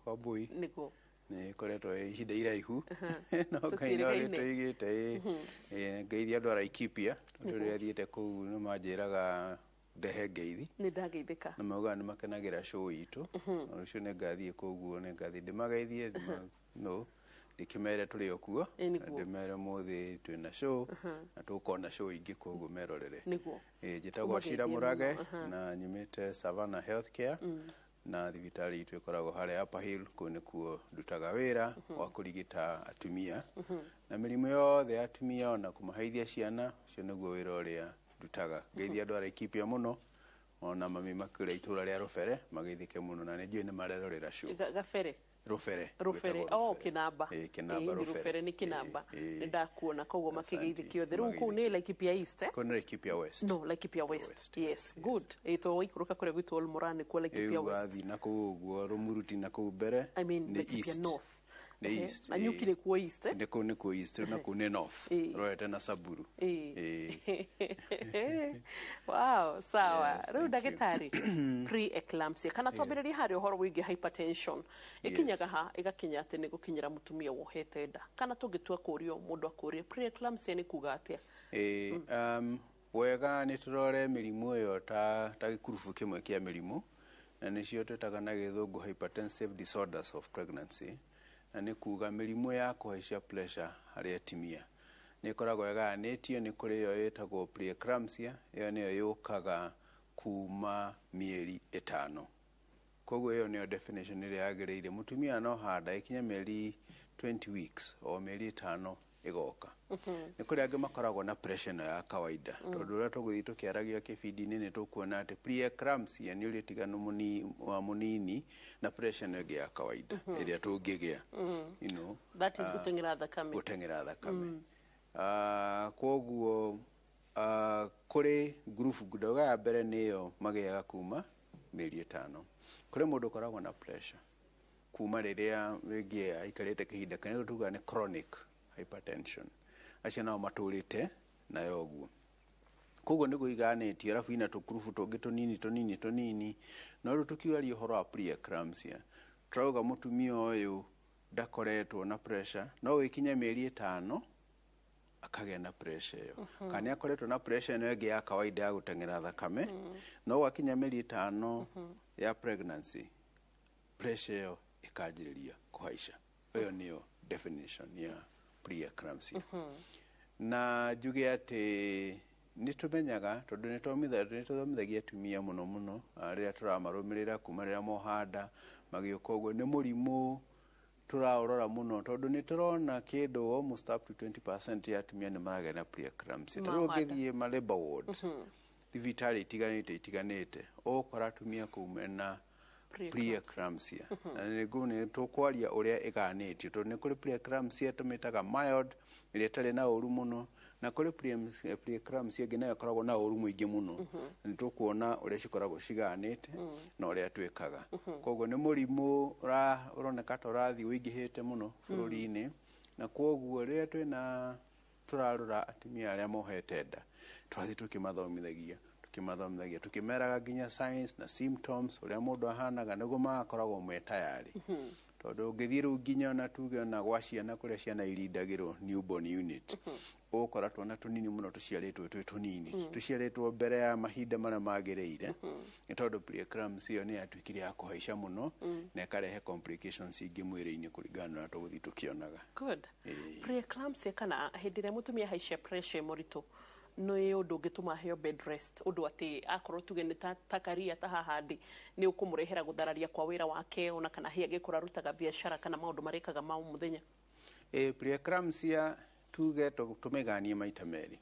Wabui niko ni koretwo ihinda iraihu no kaina ritoigite ngeithi andu a Laikipia tondu ria thiete kuu ni manjiraga ndehe ngeithi ni ndageithika na mauga ni makenagira show itu ucio ni ngathie kuguo ni ngathie ndimageithie no ndikimere turi okuo ndimere muthi twina show na tukona show ingi kuguo merorere njitagwo Wachira Murage na nyumite Savannah Healthcare na thibitari itu ikoragwo haria Upper Hill kuo ndutaga wira wa kurigita atumia na mirimu yothe atumia na kumaheithia ciana cio niguo wira uria ndutaga ngeithia andu a Laikipia muno ona mami makire itura ria Rufere mageithike muno na njui ni marerorera show Gafere Rufere Kinamba Kinamba Rufere ni Kinamba ndakuona koguo makigeithikio theru ku ni Laikipia East kuna Laikipia West no Laikipia West yes good ito ikuruka kure gwitu Olmorani kwa Laikipia West wathi na kuguo Rumuruti na ku mbere ni East North ni East na nyuki ni ku East ni ku East na ku ni North roete na Saburu wow sawa riu dagitari pre-eclampsia kana twambiririe hari uhoro wigi hypertension ikinyaga ha igakinya ati ni gukinyira mutumia wohete nda kana tungitua kurio mundu akurie pre-eclampsia ni kuga atia wega ni turore mirimu yo ta gikurubu kimwe kia mirimu na nicio twetaga na githungu hypertensive disorders of pregnancy na ni kuga mirimu ya kuhaicia pressure hari atimia ni koragwo yaganitio ni kuri yo yetagwo pre-eclampsia yo niyo yukaga kuma mieri 5 koguo yo niyo definition ile yagereire mutumia no handa ikinya mieri 20 weeks o mieri 5 igoka ni kuri angi makoragwo na pressure no ya kawaida tondu ria tuguthi tukiaragia kibindi-ini ni tukuona ati pre-eclampsia ni uri tiganu munini na pressure no ya kawaida iria tungigia you know that is gutengera thakame koguo kuri group gudoga ya mbere niyo magiaga kuma mieri 5 kuri mundu koragwo na pressure kuma riria wingia ikarite kihinda kana tuga ni chronic hypertension acio nao maturite na yoguo koguo ni guiganitio arafu ina tukurubu tungi tunini no ru tukiaria horo wa pre-eclampsia trauga mutumia uyu ndakoretwo na pressure no wikinya mieri 5 akagea na pressure yo kana akoretwo na pressure no ege ya kawaida ya gutengera thakame no wakinya mieri 5 ya pregnancy pressure yo ikanjiriria kuhaica iyo niyo definition ya pre-eclampsia na juge ati ni tumenyaga tondu ni twamithagia atumia muno aria turamarumirira kuma riria mohanda magiuka uguo ni murimu turaurora muno tondu ni turona kindu almost up to 20% ya atumia ni maragea na pre-eclampsia turugithie ma labor ward thibitari itiganite ukora atumia kumena pre-eclampsia na ni tukwaria uria iganitio tondu ni kuri pre-eclampsia tumitaga mild iria tari na uru muno na kuri pre-eclampsia ngina yakoragwo na uru muingi muno ni tukuona uria cikoragwo ciganite na uria twikaga koguo ni murimu uroneka ta urathi wingihite muno bururi-ini na koguo riria twina turarura atumia aria mohete nda twathi tukimathomithagia tukimathomithagia tukimeraga nginya signs na symptoms uria mundu ahanaga niguo magakoragwo me tayari tondu ungithii riu nginya ona tuge ona gwa ciana kuria ciana irindagirwo newborn unit ukora twana tunini muno tuciaritwo twi tunini tuciaritwo mbere ya mahinda maria magiriire ni tondu preeclampsia iyo ni yatuikire ya kuhaica muno na ikarehe complications ingi mwiri-ini kuringana na tuguthi tukionaga. Good. Preeclampsia kana hindi ria mutumia haicia pressure muritu no undu ngituma heo bed rest undu ati akorwo tuge ni takaria ta hahandi ni ukumurehera guthararia kwa wira wake ona kana hi agikora rutaga biashara kana maundu marekaga ma muthenya. Preeclampsia tuge tumeganie maita meri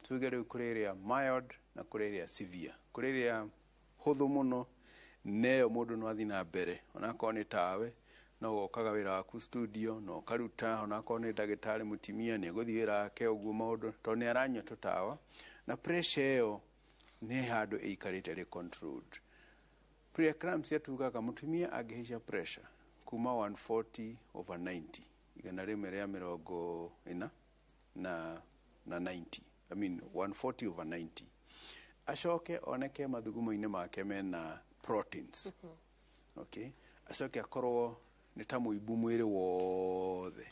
tuge riu kuriria mild na kuriria severe kuriria huthu muno neyo mundu no athi na mbere ona ko ni tawe no gokaga wira waku studio no karuta ona ko ni ndagitari mutimia ni guthi wira wake uguo maundu to ni aranywa tutawa na pressure iyo ni handu ikarite ri controlled. Preeclampsia tugaga mutumia angihisha pressure kuma 140/90 igana rimwe ria 40 na 90 I mean 140/90 acoke oneke mathugumo-ini make mena proteins okay acoke akorwo ni ta muibu mwiri wothe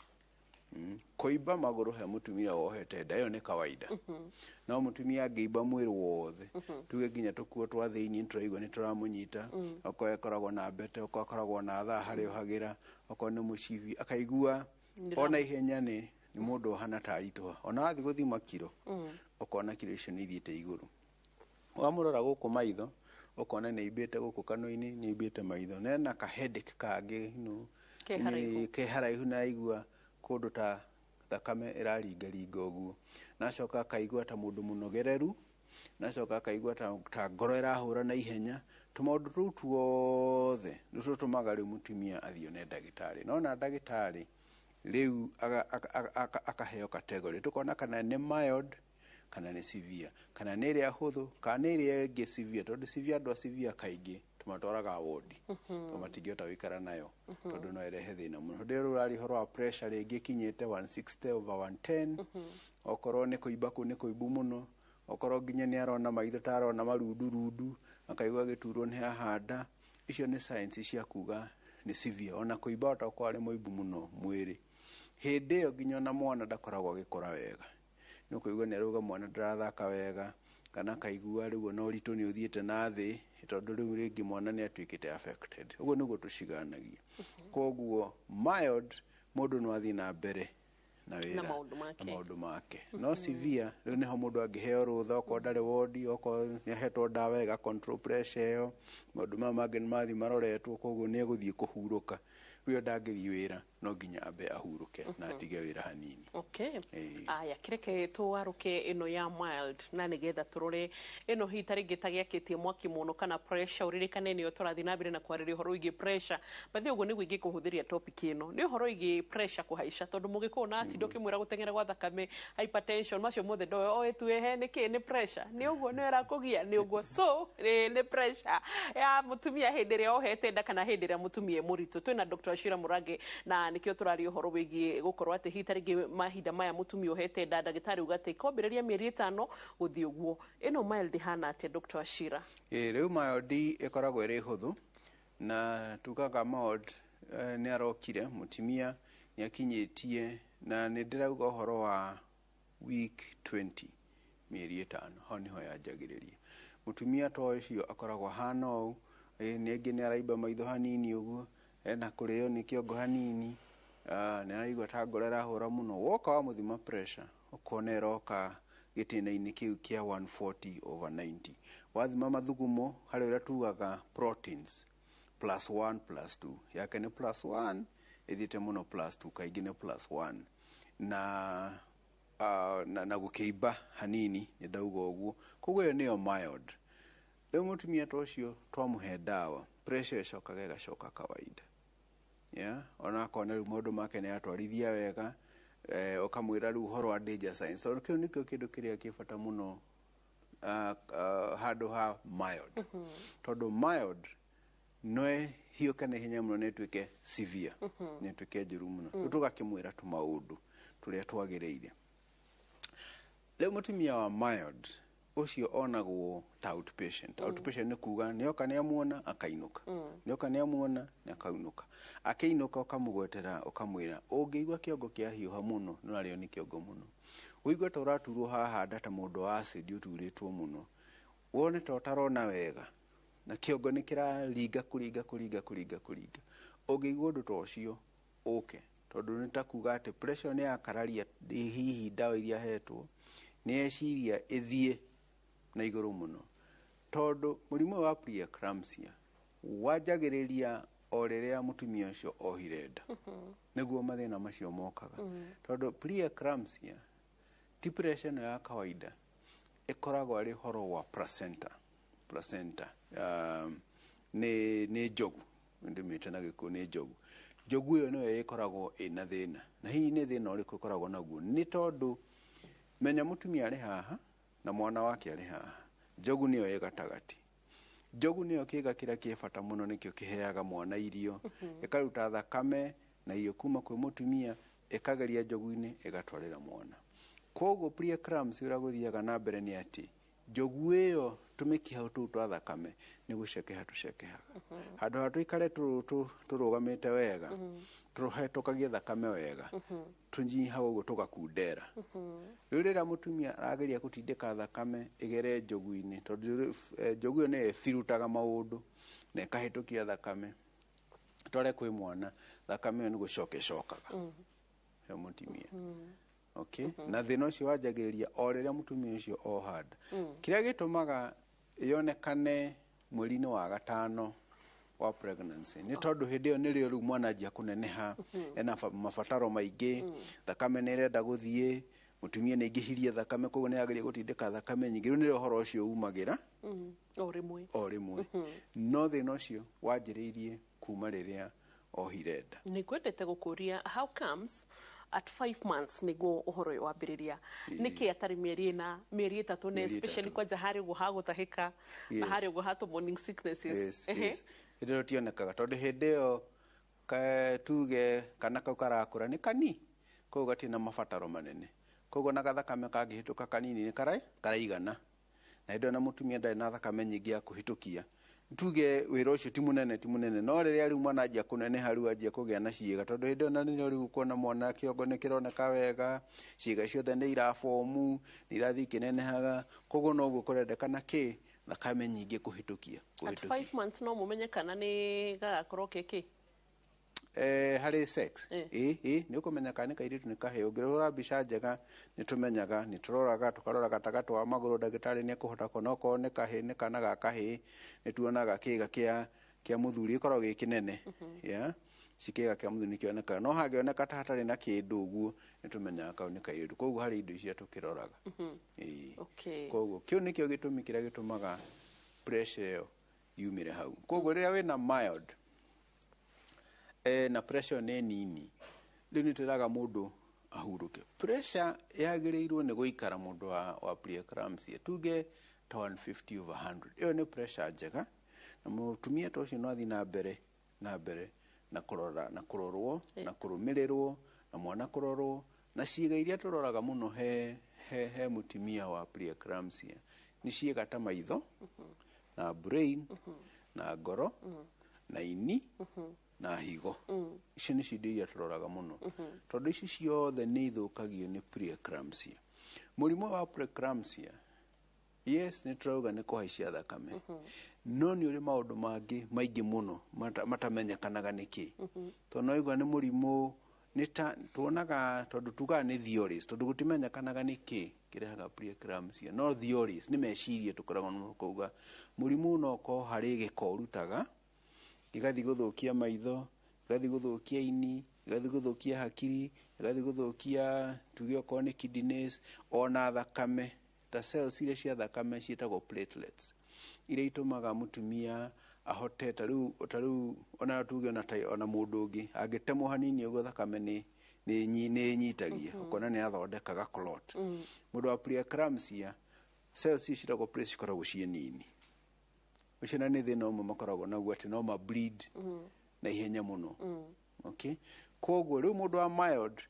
koiba maguru he mutumia wohete nda iyo ni kawaida no mutumia angiiba mwiri wothe tuge nginya tukuo twa thiini turaigua ni turamunyita oko ekoragwo na mbete oko akoragwo na thaa hari uhagira oko ni mucivi akaigua ona ihenya ni mundu hana taritwa ona athi guthima kiro ukona kiro icio ni ithiite iguru wamurora guku maitho ukona ni ibite guku kanua-ini ni ibite maitho na ka headache kangi ke haraihu na igua kundu ta thakame iraringa ringa uguo na coka akaigua ta mundu munogereru na coka akaigua ta ngoro irahura na ihenya tumaundu tuu tuothe nituo tumaga riu mutumia athio ne ndagitari no na ndagitari riu akaheo category tukona kana ni mild kana ni severe kana ni ria huthu kana ni ria ingi severe tondu severe andu severe kaingi tumatwaraga ward tumatingiota wikara nayo tondu no erehe thina muno ndio rari horo wa pressure ringi kinyite 160/110 okorwo ni kuiba ku ni kuibu muno okorwo nginya ni arona maitho ta arona marundu akaigua giturwo ni hahanda icio ni signs cia kuga ni severe ona kuiba ta kwa ari muibu muno mwiri hindi iyo nginya na mwana ndakoragwo agikora wega no kuigua ni aruga mwana ndarathaka wega kana kaigua riu no ritu ni uthiete na thi tondu riu ringi mwana ni atuikite affected uguo niguo tuciganagia koguo mild mundu no athi na mbere na wira na maundu make no severe riu niho mundu angiheo rutha oko ndari wodi oko ni ahetwo dawa ega control pressure iyo maundu mangĩ ni mathi maroretwo koguo ni eguthii kuhuruka riu ndangithii wira no nginya ambe ahuruke na atige wira hanini. Okay. Aya kireke twaruke ino ya mild na nigetha turore ino hitari gitagiakitie mwaki muno kana pressure uririkane ni oturathi na mbere na kwariria horo igi pressure bathi uguo niguo ingi kuhuthiria topic ino ni horo igi pressure kuhaica tondu mugiko na atindo kimwira gutengera gwa thakame hypertension macio mothe ndo etuehe niki ni pressure ni uguo ni arakugia ni uguo so ni pressure ya mutumia hindi ria ohete nda kana hindi ria mutumia muritu twina Dr. Ashira Murage na nikio turario horo wigi gukorwo ati hitarigi mahinda maya mutumia ohete nda ndagitari ugate kombiriria mieri 5 guthi uguo ino mild hana ati Dr. Ashira riu mild ikoragwo iri huthu na tukaga mild ni arokire mutumia ni akinyitie na ni ndirauga horo wa week 20 mieri 5 ho niho yanjagiriria mutumia to ucio akoragwo hana u ni ingi ni araiba maitho hanini uguo na kurio ni kiongo hanini ni araigua ta ngoro irahura muno woka wa muthima pressure ukona iroka gitina-ini kiu kia 140/90 wathima mathugumo hari uria tugaga proteins +1+2 yake ni +1 ithite muno +2 kaingi ni +1 na gukiiba hanini ni ndauga uguo koguo iyo niyo mild riu mutumia tocio twamuhe dawa pressure icokaga igacoka kawaida ona kona riu mundu make ni atwarithia wega ukamwira riu horo wa danger signs so kiu nikio kindu kiria kibata muno handu ha mild tondu mild noe hiyo kana hinya muno netwike severe netwike njuru muno tugakimwira tu maundu turia twagiriire riu mutumia wa mild ucio onagwo ta outpatient. Outpatient ni kuga nioka ni amuona akainuka, nioka ni amuona ni akainuka, akainuka ukamugwetera ukamwira ungiigua kiongo kia hiuha muno nurario ni kiongo muno, uigua ta uraturwo haha nda ta mundu wa acid uturitwo muno, wone ta utarona wega na kiongo ni kiraringa kuringa, ungiigua undu ta ucio uke, tondu ni ta kuga ati pressure ni yakararia hihi ndawa iria hetwo ni eciria ithie na iguru muno, tondu murimu wa preeclampsia wanjagiriria o riria mutumia ucio ohirenda niguo mathina macio mokaga, tondu preeclampsia ti pressure no ya kawaida, ikoragwo ari horo wa placenta ni jogu ndimite na giku ni jogu iyo no ikoragwo ina thina, na hihi ni thina uriku ikoragwo naguo ni tondu menya mutumia ari haha na mwana wake ari haha, jogu niyo yegatagati, jogu niyo kiga kira kibata muno nikio kiheaga mwana irio, ikaruta thakame na iyo kuma kwi mutumia ikageria jogu-ini igatwarira mwana. Koguo preeclampsia uraguthiaga na mbere ni ati jogu iyo tumikiha tu twa thakame ni gucekeha tucekehaga handu hatu ikare turugamite wega turuhetũkagie thakame wega tunyiha uguo tugakundera. Rĩrĩa mutumia arageria gutindika thakame igere jogu-ini, tondu jogu iyo ni firutaga maundu na ikahitukia thakame tore kwi mwana, thakame iyo ni gucokaga he mutumia. Okay, na thina ucio wanjagiriria o riria mutumia ucio ohanda, kiria gitumaga yonekane mweri-ini wa gatano wa pregnancy ni tondu hindi iyo nirio riu mwana anjia kuneneha, ena mabataro maingi, thakame ni irenda guthie, mutumia ni ingihirie thakame, koguo ni ageria gutindika thakame nyingi, riu nirio horo ucio umagira o rimwe. No thina ucio wanjiriirie kuma riria ohirenda. Ni kwendete gukuria how comes at 5 months niguo uhoro uyu wambiriria niki atari mieri ina mieri 3 na especially kwanja hari uguo hagutahika na hari uguo hatu morning sicknesses ndio tionekaga tondu hindi iyo tuge kana kau karakura ni kani koguo gatina mabataro manene, koguo na gathakame kangihituka kanini ni karaigana, na ndio na mutumia ndari na thakame nyingi ya kuhitukia tuge wira ucio ti munene no riria riu mwana anjia kuneneha riu anjia kugia na ciiga, tondu hindi ona ni riu kuona mwana kiongo ni kironeka wega, ciiga ciothe ni irafomu ni irathi kinenehaga, koguo no guo kurendekana ki thakame nyingi kuhitukia. At 5 months no mumenyekana ni gagakorwo kiki hari sex ni ukumenya kana kairitu ni kaheo, ngirora mbica njega ni tumenyaga, ni turoraga tukarora gatagatu wa maguru ndagitari ni kuhota kuona ko ni kahe ni kana ga kahe, ni tuonaga kiga kia muthuri ikorwo gikinene cikiga kia muthuri ni kioneka, no hagioneka ta hatari na kindu uguo ni tumenyaga kau ni kairitu, koguo hari indo icio tukiroraga. Koguo kiu nikio gitumi kiria gitumaga pressure iyo yumire hau. Koguo riria wina mild na pressure ni nini, riu ni turaga mundu ahuruke. Pressure yagirirwo ni guikara mundu wa preeclampsia tuge ta 150/100, iyo ni pressure njega, na mutumia to cio no athi na mbere na kurora na kurorwo na kurumirirwo na mwana kurorwo, na ciiga iria turoraga muno he mutumia wa preeclampsia ni ciiga ta maitho na brain na ngoro na ini na higo. Ici ni cindo iria turoraga muno tondu ici ciothe ni ithukagio ni preeclampsia. Murimu wa preeclampsia yes ni turauga ni kuhaicia thakame, no ni uri maundu maingi muno matamenyekanaga niki, tondu igwa ni murimu ni tuonaga tondu tuga ni theories, tondu gutimenyekanaga niki kirehaga preeclampsia, no theories ni meciria tukoragwo no kuuga murimu no ko hari giko rutaga igathi guthukia maitho, igathi guthukia ini, igathi guthukia hakiri, igathi guthukia tuge ko ni kidneys, ona thakame ta cells iria cia thakame cietagwo platelets iria itumaga mutumia ahote taru ona tuge ona mundu ungi agitemwo hanini uguo thakame ni nyitagia ukona ni athondekaga clot. Mundu wa preeclampsia cells cietagwo platelets cikoragwo cie nini, ucina ni thina umwe makoragwo naguo ati no ma bleed na ihenya muno. Okay, koguo riu mundu wa mild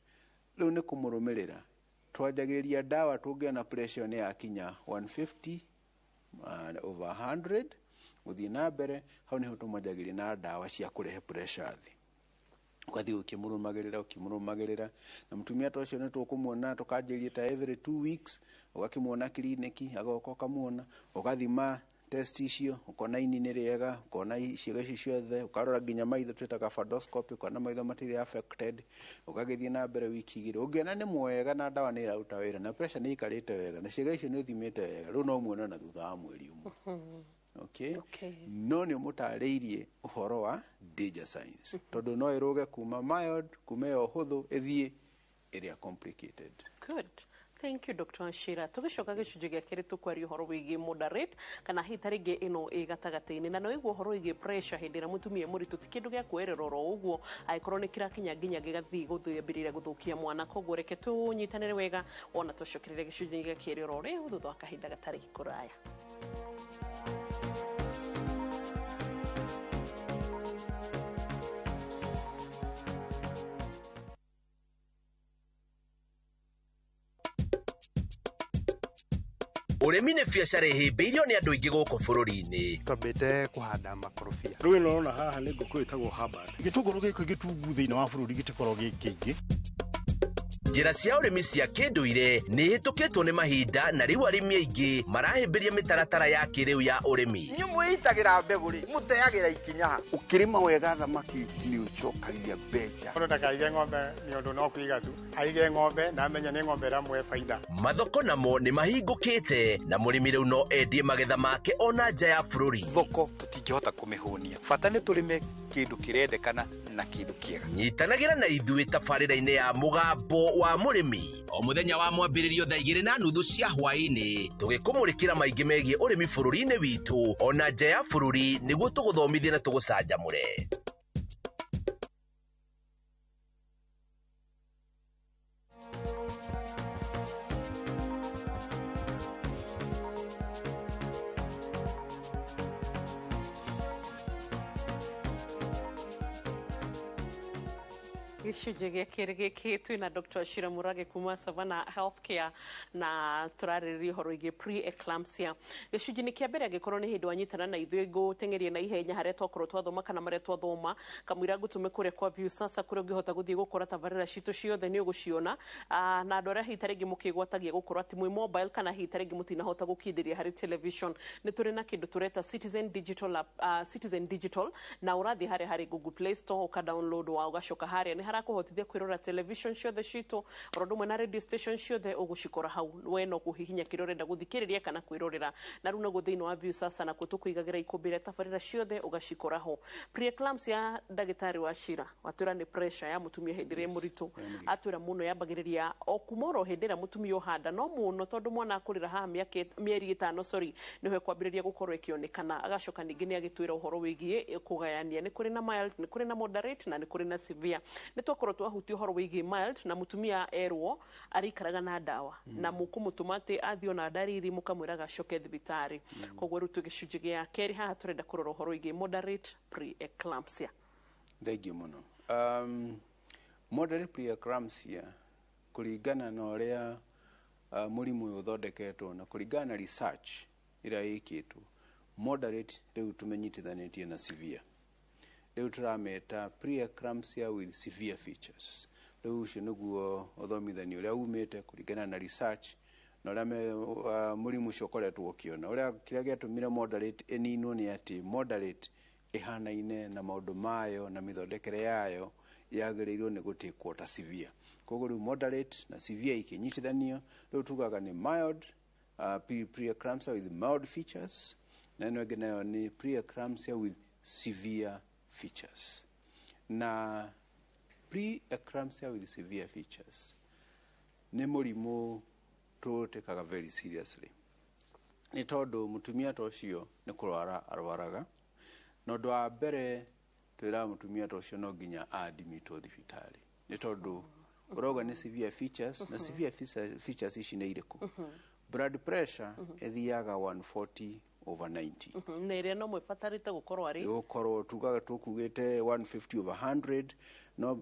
riu ni kumurumirira twajagĩrĩria ndawa tũngĩona pressure nĩ yakinya 150 over 100 gũthiĩ na mbere hau nĩho tũmwanjagĩria na ndawa cia kũrehe pressure thĩ ũgathiĩ ũkĩmũrũmagĩrĩra na mũtumia ta ũcio nĩ tũkũmuona tũkanjĩrie ta every 2 weeks ũgakĩmuona kiriniki agoka ũkamuona ũgathima test icio ukona ini nĩ rĩega ukona ciĩga icio ciothe ukarora nginya maitho twĩtaga fundoscopy ukona maitho matirĩ affected ukagĩthiĩ na mbere wiki igĩrĩ ũngĩona nĩ mwega na ndawa nĩ ĩraruta wĩra na pressure nĩ ikarĩte wega na ciĩga icio nĩ ũthimĩte wega rĩu no muone na thutha wa mweri ũmwe okay no nĩ ũmũtarĩirie ũhoro wa danger signs tondũ no ĩrũge kuma mild kuma ĩyo hũthũ ĩthiĩ ĩrĩa complicated. Good. Thank you, Dr. Wachira. Tugicoka gicunjĩ gĩa kerĩ tũkwaria ũhoro wĩgiĩ moderate kana hihi rĩngĩ ĩno ĩ gatagatĩ-inĩ na no ĩguo ũhoro wĩgiĩ pressure hĩndĩ ĩrĩa mũtumia mũritũ ti kĩndũ gĩa kwĩrĩra oro ũguo angĩkorwo nĩ kĩrakinya nginya gĩgathiĩ gũthambĩrĩria gũthũkia mwana koguo reke tũnyitanĩre wega ona tũcokerere gĩcunjĩ gĩa kerĩ oro rĩu thutha wa kahinda gatarĩ kũraya. Ũrĩmi nĩ biacara ĩhĩmbĩirio nĩ andũ aingĩ gũkũ bũrũri-inĩ. Twambĩte kũhanda makorobia. Rĩu ĩno ũrona haha nĩ ngũkũ ĩtagwo Hubbard. Gĩtũngũrũ gĩkĩ gĩtungu thĩinĩ wa bũrũri gĩtikoragwo gĩkĩingĩ. Njĩra cia ũrĩmi cia kĩndũire nĩ hĩtũkĩtwo nĩ mahinda na rĩu arĩmi aingĩ marahĩmbĩria mĩtaratara ya kĩrĩu ya ũrĩmi. Nĩ mwĩitagĩra mbegũ rĩ mũteagĩra ikinya ũkĩrĩma wega thamaki nĩ ũcokagia mbeca. Mũndũ ndakaige ng'ombe nĩ ũndũ no kũiga tu aige ng'ombe na amenye nĩ ng'ombe ĩramũhe baida. Mathoko namo nĩ mahingũkĩte na mũrĩmi rĩu no endie magetha make ona nja ya bũrũri. Thoko tũtingĩhota kũmĩhũnia bata nĩ tũrĩme kĩndũ kĩrendekana na kĩndũ kĩega. Nyitanagĩra na ithuĩ tabarĩra-inĩ ya mũgambo wa mũrĩmi o mũthenya wa mwambĩrĩrio thaa 2:30 cia hwaĩ-inĩ tũgĩkũmũrĩkĩra maingĩ megiĩ ũrĩmi bũrũri-inĩ witũ ona nja ya bũrũri nĩguo tũgũthomithie na tũgũcanjamũre. Gicunjĩ gĩa kerĩ gĩkĩ twĩna Dr. Wachira Murage kuma Savannah Healthcare na tũrarĩrĩria ũhoro wĩgiĩ pre-eclampsia. Gĩcunjĩ-inĩ kĩa mbere angĩkorwo nĩ hĩndĩ wanyitana na ithuĩ ngũteng'eria na ihenya harĩa twakorwo twathoma kana marĩa twathoma kamũira ngũtũme kũrĩa kwa Viusasa kũrĩa ũngĩhota gũthiĩ gũkora tabarĩra citũ ciothe nĩ ũgũciona na andũ arĩa hihi tarĩngĩ mũkĩgwatagia gũkorwo atĩ mwĩ mobile kana hihi tarĩngĩ mũtinahota gũkindĩria harĩ television nĩ tũrĩ na kĩndũ tũreta Citizen Digital na ũrathiĩ harĩ Google Play Store ũka download wa ũgacoka harĩa nĩ harakũhotithia kwĩrora television ciothe citũ oro ndũmwe na radio station ciothe ũgũcikora hau we no kũhihinya kĩrĩa ũrenda gũthikĩrĩria kana kwĩrorera na rĩu naguo thĩinĩ wa Viusasa nakuo tũkũigagĩra ikũmbĩ rĩa tabarĩra ciothe ũgacikora ho. Pre-eclampsia ndagĩtarĩ Wachira watwĩra nĩ pressure ya mũtumia hĩndĩ ĩrĩa mũritũ atwĩra mũno yambagĩrĩria o kuma oro hĩndĩ ĩrĩa mũtumia ũhanda no mũno tondũ mwana akũrĩra haha mĩeri 5 nĩho ekwambĩrĩria gũkorwo ĩkĩonekana agacoka ningĩ nĩ agĩtwĩra ũhoro wĩgiĩ kũgayania nĩ kũrĩ na mild nĩ kũrĩ na moderate na nĩ kũrĩ na severe. Nĩ twakorwo twahutia ũhoro wĩgiĩ mild na mũtumia erwo arĩikaraga na ndawa na mũkũmũtũma atĩ athiĩ ona ndariri mũkamwĩra agacoke thibitarĩ koguo rĩu tũgĩcunjĩ gĩa kerĩ haha tũrenda kũrora ũhoro wĩgiĩ moderate pre-eclampsia. Thank you mũno. Moderate pre-eclampsia kũringana na ũrĩa mũrimũ ũyũ ũthondeketwo na kũringana na research ĩrĩa ĩkĩtwo moderate rĩu tũmenyitithanĩtie na severe. Rĩu tũrameta pre-eclampsia with severe features. Rĩu ũcio nĩguo ũthomithanio ũrĩa umĩte kũringana na research na ũrĩa mũrimũ ũcio ũkoretwo ũkĩona. Ũrĩa kĩrĩa gĩatũmire moderate ĩninwo nĩ atĩ moderate ĩhanaine na maũndũ mayo na mĩthondekere yayo yagĩrĩirwo nĩ gũtĩkwo ta severe. Koguo rĩu moderate na severe ikĩnyitithanio rĩu tugaga nĩ mild pre-eclampsia with mild features na ĩno ĩngĩ nayo nĩ pre-eclampsia with severe features. Na pre-eclampsia with severe features nĩ mũrimũ tũtĩkaga very seriously nĩ tondũ mũtumia ta ũcio nĩ kũrwara arwaraga na ũndũ wa mbere twĩraga mũtumia ta ũcio no nginya admitwo thibitarĩ nĩ tondũ ũrauga nĩ severe features na severe features ici nĩ irĩkũ. Blood pressure ĩthiaga 140/90. Na ĩrĩa no mwĩbatarĩte gũkorwo arĩ gũkorwo tugaga tũkugĩte 150/100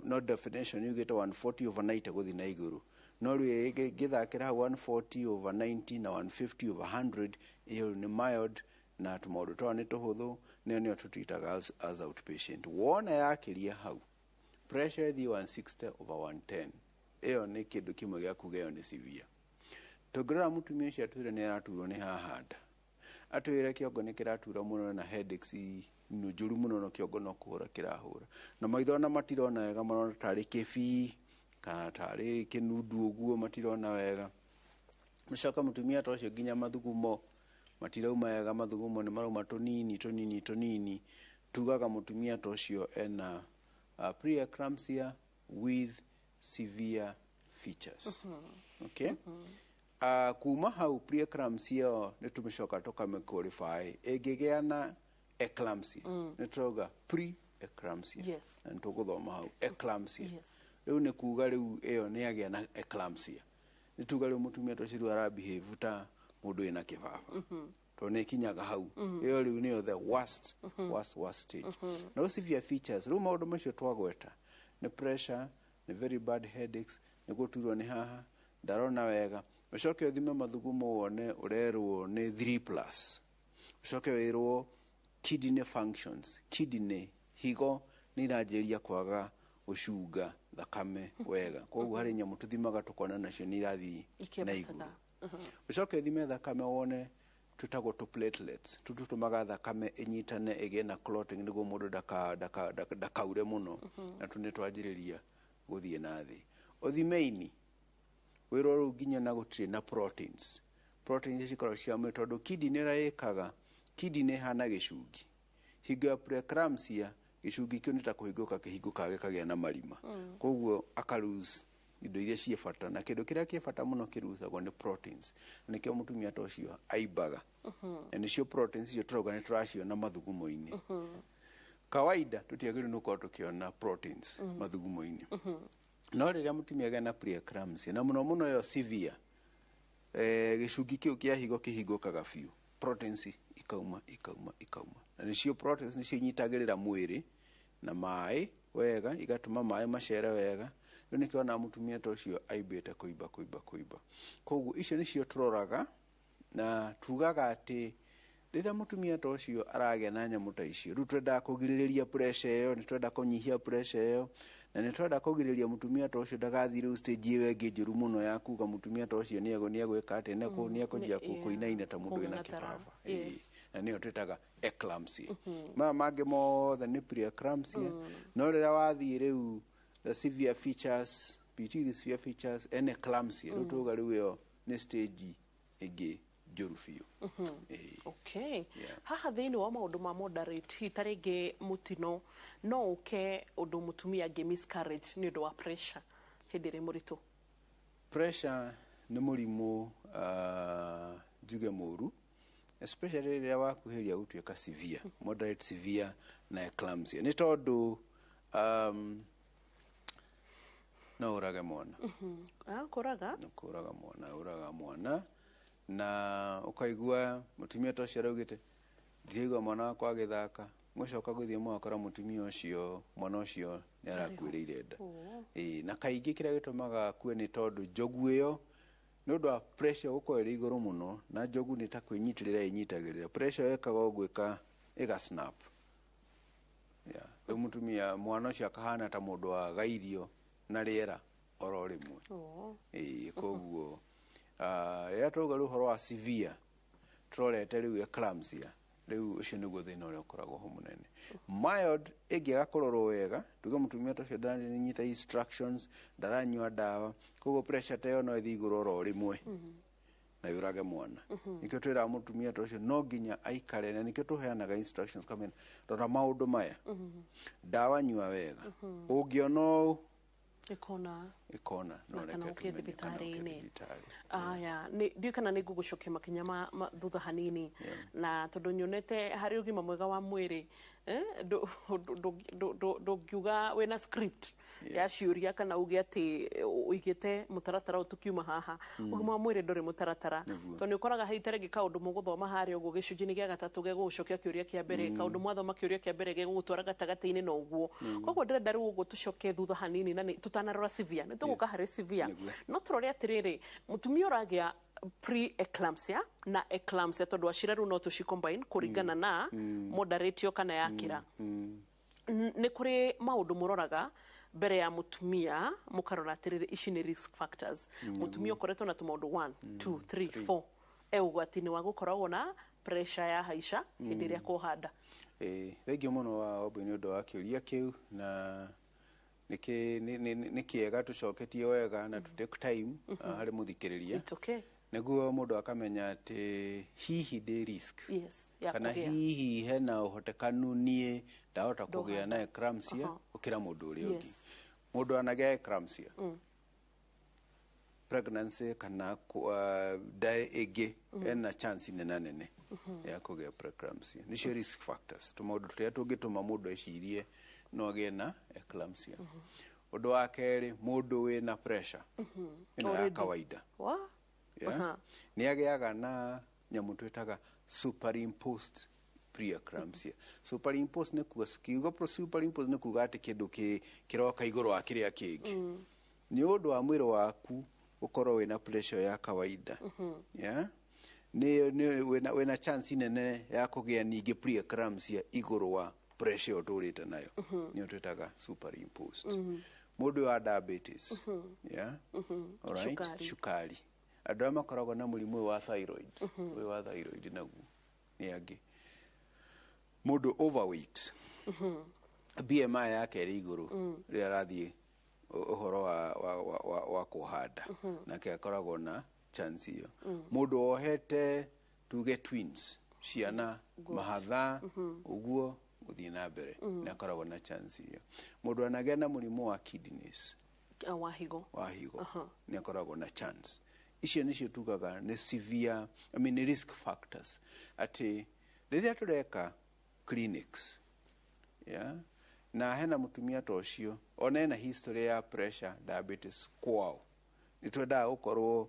no definition yugĩte 140/90 gũthiĩ na igũrũ no rä githakira hau 140/90 na 150/100 iyo ni mild na tumaundu twa ni tuhuthu nio tutitaga as outpatient. Wona yakiria hau pressure thi 160/110 iyo ni kindu kimwe gia kuga iyo ni severe. Togrora mutumia ucio atwire ni araturwo ni hahanda, atwire kiongo ni kiratura muno na headaches njuru muno no kiongo no kuhura kirahura na maitho na matirona wega marona tari kibii kana tari kinundu uguo matirona wega. Mucoka mutumia ta ucio nginya mathugumo matirauma wega, mathugumo ni maruma tunini tugaga mutumia ta ucio ena preeclampsia with severe features. Okay. Kuma hau preeclampsia ni tumicoka tukamequalify ingigea na eclampsia ni turoga preeclampsia. Yes. Na tuguthoma hau eclampsia. Riu ni kuga riu iyo ni agia na eclampsia. Ni tuga riu mutumia tociru ara behave ta mundu ina kibaba. To ne kinyaga hau. Iyo riu ni the worst stage. No severe features riu maundu macio twagweta ni pressure, ni very bad headaches, ni guturwo ni haha, ndarona wega. Ucoke uthime mathugumo wone urerwo ni 3+. Ucoke wirwo kidney functions, kidney higo ni irajiria kwaga gucunga thakame wega. Koguo hari nyamu tuthimaga tukona nacio ni irathi na iguru. Ucoke uthime thakame wone tutagwo tu platelets, tutumaga thakame inyitane ige na clotting niguo mundu dakaure muno na tuni twajiriria guthie na thi. Uthimeini wirwo nginya na gutire na proteins cikoragwo cia mwiri tondu kidney iraikaga, kidney hana gicungi. Hingo ya preeclampsia gicungi kio nita kuhinguka kihinguka gikagia na marima. Koguo akaruse indo iria cie bata na kindu kiria kie bata muno kirusagwo ni proteins. Nikio mutumia ta ucio aibaga. Na nicio proteins icio turoga ni turaciona mathugumo-ini. Kawaida tutiagirwo nuko tukiona proteins mathugumo-ini. No riria mutumia gena preeclampsia na muno yo severe gicungi kiu kia higo kihingukaga biu, proteins ikauma. Na nicio proteins nicio inyitagirira mwiri na mai wega, igatuma mai macere wega. Riu nikiona mutumia ta ucio aibite kuiba. Koguo icio nicio turoraga na tugaga ati rĩrĩa mutumia ta ucio aragia na nyamu ta icio, riu twenda kugirĩrĩria pressure iyo, ni twenda kunyihia pressure iyo, na ni twenda kugirĩrĩria mutumia ta ucio ndagathii riu stage iyo ĩngĩ njũru muno ya kuga mutumia ta ucio ni egwika ati ni ekujia kuinaina ta mundu ena kibaba. Na niyo twitaga eclampsia. Mangĩ mothe ni preeclampsia. No rĩrĩa wathii riu the severe features, between the severe features and eclampsia, riu tuga riu iyo ni stage ĩngĩ njũru biũ. Okay. Haha thiini wa maundu ma moderate hitaringi mutino no uke undu mutumia ngi miscarriage ni undu wa pressure hindire muritu. Pressure ni murimu njuge muru, especially rĩrĩa wakuhĩria gutuĩka severe, moderate, severe na eclampsia. Ni tondu no urage mwana. Kuraga mwana na ukaigua mutumia ta ucio araugite ndirigwa mwana wakwa agithaka, gucoka guthie mwakora mutumia ucio mwana ucio ni arakuĩrĩire nda. Na kaingĩ kĩrĩa gĩtũmaga kue ni tondu njogu iyo ni undu wa pressure gukorwo ĩrĩ igũrũ muno, na njogu ni ta kwĩnyitĩrĩra ĩnyitagĩrĩra pressure ĩkaga ũguo ĩga snap. Rĩu mutumia mwana ucio akahana ta mũndũ wagairio na rĩera oro rĩmwe. Koguo ya tuga ruhoro wa severe turorete riu eclampsia, riu ucio niguo thina uria ukoragwo ho munene. Mild ingiaga kurorwo wega, tuge mutumia ta ucio ndanyita instructions, ndaranyua dawa, koguo pressure ta yo no ithi iguru oro rimwe na yurage mwana. Nikio twira mutumia ta ucio no nginya aikare, na nikio tuheanaga instructions kama rora maundu maya, dawa nyua wega, ungiona ikona no reke thibitari-ini. Ndiũ kana nĩ ngũgũcokia makinya thutha hanini na tondu nyonete hari ũgima mwega wa mwĩrĩ ndũngiuga wĩna script ya ciũria kana uge atĩ ũigĩte mũtaratara ũtukiuma haha. Ũgima wa mwĩrĩ ndũrĩ mũtaratara, tondũ nĩ ũkoraga haita rĩngĩ kaũndũ mũgũthoma harĩa ũguo gĩcunjĩ-inĩ gĩa gatatũ gegũgũcokia kĩũria kĩa mbere, kaũndũ mwathoma kĩũria kĩa mbere gegũgũtwara gatagatĩ-inĩ na ũguo. Koguo ndĩrenda rĩu ũguo tũcoke thutha hanini na tutanarora severe nä tå gå ka harä severe no tå rore atä rä rä må tumia å ragä a pre-eclampsia na eclampsia tondå acira rä u no tå cicombine kå ringana na moderatio kana yakira nä kå rä maå ndå må roraga mbere ya mutumia mukarora atä rä rä ici nä risk factors mutumia å koretwo na tå maå ndå 1 2 3 4 e å gwati-inä wa gå koragwo na pressure ya haica hä ndä ä rä a kå handa thengio må no wa Wambui nä å ndå wa kä å ria kä u na nä kä ega tå coketie wega na tå take time harä må thikä rä ria nĩguo mũndũ akamenya atĩ hihi ndĩ risk kana hihi hena ũhotekanu niĩ ndahota kũgĩa na eclampsia gũkĩra mũndũ ũrĩa ũngĩ mũndũ anagĩa eclampsia pregnancy kana ndaĩ ĩngĩ ena chance nene ya kũgĩa preeclampsia nĩcio risk factors tũmaũndũ tũrĩa tũngĩtũma mũndũ ecirie no agĩe na eclampsia ũndũ wa kerĩ mũndũ wĩna pressure ĩno ya kawaida nĩ agĩaga na nyamũ twĩtaga superimposed preeclampsia superimposed nĩ kuga kiugo superimposed nĩ kuga atĩ kĩndũ kĩroka igũrũ wa kĩrĩa kĩngĩ nĩ ũndũ wa mwĩrĩ waku ũkorwo wĩna pressure ya kawaida wĩna chance nene ya kũgĩa ningĩ preeclampsia igũrũ wa pressure ũtũrĩte nayo nĩyo twĩtaga superimposed mũndũ wa diabetes cukari andũ arĩa makoragwo na mũrimũ wa thyroid wa thyroid naguo nĩ angĩ mũndũ overweight BMI yake ĩrĩ igũrũ rĩrĩa arathiĩ ũhoro wa kũhanda nake akoragwo na chance iyo mũndũ ohete tuge twins ciana mahatha ũguo gũthiĩ na mbere nĩ akoragwo na chance iyo mũndũ anagĩa na mũrimũ wa kidneys wa higo nĩ akoragwo na chance icio nĩcio tugaga nĩ severe risk factors atĩ rĩrĩa tũreka clinics na hena mũtumia ta ũcio ona ena history ya pressure diabetes kwao nĩ twendaga gũkorwo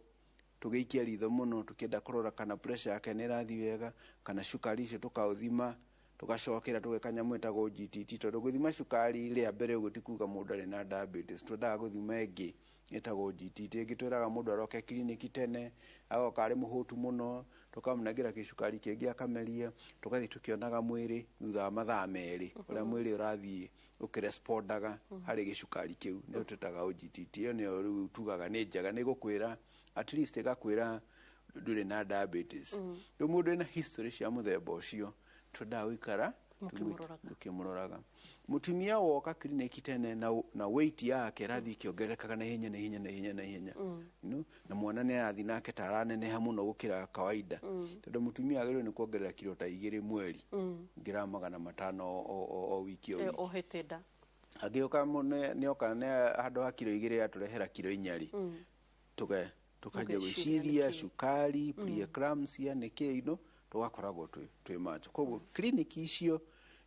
tũgĩikia ritho mũno tũkĩenda kũrora kana pressure yake nĩ ĩrathiĩ wega kana cukari icio tũkaũthima tũgacokera tũgeka nyamũ ĩtagwo GTT tondũ gũthima cukari rĩa mbere ũguo ti kuga mũndũ arĩ na diabetes twendaga gũthima ĩngĩ ĩtagwo GTT ĩngĩ twĩraga mũndũ aroke kiriniki tene agoka arĩ mũhũtu mũno tũkamũnengera gĩcukari kĩngĩ akameria tũgathiĩ tũkĩonaga mwĩrĩ thutha wa mathaa merĩ ũrĩa mwĩrĩ ũrathiĩ ũkĩrespondaga harĩ gĩcukari kĩu nĩyo twĩtaga GTT ĩyo nĩyo rĩu tugaga nĩ njega nĩ gũkwĩra at least ĩgakwĩra ndũrĩ na diabetes rĩu mũndũ ena history cia mũthemba ũcio twendaga gũikara tukimũroraga mutumia woka kliniki tene na weight yake rathi kiongerekaga na ihenya na mwana nĩ arathi nake taraneneha mũno gũkĩra kawaida tondũ mutumia agĩrĩirwo nĩ kuongerera kilo ta 2 mweri grama 500 o wiki ohete nda agĩoka nĩoka handũ ha kilo 2 atũrehera kilo 4 tukanjia gwĩciria cukari preeclampsia nĩkĩ tũgakoragwo twĩ macho koguo kliniki icio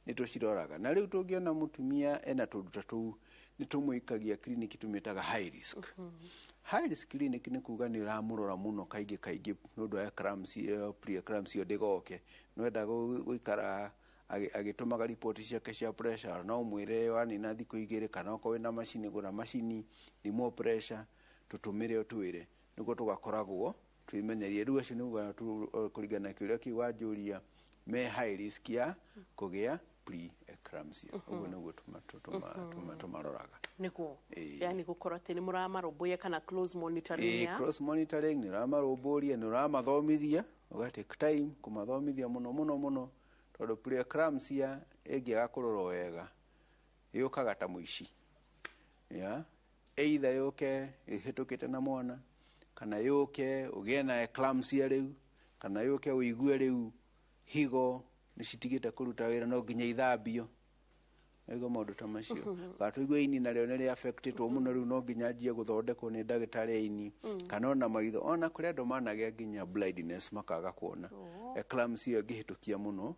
nĩ tũciroraga na rĩu tũngĩona mũtumia ena tũndũ ta tũu nĩ tũmũikagia kliniki tũmĩtaga high risk high risk clinic nĩ kuga nĩ ũramũrora mũno kaingĩ nĩ ũndũ wa eclampsia preeclampsia ndĩgoke nĩwenda gũikara agĩtũmaga ripoti ciake cia pressure no mwĩre wanina thikũ 2 kana okorwo wĩna macini gũra macini thimwo pressure tũtũmĩre ũtwĩre nĩguo tũgakoragwo twimenyerie rĩu acio nĩuga kũringana na kĩũria kĩu wanjũria me high risk ya kũgĩa preeclampsia ũguo nĩguo tũmaroraga nĩguo yani gũkorwo atĩ nĩ mũramarũmbũiya kana close monitoring close monitoring nĩ ũramarũmbũria nĩ ũramathomithia ũgatake time kũmathomithia mũno tondũ preeclampsia ĩngĩaga kũrorwo wega yũkaga ta mũici either yũke ĩhĩtũkĩte na mwana kana yũke ũgĩe na eclampsia rĩu kana yũke ũigue rĩu higo nĩ citigĩte kũruta wĩra no nginya ithambio ego maũndũ ta macio gatũigue ini narĩo nĩ rĩaffectĩtwo mũno rĩu no nginya anjie gũthondekwo nĩ ndagĩtarĩ ini kana ona maitho ona kũrĩ andũ managĩa nginya blindness makaga kuona eclampsia ĩngĩhĩtũkia mũno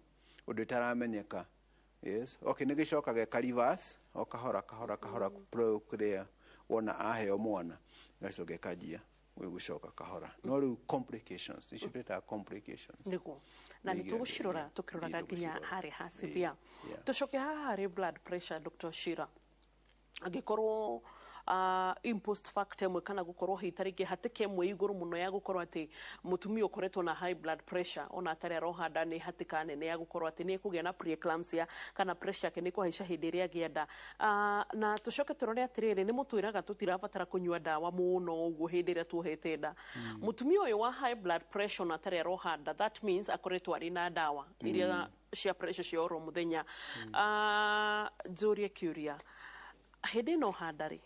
ũndũ ĩtaramenyeka okay nĩ gĩcokaga reverse o kahora kũrĩa wona aheo mwana gacoka kanjia gũcoka kahora no rĩu complications icio twĩtaga complications nĩguo na nĩ tũgũcirora tũkĩroraga nginya harĩ ha severe tũcoke haha harĩ blood pressure Dr. Shira angĩkorwo impost factor mwe kana gukorwo hitarike hatike mwe iguru muno ya gukorwo ati mutumia ukoretwo na high blood pressure ona atari arohanda ni hatika nene ya gukorwo ati ni kugia na preeclampsia kana pressure yake ni kuhaica hindi ria gienda na tucoke turore atiriri ni mutwiraga tutirabatara kunywa dawa muno uguo hindi ria tuohete nda mutumia uyu wa high blood pressure ona atari arohanda that means akoretwo ari na dawa iria cia pressure cia oro muthenya Juria Curia hindi no handari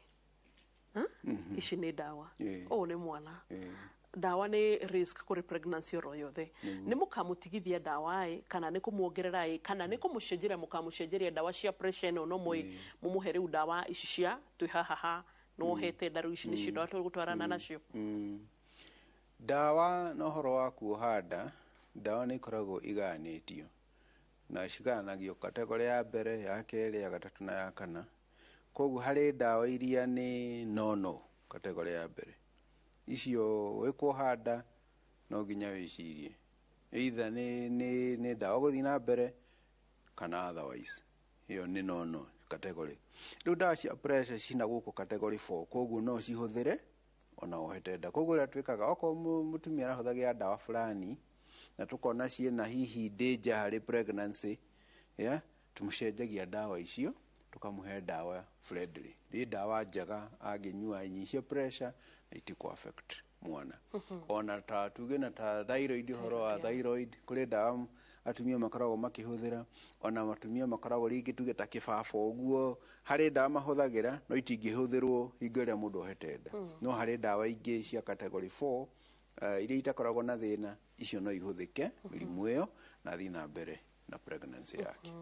ici ni dawa o ni mwana dawa ni risk kuri pregnancy oro yothe ni mukamutigithia dawa ai kana ni kumuongerera ai kana ni kumucenjeria mukamucenjeria dawa cia pressure no mwe mumuhere dawa ici cia twihahaha no hete daru ici ni cindo atugutwarana nacio dawa no horo wa kuhanda dawa ni koragwo iganitio na ciganagio kategori ya mbere ya keri ya gatatu na ya kana koguo hari dawa iria ni nono kategori ya mbere icio wikuhanda no ginya wicirie either ni dawa guthi na mbere kana otherwise iyo ni nono kategori riu dawa cia pressure cina guku kategori 4 koguo no cihuthire ona ohetenda koguo ria twikaga oko mutumia arahuthagia dawa fulani na tukona ciena hihi danger hari pregnancy tumucenjagia dawa icio tukamuhe dawa friendly ni dawa njega anginyua inyihie pressure na itiku affect mwana ona ta tuge na ta thyroid horo wa thyroid kuri dawa atumia makoragwo makihuthira ona matumia makoragwo ringi tuge ta kibaba uguo hari dawa mahuthagira no itingihũthĩrwo hingo ĩrĩa mũndũ ohete nda no hari dawa ingĩ cia category 4 iria itakoragwo na thina icio no ihũthĩke mĩrimũ ĩyo na thiĩ na mbere na pregnancy yake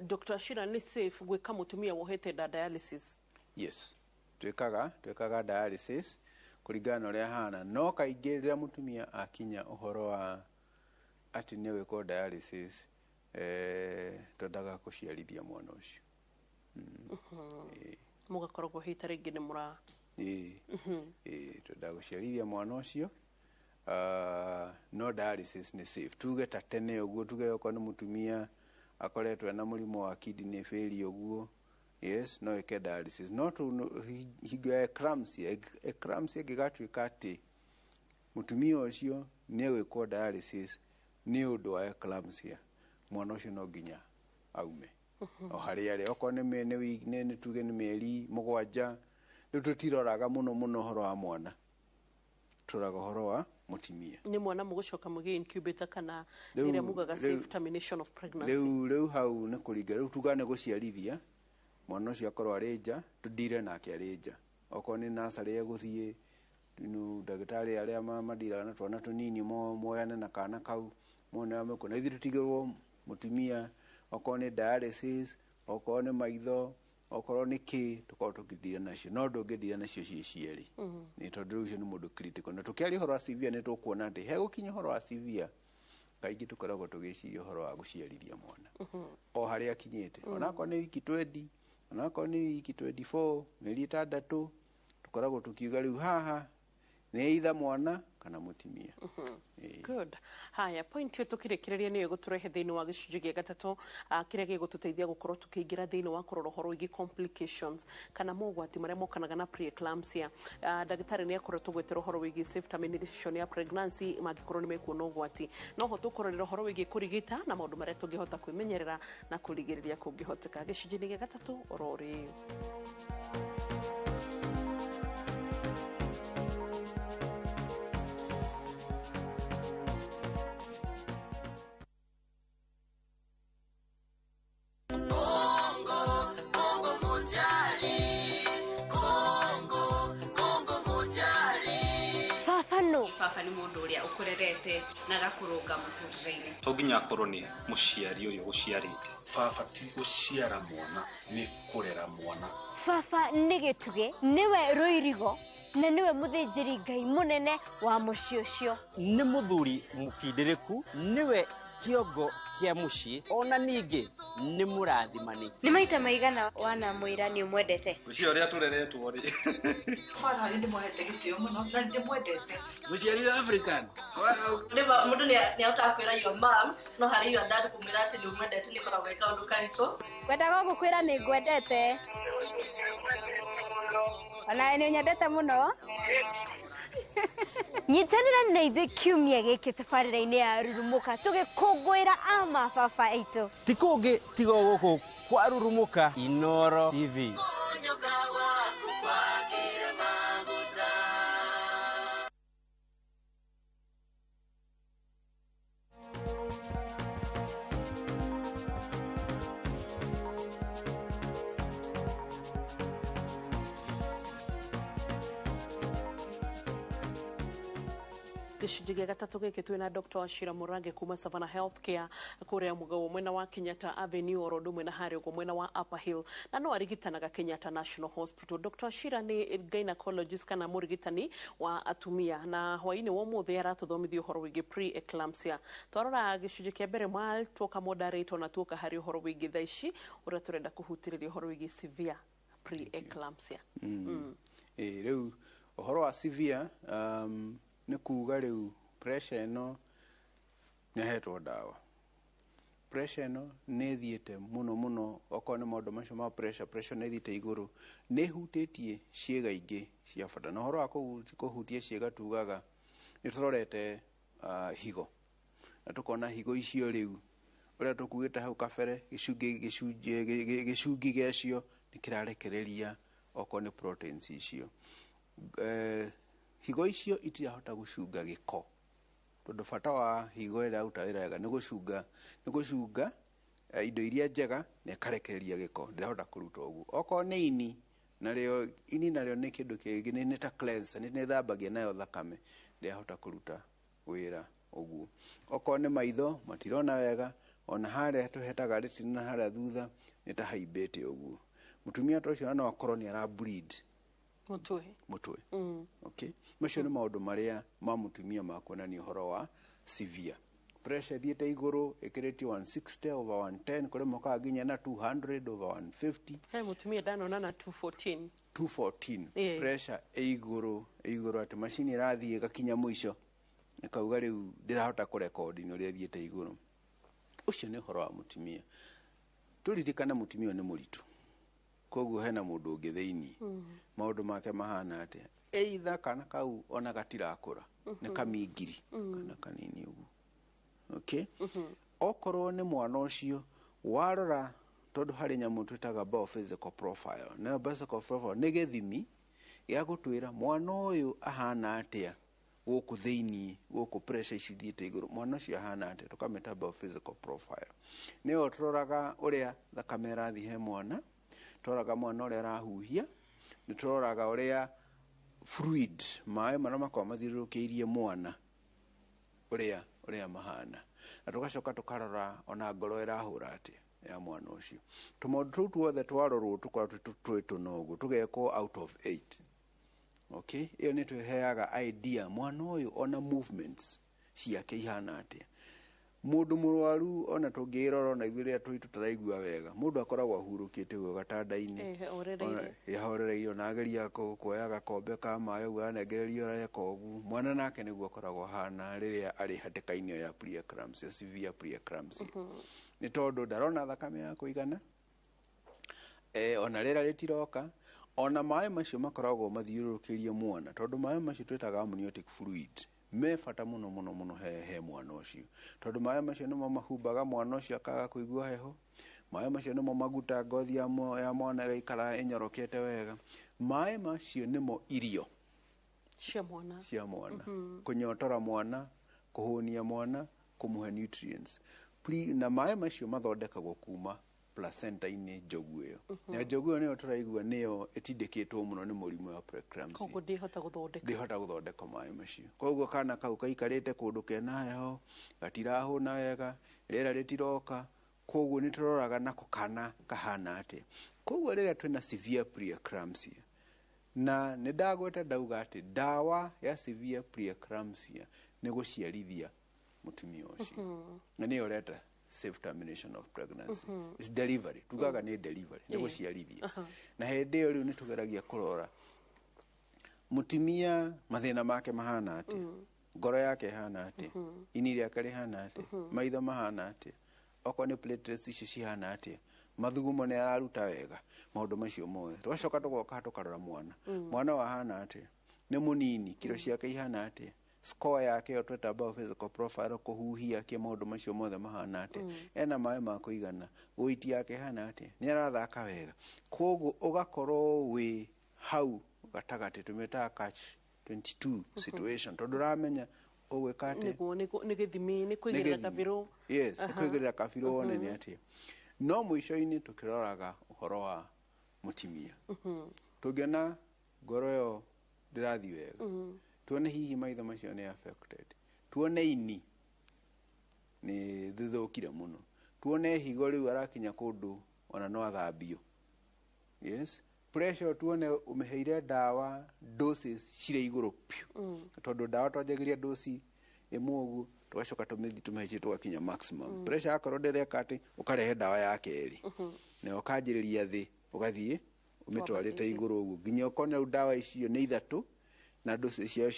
Dr. Shira ni safe gwika mutumia wohete nda dialysis yes twekaga dialysis kuringana uria hana no kaingĩ rĩrĩa mutumia akinya uhoro wa ati ni wiko dialysis twendaga kuciarithia mwana ucio mugakorwo hita ringi ni mura twendaga guciarithia mwana ucio no dialysis ni safe tuge ta tene uguo tuge ko ni mutumia akoretwe na murimo wa kidney failure uguo yes no eke dialysis no to higa eclampsia gigatuika ati mutumia ucio ni wiko dialysis ni undu wa eclampsia mwana ucio no ginya aume o hari oko ni mene ni tuge ni meri 7 riu tutiroraga muno horo wa mwana turaga horo wa mutimia ni mwana mugucoka mugi incubator kana ire mugaga safe termination of pregnancy riu hau ni kuringa riu tugane guciarithia mwana ucio akorwo arinja tudire nake arinja oko ni nasari eguthie nu dagitari aria madira na twana tunini moyane na kana kau mwana ameko na ithu tutigirwo mutimia oko ni dialysis oko ni maitho okorwo ni ki tukorwo tukithia nacio no ndungithia nacio cieri ni tondu ucio ni mundu critical na tukiari horo wa severe ni tukuona ati he gukinya horo wa severe kaingi tukoragwo tugiciria horo wa guciarithia mwana o hari akinyite onako ni wiki 20 onako ni wiki 24 meri 6 tukoragwo tukiuga riu haha ni itha mwana kana mutimia good haya point yo tukirekereria niyo guturehe thiini wa gicunjĩ gĩa gatatu kiria gigututeithia gukorwo tukiingira thiini wa kurora horo igi complications kana mogwati maria mokanaga na preeclampsia dagitari ni akoretwo gwetera horo wigi safe termination ya pregnancy magikorwo ni mekuona ugwati no ho tukororera horo wigi kurigita na maundu maria tungihota kwimenyerera na kurigiriria kungihoteka gicunjĩ gĩa gatatu orori baba ni mundu uria ukurerete na gakurunga muturire toginya akorwo ni muciari uyu guciarite baba ti guciara mwana ni kurera mwana baba ni gituge niwe ruirigo na niwe muthinjiri ngai munene wa mucii ucio ni muthuri mukindiriku niwe kiongo kia mucii ona ningi ni murathimani ni maita maigana wana mwira ni umwendete ucio ria tureretwo ri father ndi mwendete gitio muno na ndi mwendete muciari wa African Neba mundu ni autakwira your mom no hari your dad kumira ati ni umwendete ni kora weka undu karito kwendaga gukwira ni ngwendete Ona ni nyendete muno. Nyitanira na ithuĩ kiumia gĩkĩ tabarĩra-inĩ ya Rurumuka tũgĩkũngũĩra ama baba aitũ. Ti kũngĩ tiga gũkũ kwa Rurumuka Inooro TV. Gĩcunjĩ gĩa gatatũ gĩkĩ twĩna Dr. Wachira Mũrange kuma Savannah Healthcare kũrĩa Mũgao mwena wa Kenyatta Avenue oro ũndũ ũmwe na harĩa ũguo mwena wa Upper Hill na no arigitanaga Kenyatta National Hospital. Dr. Wachira nĩ gynecologist kana mũrigitani wa atumia na hwaĩ-inĩ wa ũmũthĩ aratũthomithia ũhoro wĩgiĩ pre-eclampsia. Twarora gĩcunjĩ kĩa mbere mal tuoka moderate ona tuoka harĩ ũhoro wĩgiĩ thaa ici ũrĩa tũrenda kũhutĩrĩria ũhoro wĩgiĩ severe pre-eclampsia. Rĩu ũhoro wa severe nĩ kuuga rĩu pressure ĩno nĩhetwo ndawa. Pressure ĩno nĩ thiĩte mũno mũno okorwo nĩ maũndũ macio ma pressure nĩ thiĩte igũrũ, nĩ hutĩtie ciĩga ingĩ cia bata. Na ũhoro wa kũhutia ciĩga tugaga nĩ tũrorete higo na tũkona higo icio rĩu ũrĩa tũkuĩte hau kabere gĩcungi gĩacio nĩ kĩrarekereria okorwo nĩ proteins icio. Higo icio itirahota gũcunga gĩko tondũ bata wa higo ĩrĩa ĩraruta wĩra wega nĩ gũcunga indo iria njega na ĩkarekereria gĩko, ndĩrahota kũruta ũguo. Okorwo nĩ ini narĩo nĩ kĩndũ kĩngĩ, nĩ ta cleanser, nĩ thambagia nayo thakame, ndĩrahota kũruta wĩra ũguo. Okorwo nĩ maitho matirona wega, ona harĩa tũhetaga retina harĩa thutha nĩ ta haimbĩte ũguo. Mũtumia ta ũcio no akorwo nĩ ara bleed mũtwe. Okay, macio nĩ maũndũ marĩa ma mũtumia ma kuonania ũhoro wa severe. Pressure thiĩte igũrũ ĩkĩrĩtio 160 over 110 kũrĩ mokaga nginya na 200 over 150. He mũtumia ndanona na 214. Pressure igũrũ atĩ macini ĩrathiĩ ĩgakinya mũico ĩkauga rĩu ndĩrahota kũrekondi ũrĩa thiĩte igũrũ. Ũcio nĩ ũhoro wa mũtumia. Tũririkane mũtumia nĩ mũritũ, koguo hena mũndũ ũngĩ thĩinĩ, maũndũ make mahana atĩa. Either kana kau ona gatirakũra nĩ kamingiri kana kanini ũguo. Okay, okorwo nĩ mwana ũcio warora, tondũ harĩ nyamũ twĩtaga biophysical profile. Na biophysical profile nĩ gĩthimi gĩa gũtwĩra mwana ũyũ ahana atĩa gũkũ thĩinĩ, gũkũ pressure ici thiĩte igũrũ, mwana ũcio ahana atĩa, tũkamĩta biophysical profile. Nĩyo tũroraga ũrĩa thakame ĩrathiĩ he mwana, tũroraga mwana ũrĩa arahuhia, nĩ tũroraga ũrĩa fluid, maĩ marĩa makoragwo mathiũrũrũkĩirie mwana ũrĩa mahana, na tũgacoka tũkarora ona ngoro ĩrahũra atĩa ya mwana ũcio. Tũmaũndũ tũu tuothe twarorwo tũkorwo twĩ tũnogu, tũgekwo out of 8. Okay, ĩyo nĩ twĩheaga idea mwana ũyũ ona movements ciake ihana atĩa. Mũndũ mũrwaru ona tũngĩrora na ithuĩ rĩrĩa tũtaraigua wega, mũndũ akoragwo ahurũkĩte guo gatanda-inĩ horereire, na ageria kuoya gakombe ka maĩ ũguo anengererio areka ũguo. Mwana nake nĩguo akoragwo hana rĩrĩa arĩ hatĩka-inĩ ya pre-eclampsia, severe pre-eclampsia. Nĩ tondũ ndarona thakame ya kũigana, ona rĩera rĩtiroka, ona maĩ macio makoragwo mathiũrũrũkĩirie mwana, tondũ maĩ macio twĩtaga amniotic fluid me bata mũno mũno mũno he mwana ũcio, tondũ maĩ macio nĩmo mahumbaga mwana ũcio akaga kũigua heho. Maĩ macio nĩmo maguta ngothi ya mwana ĩgaikara ĩnyorokete wega. Maĩ macio nĩmo irio cia mwana, kũnyotora mwana, kũhũnia mwana, kũmũhe nutrients. Na maĩ macio mathondekagwo kuma placenta-inĩ njogu ĩyo. Na njogu ĩyo nĩyo tũraigua nĩyo ĩtindĩkĩtwo mũno nĩ mũrimũ wa pre-eclampsia. Koguo ndĩhota gũthondeka maĩ macio. Koguo kana kau kaikarĩte kũndũ kena heho, gatirahũna wega, rĩera rĩtiroka, koguo nĩ tũroraga nako kana kahana atĩa. Koguo rĩrĩa twĩna severe pre-eclampsia, na nĩ ndagweta ndauga atĩ ndawa ya severe pre-eclampsia nĩ gũciarithia mũtumia ũcio. Na nĩyo reta safe termination of pregnancy. It's delivery. Tugaga nĩ delivery, nĩ gũciarithia. Na hĩndĩ ĩyo rĩu nĩ tũgeragia kũrora mũtumia mathĩna make mahana atĩa, ngoro yake ihana atĩa, ini rĩake rĩhana atĩa, maitho mahana atĩa, okorwo nĩ platelets icio cihana atĩa, mathugumo nĩ araruta wega maũndũ macio mothe twacoka tugoka tukarora mwana mwana wahana atia nĩ mũnini kilo ciake ihana atia score yake yo tweta biophysical profile kuhuhia kia maũndũ macio mothe mahana atia ena maĩ ma kũigana weight yake hana atia nĩ arathaka wega koguo ugakorwo wi hau gatagati tumeta catch 22 situation tondu ramenya ugwika atia nĩ gĩthimi nĩ kũigĩrĩra kabirũ yes kũigĩrĩra kabirũ one nĩ atia no mwisho-inĩ tukiroraga uhoro wa mutimia tũngĩona ngoro yo ndĩrathi wega tuone hihi maitho macio nĩ affected tuone ini nĩ thithũkire mũno tuone higo rĩu arakinya kũndũ ona no athambio yes pressure tuone umeheire dawa doses cirĩ igũrũ piũ tondũ dawa twanjagĩria dosi ĩmwe ũguo tũgacoka tũmĩthi twakinya maximum pressure akorwo ndĩreka atĩ ũkarehe dawa ya kerĩ na ũkanjĩrĩria thĩ ũgathiĩ ũmĩtwarĩte igũrũ ũguo nginya ũkona rĩu dawa icio nĩ ithatũ na dosi ciao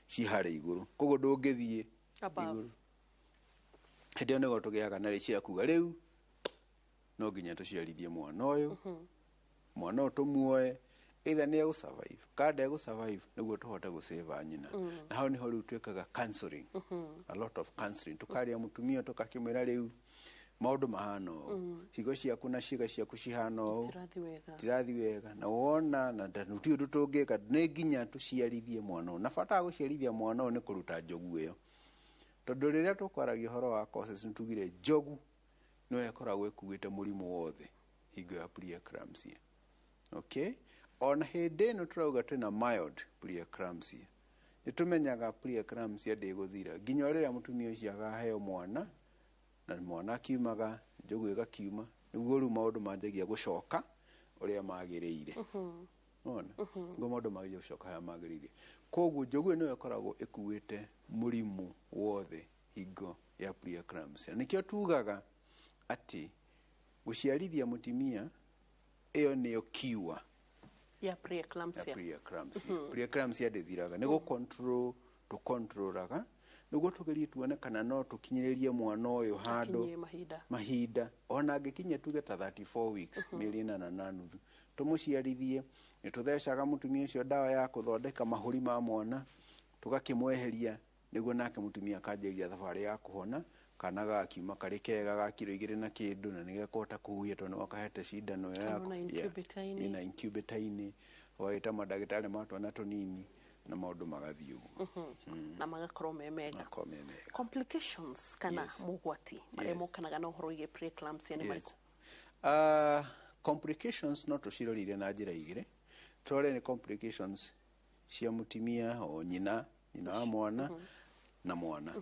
ciharĩ igũrũ koguo ndũngĩthiĩ igũrũ hĩndĩ ĩyo nĩguo tũgĩaga na rĩcia kuga rĩu no nginya tũciarithie mwana ũyũ mwana ũyũ tũmuoe either nĩ egũsurvive kada egũsurvive nĩguo tũhote gũsave nyina na hau nĩho rĩu twĩkaga counseling a lot of counseling tukaria mũtumia tũkakĩmwĩra rĩu maũndũ mahana ũũ higo ciaku na ciĩga ciaku cihana ũũ tirathi wega na wona na nduti ũndũ tũngĩka nĩ nginya tũciarithie mwana ũyũ na bata wa gũciarithia mwana ũyũ nĩ kũruta njogu ĩyo tondũ rĩrĩa tũkwaragia ũhoro wa causes nĩtugire njogu no ĩkoragwo ĩkuĩte mũrimũ wothe hingo ya preeclampsia okay ona hĩndĩ ĩno tũrauga twĩna mild preeclampsia nĩtũmenyaga preeclampsia ndĩgũthira nginya rĩrĩa mũtumia ũcio akaheo mwana na mwana akiumaga njogu ĩgakiuma nĩguo rĩu maũndũ manjagia gũcoka ũrĩa magĩrĩire ona ngo maũndũ manjagia gũcoka harĩa magĩrĩire koguo njogu ĩno ĩkoragwo ĩkuĩte mũrimũ wothe hingo ya preeclampsia nĩkĩo tugaga atĩ gũciarithia mũtumia ĩyo nĩyo kiwa ya preeclampsia preeclampsia ndĩthiraga nĩ gũcontrolaga nĩguo tũgerie tuone kana no tũkinyĩrĩrie mwana ũyũ handũ mahinda ona angĩkinya tuge ta 34 weeks mĩeri 8 na nuthu tũmũciarithie nĩtũthecaga mũtumia ũcio dawa ya kũthondeka mahũri ma mwana tũgakĩmweheria nĩguo nake mũtumia akanjĩrĩria thabarĩ ya kũhona kana gakiuma karĩ kega ga kilo 2 na kĩndũ na nĩgekũhota kũhuhia tondũ wakahete cindano ĩyo ina incubator-inĩ wagĩta mandagĩtarĩ ma twana tũnini na maũndũ magathiĩ ũguo na magakorwo me mega complications kana mũgwati marĩa mokanaga na ũhoro wĩgiĩ preeclampsia nĩ marĩkũ complications no tũcirorire na njĩra igĩrĩ tũrore nĩ complications cia mũtumia o nyina wa mwana na mwana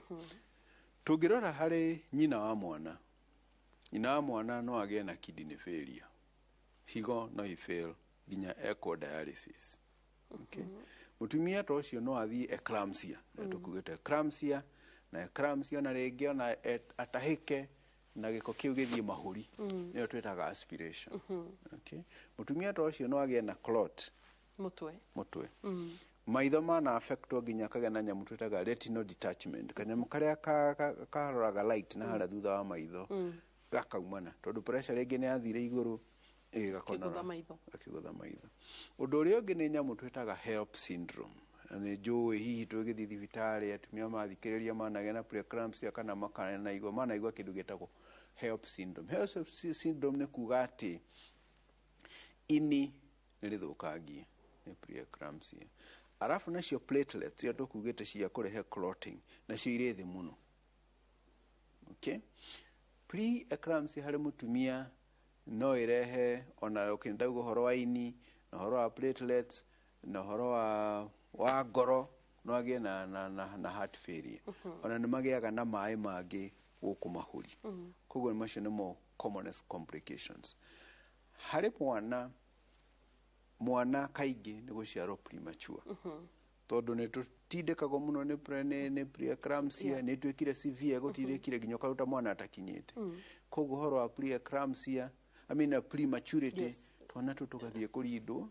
tũngĩrora harĩ nyina wa mwana no agĩe na kidney failure higo no ifail nginya echo dialysis okay mũtumia ta ũcio no athiĩ eclampsia na tũkugĩte eclampsia na rĩngĩ ona atahĩke na gĩko kĩu gĩthiĩ mahũri nĩyo twĩtaga aspiration okay mũtumia ta ũcio no agĩe na clot mũtwe maitho mana affectwo nginya kagĩa na nyamũ twĩtaga retinal detachment kanyamũ karĩa karoraga light na harĩa thutha wa maitho gakaumana tondũ pressure rĩngĩ nĩ yathire igũrũ ĩgakonora akĩgũtha maitho ũndũ ũrĩa ũngĩ nĩ nyamũ twĩtaga HELLP syndrome nĩ njũĩ hihi tũgĩthiĩ thibitarĩ atumia mathikĩrĩria managĩa na preeclampsia kana manaigua kĩndũ gĩtagwo HELLP syndrome. HELLP syndrome nĩ kuga atĩ ini nĩ rĩthũkangie nĩ preeclampsia arafu nacio platelets cia tũkugĩte cia kũrehe clotting nacio irĩ thĩ mũno okay preeclampsia harĩ mũtumia no irehe ona ukindauga ũhoro wa ini na ũhoro wa platelets na ũhoro wa ngoro no agĩe na heart failure ona nĩ magĩaga na maĩ mangĩ gũkũ mahũri koguo macio nĩmo commonest complications harĩ mwana kaingĩ nĩ gũciarwo premature tondũ nĩ tũtindĩkagwo mũno nĩ preeclampsia nĩ twĩkire severe gũtindĩkire nginya ũkaruta mwana atakinyĩte koguo ũhoro wa preeclampsia prematurity twana tũgathiĩ kũrindwo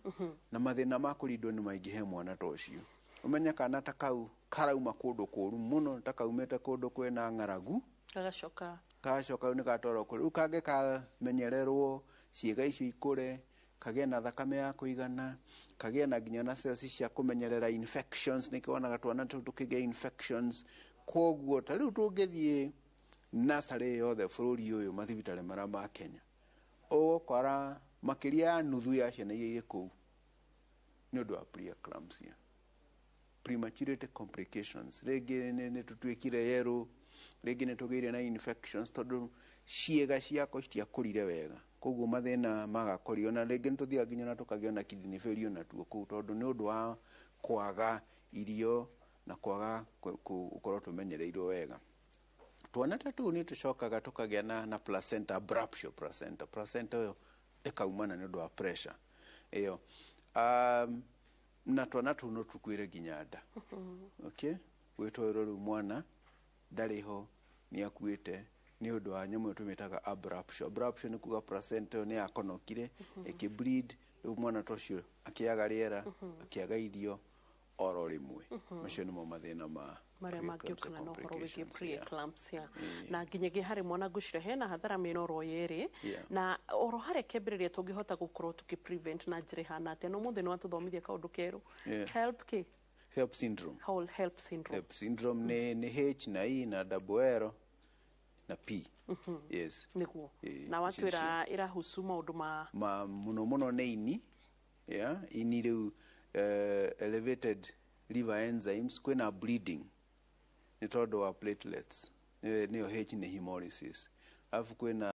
na mathĩna ma kũrindwo nĩ maingĩ he mwana ta ũcio ũmenya kana ta kau karauma kũndũ kũũru mũno ta kaumĩte kũndũ kwĩna ng'aragu gacoka ni gatoro kuri ukange kamenyererwo ciĩga icio ikũre kagĩa na thakame ya kũigana kagĩa na nginya na cells cia kũmenyerera infections nĩkĩwonaga twana tũu tũkĩgĩa infections koguo ta rĩu tũngĩthiĩ nasarĩ yothe bũrũri ũyũ mathibitarĩ marĩa ma Kenya ũgũkora makĩria ya nuthu ya ciana iria irĩ kũu nĩ ũndũ wa preeclampsia prematurity complications rĩngĩ nĩ tũtuĩkire yerũ rĩngĩ nĩ tũgĩire na infections tondũ ciĩga ciako citiakũrire wega koguo mathĩna magakorio na rĩngĩ nĩ tũthiaga nginya na tũkagĩa na kidney failure natuo kũu tondũ nĩ ũndũ wa kwaga irio na kwaga gũkorwo tũmenyereirwo wega twana ta tũu nĩ tũcokaga tũkagĩa na placenta abruptio placenta ĩyo ĩkaumana nĩ ũndũ wa pressure ĩyo na twana tũu no tũkuĩre nginya nda okay gwĩtwarĩrwo rĩu mwana ndarĩ ho nĩ akuĩte nĩ ũndũ wa nyamũ tũmĩtaga abruptio nĩ kuga placenta ĩyo nĩ yakonokire ĩkĩbleed rĩu mwana ta ũcio akĩaga rĩera akĩaga irio oro rĩmwe macio nĩmo mathĩna marĩa mangĩũkana na ũhoro wĩgiĩ preeclampsia na nginyagia harĩ mwana ngwĩciria hena hathara mĩnoro yerĩ na oro harĩa kĩambĩrĩria tũngĩhota gũkorwo tũkĩ-prevent na njĩra ihana atĩa no mũthĩ nĩ watũthomithia kaũndũ kerũ HELLP syndrome HELLP syndrome nĩ H na E na double L na P yes nĩguo na watwĩra ĩrahusu maũndũ ma mũno nĩ ini rĩu elevated liver enzymes kwĩna bleeding nĩ tondũ wa platelets nĩyo H nĩ hemolysis alafu kwĩna